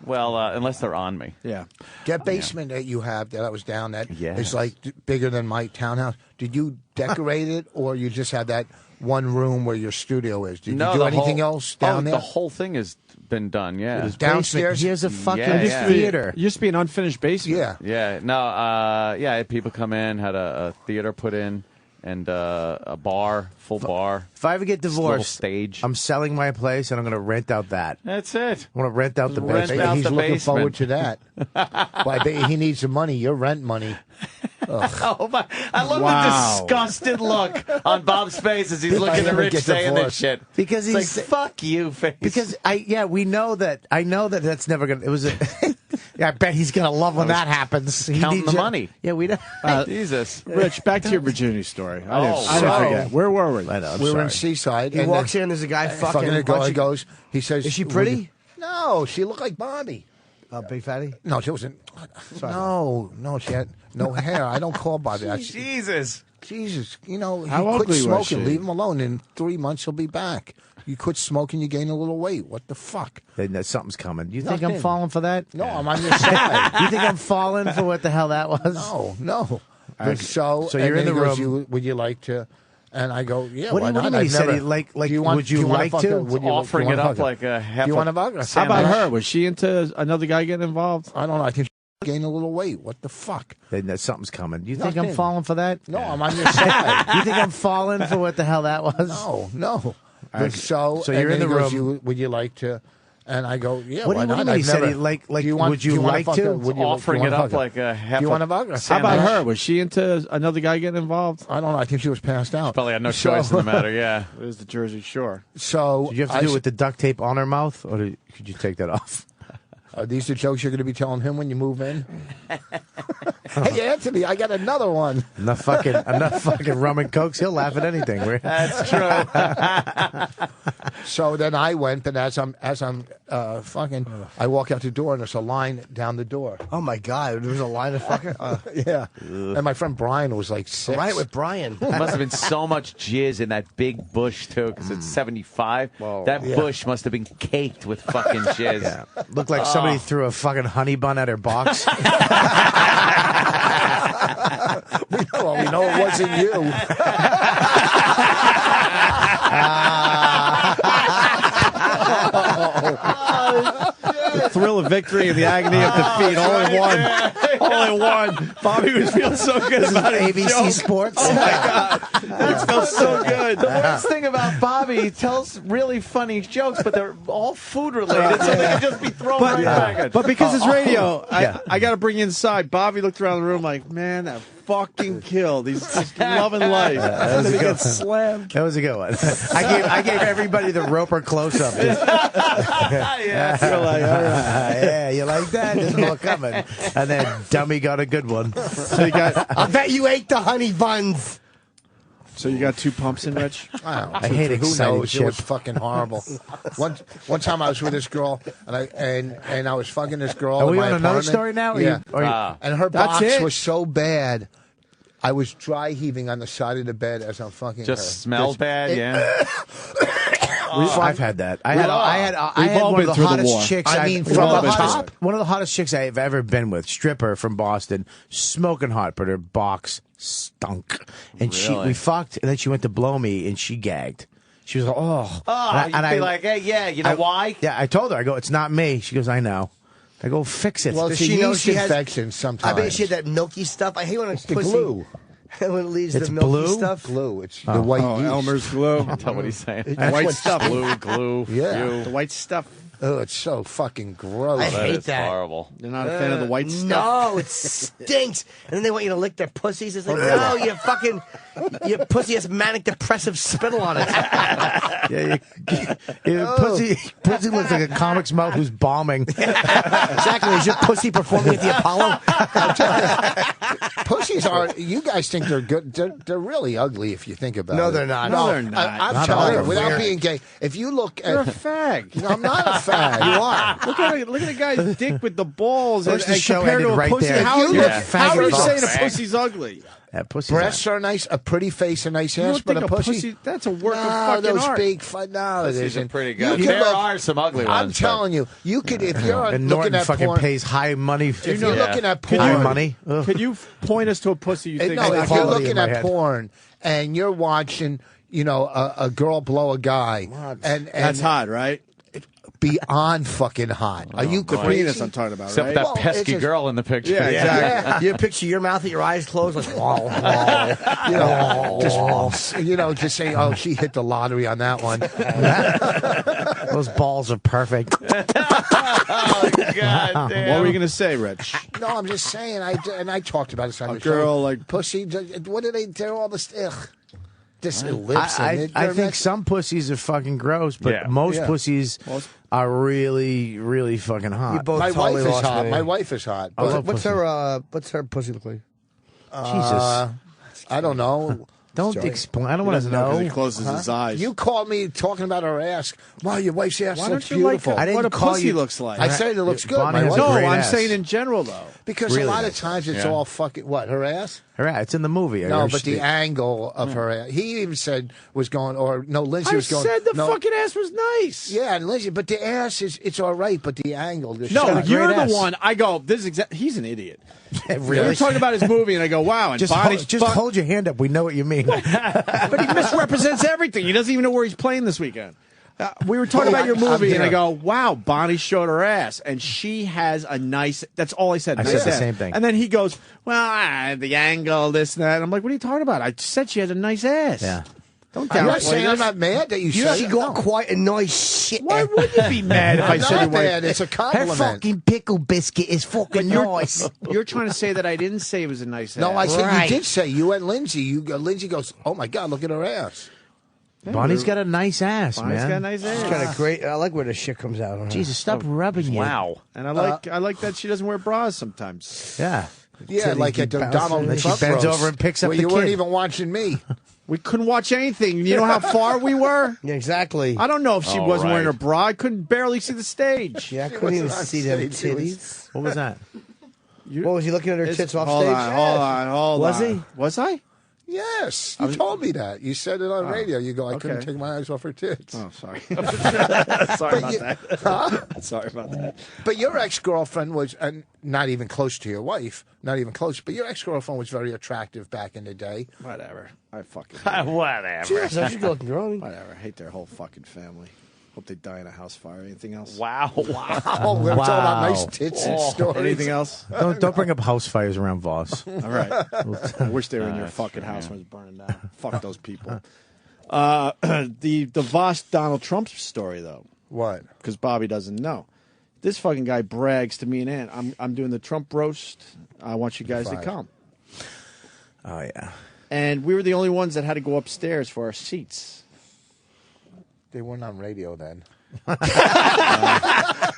Well, unless they're on me. Yeah. That basement that you have that I was down at Yes. is like bigger than my townhouse. Did you decorate it, or you just have that one room where your studio is? Did No, you do the anything whole- else down there? The whole thing has been done. Yeah. Downstairs? Here's a fucking Yeah. theater. It used to be an unfinished basement. Yeah. Yeah. No. Yeah. I had people come in, had a theater put in, and a bar, full bar. If I ever get Little divorced, stage. I'm selling my place and I'm going to rent out that. That's it. I want to rent out the Rent basement. out He's the looking basement. forward to that. Well, I bet he needs the money. Your rent money. Oh my! I love Wow. the disgusted look on Bob's face as he's If I looking at ever Rich get saying this divorced. shit. Because It's he's like, fuck you, face. Because we know that. I know that that's never gonna. It was a. Yeah, I bet he's gonna love when that happens. He counting needs the you- money. Yeah, we know. Jesus. Rich, back to your virginity story. I didn't Oh, forget. Where were we? I know. I'm We were sorry. in Seaside. He and walks then- in, there's a guy fucking. a a girl. bunch He of- goes. He says, Is she "Would pretty? you-" No, she looked like Bobby. Big fatty. No, she wasn't. No, she had no hair. I don't call Bobby. Jesus. Jesus, you know, he How quit ugly was smoking. she? Leave him alone. In 3 months, he'll be back. You quit smoking, you gain a little weight. What the fuck? Then something's coming. You think Nothing. I'm falling for that? No, I'm on your side. You think I'm falling for what the hell that was? No. But so So you're and in then the he goes, room. Would you like to? And I go, yeah. What do why you not? mean? I've He said never- he like. Do you want, would you do wanna like fuck to? her? Would you, Offering do you it wanna up fuck her? like a half. Do you want to fuck her? How about her? Was she into another guy getting involved? I don't know. I think she gained a little weight. What the fuck? Then something's coming. You think I'm Nothing. falling for that? No, I'm on your side. You think I'm falling for what the hell that was? No. But so So you're and in then the he goes, room. Would you like to? And I go, yeah. What do why you not? mean? He I've said never- he like. Do you want, would you do wanna like fuck to? her? Would you, Offering do it you wanna up fuck her? like a half. Do you want to fuck her? How about her? Was she into another guy getting involved? I don't know. I think she was passed out. Probably had no choice in the matter. Yeah. It was the Jersey Shore. So Did you have to do it with the duct tape on her mouth, or could you take that off? Are these the jokes you're going to be telling him when you move in? Hey, Anthony, I got another one. Enough fucking rum and cokes. He'll laugh at anything. That's true. So then I went, and as I'm fucking, I walk out the door, and there's a line down the door. Oh my God, there was a line of fucking. Yeah. And my friend Brian was like 6. Right with Brian. There must have been so much jizz in that big bush too, because it's 75. That bush must have been caked with fucking jizz. Yeah. Looked like somebody threw a fucking honey bun at her box. we know it wasn't you. The thrill of victory and the agony of defeat, all in one. All in one. Bobby was feeling so good about it. ABC joke. Sports. Oh my God. It felt so good. The worst thing about Bobby, he tells really funny jokes, but they're all food related, so they can just be thrown right back at. But because it's radio, I got to bring you inside. Bobby looked around the room like, man, that fucking killed. He's just loving life. That was a He good gets slammed. That was a good one. I gave everybody the Roper close up. Yeah. You're like, all right. Yeah, you like that? There's more coming. And then Dummy got a good one. So you got. I bet you ate the honey buns. So you got 2 pumps in, Rich? I hate Who excited knows? It was shit. fucking horrible. One time I was with this girl, and I was fucking this girl. Are in we my on another apartment. story now? Or Yeah. you- And her That's box it? was so bad. I was dry heaving on the side of the bed as I'm fucking her. Just smells bad, I've had that. I had We've all one been of the through the hottest war. chicks. I mean, I've- from one of the the top? hottest- one of the hottest chicks I've ever been with. Stripper from Boston, smoking hot, but her box stunk. And Really? we fucked, and then she went to blow me, and she gagged. She was like, "Oh," Oh, you'd be like, hey, yeah, you know why? Yeah, I told her. I go, "It's not me." She goes, "I know." I go, "Fix it." Well, Does it's a she know yeast she has- infection sometimes. I bet she had that milky stuff. I hate when it's the pussy. glue. When it leaves It's the milky blue? stuff. Glue. It's the white yeast. Elmer's glue. That's not what he's saying. That's White what- stuff. Glue. Yeah. The white stuff. Oh, it's so fucking gross. I That hate is that. horrible. You're not a fan of the white stuff? No, it stinks. And then they want you to lick their pussies. It's like, no, you fucking, your pussy has manic depressive spittle on it. Yeah, pussy looks like a comic's mouth who's bombing. Exactly. Is your pussy performing at the Apollo? Pussies are. You guys think they're good? They're really ugly if you think about it. No, they're not. No, they're not. I'm Not telling you, all. without Weird. being gay, if you look You're a at, fag. I'm not a fag. You are. Look at a guy's dick with the balls Wish and the show compared to ended a right pussy. there. How, If you are look how are you faggot saying a box. pussy's ugly? That pussy's Breasts are nice. A pretty face, a nice You ass, don't but think a a pussy. that's a work no, of fucking those art. big. No, it Pussies are isn't. pretty You good. could There look- are some ugly I'm ones. telling you, you could if you're and looking Norton at fucking porn. pays high money. If you're Yeah. looking at Could porn, High money. Ugh. Could you point us to a pussy you think? no, is if not you're quality ugly? looking in my at head. porn and you're watching, a girl blow a guy, and That's hot, right? beyond fucking hot. Are you The crazy? penis I'm talking about, Except right? that Well, pesky it's just- girl in the picture. Yeah, exactly. You picture your mouth with your eyes closed, like, Just saying, oh, she hit the lottery on that one. Those balls are perfect. Oh, God damn. What were you going to say, Rich? No, I'm just saying. I talked about this on A the girl show. like pussy. What do they do? All this. Ugh. This lips. I think some pussies are fucking gross, but Yeah. most Yeah. pussies are really, really fucking hot. You both My totally wife is lost hot. me. My wife is hot. I But, love What's pussy. her pussy look like? Jesus. I don't know. Don't explain. I don't want to Because he know. closes his eyes. You called me talking about her ass. Wow, your wife's ass Why looks don't you like beautiful. I didn't what a call pussy you- looks like? I said it looks good. Bonnie My has wife. a no, great I'm ass. saying in general, though. Because Really a lot of nice. times it's Yeah. all fucking what her ass. It's in the movie. No, Or but the angle of her ass. He even said was going, or no, Lindsay I was going. said the no, fucking ass was nice. Yeah, and Lindsay, but the ass it's all right, but the angle. No, got a you're great the ass. one. I go, this is he's an idiot. Really? We're talking about his movie, and I go, wow, and Just, Bonnie's hold your hand up. We know what you mean. but he misrepresents everything. He doesn't even know where he's playing this weekend. We were talking about your movie, and I go, wow, Bonnie showed her ass, and she has a nice, that's all I said. I nice said the ass. same thing. And then he goes, well, the angle, this and that. And I'm like, what are you talking about? I said she has a nice ass. Yeah. Don't I'm downplay not saying I'm this. not mad that you You said actually it. got No. quite a nice shit. Why would you be mad if I I'm said not it was mad. It's a Her compliment. fucking pickle biscuit is fucking nice. You're trying to say that I didn't say it was a nice ass. No, I said Right. you did say you and Lindsay. Lindsay goes, oh my God, look at her ass. Bonnie's got a nice ass, Bonnie's man. got a nice ass. She's got a great. I like where the shit comes out on her. Jesus, stop rubbing you. Wow. And I like that she doesn't wear bras sometimes. Yeah. Yeah, like at the Donald And she Trump bends roast, over and picks up where the you kid. weren't even watching me. We couldn't watch anything. You know how far we were? Yeah, exactly. I don't know if she All wasn't right. wearing a bra. I couldn't barely see the stage. Yeah, I couldn't even wasn't on see them stage, it was- titties. What was that? What was he looking at her tits off Hold stage? on. Was he? Was I? Yes, you told me that. You said it on radio. You go, I couldn't okay. take my eyes off her tits. Oh, sorry. But you- Sorry about that. But your ex-girlfriend was not even close to your wife, not even close. But your ex-girlfriend was very attractive back in the day. Whatever. I fucking Whatever. She's a good girl. Whatever. I hate their whole fucking family. Hope they die in a house fire. Anything else? Wow. Oh, we're talking about nice tits and stories. Anything else? Don't bring up house fires around Voss. All right. I wish they were in your fucking house when it was burning down. Fuck those people. The Vos Donald Trump story though. What? Because Bobby doesn't know. This fucking guy brags to me and Ann. I'm doing the Trump roast. I want you guys to come. Oh, yeah. And we were the only ones that had to go upstairs for our seats. They weren't on radio then.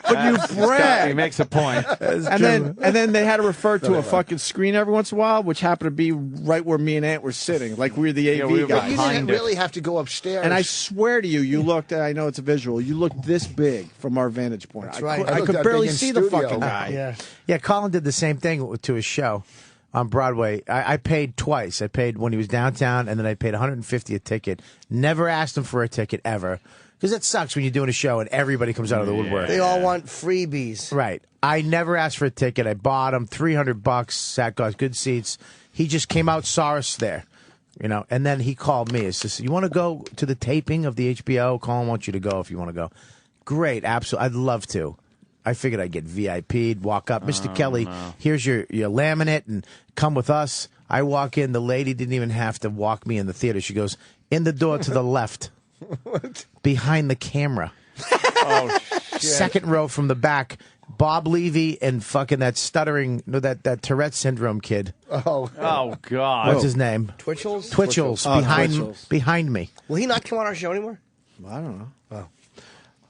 But you brag. He makes a point. And then they had to refer to a fucking screen every once in a while, which happened to be right where me and Aunt were sitting, like we were the AV we were guys. You didn't really have to go upstairs. And I swear to you, you looked. I know it's a visual. You looked this big from our vantage point. That's right. I looked could that barely big in see the studio. fucking guy. Yeah. Yeah, Colin did the same thing to his show on Broadway. I paid twice. I paid when he was downtown, and then I paid $150 a ticket. Never asked him for a ticket ever. Because it sucks when you're doing a show and everybody comes out of the woodwork. They all want freebies. Right. I never asked for a ticket. I bought him $300. Sat, got good seats. He just came out, saw us there, and then he called me. He says, "You want to go to the taping of the HBO? Colin wants you to go if you want to go." Great, absolutely. I'd love to. I figured I'd get VIP'd, walk up. Mr. Kelly, here's your laminate, and come with us. I walk in. The lady didn't even have to walk me in the theater. She goes, in the door to the left. What? Behind the camera. Oh, shit. Second row from the back. Bob Levy and fucking that stuttering, that Tourette syndrome kid. Oh God. What's his name? Twitchell's? Twitchell's. Oh, Behind Twitchell's. behind me. Will he not come on our show anymore? I don't know.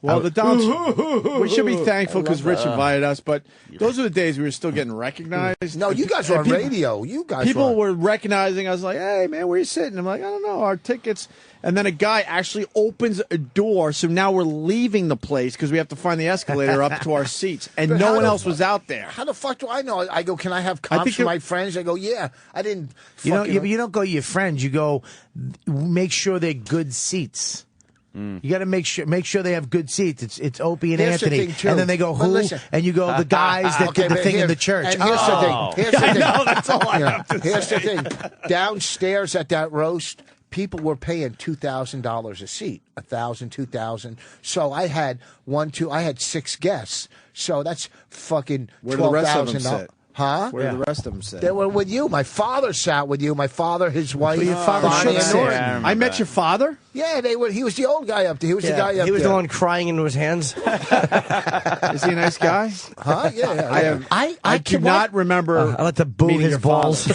Well, the Donald, we should be thankful because Rich invited us, but those are the days we were still getting recognized. No, you guys were on radio. You guys People were. were recognizing us like, hey, man, where you sitting? I'm like, I don't know, our tickets. And then a guy actually opens a door, so now we're leaving the place because we have to find the escalator up to our seats, and But no how one the else was out there. How the fuck do I know? I go, can I have comps for my friends? I go, yeah. I didn't. You fucking- don't go your friends. You go make sure they're good seats. You got to make sure they have good seats. It's Opie and Here's the Anthony, thing, too. and then they go But who, listen. and you go the guys that Okay, did the but thing in here- the church. And here's the thing. Here's the I thing. know, that's all I Yeah. have to Here's say. the thing. Downstairs at that roast, people were paying $2,000 a seat, $1,000, $2,000. So I had I had 6 guests. So that's fucking Where do the rest of them $12,000. sit? Huh? Where did the rest of them sit? They were with you. My father sat with you. My father, his wife, your father Bonnie should and sit. Norton. I met your father? Yeah, they were. He was the old guy up there. He was the guy up there. He was the one crying into his hands. Is he a nice guy? Huh? Yeah. I have. I do not remember. I like to boo meeting his your father. balls.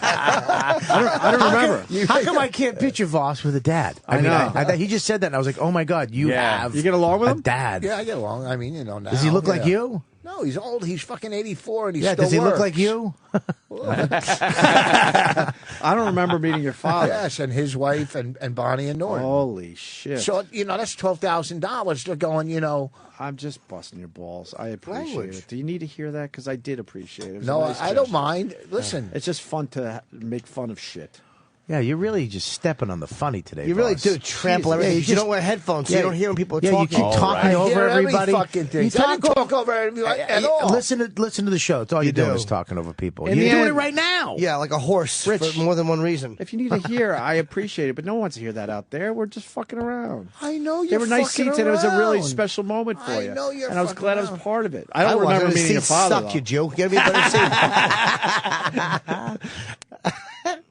I don't remember. How come I can't picture Voss with a dad? I know. He just said that, and I was like, oh my god, you have. You get along with a him? dad. Yeah, I get along. I mean, now. Does he look like yeah. you? No, he's old. He's fucking 84, and he Yeah. still Does he look works. like you? I don't remember meeting your father. Yes, and his wife and Bonnie and Norton. Holy shit. So that's $12,000. They're going. I'm just busting your balls. I appreciate Language. it. Do you need to hear that? Because I did appreciate it. It was No, a nice I don't gesture. mind. Listen, It's just fun to make fun of shit. Yeah, you're really just stepping on the funny today. You really Voss. do trample Jesus. everything. Yeah, you don't wear headphones, so you don't hear when people are yeah, talking. you keep talking I over hear every everybody. fucking thing. You I didn't talk talk over everybody at all. Listen to the show. That's all you're doing do. is talking over people. In You're the doing end- it right now. Yeah, like a horse Rich. for more than one reason. If you need to hear, I appreciate it, but no one wants to hear that out there. We're just fucking around. I know They you're were nice fucking seats, and it was a really around. special moment for I you. know you're and I was fucking glad I was around. part of it. I don't remember wasn't. meeting your Seats father. suck, though. you Jew. You gotta be a better seat.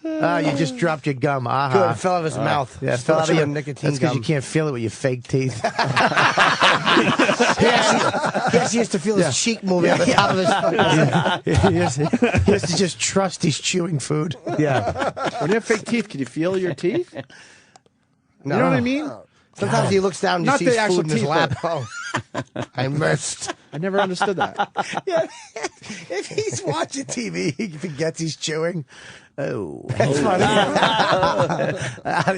You just dropped your gum. Aha. Good, it fell out of his mouth. Yeah, it Just fell a out of bunch your of nicotine That's because you gum. can't feel it with your fake teeth. He actually used to feel his cheek moving at the top of his fucking he has to just trust he's chewing food. Yeah. When you have fake teeth, can you feel your teeth? No. You know what I mean? Sometimes he looks down and Not just the sees actual food in his teeth, lap. but- I missed. I never understood that. Yeah. If he's watching TV, he forgets he's chewing. Oh, That's funny.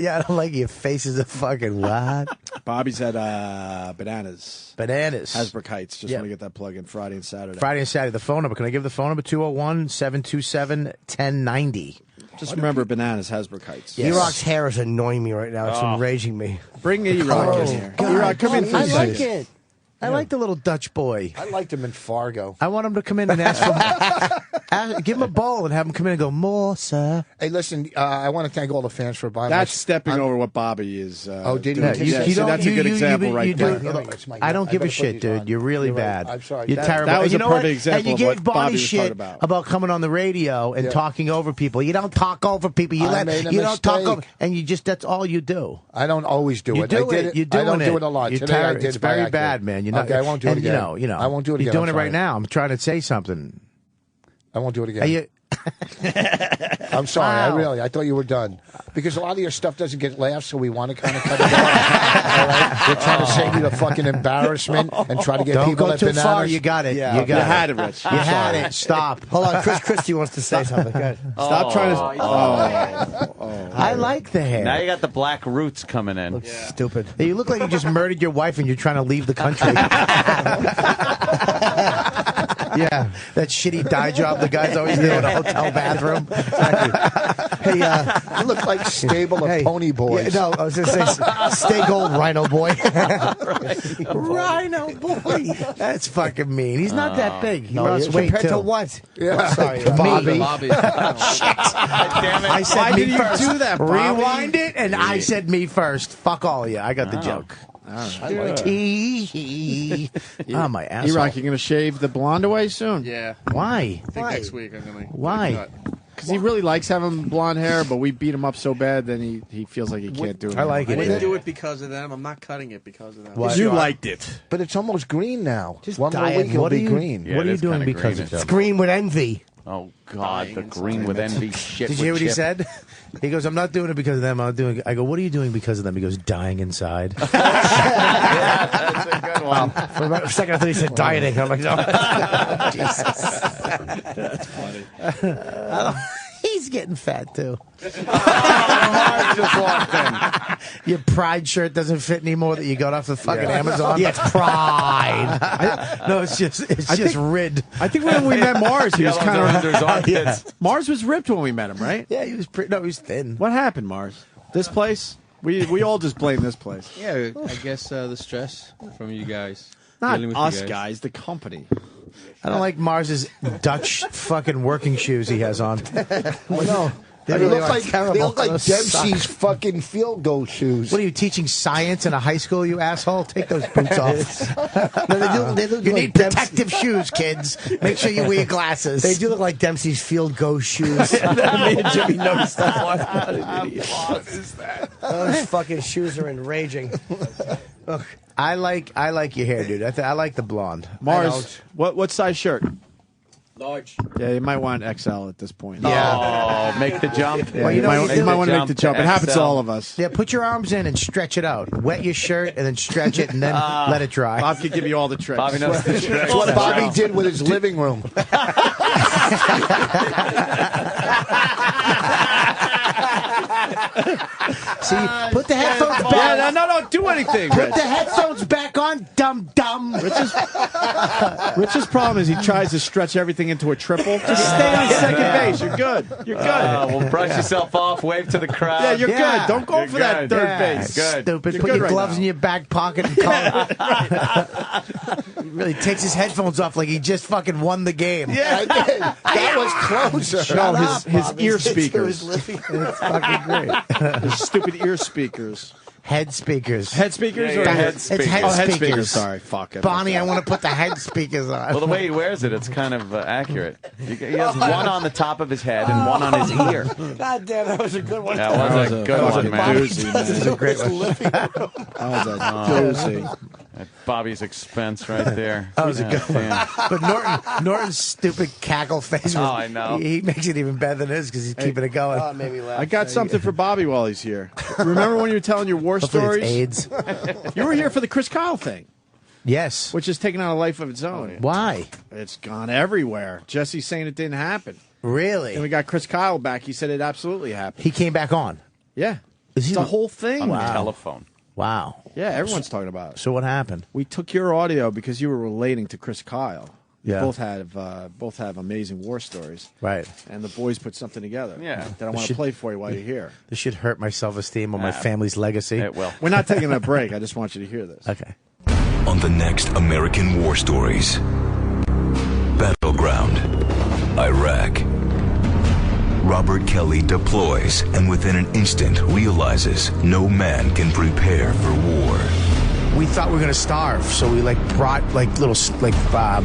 Yeah, I don't like your face is a fucking what? Bobby's at Bananas. Bananas. Hasbrook Heights. Just Yeah. want to get that plug in Friday and Saturday. Friday and Saturday. The phone number. Can I give the phone number? 201-727-1090. Just remember Bananas, Hasbrook Heights. E-Rock's hair is annoying me right now. It's enraging me. Bring E-Rock in here. E-Rock, come in for I a like second. it. I like the little Dutch boy. I liked him in Fargo. I want him to come in and ask for give him a bowl and have him come in and go, more, sir. Hey, listen, I want to thank all the fans for buying. That's stepping over what Bobby is. Oh, did he? doing. You- Yeah, you so don't- that's a good example right there. I don't give a shit, dude. You're really bad. I'm sorry. You're That- terrible. that was And you a know perfect what? example And you of gave what Bobby Bonnie was talking shit about. coming on the radio and talking over people. You don't talk over people. You I made a don't talk mistake. over, and you just that's all you do. I don't always do You it. do I did it. You're doing I don't it. do it a lot. You're Today I terrible. did It's it by very accident. bad, man. You're not, okay, I won't do it and, again. You know, I won't do it You're again. doing it I'm right sorry. now. I'm trying to say something. I won't do it again. Are you- I'm sorry. Wow. I thought you were done because a lot of your stuff doesn't get laughs, so we want to kind of cut it off. All right? We're trying to save you the fucking embarrassment and try to get Don't people go at too Bananas. far. You got it. Yeah. You got You it. had it, Rich. You had it. Stop. Hold on, Chris Christie wants to say something. Good. Stop trying to. I like the hair. Now you got the black roots coming in. Stupid. Hey, you look like you just murdered your wife and you're trying to leave the country. Yeah, that shitty dye job the guys always do in a hotel bathroom. Hey, You look like stable of pony boys. Yeah, no, I was going to say, stay gold, Rhino boy. Rhino boy. That's fucking mean. He's not that big. He lost weight Compared too. to what? Yeah. Sorry, Bobby. Bobby. I said Why me did you first. do that, Bobby? Rewind it, and I said me first. Fuck all of you. I got the joke. All right. Oh, my asshole. E-Rock, you're going to shave the blonde away soon? Yeah. Why? I think next week I'm gonna. Why? Because he really likes having blonde hair, but we beat him up so bad, then he feels like he can't do it. I like I it. didn't do it because of them. I'm not cutting it because of them. What? You liked it. But it's almost green now. Just One more dye it. week, it'll What are be you, green. Yeah, what it are you is doing kinda because green. of them? Green with envy. Oh God, the Dying green with envy shit. Did you hear with what he Chip. said? He goes, "I'm not doing it because of them. I'm doing." I go, "What are you doing because of them?" He goes, "Dying inside." That's a good one. For about a second, I thought he said dieting. I'm like, no. That's funny. He's getting fat too. Mars just walked in. Your Pride shirt doesn't fit anymore that you got off the fucking Amazon. Yeah, it's Pride. No, it's just rid. I think when we met Mars, he was Yellows kind are under his armpits. of. Mars was ripped when we met him, right? Yeah, he was pretty. No, he was thin. What happened, Mars? This place? We all just blame this place. Yeah, I guess the stress from you guys. Not Dealing with you us guys. guys, the company. I don't like Mars's Dutch fucking working shoes he has on. No. They really look are like terrible. they look like Those Dempsey's suck. fucking field goal shoes. What are you teaching science in a high school, you asshole? Take those boots off. No, they look You like need protective shoes, kids. Make sure you wear your glasses. They do look like Dempsey's field go shoes. Me and Jimmy noticed that one. What is that? Those fucking shoes are enraging. Ugh. I like your hair, dude. I like the blonde. Mars, what size shirt? Large. Yeah, you might want XL at this point. Yeah. Oh, make the jump. Yeah, Well, you know what might, you do? want to make the jump. It happens to XL. all of us. Yeah, put your arms in and stretch it out. Wet your shirt and then stretch it and then let it dry. Bob can give you all the tricks. Bobby knows the trick. That's what Bobby did with his living room. See, put the headphones back. Yeah, no, don't do anything, Put Rich. the headphones back on, dumb. Rich's problem is he tries to stretch everything into a triple. Just stay on second base. You're good. You're good. Well, brush yourself off, wave to the crowd. Yeah, you're Yeah. good. Don't go You're for that good. third Yeah, base. Good. Stupid. You're Put good your right gloves now. in your back pocket and call. He really takes his headphones off like he just fucking won the game. Yeah, I did. That was closer. No, his ear speakers. It's fucking great. His stupid ear speakers. Head speakers. Head speakers Yeah, or yeah, head It's speakers. head Oh, head speakers. speakers. Sorry, fuck it. Bonnie, I want to put the head speakers on. Well, the way he wears it, it's kind of accurate. He has one on the top of his head and one on his ear. God damn, that was a good one. That was a good one, man. Doozy, man. This is a great one. That was a doozy. At Bobby's expense right there. That was a God good one. damn. But Norton's stupid cackle face. Oh, I know. He makes it even better than his because he's keeping it going. Oh, it made me laugh. I got something for Bobby while he's here. Remember when you were telling your war Hopefully stories? it's AIDS. You were here for the Chris Kyle thing, Yes. which has taken on a life of its own. Why? It's gone everywhere. Jesse's saying it didn't happen. Really? And we got Chris Kyle back. He said it absolutely happened. He came back on. Yeah. Is he It's a whole thing. On the Wow. telephone. Wow. Yeah, everyone's talking about it. So what happened? We took your audio because you were relating to Chris Kyle. Yeah. Both have amazing war stories. Right. And the boys put something together. Yeah. That I want to should- play for you while you're here. This should hurt my self-esteem or my family's legacy. It will. We're not taking a break. I just want you to hear this. Okay. On the next American War Stories. Battleground, Iraq. Robert Kelly deploys and within an instant realizes no man can prepare for war. We thought we were gonna starve, so we brought little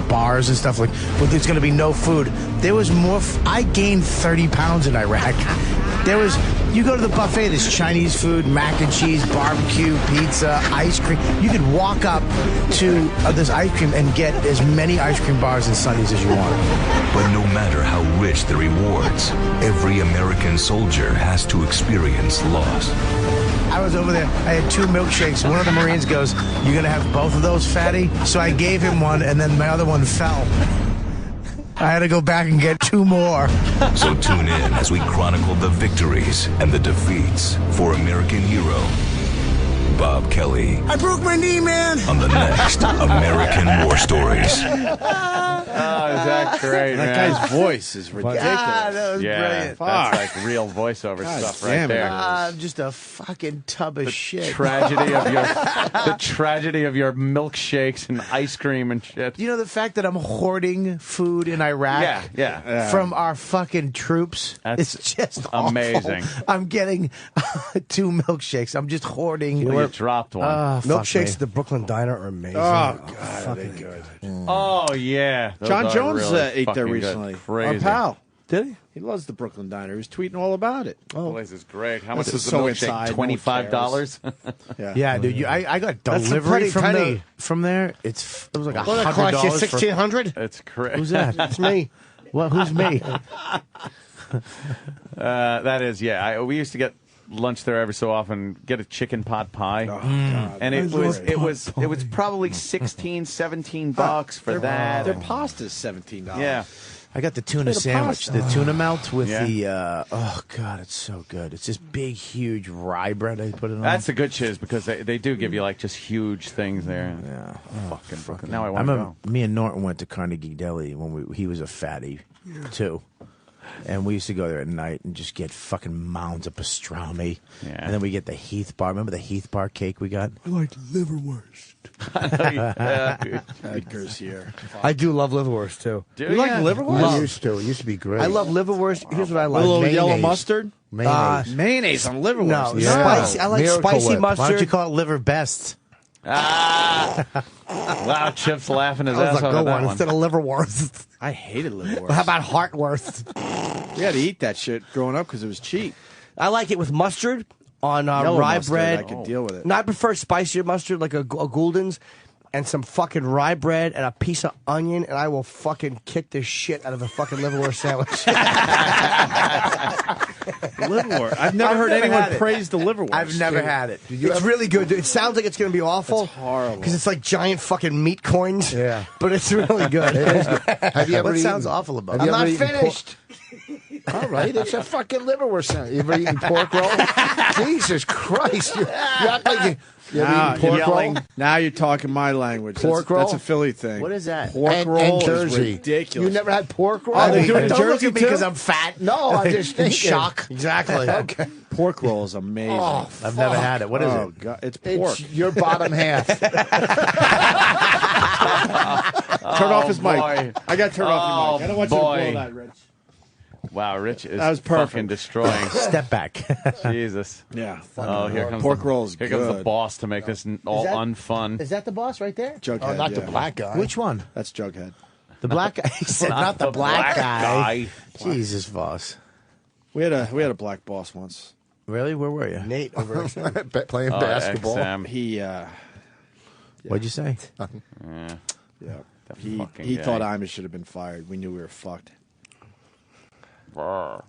bars and stuff but there's gonna be no food. There was more. I gained 30 pounds in Iraq. You go to the buffet. There's Chinese food, mac and cheese, barbecue, pizza, ice cream. You could walk up to this ice cream and get as many ice cream bars and sundaes as you want. But no matter how rich the rewards, every American soldier has to experience loss. I was over there. I had 2 milkshakes. One of the Marines goes, "You gonna have both of those, fatty?" So I gave him one, and then my other one fell. I had to go back and get 2 more. So tune in as we chronicle the victories and the defeats for American hero Bob Kelly I broke my knee, man. on the next American War Stories. Oh, is that great, That man? guy's voice is ridiculous. God, that was Yeah, brilliant. that's like real voiceover God stuff damn right it. there. I'm just a fucking tub of shit. The tragedy of your milkshakes and ice cream and shit. You know the fact that I'm hoarding food in Iraq Yeah. from our fucking troops? That's it's just awful. amazing. I'm getting 2 milkshakes. I'm just hoarding. You dropped one. Milkshakes at the Brooklyn Diner are amazing. Oh, God, are they good. Oh, yeah. Those John are Jones really ate there fucking good. recently. Crazy. Our pal. Did he? He loves the Brooklyn Diner. He was tweeting all about it. The place is great. How much This is the is so milkshake? inside, no one $25? Yeah, dude. I got That's a delivery pretty tiny- from there. It was like What did that cost you? $100. for- $1,600? It's crazy. Who's that? That's me. Well, who's me? That is, yeah. We used to get lunch there every so often. Get a chicken pot pie, and it was probably $16-17 for that. Their pasta's $17. Yeah. I got the tuna Bit of sandwich, pasta. the tuna melt with Yeah. the. Oh God, it's so good. It's this big, huge rye bread I put it on. That's the good shiz because they do give you like just huge things there. Yeah. Fucking Brooklyn. Now I want to go. Me and Norton went to Carnegie Deli when he was a fatty too. And we used to go there at night and just get fucking mounds of pastrami. Yeah. And then we get the Heath bar. Remember the Heath bar cake we got? I like liverwurst. Edgar's here. I do love liverwurst, too. Do you like ya? liverwurst? I used to. It used to be great. I love liverwurst. Here's what I A like. little yellow Mayonnaise. mustard? Mayonnaise. Mayonnaise on liverwurst. No, Yeah. spicy. I like Miracle spicy Whip. mustard. Why don't you call it liver best? Wow, Chip's laughing his That ass was a off good at that one one. instead of liverwurst. I hated liverwurst. How about heartwurst? We had to eat that shit growing up because it was cheap. I like it with mustard on Yellow rye mustard, bread. I could deal with it. No, I prefer spicier mustard, like a Gouldens, and some fucking rye bread and a piece of onion, and I will fucking kick the shit out of a fucking liverwurst sandwich. Liverwurst. I've never heard never anyone had it. praise the liverwurst. I've never had it. It's really good. It sounds like it's going to be awful. It's horrible. Because it's like giant fucking meat coins. Yeah. But it's really good. Have you ever What eaten, sounds awful about have it? you I'm ever not eaten finished. All right, it's a fucking liverwurst sandwich. You ever eaten pork roll? Jesus Christ. You act like you ever eaten pork roll? Now you're talking my language. Pork that's, roll? That's a Philly thing. What is that? Pork And roll is Jersey. ridiculous. You never had pork roll? Oh, they do it in Don't look Jersey at me too? because I'm fat. No, I'm just In thinking. shock. Exactly. Okay. Pork roll is amazing. Oh, I've never had it. What is Oh, it? God. It's pork. It's your bottom half. Turn off his mic. boy. I got to turn off your mic. I don't want you to boy. blow that, Rich. Wow, Rich is That was perfect. fucking destroying. Step back. Jesus. Yeah. Oh, here comes pork the, rolls. Here comes the good. boss to make this all that- unfun. Is that the boss right there? Jughead. Oh, not the yeah. black guy. Which one? That's Jughead. The black guy. He said not the black guy. Jesus, Voss. We had a black boss once. Really? Where were you? Nate over Playing basketball. XM. He What'd you say? Yeah. yeah. He fucking guy. thought Imus should have been fired. We knew we were fucked. Why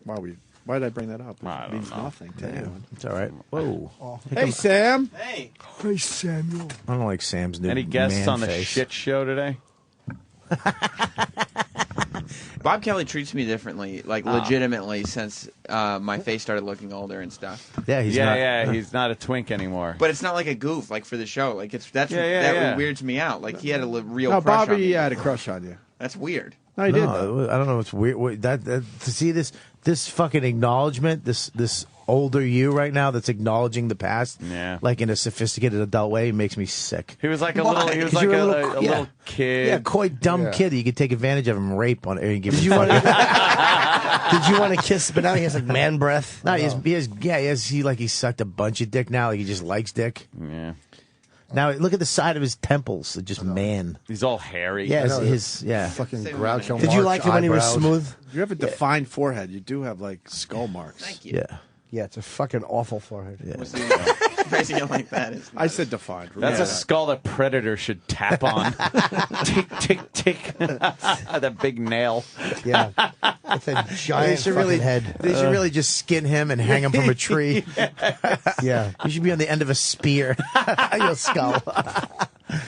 did I bring that up? It means nothing to anyone. It's all right. Whoa. Hey, Sam. Hey. Hey, Samuel. I don't like Sam's new Any guests man on the face. shit show today? Bob Kelly treats me differently, like legitimately, since my face started looking older and stuff. Yeah, he's not a twink anymore. But it's not like a goof, like for the show. Like that weirds me out. Like he had a real No, crush on Bobby me. had a crush on you. That's weird. No, he did. No, I don't know. It's weird. That to see this fucking acknowledgement, this older you right now that's acknowledging the past, like in a sophisticated adult way, makes me sick. He was like a little. He was like a little kid. Yeah, coy dumb kid. You could take advantage of him, rape on it, and give him. Did you want to kiss? But now he has like man breath. No, he sucked a bunch of dick now. Like he just likes dick. Yeah. Now look at the side of his temples. They're just man. He's all hairy. Yeah, his fucking Groucho. Did you like him when he was smooth? You have a defined forehead. You do have like skull marks. Thank you. Yeah, it's a fucking awful forehead. Yeah. Phrasing it like that is. I said defined. That's a skull that Predator should tap on. Tick, tick, tick. That big nail. Yeah. It's a giant head. They should really just skin him and hang him from a tree. Yeah. He should be on the end of a spear. Your skull.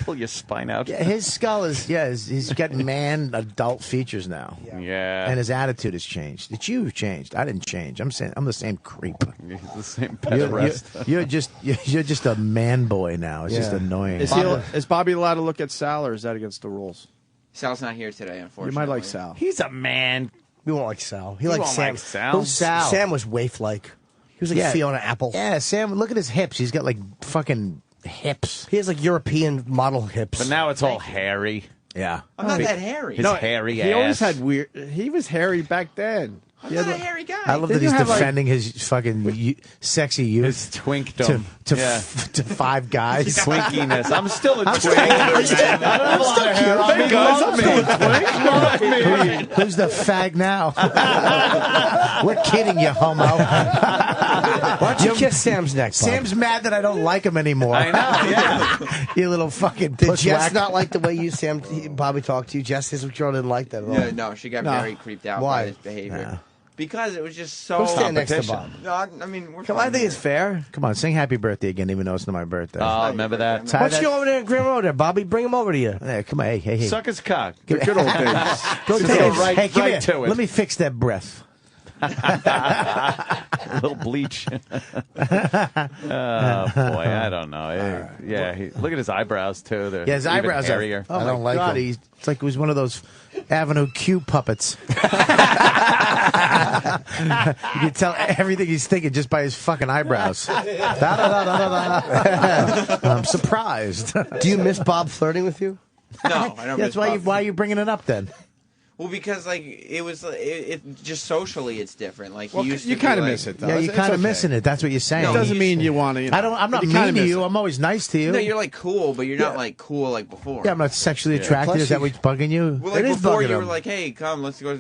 Pull your spine out. Yeah, his skull is, he's got man adult features now. Yeah. And his attitude has changed. It's you who changed. I didn't change. I'm the same creep. He's the same pederast. You're just a man boy now. It's just annoying. Is Bobby allowed to look at Sal, or is that against the rules? Sal's not here today, unfortunately. You might like Sal. He's a man. We won't like Sal. He won't likes Sam. like Sal. Who's Sal? Sam was waif-like. He was like Fiona Apple. Yeah, Sam, look at his hips. He's got like fucking hips. He has like European model hips. But now it's all hairy. Yeah. I'm not that hairy. His hairy ass. He always had weird. He was hairy back then. I'm not a hairy guy. I love that he's defending his fucking sexy youth. His twinkdom. To five guys. His twinkiness. I'm still a twink. Who's the fag now? We're kidding you, homo. Why don't you kiss Sam's neck, Bob? Sam's mad that I don't like him anymore. I know, yeah. You little fucking Did puss Jess whack. not like the way Bobby talked to you? Jess, his girl didn't like that at all. Yeah, no, she got very creeped out Why? by his behavior. Because it was just so. Go stand next to Bob. No, I mean, we're Come on, I think it's fair. Come on, sing happy birthday again, even though it's not my birthday. Oh, remember that? Why don't you go over there and bring him over there, Bobby? Bring him over to you. Yeah, come on, hey. Suck his cock. The good old days. Go Just take go it. right- Hey, come right here. to it. Let me fix that breath. A little bleach. Oh boy, I don't know. Look at his eyebrows too. They're Yeah, his even eyebrows hairier. are. Oh I don't my like God, him. it's like he was one of those Avenue Q puppets. You can tell everything he's thinking just by his fucking eyebrows. I'm surprised. Do you miss Bob flirting with you? No, I don't. That's why are you bringing it up then? Well, because like it was, it just socially, it's different. Like Well, he used you to kind of be miss like, it, though. Yeah, you're It's kind of okay. missing it. That's what you're saying. It doesn't mean you want to. I'm not you mean kinda to miss you. it. I'm always nice to you. No, you're like cool, but you're not like cool like before. Yeah, I'm not sexually attracted. Plus Is that you- what's bugging you? Well, like It is before, bugging you were him. like, "Hey, come, let's go.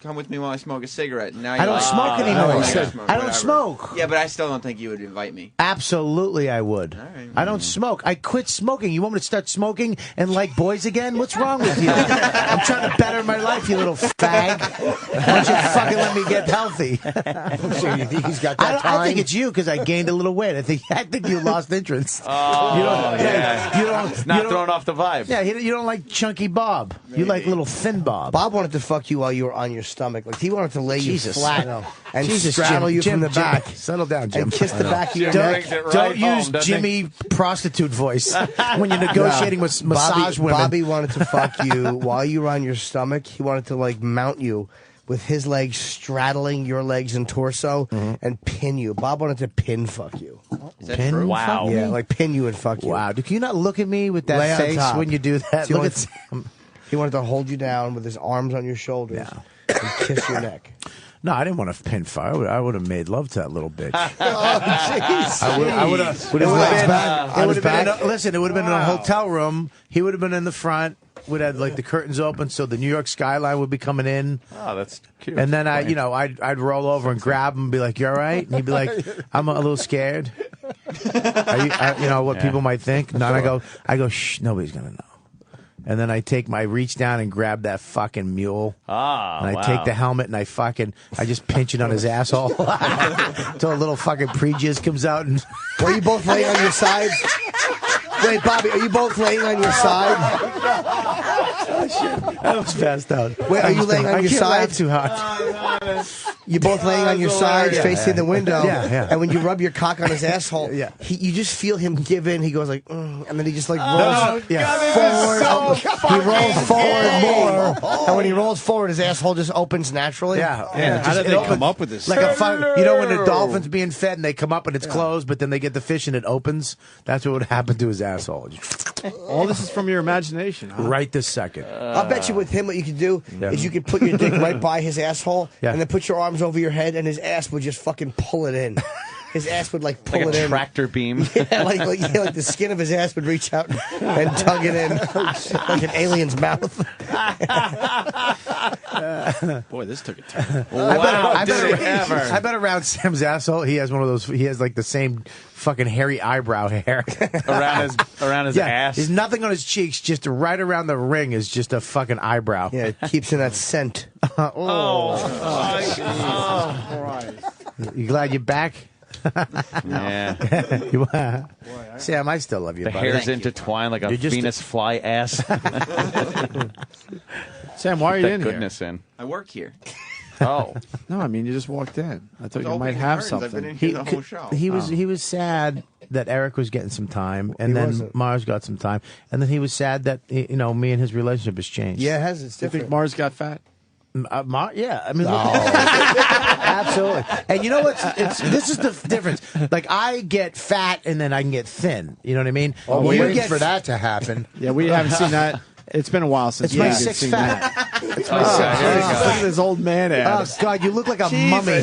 Come with me while I smoke a cigarette." And now I you're don't like, smoke "Oh, anymore. I He said, smoke, I don't whatever." smoke. Yeah, but I still don't think you would invite me. Absolutely, I would. right. I don't smoke. I quit smoking. You want me to start smoking and like boys again? What's wrong with you? I'm trying to better my life, you little fag. Why don't you fucking let me get healthy? So you think he's got that I time? think it's you because I gained a little weight. I think you lost interest. Oh, You don't- yeah. you don't- It's not you don't- throwing off the vibe. Yeah, you don't like chunky Bob. You like little thin Bob. Bob wanted to fuck you while you were on your stomach. Like he wanted to lay Jesus. you flat and Jesus, straddle Jim, you Jim, from the Jim, back settle down, Jim. and kiss the back of your Jim neck. brings it right Don't home, use doesn't he? Jimmy prostitute voice when you're negotiating with massage women. Bobby wanted to fuck you while you were on your stomach. He wanted to like mount you with his legs straddling your legs and torso and pin you. Bob wanted to pin fuck you. Is that Pin true? Wow. Yeah, like pin you and fuck you. Wow, can you not look at me with Lay that on face top. when you do that? See, Look like- at Sam. He wanted to hold you down with his arms on your shoulders and kiss your neck. No, I didn't want to pin fire. I would have made love to that little bitch. jeez. I would have. With his legs back. On his back. Listen, it would have been in a hotel room. He would have been in the front. Would have like the curtains open, so the New York skyline would be coming in. Oh, that's cute. And then I'd roll over and grab him and be like, "You all right?" And he'd be like, "I'm a little scared." What people might think. No, and I go, "Shh, nobody's gonna know." And then I reach down and grab that fucking mule. And I take the helmet and I just pinch it on his asshole until a little fucking pre-jizz comes out. And were you both laying on your side? Wait, Bobby, are you both laying on your side? Oh, shit. I was passed out. Wait, are you laying on your side? Too hot. You both laying on your side, facing the window. Yeah. And when you rub your cock on his asshole, you just feel him give in. He goes like, and then he just like rolls forward. He rolls forward more. And when he rolls forward, his asshole just opens naturally. Yeah. How did they come up with this? Like when the dolphin's being fed and they come up and it's closed, but then they get the fish and it opens. That's what would happen to his asshole. All this is from your imagination, huh? Right this second. I'll bet you with him what you could do is you could put your dick right by his asshole and then put your arms over your head and his ass would just fucking pull it in. His ass would like pull like it in. a tractor beam. Yeah, like the skin of his ass would reach out and tug it in like an alien's mouth. Boy, this took a turn. I bet around Sam's asshole, he has one of those. He has like the same fucking hairy eyebrow hair around his ass. There's nothing on his cheeks. Just right around the ring is just a fucking eyebrow. Yeah, it keeps in that scent. You glad you're back? Yeah. Sam, I still love you. The buddy. hairs intertwined like a Venus fly ass. Sam, why are you in goodness here? in. I work here. Oh. No, I mean, you just walked in. I thought you might opening have curtains. I've been something. in here the whole show. He was sad that Eric was getting some time, and then Mars got some time, and then he was sad that me and his relationship has changed. Yeah, it has. It's Do you different. think Mars got fat? Yeah, I mean, absolutely. And you know what? This is the difference. Like, I get fat and then I can get thin. You know what I mean? Well, When you waiting get for that to happen. Yeah, we haven't seen that. It's been a while since It's my we've six seen pack. that. It's my six Look pack. at this old man ass. Oh God, you look like a mummy.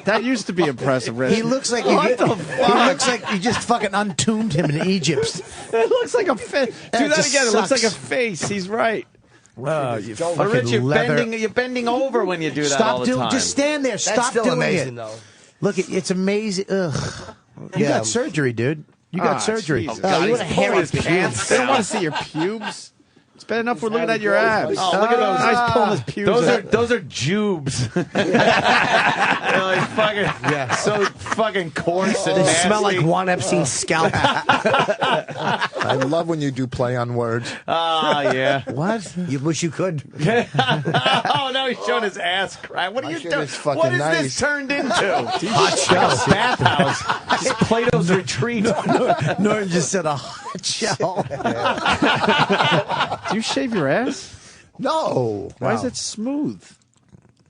That used to be impressive, Rich. He looks like he looks like you just fucking untombed him in Egypt. It looks like a face. Do that again. It looks like a face. He's right. Well, you But fucking Rich, leather. you're bending over when you do that all the time. Just stand there. That's Stop still doing amazing, it. though. Look, it's amazing. Ugh. You Yeah. got surgery, dude. You got surgery. Jesus. Oh, you want to hairy his pants They don't want to see your pubes. It's bad enough we're looking at your abs. Oh, look at those. Nice pulling his pubes out. Those are jubes. They're like fucking, so fucking coarse and They nasty. smell like Juan Epstein's scalp. I love when you do play on words. Ah, yeah. What? You wish you could. Oh, now he's showing his ass crack. What are you shit doing? is fucking What is nice. this turned into? Hot show. Bathhouse. Just Plato's retreat. Norton just said a hot shell. Do you shave your ass? No. Why is it smooth?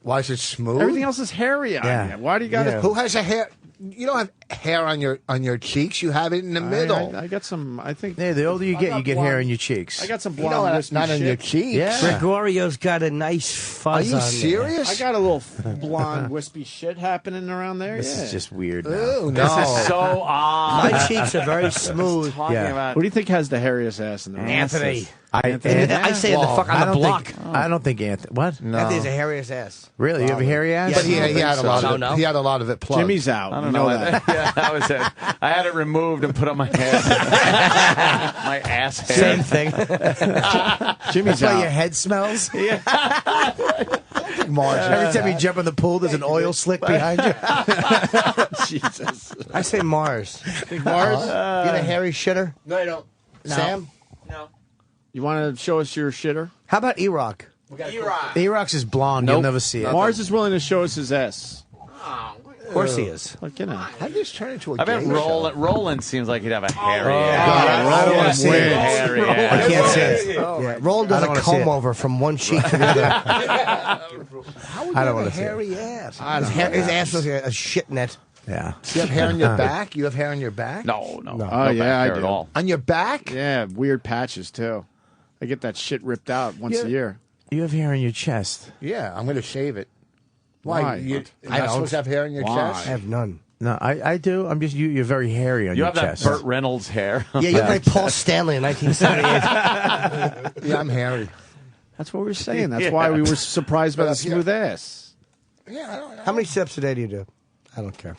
Why is it smooth? Everything else is hairy on Yeah. you. Why do you got Who has a hair? You don't have hair on your cheeks. You have it in the middle. I got some. I think. Yeah, the older you get, you get hair in your cheeks. I got some You blonde. know, wispy not on your shit. cheeks. Yeah. Gregorio's got a nice Are fuzz you on there. serious? I got a little blonde wispy shit happening around there. This yeah. is just weird now. Ew, This no. is so odd. My cheeks are very smooth. Talking Yeah. about What do you think has the hairiest ass in the room? Anthony. Anthony. I say the fuck on the block. I don't think Anthony. What? No. Anthony's a hairiest ass. Really? You have a hairy ass? But he had a lot of No. it. He had a lot of it plugged. Jimmy's out. I You don't know. that. Yeah, that was it. I had it removed and put on my head. My ass hair. Same thing. Jimmy's That's why out. your head smells? Mars. Every time you jump in the pool, there's an oil slick behind you. Jesus. I say Mars. Think Mars? You a hairy shitter? No, you don't. Sam? No. You want to show us your shitter? How about E-Rock? E-Rox is blonde. Nope. You'll never see it. Mars is willing to show us his S. Of course he is. Like, you know. How did this turn into a I bet game show? Roland seems like he'd have a hairy God, ass. I don't want to see it. Hairy I ass. can't say it. Yeah. Roll I does don't a wanna see it. comb over from one cheek to the other. How would I don't you have wanna a see it. hairy ass? His ass was a shit net. Yeah. You have hair on your back? You have hair on your back? No. Oh, No yeah, back I hair do. at all. On your back? Yeah, weird patches, too. I get that shit ripped out once a year. You have hair on your chest. Yeah, I'm going to shave it. Why? You're I not don't. supposed to have hair in your chest? I have none. No, I do. I'm just you're very hairy on You your have that chest. Burt Reynolds hair. Yeah, you look like Paul Stanley in 1978. Yeah, I'm hairy. That's what we were saying. That's why we were surprised by the smooth ass. Yeah, I don't know. How many steps a day do you do? I don't care.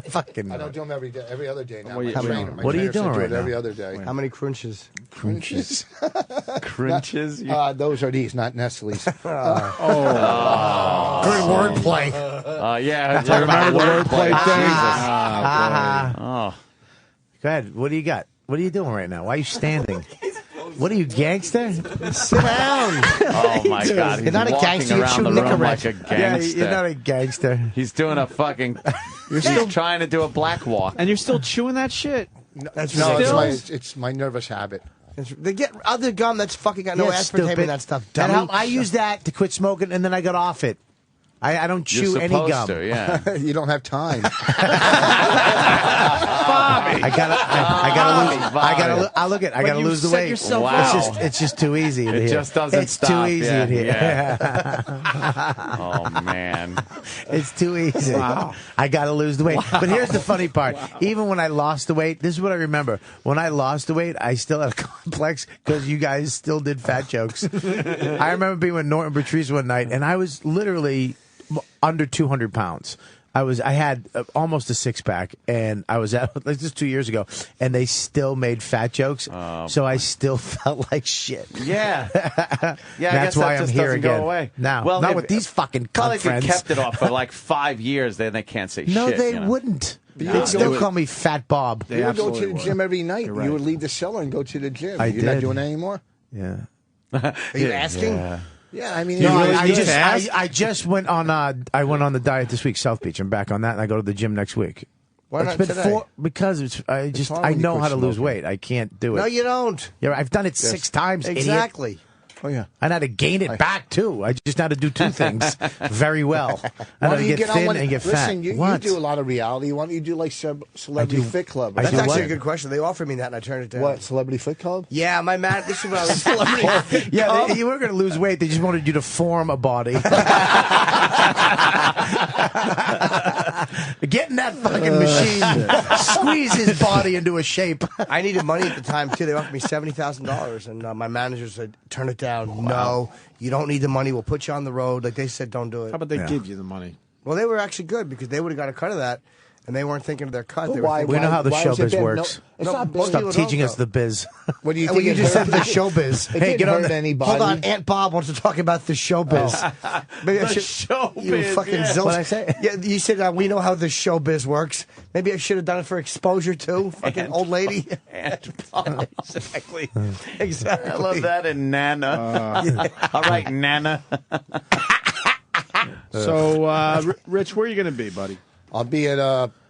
Fucking. I don't do them every day, every other day now. What are you- My trainer- my what are you trainer said doing do right it every now? other day. How many crunches? Crunches. Crunches. Those are these, not Nestle's. Good wordplay. Yeah. Do you remember the wordplay thing? Oh. Go ahead. What do you got? What are you doing right now? Why are you standing? What are you, gangster? Sit down. Oh my God! He's You're not a walking gangster, you're around the chewing room like Nicorette. a gangster. Yeah, you're not a gangster. He's doing a fucking. He's trying to do a black walk. And you're still chewing that shit? That's No, ridiculous. it's my nervous habit. They get other gum that's fucking got no Yeah, aspartame stupid. in that stuff. That Dummy. helped- I used that to quit smoking, and then I got off it. I don't chew You're any supposed gum. to, yeah. You don't have time. I gotta lose the weight. Wow. It's just too easy in It here. just doesn't it's stop. too easy Yeah, in here. yeah. Oh man. It's too easy. Wow. I got to lose the weight. But here's the funny part. Even when I lost the weight, this is what I remember. When I lost the weight, I still had a complex because you guys still did fat jokes. I remember being with Norton Patrice one night, and I was literally under 200 pounds. I had almost a six pack, and I was at like this 2 years ago, and they still made fat jokes, so I still felt like shit. Yeah. Yeah. I That's guess why that I'm just here doesn't again. go away. Now, well, not if- with these fucking Well, cunt if friends. you kept it off for like 5 years, then they can't say No, shit. they you know? wouldn't. No. They'd still They call me Fat Bob. You would go to the gym every night. You're right. You would leave the cellar and go to the gym. I You're not did. doing it anymore? Yeah. Are you asking? Yeah. Yeah, I mean, No, you really I just went on. I went on the diet this week, South Beach. I'm back on that, and I go to the gym next week. Why It's not been today? because it's. I just. hard I when you know quit how to lose smoking. weight. I can't do it. No, you don't. Yeah, I've done it 6 times. idiot. Exactly. Oh, yeah. I know how to gain it back too. I just know how to do 2 things very well. I know Why how don't to you get on thin one- and get listen, fat. You What? do a lot of reality. Why don't you do like Celebrity I do- Fit Club? I That's do actually what? a good question. They offered me that, and I turned it down. What, Celebrity Fit Club? Yeah, my man. This is what I was. Celebrity. Yeah, you were going to lose weight. They just wanted you to form a body. Get in that fucking machine. Squeeze his body into a shape. I needed money at the time too. They offered me $70,000, and my manager said, "Turn it down. No, you don't need the money. We'll put you on the road." Like they said, don't do it. How about they give you the money? Well, they were actually good because they would have got a cut of that, and they weren't thinking of their cut. But They were why- thinking, We know how the why was it showbiz bad? works. No, it's not bad. Stop people teaching don't, us the biz. What do you And think? you it just hurt? said the showbiz. It Hey, didn't get on. hurt anybody. Hold on, Aunt Bob wants to talk about the showbiz. Maybe I The should. showbiz, You fucking yeah. zilch. What'd I say? Yeah, you said we know how the showbiz works. Maybe I should have done it for exposure too. Fucking old lady. Exactly. Exactly. I love that and Nana. All right, Nana. So, Rich, where are you going to be, buddy? I'll be at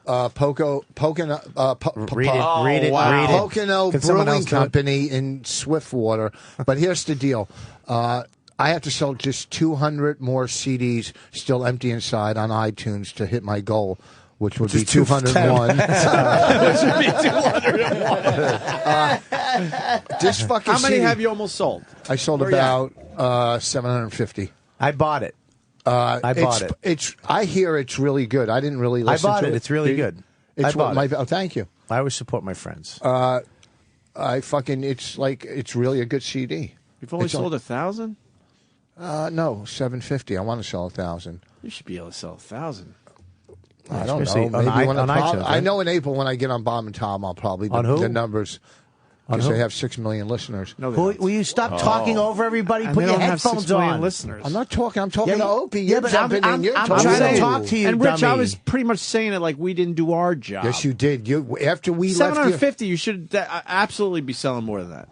Pocono Read it. Read it. wow. Read it. Pocono Can someone Brewing else do it? Company in Swiftwater. But here's the deal. I have to sell just 200 more CDs still empty inside on iTunes to hit my goal, which would be 201. This would be 201. This fucking How many CD, have you almost sold? I sold Where you about 750. I bought it. I bought it. It's. I hear it's really good. I didn't really I listen bought to it. It's really good. It's I bought what it. oh, thank you. I always support my friends. I fucking. It's like it's really a good CD. You've only It's sold 1,000? No, 750. I want to sell 1,000. You should be able to sell 1,000. I don't Especially know. on Maybe when on I, iTunes, I right? know in April when I get on Bob and Tom, I'll probably On who? the numbers On because who? they have 6 million listeners. No, they Will, don't. will you stop talking over everybody? And Put they your don't have 6 headphones million on. listeners. I'm not talking. I'm talking Yeah, to Opie. yeah, You're but jumping I'm in. You're trying talking to to talk to you, And Rich, I dummy. was pretty much saying it like we didn't do our job. Yes, you did. You after we left. 750, you should absolutely be selling more than that.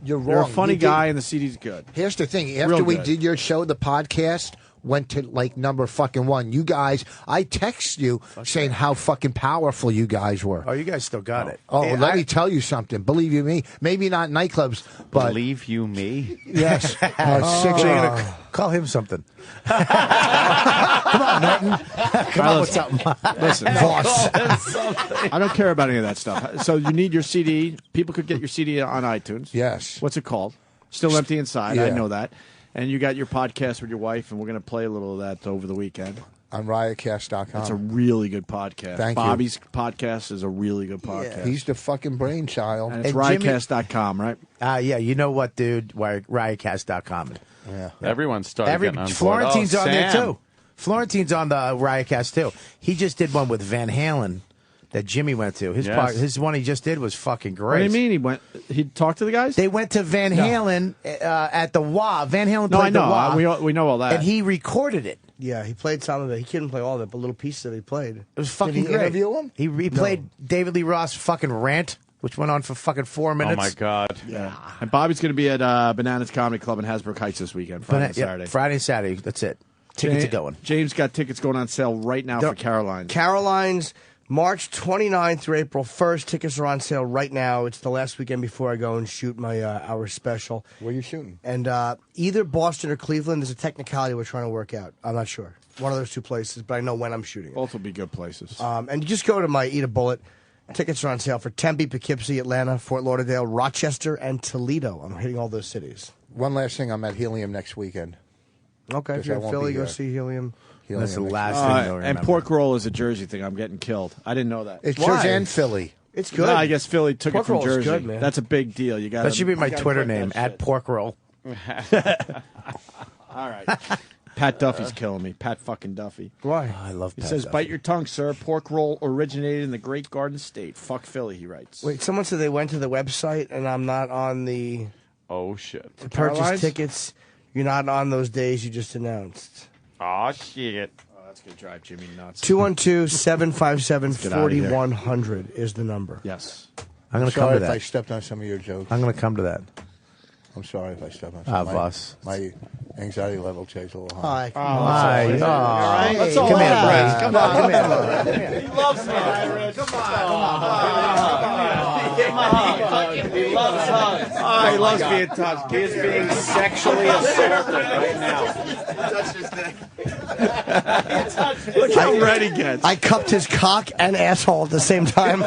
You're wrong. You're a funny You did- guy, and the CD's good. Here's the thing. After Real we good. did your show, the podcast went to like number fucking 1. You guys, I text you saying how fucking powerful you guys were. Oh, you guys still got it. Oh, Hey, let me tell you something. Believe you me, maybe not nightclubs, but Believe you me? yes, So you're gonna call him something. Come on, Norton. Come on with something. Listen, I don't care about any of that stuff. So you need your CD. People could get your CD on iTunes. Yes. What's it called? Still Empty Inside. I Yeah. know that. And you got your podcast with your wife, and we're going to play a little of that over the weekend. On riotcast.com. That's a really good podcast. Thank you. Bobby's podcast is a really good podcast. He's the fucking brainchild. And it's riotcast.com, right? Yeah, you know what, dude? Riotcast.com. Yeah. Everyone started getting on board. Florentine's on there, Sam. too. Florentine's on the Riotcast, too. He just did one with Van Halen that Jimmy went to. His one he just did was fucking great. What do you mean? He talked to the guys? They went to Van Halen at the WA. Van Halen No, I played know. the WA. We know all that. And he recorded it. Yeah, he played some of it. He couldn't play all of it, but little pieces of it he played. It was fucking great. interview him? He played David Lee Ross' fucking rant, which went on for fucking 4 minutes. Oh my God! Yeah. And Bobby's going to be at Bananas Comedy Club in Hasbrook Heights this weekend, Friday and Saturday. Friday and Saturday. That's it. Tickets are going. James got tickets going on sale right now for Caroline's. Caroline's, March 29th through April 1st. Tickets are on sale right now. It's the last weekend before I go and shoot my hour special. Where are you shooting? And either Boston or Cleveland. There's a technicality we're trying to work out. I'm not sure. One of those two places, but I know when I'm shooting it. Both will be good places. And you just go to my Eat a Bullet. Tickets are on sale for Tempe, Poughkeepsie, Atlanta, Fort Lauderdale, Rochester, and Toledo. I'm hitting all those cities. One last thing, I'm at Helium next weekend. Okay, if you're in Philly, go see Helium. That's the last thing they'll remember. And pork roll is a Jersey thing. I'm getting killed. I didn't know that. It's Jersey and Philly. It's good. No, I guess Philly took Pork it from roll is Jersey. good, man. That's a big deal. You got That should be my Twitter name, @porkroll. All right. Pat Duffy's killing me. Pat fucking Duffy. Why? I love He Pat says, Duffy. bite your tongue, sir. Pork roll originated in the Great Garden State. Fuck Philly, he writes. Wait, someone said they went to the website and I'm not on the Oh shit! to purchase Caroline's? tickets. You're not on those days you just announced. Oh shit! Oh, that's going to drive Jimmy nuts. 212-757-4100 is the number. Yes. I'm going to come sorry to if I that. stepped on some of your jokes. I'm going to come to that. I'm sorry if I stepped on Ah, some. boss. My anxiety level changed a little high. Hi. Hi. Hey. Oh, Let's come all here, laugh. Brad. Come on. He loves me. He loves hugs. Oh, he loves being touched. He is being sexually assaulted right now. Look how red he gets. I cupped his cock and asshole at the same time.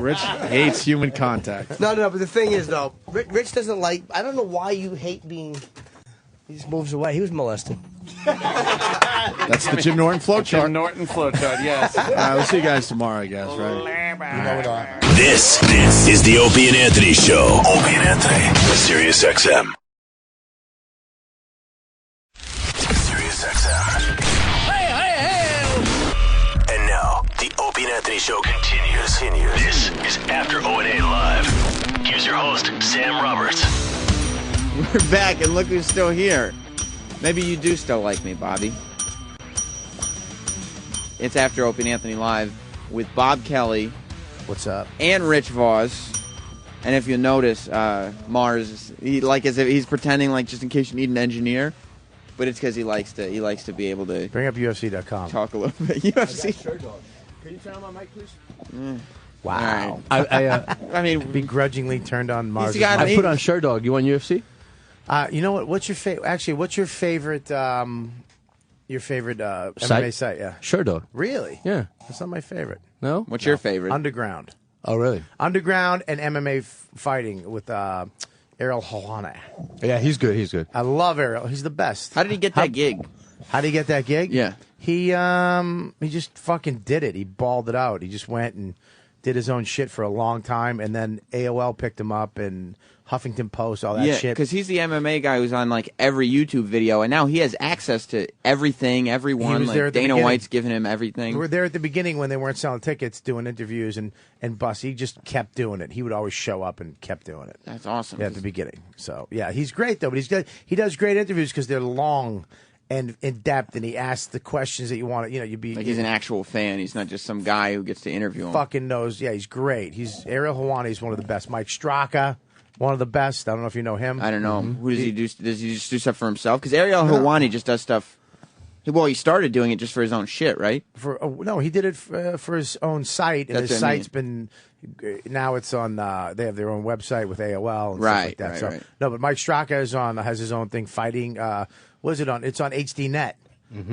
Rich hates human contact. No, but the thing is, though, Rich doesn't like. I don't know why you hate being. He just moves away. He was molested. That's the Jim Norton flowchart. Jim Norton flowchart. Yes. All right, we'll see you guys tomorrow, I guess, right? You know what I... This is the Opie and Anthony Show. Opie and Anthony, Sirius XM. Sirius XM. And now, the Opie and Anthony Show continues. This is After O&A Live. Here's your host, Sam Roberts. We're back, and look who's still here. Maybe you do still like me, Bobby. It's After Opie and Anthony Live with Bob Kelly. What's up? And Rich Vos. And if you notice, Mars, as if he's pretending like just in case you need an engineer, but it's because he likes to be able to Bring up UFC.com. talk a little bit. UFC. Can you turn on my mic, please? Wow. I mean, begrudgingly turned on Mars. I put on Sherdog. You want UFC? You know what? What's your favorite? Actually, what's your favorite? Your favorite MMA site? Yeah, Sherdog. Really? Yeah. That's not my favorite. No. What's your favorite? Underground. Oh, really? Underground and MMA fighting with Ariel Helwani. Yeah, he's good. He's good. I love Ariel. He's the best. How did he get that gig? How did he get that gig? Yeah. He just fucking did it. He balled it out. He just went and did his own shit for a long time, and then AOL picked him up and Huffington Post, all that Yeah, shit. because he's the MMA guy who's on like every YouTube video, and now he has access to everything, everyone. He was there Like at the Dana beginning. White's giving him everything. We were there at the beginning when they weren't selling tickets, doing interviews and bus. He just kept doing it. He would always show up and kept doing it. That's awesome. Yeah, at the beginning. So yeah, he's great though. But he's good. He does great interviews because they're long and in depth, and he asks the questions that you want to. You know, you'd be Like he's an actual fan. He's not just some guy who gets to interview him. fucking knows. Yeah, he's great. He's Ariel Helwani is one of the best. Mike Straka, one of the best. I don't know if you know him. I don't know. Who does he do? Does he just do stuff for himself? Because Ariel Helwani just does stuff. Well, he started doing it just for his own shit, right? No, he did it for his own site, and That's his what I site's been now it's on. They have their own website with AOL and Right, stuff like that. right. No, but Mike Straka is on. Has his own thing fighting. What is it on? It's on HDNet.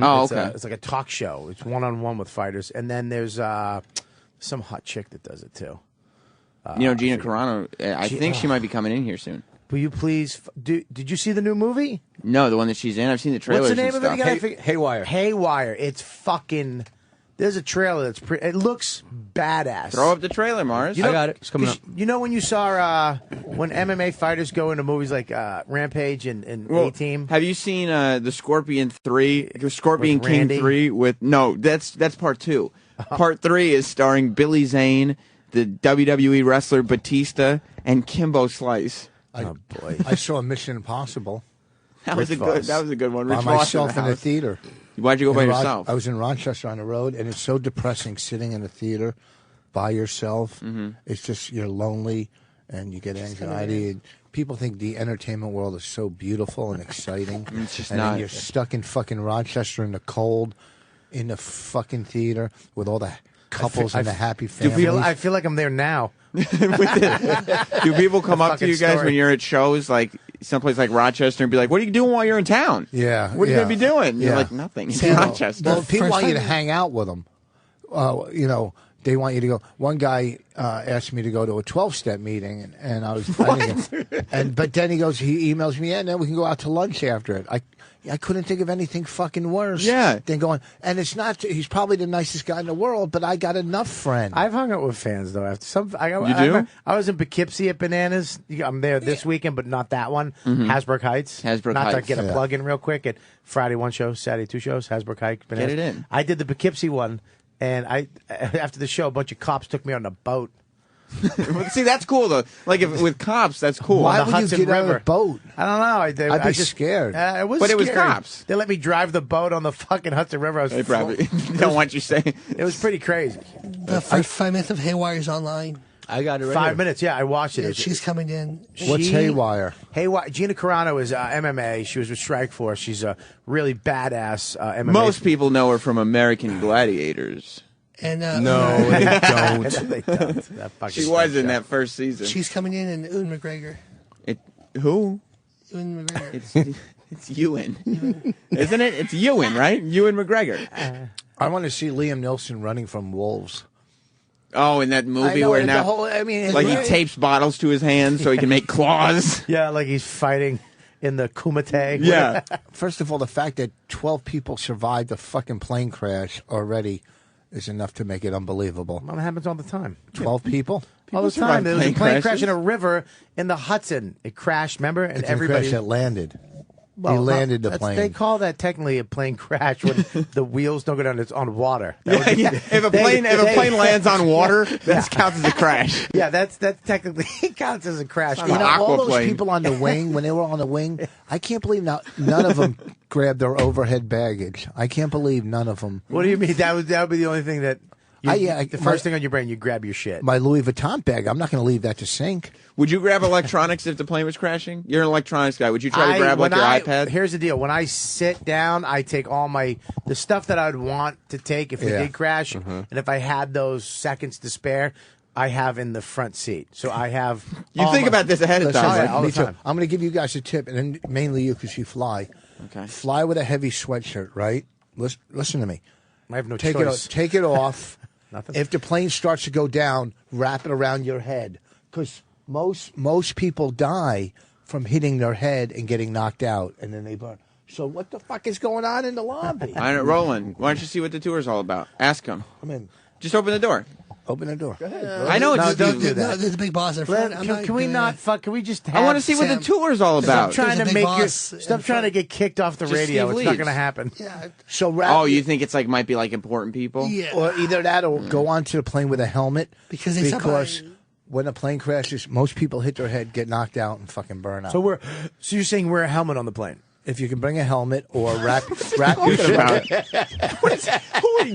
Oh, It's okay. it's like a talk show. It's 1-on-1 with fighters, and then there's some hot chick that does it too. You know, Gina Carano. I think she might be coming in here soon. Will you please? Did you see the new movie? No, the one that she's in. I've seen the trailers. What's the name and of it stuff. again? Haywire. Haywire. It's fucking. There's a trailer that's pretty. It looks badass. Throw up the trailer, Mars. You know, I got it. It's coming up. You know when you saw when MMA fighters go into movies like Rampage and A-Team? Have you seen the Scorpion 3? Scorpion With King Randy? 3 with no, that's part 2. Part 3 is starring Billy Zane, the WWE wrestler Batista, and Kimbo Slice. Oh boy! I saw Mission Impossible. That was a good one. By Rich Voss myself in the house. theater. Why'd you go by In yourself? I was in Rochester on the road, and it's so depressing sitting in a theater by yourself. Mm-hmm. It's just you're lonely, and you get anxiety. And people think the entertainment world is so beautiful and exciting. It's just and not. then you're stuck in fucking Rochester in the cold, in the fucking theater with all the couples and the happy families. I feel like I'm there now. Do people come up to you guys story. when you're at shows, like someplace like Rochester, and be like, "What are you doing while you're in town? Yeah, what are you yeah. gonna be doing?" You're Yeah. like, "Nothing." It's You know, Rochester. Well, people First want you to time- hang out with them. You know, they want you to go. One guy asked me to go to a 12-step meeting, and I was but then he emails me, and then we can go out to lunch after it. I couldn't think of anything fucking worse. Yeah. Than going, and it's not. He's probably the nicest guy in the world, but I got enough friends. I've hung out with fans though. After some, You do? I was in Poughkeepsie at Bananas. I'm there this weekend, but not that one. Mhm. Hasbrook Heights. Hasbrook not Heights. to get a Yeah. plug in real quick. At Friday 1 show, Saturday 2 shows. Hasbrook Heights. Bananas. Get it in. I did the Poughkeepsie one, and after the show, a bunch of cops took me on a boat. See, that's cool though. Like with cops, that's cool. On the Hudson River. boat? I don't know. I'd be scared. It was But it was scary. cops. They let me drive the boat on the fucking Hudson River. I was They probably it don't was- want you saying. It was pretty crazy. The first 5 minutes of Haywire's online. I got it right 5 here. minutes. Yeah, I watched it. Yeah, It was- she's coming in. What's She- Haywire? Haywire. Gina Carano is MMA. She was with Strikeforce. She's a really badass MMA. Most people know her from American Gladiators. And No, they don't. They don't. That fucking She was in show. that first season. She's coming in Ewan McGregor. Who? Ewan McGregor. It's Ewan, isn't it? It's Ewan, right? Ewan McGregor. I want to see Liam Neeson running from wolves. Oh, in that movie I know, where the now, whole- I mean, like he right. tapes bottles to his hands so he can make claws. Yeah, like he's fighting in the Kumite. Yeah. First of all, the fact that 12 people survived a fucking plane crash already is enough to make it unbelievable. That happens all the time. 12 people? All the survive time. There was a plane plane crash crashes? in a river in the Hudson. It crashed, remember? And It's a everybody. crash that landed. Well, he landed the that's- plane. They call that technically a plane crash when the wheels don't go down. It's on water. Yeah. If a plane lands on water, that counts as a crash. Yeah, that's technically counts as a crash. You know, all those people on the wing, when they were on the wing, I can't believe none of them grabbed their overhead baggage. I can't believe none of them. What do you mean? That would be the only thing that. The my- first thing on your brain, you grab your shit. My Louis Vuitton bag, I'm not going to leave that to sink. Would you grab electronics if the plane was crashing? You're an electronics guy. Would you try to grab like your iPad? Here's the deal: when I sit down, I take all the stuff that I'd want to take if we Yeah. did crash, Mm-hmm. and if I had those seconds to spare, I have in the front seat. So I have. You all think about this ahead of Listen, time. all the me too. time. I'm going to give you guys a tip, and then mainly you because you fly. Okay. Fly with a heavy sweatshirt, right? Listen to me. I have no Take choice. Take it off. Nothing. If the plane starts to go down, wrap it around your head because most people die from hitting their head and getting knocked out, and then they burn. So what the fuck is going on in the lobby? I know, Roland, why don't you see what the tour is all about? Ask him. Come in. Just open the door. Open the door. I know it's don't do that. There's a big boss in front. Can we not fuck? Can we just? I want to have see what the Sam- tour is all about. Stop trying There's a to big make your boss in stop trying to get kicked off the Just radio. Steve It's not Leeds. going to happen. Yeah. So wrap. Oh, you think it's like might be like important people? Yeah. Or either that or go onto the plane with a helmet Because they because when a plane crashes, most people hit their head, get knocked out, and fucking burn out. So you're saying wear a helmet on the plane? if you can bring a helmet or wrap your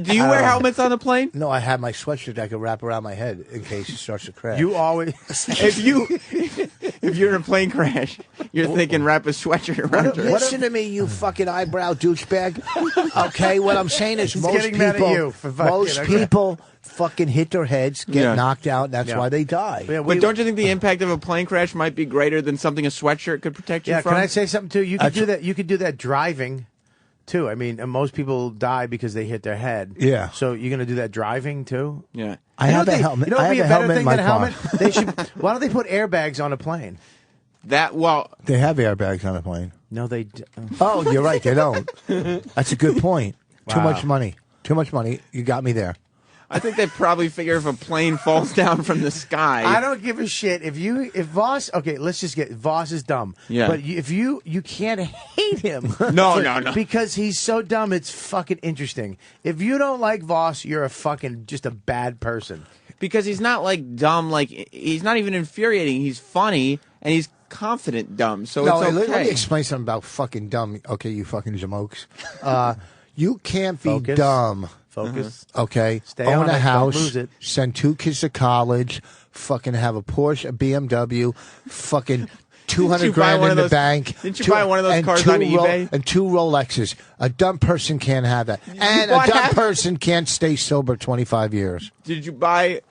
Do you wear helmets on the plane? No, I have my sweatshirt I can wrap around my head in case it starts to crash. You always if you're in a plane crash, you're thinking wrap a sweatshirt around her. Listen to me, you fucking eyebrow douchebag. Okay, what I'm saying is He's most getting mad at people, you for fucking- most okay. people fucking hit their heads, get Yeah. knocked out. That's Yeah. why they die. But don't you think the impact of a plane crash might be greater than something a sweatshirt could protect you Yeah, from? can I say something too? You could do that. You could do that driving, too. I mean, and most people die because they hit their head. Yeah. So you're going to do that driving too? Yeah. I You know have what a they- helmet. You know what I would be have a a better helmet in thing my than a car. helmet? They should. Why don't they put airbags on a plane? They have airbags on a plane. No, they. Oh, you're right. They don't. That's a good point. Too Wow. much money. Too much money. You got me there. I think they probably figure if a plane falls down from the sky. I don't give a shit if Vos. Okay, let's just get Vos is dumb. Yeah. But if you can't hate him. No. Because he's so dumb. It's fucking interesting. If you don't like Vos, you're a fucking just a bad person. Because he's not like dumb. Like he's not even infuriating. He's funny and he's confident dumb. So No, it's okay. let me explain something about fucking dumb. Okay, you fucking jamokes. You can't be Focus. dumb. Focus. Okay, Stay own on a it, don't house, lose it. send 2 kids to college, fucking have a Porsche, a BMW, fucking 200 Didn't you buy grand one in of the those- bank. didn't you buy one of those and cars 2 on eBay? and 2 Rolexes. A dumb person can't have that, and a What dumb happened? person can't stay sober 25 years. Did you buy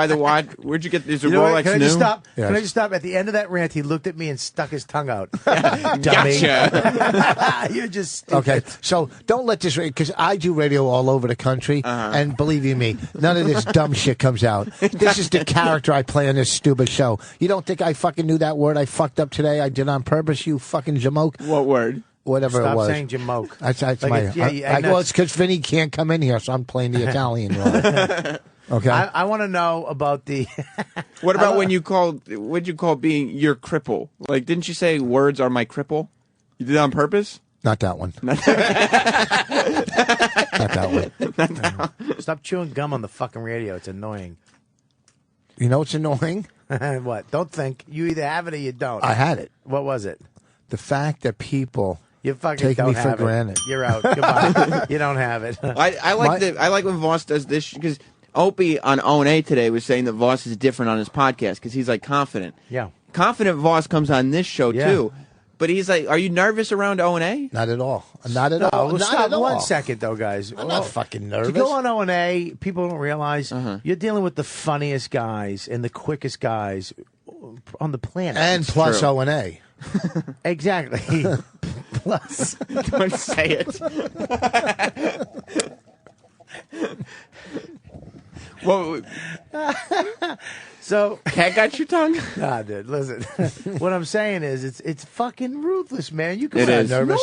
the watch? Where'd you get? Is a You know Rolex what? Can I new? just stop? Yes. Can I just stop? At the end of that rant, he looked at me and stuck his tongue out. Dummy. Gotcha. You're just stupid. Okay, so don't let this because I do radio all over the country, and believe you me, none of this dumb shit comes out. This is the character I play on this stupid show. You don't think I fucking knew that word I fucked up today? I did on purpose. You fucking jamoke. What word? Whatever Stop it was. saying jamoke. That's Like my. it- yeah, well, it's because Vinny can't come in here, so I'm playing the Italian role. Okay. I want to know about the. What about when you called? What'd you call being your cripple? Like, didn't you say words are my cripple? You did it on purpose? Not that one. Not that one. Stop chewing gum on the fucking radio. It's annoying. You know what's annoying? What? Don't think. You either have it or you don't. I had it. What was it? The fact that people You fucking take don't me for have granted. it. You're out. Goodbye. You don't have it. I like when Vos does this because Opie on O&A today was saying that Vos is different on his podcast because he's like confident. Yeah. Confident Vos comes on this show Yeah. too, but he's like, "Are you nervous around O&A?" Not at all. Not at No, all. well, Not stop at all. 1 second, though, guys. I'm not fucking nervous. To go on O&A, people don't realize you're dealing with the funniest guys and the quickest guys on the planet. And plus true. O&A. Exactly. Plus. Don't say it. Well, So cat got your tongue? Nah, dude. Listen, what I'm saying is, it's fucking ruthless, man. You can It is. Nervous.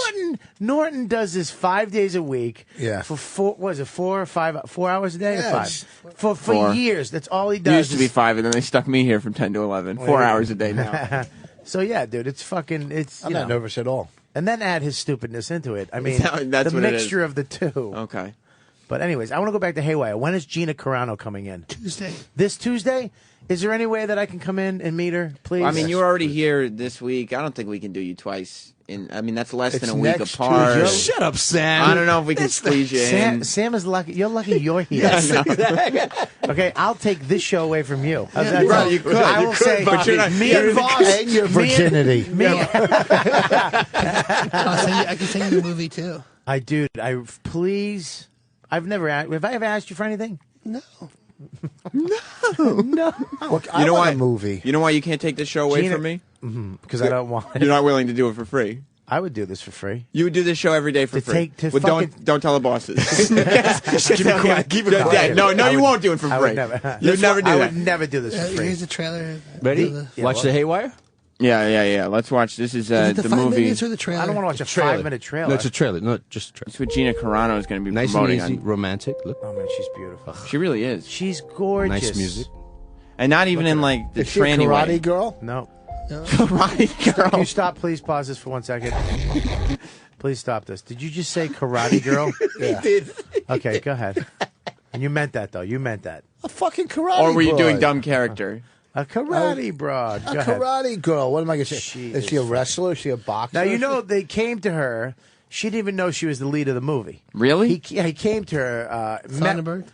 Norton does this 5 days a week. Yeah. For 4 hours a day? Yeah, Or 5? it's- For 4. years. That's all he It does. used to be 5, and then they stuck me here from 10 to 11. 4 hours a day now. So yeah, dude, it's fucking. It's. I'm you not know. nervous at all. And then add his stupidness into it. I mean, That's the what it is. mixture of the two. Okay. But anyways, I want to go back to Haywire. When is Gina Carano coming in? Tuesday. This Tuesday? Is there any way that I can come in and meet her, please? I mean, you were already here this week. I don't think we can do you twice. I mean, that's less It's than a week next apart. Tuesday. Shut up, Sam. I don't know if we can squeeze you in. Sam is lucky. You're lucky you're here. Okay, I'll take this show away from you. How's that Right, sound? you could. I You will could, say, but you're not- me and Vos, And your virginity. I can send you the movie too. please. I've never asked. Have I ever asked you for anything? No. No. Look, I You know want why? a movie. You know why you can't take this show away Gina- from me? Because I don't want it. You're not willing to do it for free. I would do this for free. You would do this show every day for To free. take- to Well, fucking- don't tell the bosses. Keep it quiet. Keep it quiet. No, I you would- won't do it for I free. would never. You'd never do I that. would never do this for free. Here's the trailer. Ready? Yeah, Watch well- the Haywire? Yeah. Let's watch. This is Is it the the 5 movie. minutes or the trailer? I don't want to watch a Trailer. 5-minute trailer. No, it's a trailer. No, just a trailer. It's what Gina Carano is going to be Nice and promoting easy, on. romantic. Look, Oh man, she's beautiful. She really is. She's gorgeous. nice music. And not even in like the Is she a tranny karate way. girl? No. Karate Can girl. you stop? Please pause this for 1 second. Please stop this. Did you just say karate girl? Yeah. Okay, go ahead. And you meant that though. You meant that. A fucking karate Or were you broad. doing dumb character? A karate broad. A Go ahead. karate girl. What am I going to say? She Is she a wrestler? Is she a boxer? Now you know they came to her. She didn't even know she was the lead of the movie. Really? He came to her. Sonnenberg?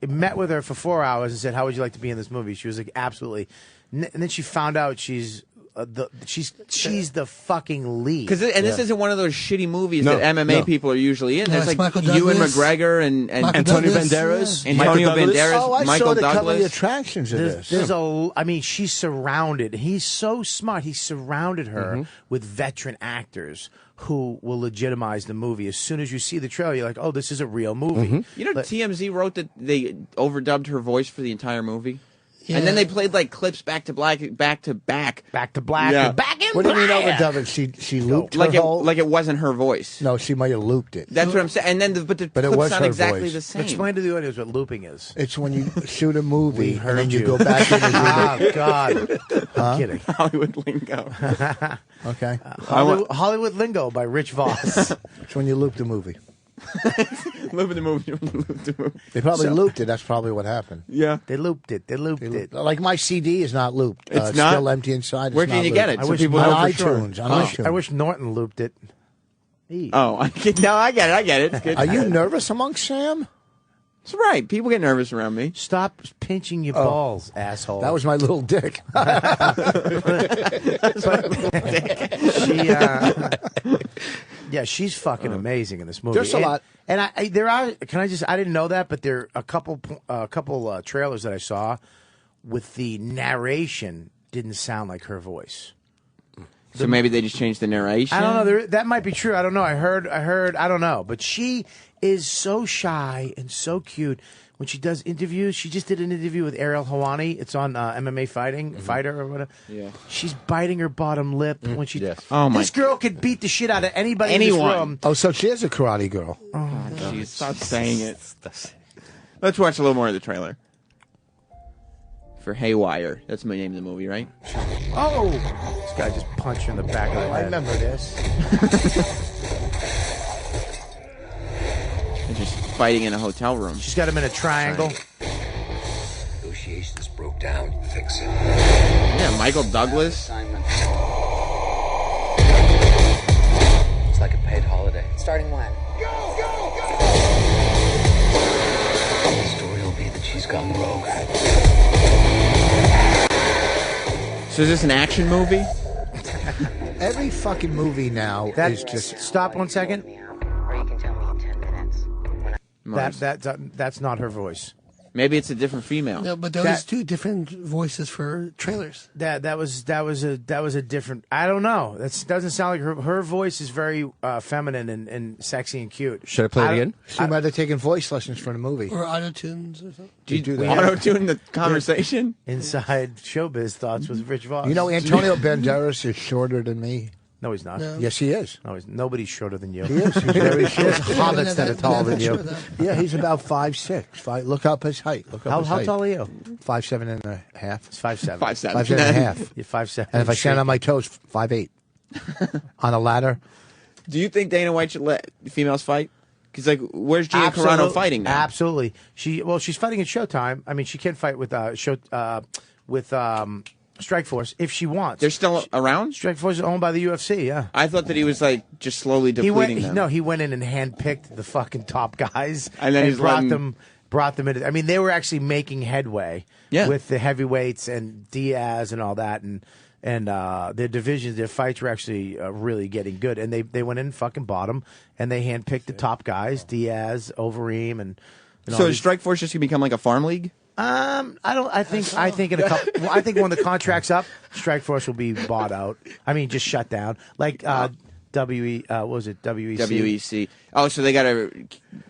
Met with her for 4 hours and said, "How would you like to be in this movie?" She was like, "Absolutely." And then she found out she's the fucking lead. Because this isn't one of those shitty movies No, that MMA no. people are usually in. No, There's it's like Michael Ewan Douglas. McGregor and Antonio Douglas, Banderas. yeah. Antonio Michael Douglas. Banderas, Oh, I Michael saw the couple of the Douglas. attractions of this. There's I mean, she's surrounded. He's so smart. He surrounded her with veteran actors who will legitimize the movie. As soon as you see the trailer, you're like, "Oh, this is a real movie." You know, TMZ wrote that they overdubbed her voice for the entire movie. Yeah. And then they played like clips back to black. Back to black. Yeah. Back in What do you mean overdub it? She looped like her whole... like it wasn't her voice. No, she might have looped it. That's what I'm saying. And then but the it clips was sound her exactly voice. the same. Explain to the audience what looping is. It's when you shoot a movie and heard then you you. go back in and Oh, God. Huh? I'm kidding. Hollywood lingo. Okay. Hollywood Lingo by Rich Vos. It's when you loop the movie. Looping the movie. They probably So- looped it. That's probably what happened. Yeah. They looped it. They looped it. Like my CD is not looped. It's not? Still empty inside. It's Where can not you get looped. it? So I wish people on know for sure. iTunes. On Oh. iTunes. I wish Norton looped it. Oh, no, I get it. I get it. It's good. Are you nervous amongst Sam? That's right. People get nervous around me. Stop pinching your balls, asshole. That was my little dick. Yeah, she's fucking amazing in this movie. There's a And- lot. And there are. Can I just? I didn't know that, but there are a couple trailers that I saw with the narration didn't sound like her voice. So maybe they just changed the narration. I don't know. That might be true. I don't know. I heard. I don't know. But she is so shy and so cute when she does interviews. She just did an interview with Ariel Helwani. It's on MMA Fighter or whatever. Yeah. She's biting her bottom lip when she. Oh my. This girl could beat the shit out of anybody in Anyone. this room. Oh, so she is a karate girl. Oh, jeez. Stop saying it. Let's watch a little more of the trailer. For Haywire. That's the name of the movie, right? Oh, this guy just punched her in the back of the head. I remember this. They're just fighting in a hotel room. She's got him in a triangle. Negotiations broke down. Fix it. Yeah, Michael Douglas. Assignment. It's like a paid holiday. Starting when? The story will be that she's gone rogue. So is this an action movie? Every fucking movie now is just. Stop 1 second. Or you can tell me in 10 minutes. That's not her voice. Maybe it's a different female. No, but those two different voices for trailers. That was a different. I don't know. That doesn't sound like her voice is very feminine and sexy and cute. Should I play it again? She might have taken voice lessons for the movie. Or auto tunes or something. Do you do that? Auto-tune the conversation? Inside showbiz thoughts with Rich Vos. You know, Antonio Banderas is shorter than me. No, he's not. No. Yes, he is. No, nobody's shorter than you. He is. He's very short. There's hobbits that are taller than you. Yeah, he's about 5'6". Look up his height. Look up his How height. tall are you? 5'7" and a half. It's 5'7". 5'7". 5'7" and a half. You're 5'7". And if I stand on my toes, 5'8". On a ladder. Do you think Dana White should let females fight? Because, like, where's Gina Carano fighting now? Absolutely. She's fighting at Showtime. I mean, she can fight with Strike Force if she wants. They're still around? Strike Force is owned by the UFC. Yeah. I thought that he was, like, just slowly depleting them. No, he went in and handpicked the fucking top guys And then he's brought letting- them in. I mean, they were actually making headway with the heavyweights and Diaz and all that, and their divisions, their fights were actually really getting good. And they went in and fucking bought them, and they handpicked the top guys: Diaz, Overeem, and all So is these- Strike Force just going to become like a farm league? I think in a couple. Well, I think when the contract's up, Strike Force will be bought out. I mean, just shut down. Like what was it? WEC. WEC. Oh, so they got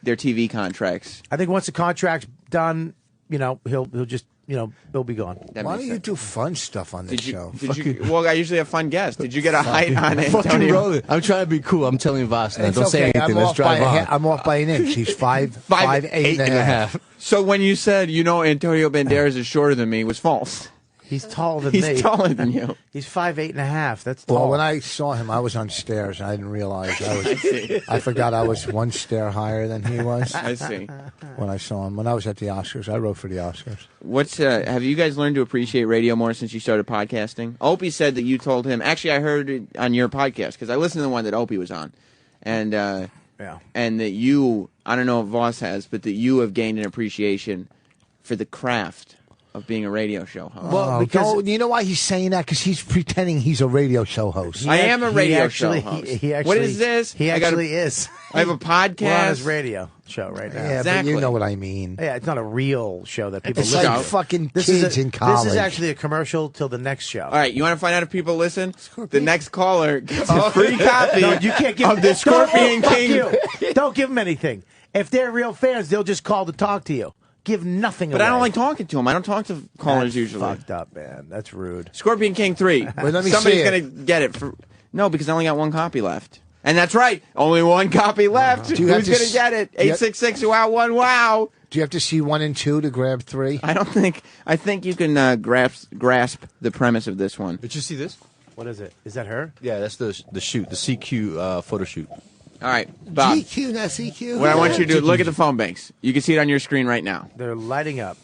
their TV contracts. I think once the contract's done, he'll just he'll be gone. Why don't you do fun stuff on this show? Well, I usually have fun guests. Did you get a height on Fucking Antonio? roll it. I'm trying to be cool. I'm telling Voss now. It's Don't okay. say anything. Let's drive on. I'm off by an inch. He's 5'8" and a half. So when you said, Antonio Banderas is shorter than me, was false. He's taller than He's me. taller than you. He's 5'8" and a half. That's tall. Well, when I saw him, I was on stairs. I didn't realize I forgot I was one stair higher than he was. I see. When I saw him, when I was at the Oscars, I wrote for the Oscars. Have you guys learned to appreciate radio more since you started podcasting? Opie said that you told him. Actually, I heard it on your podcast because I listened to the one that Opie was on, and and that you, I don't know if Voss has, but that you have gained an appreciation for the craft of being a radio show host. Well, because you know why he's saying that? Because he's pretending he's a radio show host. I am a radio show host. He actually, what is this? He actually is. I have a podcast. We're on his radio show right now. Yeah, but you know what I mean. Yeah, it's not a real show that people It's listen like to. fucking kids in college. This is actually a commercial till the next show. All right, you want to find out if people listen? The next caller gets a free copy No, you can't give of the Scorpion Fuck King. you. Don't give them anything. If they're real fans, they'll just call to talk to you. give nothing But away. I don't like talking to him. I don't talk to callers That's usually. fucked up, man. That's rude. Scorpion King 3. Wait, let me Somebody's see gonna it. get it for no, because I only got one copy left. And that's right, only one copy left. Do you have Who's to gonna get it? do you- 866 wow 1 wow. Do you have to see 1 and 2 to grab 3? I don't think. I think you can grasp the premise of this one. Did you see this? What is it? Is that her? Yeah, that's the shoot, the CQ photo shoot. All right, Bob. GQ, not CQ. What I want you to do, look at the phone banks. You can see it on your screen right now. They're lighting up.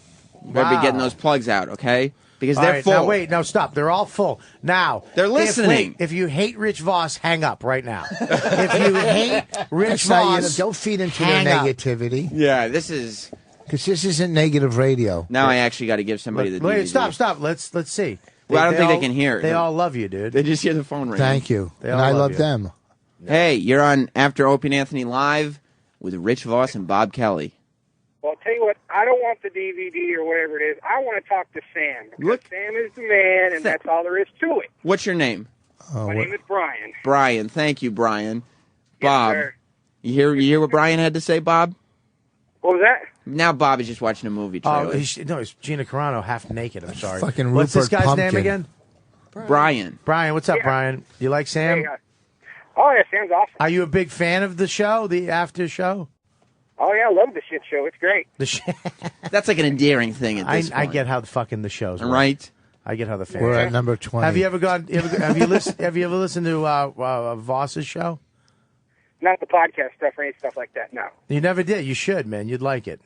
You better be getting those plugs out, okay? Because they're full. Now wait, no, stop. They're all full. Now They're listening. If you hate Rich Vos, hang up right now. If you hate Rich That's not- Vos, don't feed into their hang up. negativity. Yeah, this is. Because this isn't negative radio. Now I actually got to give somebody the DVD. Wait, stop. Let's see. Well, I don't think all- they can hear it. They all love you, dude. They just hear the phone ring. Thank you. They And all I love love you. them. Hey, you're on After Opie and Anthony Live with Rich Vos and Bob Kelly. Well, I'll tell you what, I don't want the DVD or whatever it is. I want to talk to Sam. Because Sam is the man, and that's all there is to it. What's your name? My name is Brian. Brian. Thank you, Brian. Bob. sir. You hear what Brian had to say, Bob? What was that? Now Bob is just watching a movie trailer. Oh, it's Gina Carano, half naked. I'm sorry. Fucking What's this Rupert guy's name Pumpkin. again? Brian. Brian, what's up, Yeah. Brian? You like Sam? Hey, oh, yeah, Sam's awesome. Are you a big fan of the show, the after show? Oh, yeah, I love the shit show. It's great. The sh- That's like an endearing thing at this I point. get how the fucking the shows work. Right? I get how the fans. We're work. at number 20. Have you ever gone? Have you listened? Have you ever listened to Voss's show? Not the podcast stuff or any stuff like that, no. You never did. You should, man. You'd like it.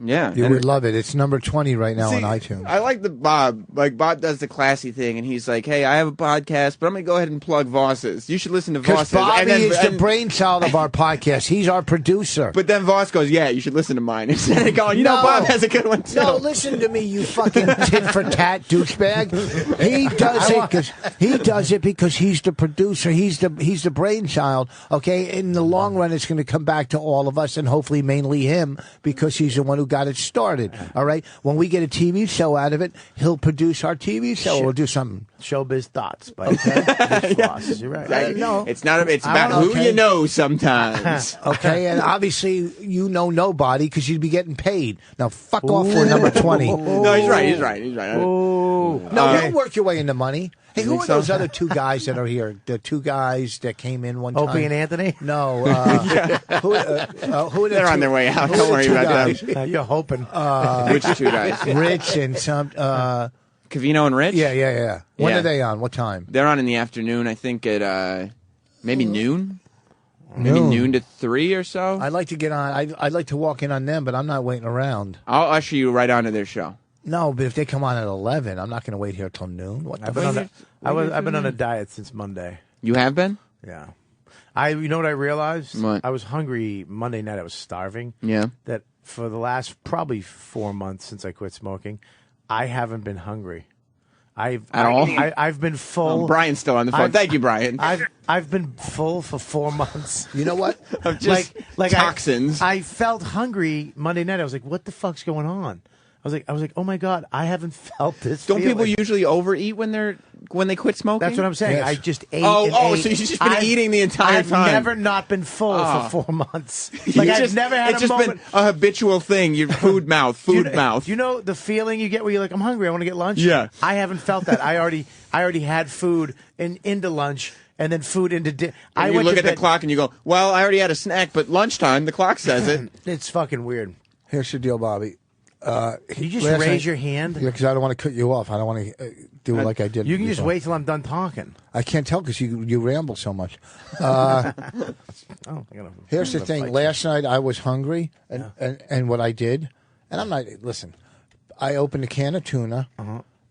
Yeah. You would love it. It's number 20 right now See, on iTunes. I like the Bob. Like, Bob does the classy thing, and he's like, hey, I have a podcast, but I'm going to go ahead and plug Voss's. You should listen to Because Voss's. Bobby And then- is the and- brainchild of our podcast. He's our producer. But then Voss goes, yeah, you should listen to mine. Instead of going, Bob has a good one, too. No, listen to me, you fucking tit for tat douchebag. He does it because he's the producer. He's the brainchild. Okay, in the long run, it's going to come back to all of us, and hopefully mainly him, because he's the one who got it started. All right, when we get a TV show out of it, he'll produce our TV show or do something. Showbiz thoughts, by Rich Voss. You're right. Right. No. It's not. It's about who you know sometimes. Okay, and obviously you know nobody because you'd be getting paid. Now fuck off for number 20. No, he's right. He's right. No, you'll work your way into money. Hey, who are those other two guys that are here? The two guys that came in one time. Opie and Anthony? No. Who are They're on their way out. Don't worry about them. You're hoping. Which two guys? Rich and some. Cavino and Rich? Yeah. When Yeah. are they on? What time? They're on in the afternoon, I think at maybe noon? Maybe noon to 3 or so? I'd like to get on. I'd like to walk in on them, but I'm not waiting around. I'll usher you right onto their show. No, but if they come on at 11, I'm not going to wait here till noon. What the I've been, fuck? I've been on a diet since Monday. You have been? Yeah. You know what I realized? What? I was hungry Monday night. I was starving. Yeah. That for the last probably 4 months since I quit smoking, I haven't been hungry. I've been full. Oh, Brian's still on the phone. Thank you, Brian. I've been full for 4 months. You know what? Of just toxins. I felt hungry Monday night. I was like, "What the fuck's going on?" I was like, "Oh my god, I haven't felt this." Don't people feeling." usually overeat when they quit smoking? That's what I'm saying. Yes. I just ate. Oh, and oh, ate. so you've just been eating the entire time. I've never not been full for 4 months. You Like I've just- never had it's a just moment. been a habitual thing. Your food mouth, food mouth. Do you know the feeling you get where you're like, I'm hungry, I want to get lunch? Yeah. I haven't felt that. I already had food into lunch and then food into dinner. And you look at the clock and you go, well, I already had a snack, but lunchtime, the clock says it. It's fucking weird. Here's the deal, Bobby. You just last raise night- your hand? Yeah, because I don't want to cut you off. I don't want to do like I did. You can just before. wait till I'm done talking. I can't tell because you ramble so much. I gotta- Here's the I'm gonna thing. fight Last night I was hungry, and what I did, and I'm not. Listen, I opened a can of tuna,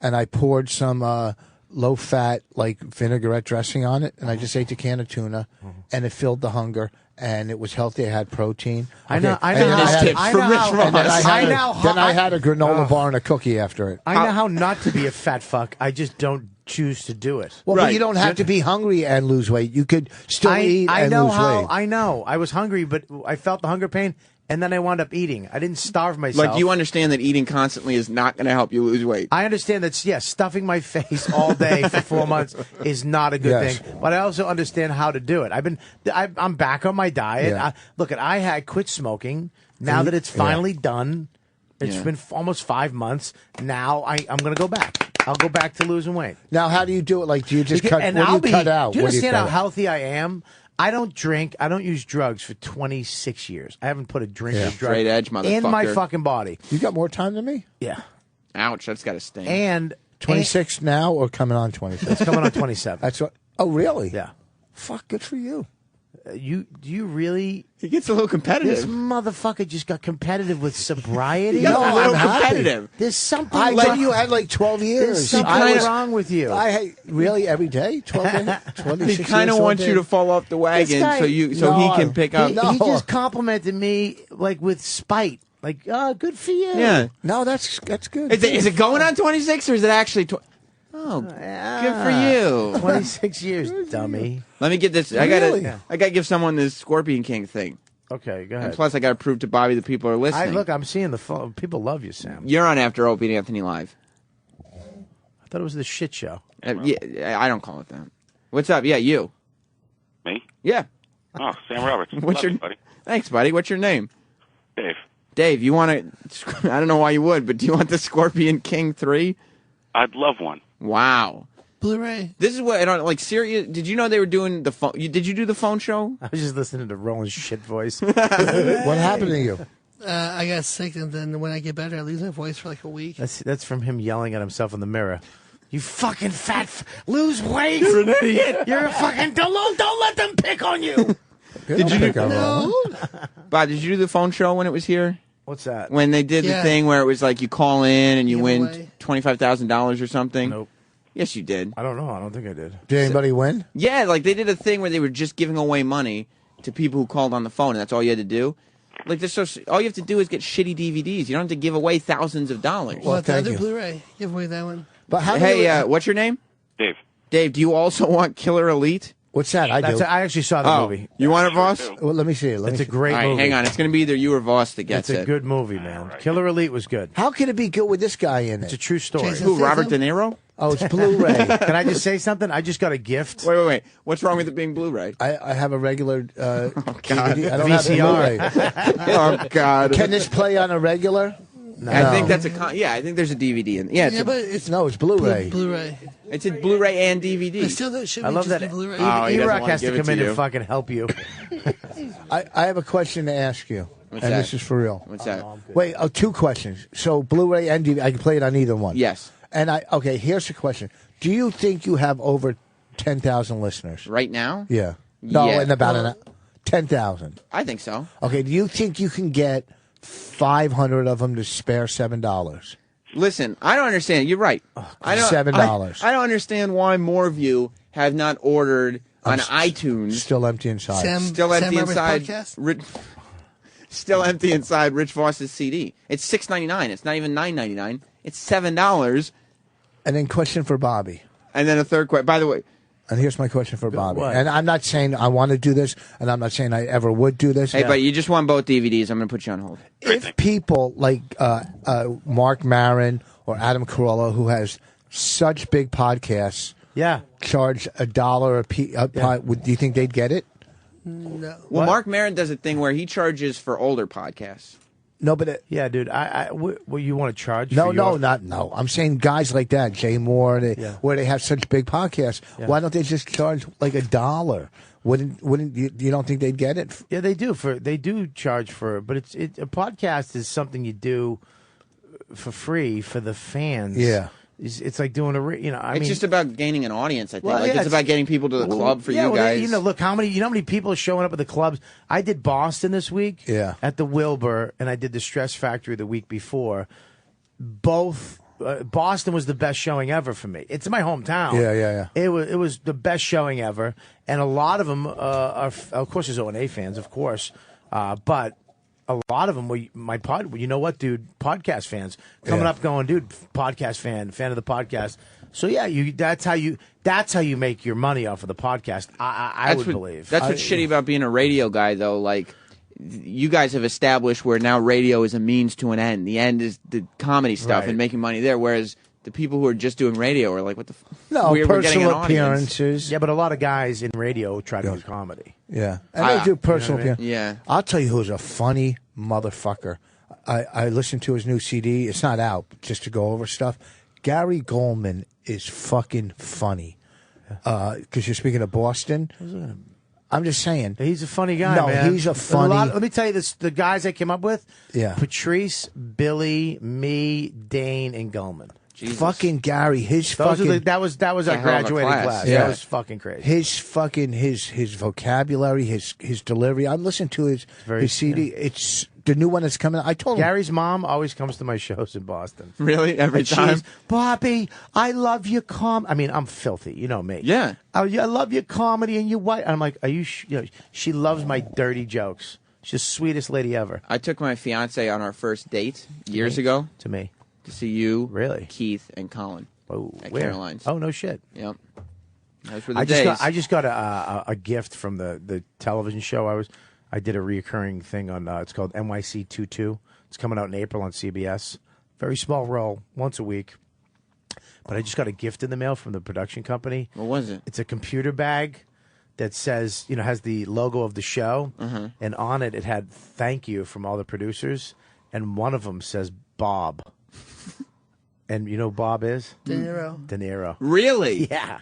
and I poured some low-fat like vinaigrette dressing on it, and I just ate the can of tuna, and it filled the hunger. And it was healthy. I had protein. I know. And then I had- and then I had a granola bar and a cookie after it. I know how not to be a fat fuck. I just don't choose to do it. Well, but you don't have to be hungry and lose weight. You could still eat and lose weight. I know. I was hungry, but I felt the hunger pain, and then I wound up eating. I didn't starve myself. Like, you understand that eating constantly is not going to help you lose weight. I understand that, yes, stuffing my face all day for 4 months is not a good Yes. thing, but I also understand how to do it. I'm back on my diet. Yeah. I quit smoking. Now that it's finally done, It's been almost 5 months. Now I'm going to go back. I'll go back to losing weight. Now, how do you do it? Like, do you just cut? And What do you cut out? Do you What understand how cut out? healthy I am? I don't drink. I don't use drugs for 26 years. I haven't put a drink or drug Straight edge, in my motherfucker. fucking body. You got more time than me? Yeah. Ouch, that's got to sting. And 26 now or coming on 27? It's coming on 27. That's what. Oh, really? Yeah. Fuck, good for you. Do you really? He gets a little competitive. This motherfucker just got competitive with sobriety. He got a little happy. competitive. There's something. I wrong. thought you had like 12 years. There's something I was- wrong with you. Really every day? 12 days? 26 He kind of years, wants you to fall off the wagon This guy- so he can pick up. He just complimented me like with spite. Like, oh, good for you. Yeah. No, that's good. Is it going on 26 or is it actually? Oh, good for you. 26 years, dummy. Let me get this. I gotta give someone this Scorpion King thing. Okay, go And ahead. plus, I gotta prove to Bobby that people are listening. Look, I'm seeing the phone. People love you, Sam. You're on After Opie and Anthony Live. I thought it was the shit show. Yeah, I don't call it that. What's up? Yeah, you. Me? Yeah. Oh, Sam Roberts. What's your? buddy? Thanks, buddy. What's your name? Dave. Dave, you want to? I don't know why you would, but do you want the Scorpion King 3? I'd love one. Wow. Blu-ray. This is what I don't like. Serious? Did you know they were doing the phone? Did you do the phone show? I was just listening to Roland's shit voice. What happened to you? I got sick, and then when I get better, I lose my voice for like a week. That's from him yelling at himself in the mirror. You fucking fat. Lose weight. You're an idiot. You're a fucking. Don't let them pick on you. Did you do? No. Bob, did you do the phone show when it was here? What's that? When they did the Yeah. thing where it was like you call in and you Give win away. $25,000 or something? Nope. Yes, you did. I don't know. I don't think I did. Did anybody win? Yeah, like they did a thing where they were just giving away money to people who called on the phone, and that's all you had to do. Like this, all you have to do is get shitty DVDs. You don't have to give away thousands of dollars. Well, the thank other you. Blu-ray. Give away that one. But how? Hey, what's your name? Dave. Dave, do you also want Killer Elite? What's that? I do. I actually saw the movie. You want it, Voss? Well, let me see it. It's a great All right, movie. hang on. It's going to be either you or Voss that gets It's a it. good movie, man. Killer Elite was good. How can it be good with this guy in It's a it? true story. Jason Who, Robert De Statham? Niro? Oh, it's Blu-ray. Can I just say something? I just got a gift. Wait. What's wrong with it being Blu-ray? I have a regular DVD. I don't VCR. have a Blu-ray. Oh, God. Can this play on a regular? I think that's I think there's a DVD in. Yeah, Yeah, but it's No, it's Blu-ray. Blu-ray. it's a Blu-ray and DVD. It still should be I love just that. a Blu-ray. Oh, he doesn't E-Rock wanna has to give it come to in you. and fucking help you. I have a question to ask you, What's and that? this is for real. What's that? Wait, two questions. So Blu-ray and DVD, I can play it on either one. Yes. And okay, here's the question: do you think you have over 10,000 listeners? Right now? Yeah. No, Yeah. in about 10,000. I think so. Okay. Do you think you can get 500 of them to spare $7? Listen, I don't understand. You're right. I don't, $7. I don't understand why more of you have not ordered on iTunes. Still empty inside. Still empty Roberts inside. podcast? Still empty inside Rich Voss's CD. It's $6.99. It's not even $9.99. It's $7. And then question for Bobby. And then a third question. By the way, And here's my question for Bobby. What? And I'm not saying I want to do this, and I'm not saying I ever would do this. hey, but you just want both DVDs. I'm going to put you on hold. If people like Mark Maron or Adam Carolla, who has such big podcasts, charge $1 a piece, do you think they'd get it? No. Well, Mark Maron does a thing where he charges for older podcasts. No, but yeah, dude. What you want to charge? No, for no, your- not no. I'm saying guys like that, Jay Moore, where they have such big podcasts. Yeah. Why don't they just charge like $1? Wouldn't you don't think they'd get it? Yeah, they do. They do charge for, but a podcast is something you do for free for the fans. Yeah. It's like doing It's just about gaining an audience. I think. Well, like yeah, it's about getting people to the club for you guys. Look how many people are showing up at the clubs. I did Boston this week. Yeah. At the Wilbur, and I did the Stress Factory the week before. Both. Boston was the best showing ever for me. It's my hometown. Yeah. It was the best showing ever, and a lot of them are, of course, there's O&A fans, of course, but a lot of them were you know what, dude, podcast fans coming up going, dude, podcast fan of the podcast. So yeah, that's how you make your money off of the podcast. I would believe. That's what's shitty about being a radio guy, though. Like, you guys have established where now radio is a means to an end. The end is the comedy stuff Right. and making money there. Whereas the people who are just doing radio are like, what the No, we're getting an personal audience. appearances. Yeah, but a lot of guys in radio try to do comedy. Yeah, and they do personal you know what I appearances. Yeah. I'll tell you who's a funny motherfucker. I listened to his new CD. It's not out, just to go over stuff. Gary Goldman is fucking funny. Because you're speaking of Boston. I'm just saying. He's a funny guy, no, man. he's a funny... let me tell you this: the guys I came up with, Yeah. Patrice, Billy, me, Dane, and Goldman. Fucking Gary, his Those fucking... are that was our graduating class. Yeah. That was fucking crazy. His fucking his vocabulary, his delivery. I'm listening to his CD. It's the new one that's coming out. I told him Gary's mom always comes to my shows in Boston. Really? Every And time? she's, Bobby, I love your I mean, I'm filthy. You know me. Yeah. I love your comedy and your white. I'm like, are you? You know, she loves my dirty jokes. She's the sweetest lady ever. I took my fiance on our first date years ago. To me. To see you, really, Keith, and Colin at where? Caroline's. Oh, no shit. Yep. Those were the days. I just got a gift from the television show I did a reoccurring thing on. It's called NYC 22. It's coming out in April on CBS. Very small role, once a week. But I just got a gift in the mail from the production company. What was it? It's a computer bag that says, has the logo of the show, and on it had thank you from all the producers, and one of them says Bob. And you know who Bob is? De Niro. De Niro. Really? Yeah.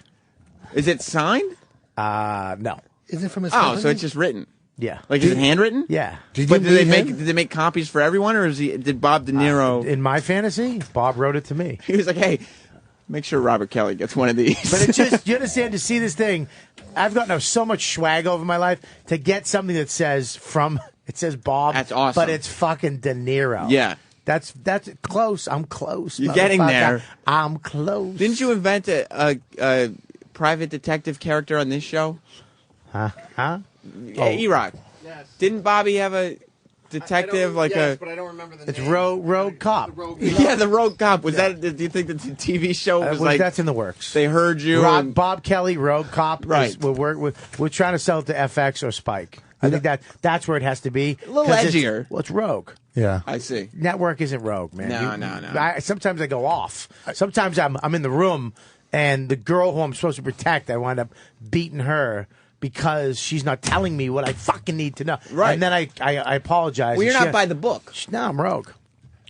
Is it signed? No. Is it from his Oh, company? so it's just written. Yeah. Like, is it handwritten? Yeah. Did they make copies for everyone, or did Bob De Niro? In my fantasy, Bob wrote it to me. He was like, "Hey, make sure Robert Kelly gets one of these." But it just, you understand, to see this thing, I've gotten so much swag over my life to get something that says Bob. That's awesome. But it's fucking De Niro. Yeah. That's close. I'm close. You're getting there. I'm close. Didn't you invent a private detective character on this show? Huh? E-Rock. Yes. Didn't Bobby have a detective but I don't remember the It's name. Rogue Cop. Yeah, the Rogue Cop. Was that? Do you think that the TV show was like that's in the works? They heard you. Bob Kelly, Rogue Cop. Right. We're trying to sell it to FX or Spike. I think that's where it has to be. A little edgier. It's Rogue. Yeah. I see. Network isn't Rogue, man. No. Sometimes I go off. Sometimes I'm in the room and the girl who I'm supposed to protect, I wind up beating her because she's not telling me what I fucking need to know. Right. And then I apologize. Well, you're and not by the book. No, I'm Rogue.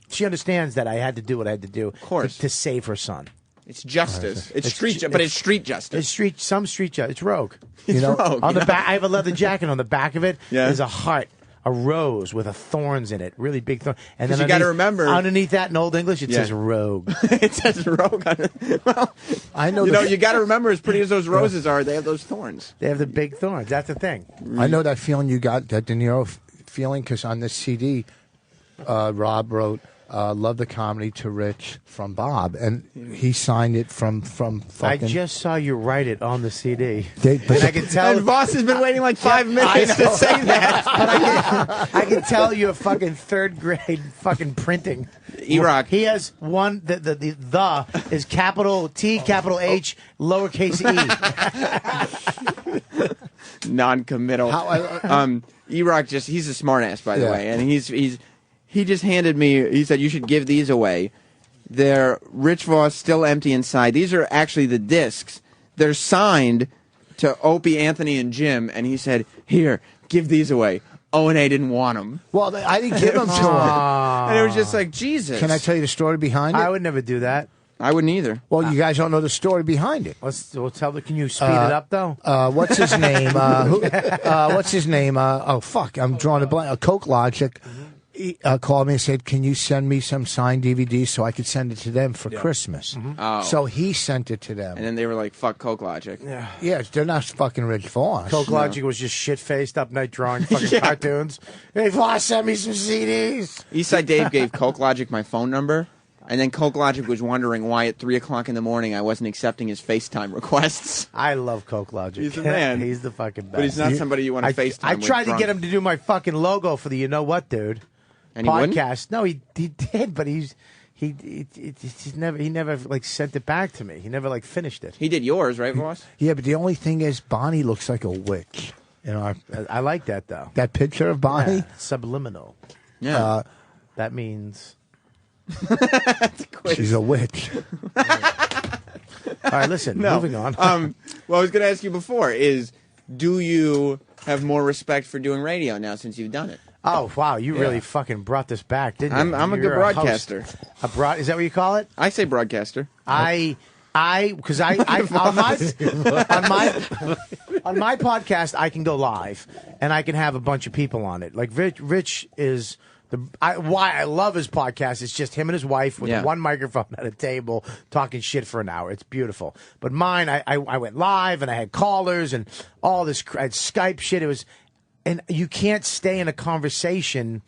She understands that I had to do what I had to do, of course, to save her son. It's justice. It's street justice. It's street justice. It's Rogue. It's Rogue. On the back, I have a leather jacket. On the back of it, Yeah. there's a heart, a rose with thorns in it, really big thorns. And then you gotta remember, underneath that in Old English, it says Rogue. It says Rogue on it. Well, I know. You got to remember, as pretty as those roses are, they have those thorns. They have the big thorns. That's the thing. I know that feeling you got, that De Niro feeling, because on this CD, Rob wrote, "Love the comedy to Rich" from Bob, and he signed it from fucking... I just saw you write it on the CD. But I can tell. And Voss has been waiting like 5 minutes to say that. But I can tell you a fucking third grade fucking printing. E-Rock. He has one. The is capital T, capital H, lowercase e. Non-committal. E-Rock he's a smartass, by the Yeah. way, and he just handed me. He said you should give these away. They're Rich Vos, still empty inside. These are actually the discs. They're signed to Opie, Anthony, and Jim, and he said, "Here, give these away." O&A didn't want them. Well, I didn't give them to him. And it was just like, Jesus. Can I tell you the story behind it? I would never do that. I wouldn't either. Well, you guys don't know the story behind it. We'll tell. Can you speed it up though? What's his name? What's his name? Oh fuck! I'm drawing a blank. Coke Logic called me and said, "Can you send me some signed DVDs so I could send it to them for Christmas?" Oh. So he sent it to them. And then they were like, "Fuck Coke Logic." Yeah, they're not fucking Rich Vos. Coke Logic was just shit faced up night drawing fucking cartoons. Hey, Vos, send me some CDs. Eastside Dave gave Coke Logic my phone number, and then Coke Logic was wondering why at 3 o'clock in the morning I wasn't accepting his FaceTime requests. I love Coke Logic. He's the man. He's the fucking best. But he's not somebody you want to FaceTime I with tried to drunk. get him to do my fucking logo for the You Know What, dude. And he wouldn't? podcast. No, he did, but he's never like sent it back to me. He never like finished it. He did yours, right, Voss? Yeah, but the only thing is, Bonnie looks like a witch. You know, I like that though. That picture of Bonnie, Yeah, subliminal. Yeah. That means she's a witch. All right, listen. Moving on. Well, I was going to ask you before: do you have more respect for doing radio now since you've done it? Oh wow, you really fucking brought this back, didn't you? I'm a good You're broadcaster. Is that what you call it? I say broadcaster. Because on my podcast I can go live and I can have a bunch of people on it. Like Rich is why I love his podcast. It's just him and his wife with one microphone at a table talking shit for an hour. It's beautiful. But mine, I went live and I had callers and all this. I had Skype shit. It was, and you can't stay in a conversation.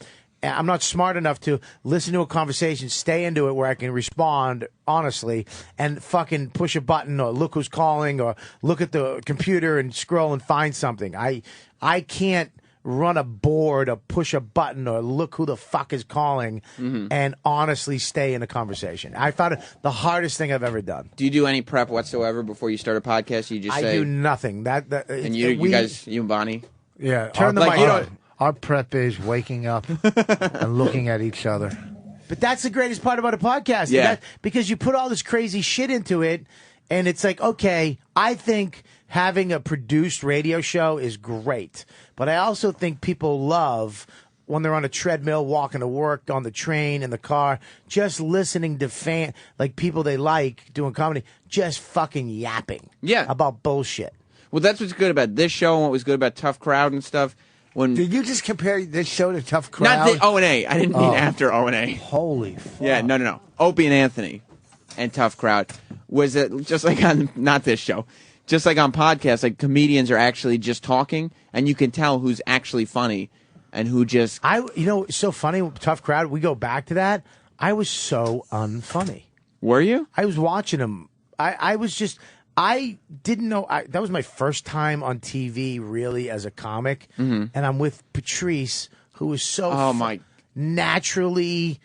I'm not smart enough to listen to a conversation, stay into it where I can respond honestly and fucking push a button or look who's calling or look at the computer and scroll and find something. I can't run a board or push a button or look who the fuck is calling and honestly stay in a conversation. I found it the hardest thing I've ever done. Do you do any prep whatsoever before you start a podcast? You just say... I do nothing. And you guys, you and Bonnie? Yeah. Turn the mic on. Our prep is waking up and looking at each other. But that's the greatest part about a podcast. Yeah. Because you put all this crazy shit into it, and it's like, okay, I think having a produced radio show is great. But I also think people love when they're on a treadmill, walking to work, on the train, in the car, just listening to people they like doing comedy, just fucking yapping about bullshit. Well, that's what's good about this show and what was good about Tough Crowd and stuff. Did you just compare this show to Tough Crowd? Not the O&A. I didn't mean after O&A. Holy fuck. Yeah, no. Opie and Anthony and Tough Crowd was it just like on, not this show, just like on podcasts, like comedians are actually just talking and you can tell who's actually funny and who just... it's so funny, Tough Crowd, we go back to that. I was so unfunny. Were you? I was watching them. I didn't know. That was my first time on TV, really, as a comic. And I'm with Patrice, who was so naturally,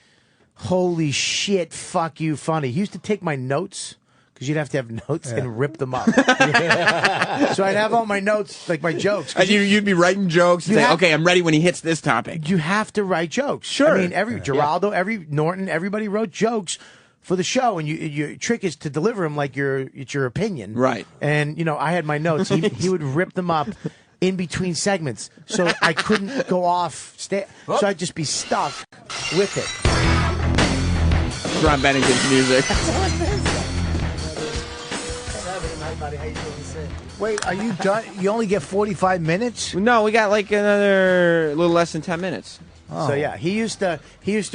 holy shit, fuck you, funny. He used to take my notes, because you'd have to have notes and rip them up. So I'd have all my notes, like my jokes. And you'd be writing jokes and say, okay, I'm ready when he hits this topic. You have to write jokes. Sure. I mean, Geraldo, Norton, everybody wrote jokes for the show, and your trick is to deliver them like it's your opinion. Right. And, I had my notes. He would rip them up in between segments, so I couldn't go off. So I'd just be stuck with it. Ron Bennington's music. Wait, are you done? You only get 45 minutes? No, we got like another little less than 10 minutes. So yeah, he used to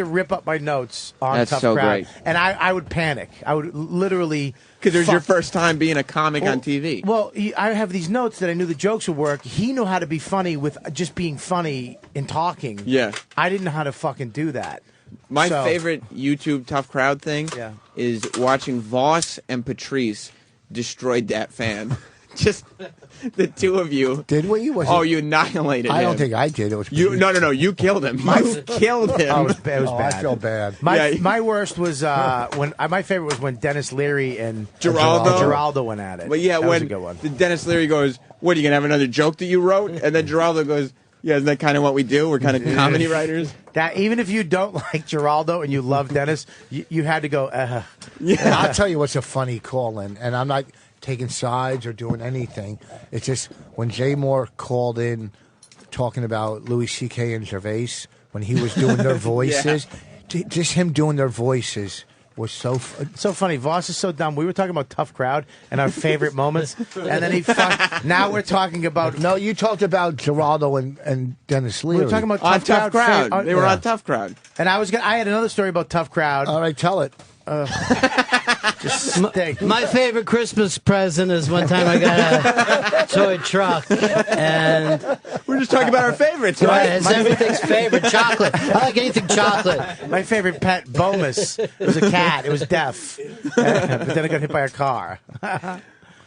rip up my notes on That's Tough so Crowd, great. and I would panic. I would literally because it was your first time being a comic on TV. Well, I have these notes that I knew the jokes would work. He knew how to be funny with just being funny and talking. Yeah, I didn't know how to fucking do that. My favorite YouTube Tough Crowd thing is watching Vos and Patrice destroyed that fan. Just the two of you. Did we? You annihilated him. I don't think I did. It was you. No. You killed him. You killed him. It was bad. I feel bad. My worst was my favorite was when Dennis Leary and Geraldo went at it. But yeah, that was when a good one. Dennis Leary goes, "What, are you gonna have another joke that you wrote?" And then Geraldo goes, "Yeah, isn't that kind of what we do? We're kind of comedy writers." That even if you don't like Geraldo and you love Dennis, you had to go. Yeah, I'll tell you what's a funny call-in, and I'm not taking sides or doing anything. It's just when Jay Moore called in talking about Louis C.K. and Gervais when he was doing their voices, just him doing their voices was so funny. Voss is so dumb. We were talking about Tough Crowd and our favorite moments, and then now we're talking about... No, you talked about Geraldo and Dennis Leary. We were talking about Tough Crowd. They were on Tough Crowd. And I had another story about Tough Crowd. All right, tell it. My favorite Christmas present is one time I got a toy truck, and we're just talking about our favorites, right? It's everything's favorite. Chocolate. I like anything chocolate. My favorite pet, Bomus, was a cat. It was deaf, but then I got hit by a car.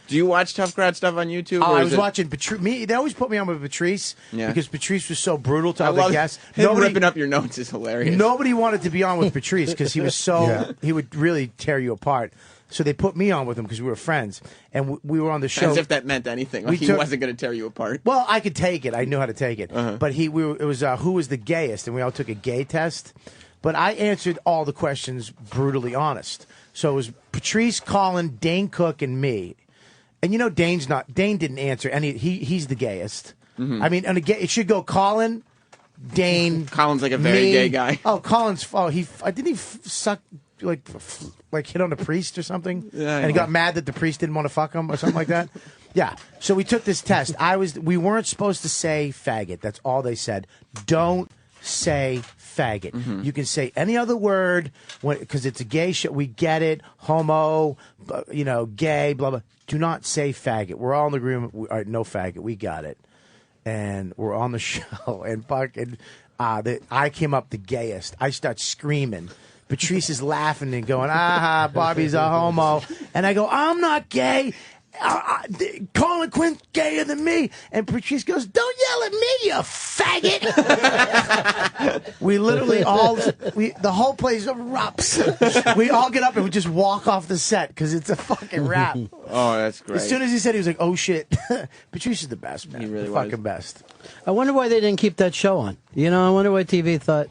Do you watch Tough Crowd stuff on YouTube? I was watching Patrice. They always put me on with Patrice because Patrice was so brutal to other guests. Him ripping up your notes is hilarious. Nobody wanted to be on with Patrice because he was he would really tear you apart. So they put me on with him because we were friends, and we were on the show. As if that meant anything. Like he wasn't going to tear you apart. Well, I could take it. I knew how to take it. But it was who was the gayest, and we all took a gay test. But I answered all the questions brutally honest. So it was Patrice, Colin, Dane Cook, and me. And Dane didn't answer any. He's the gayest. I mean, it should go Colin, Dane. Colin's like a very gay guy. Oh, Colin's. Oh, didn't he suck like hit on a priest or something? Yeah, and he got mad that the priest didn't want to fuck him or something like that. Yeah. So we took this test. We weren't supposed to say faggot. That's all they said. Don't say faggot. Mm-hmm. You can say any other word because it's a gay show. We get it. Homo, gay, blah, blah. Do not say faggot. We're all in agreement. All right, no faggot. We got it. And we're on the show. And fucking, I came up the gayest. I start screaming. Patrice is laughing and going, Bobby's a homo. And I go, I'm not gay. Colin Quinn's gayer than me. And Patrice goes, don't yell at me, you faggot. We literally the whole place erupts. We all get up and we just walk off the set because it's a fucking rap. Oh, that's great. As soon as he said, he was like, oh shit. Patrice is the best, man. He really was. Fucking best. I wonder why they didn't keep that show on. I wonder why TV thought,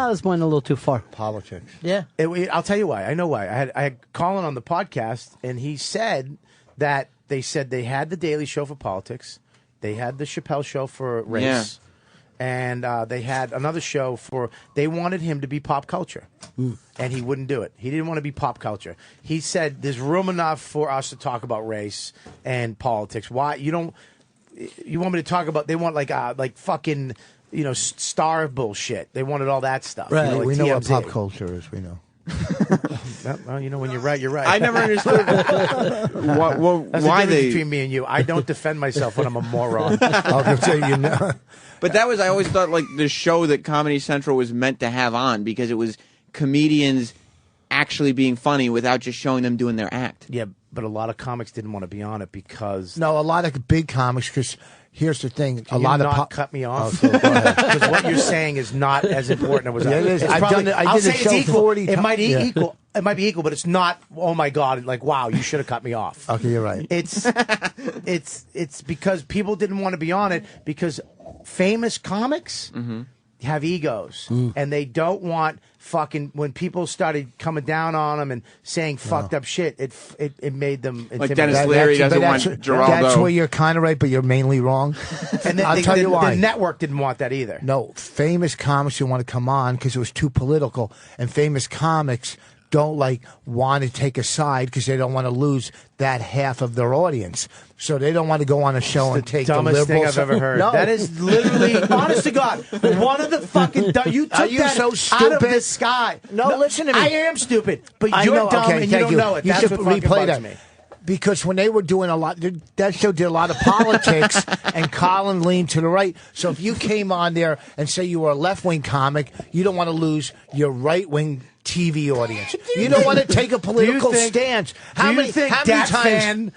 this went a little too far. Politics. Yeah. I'll tell you why. I know why. I had Colin on the podcast, and he said that they said they had the Daily Show for politics, they had the Chappelle Show for race, and they had another show they wanted him to be pop culture, and he wouldn't do it. He didn't want to be pop culture. He said there's room enough for us to talk about race and politics. Why you want me to talk about? They want like fucking star bullshit. They wanted all that stuff. Right. Like we know what TMZ. pop culture is. We know. Well, when you're right, you're right. I never understood That's why the difference between me and you. I don't defend myself when I'm a moron. I'll tell you now. But I always thought like the show that Comedy Central was meant to have on because it was comedians actually being funny without just showing them doing their act. Yeah, but a lot of comics didn't want to be on it because No, a lot of big comics, because here's the thing. Can you not cut me off? Because what you're saying is not as important as Yeah, it is. It's I've probably- done it- I I'll did say a it's show equal. 40 It might yeah. equal. It might be equal, but it's not. Oh my god! Like wow, you should have cut me off. Okay, you're right. It's because people didn't want to be on it because famous comics have egos and they don't want fucking when people started coming down on them and saying fucked up shit. It made them Like intimidated. Dennis Leary doesn't want Geraldo. That's where you're kind of right, but you're mainly wrong. And then I'll tell you why. The network didn't want that either. No, famous comics didn't want to come on because it was too political, and famous comics don't want to take a side because they don't want to lose that half of their audience. So they don't want to go on a show and take the Dumbest liberal thing I've ever heard. No. That is literally, honest to God, one of the fucking. You took Are you that so out of stupid? the sky. No, listen to me. I am stupid, but I you're know, dumb okay, and you thank don't know it. You That's should what fucking replay bugs that. me. Because when they were doing that show did a lot of politics, and Colin leaned to the right. So if you came on there and say you were a left-wing comic, you don't want to lose your right-wing TV audience. You don't want to take a political stance. How many times? Fan?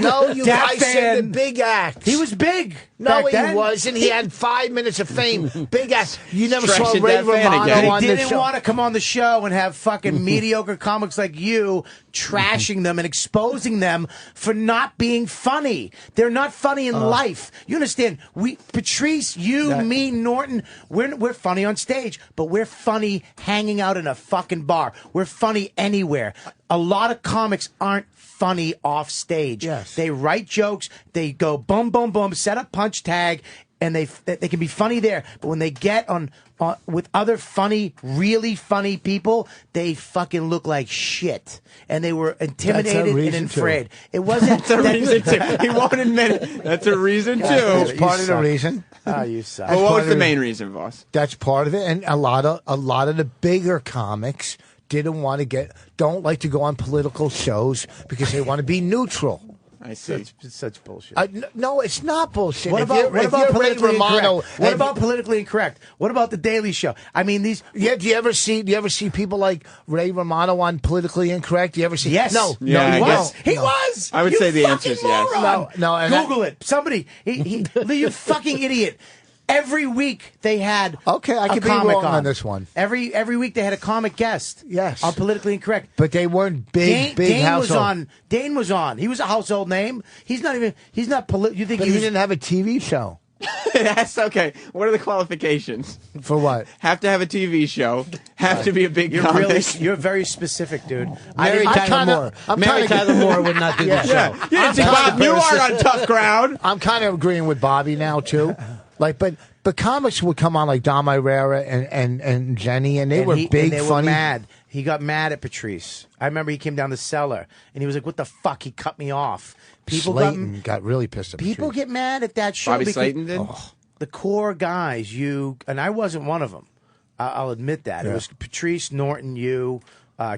No, I Dat said the Fan. big act. He was big. No, back he then. wasn't. He had 5 minutes of fame. Big ass. You never saw Stretching Ray that fan Romano again. on They the didn't show. want to come on the show and have fucking mediocre comics like you trashing them and exposing them for not being funny. They're not funny in life. You understand? Patrice, me, Norton, we're funny on stage, but we're funny hanging out in a fucking bar. We're funny anywhere. A lot of comics aren't funny off stage. Yes. They write jokes, they go boom, boom, boom, set up punch tag, and they can be funny there. But when they get on with other funny, really funny people, they fucking look like shit. And they were intimidated and afraid. It wasn't. That's a reason too. He won't admit it. That's a reason too. That's part of the reason. Oh, you suck. But what was the main reason, Voss? That's part of it, and a lot of the bigger comics don't like to go on political shows because they want to be neutral. I see. It's such bullshit. No, it's not bullshit. What If about you're Ray politically Romano, incorrect? What about politically incorrect? What about the Daily Show? I mean, these. Yeah, do you ever see people like Ray Romano on Politically Incorrect? Do you ever see? Yes. No. Yeah, no, I he guess- was. He was. I would You say the fucking answer is yes. moron. No, and Google it. Somebody. You fucking idiot. Every week they had Okay, I a could be comic wrong on this one. Every week they had a comic guest. Yes. On Politically Incorrect. But they weren't big Dane was household. on. Dane was on. He was a household name. He's not. You think But he he was? didn't have a TV show. That's okay. What are the qualifications? For what? Have to have a TV show. Have to be a big comic. You're very specific, dude. Mary Tyler Moore. Mary Tyler Moore would not do the show. You didn't see Bob Newhart on Tough Crowd. I'm kind of agreeing with Bobby now too. Like, but comics would come on like Dom Irera and Jenny, and they were big, and they funny. were mad. He got mad at Patrice. I remember he came down the cellar, and he was like, "What the fuck? He cut me off." People Slayton got really pissed at People Patrice. get mad at that show. Bobby because Slayton did? The core guys, and I wasn't one of them. I'll admit that. It Yeah. was Patrice, Norton,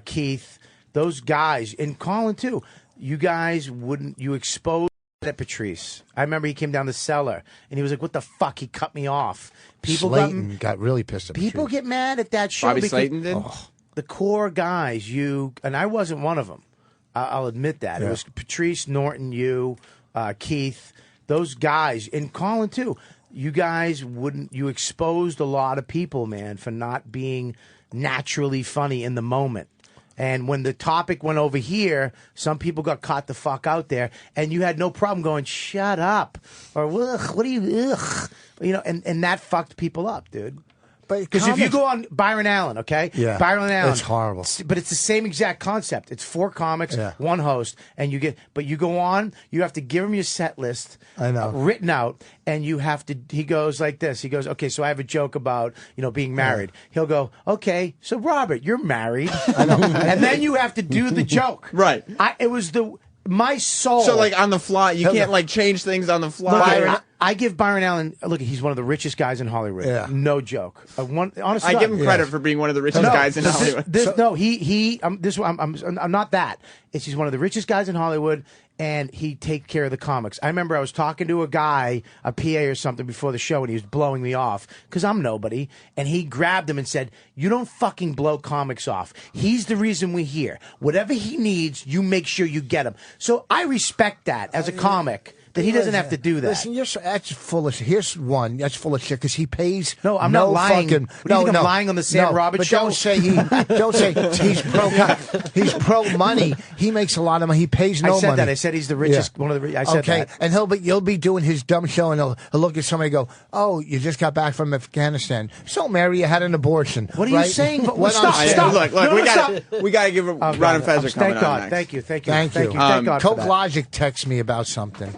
Keith, those guys, and Colin too. You guys you exposed at Patrice. I remember he came down the cellar, and he was like, "What the fuck? He cut me off." People Slayton got really pissed at People Patrice. get mad at that show. Bobby because Slayton did? The core guys, and I wasn't one of them. I'll admit that. It Yeah. was Patrice, Norton, Keith, those guys, and Colin too. You guys you exposed a lot of people, man, for not being naturally funny in the moment. And when the topic went over here, some people got caught the fuck out there, and you had no problem going, "Shut up," or "Ugh, what are you?" Ugh. You know, and that fucked people up, dude. Because if you go on Byron Allen, okay? Yeah. Byron Allen. It's horrible. But it's the same exact concept. It's 4 comics, Yeah. 1 host, and you go on, you have to give him your set list I know. written out, and you have to, he goes like this. He goes, "Okay, so I have a joke about, being married." He'll go, "Okay, so Robert, you're married." I know. And then you have to do the joke. Right. It was my soul. So, like, on the fly, you can't, like, change things on the fly. Look, I give Byron Allen. Look, he's one of the richest guys in Hollywood. Yeah. No joke. Honestly, I give him credit for being one of the richest guys in Hollywood. I'm not that. He's one of the richest guys in Hollywood, and he takes care of the comics. I remember I was talking to a guy, a PA or something, before the show, and he was blowing me off because I'm nobody. And he grabbed him and said, "You don't fucking blow comics off. He's the reason we're here. Whatever he needs, you make sure you get him." So I respect that as a comic. That he doesn't have to do that. Listen, that's full of shit. Here's one that's full of shit because he pays. No, I'm not lying. Fucking, What do you think I'm lying on the Sam Roberts but show? Don't say he's pro money. He makes a lot of money. He pays no I said money. that. I said he's the richest. One of the. I said that. And you'll be doing his dumb show, and he'll look at somebody and go, "Oh, you just got back from Afghanistan. So, Mary, you had an abortion." What are you right? saying? What Stop! I'm Stop! Look, No, we gotta give Ron and Fez are coming Thank God. on next. Thank you. Thank you. Thank God for Coke that. Logic texts me about something.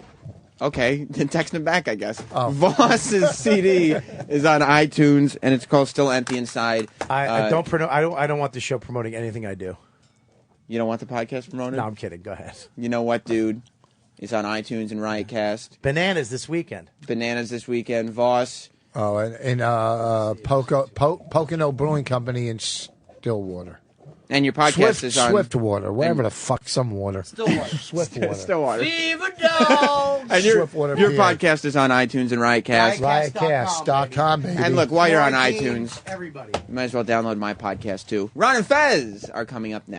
Okay, then text him back, I guess. Voss's CD is on iTunes, and it's called "Still Empty Inside." I don't want the show promoting anything I do. You don't want the podcast promoted? No, I'm kidding. Go ahead. You know what, dude? It's on iTunes and Riotcast. Bananas this weekend. Voss. Oh, and Pocono Brewing Company in Stillwater. And your podcast is on Swiftwater, wherever the fuck, some water. Swiftwater. Stillwater. Dog. And your Swiftwater, PA. podcast is on iTunes and Riotcast. Riotcast.com, baby. And look, while you're on iTunes, everybody, you might as well download my podcast too. Ron and Fez are coming up next.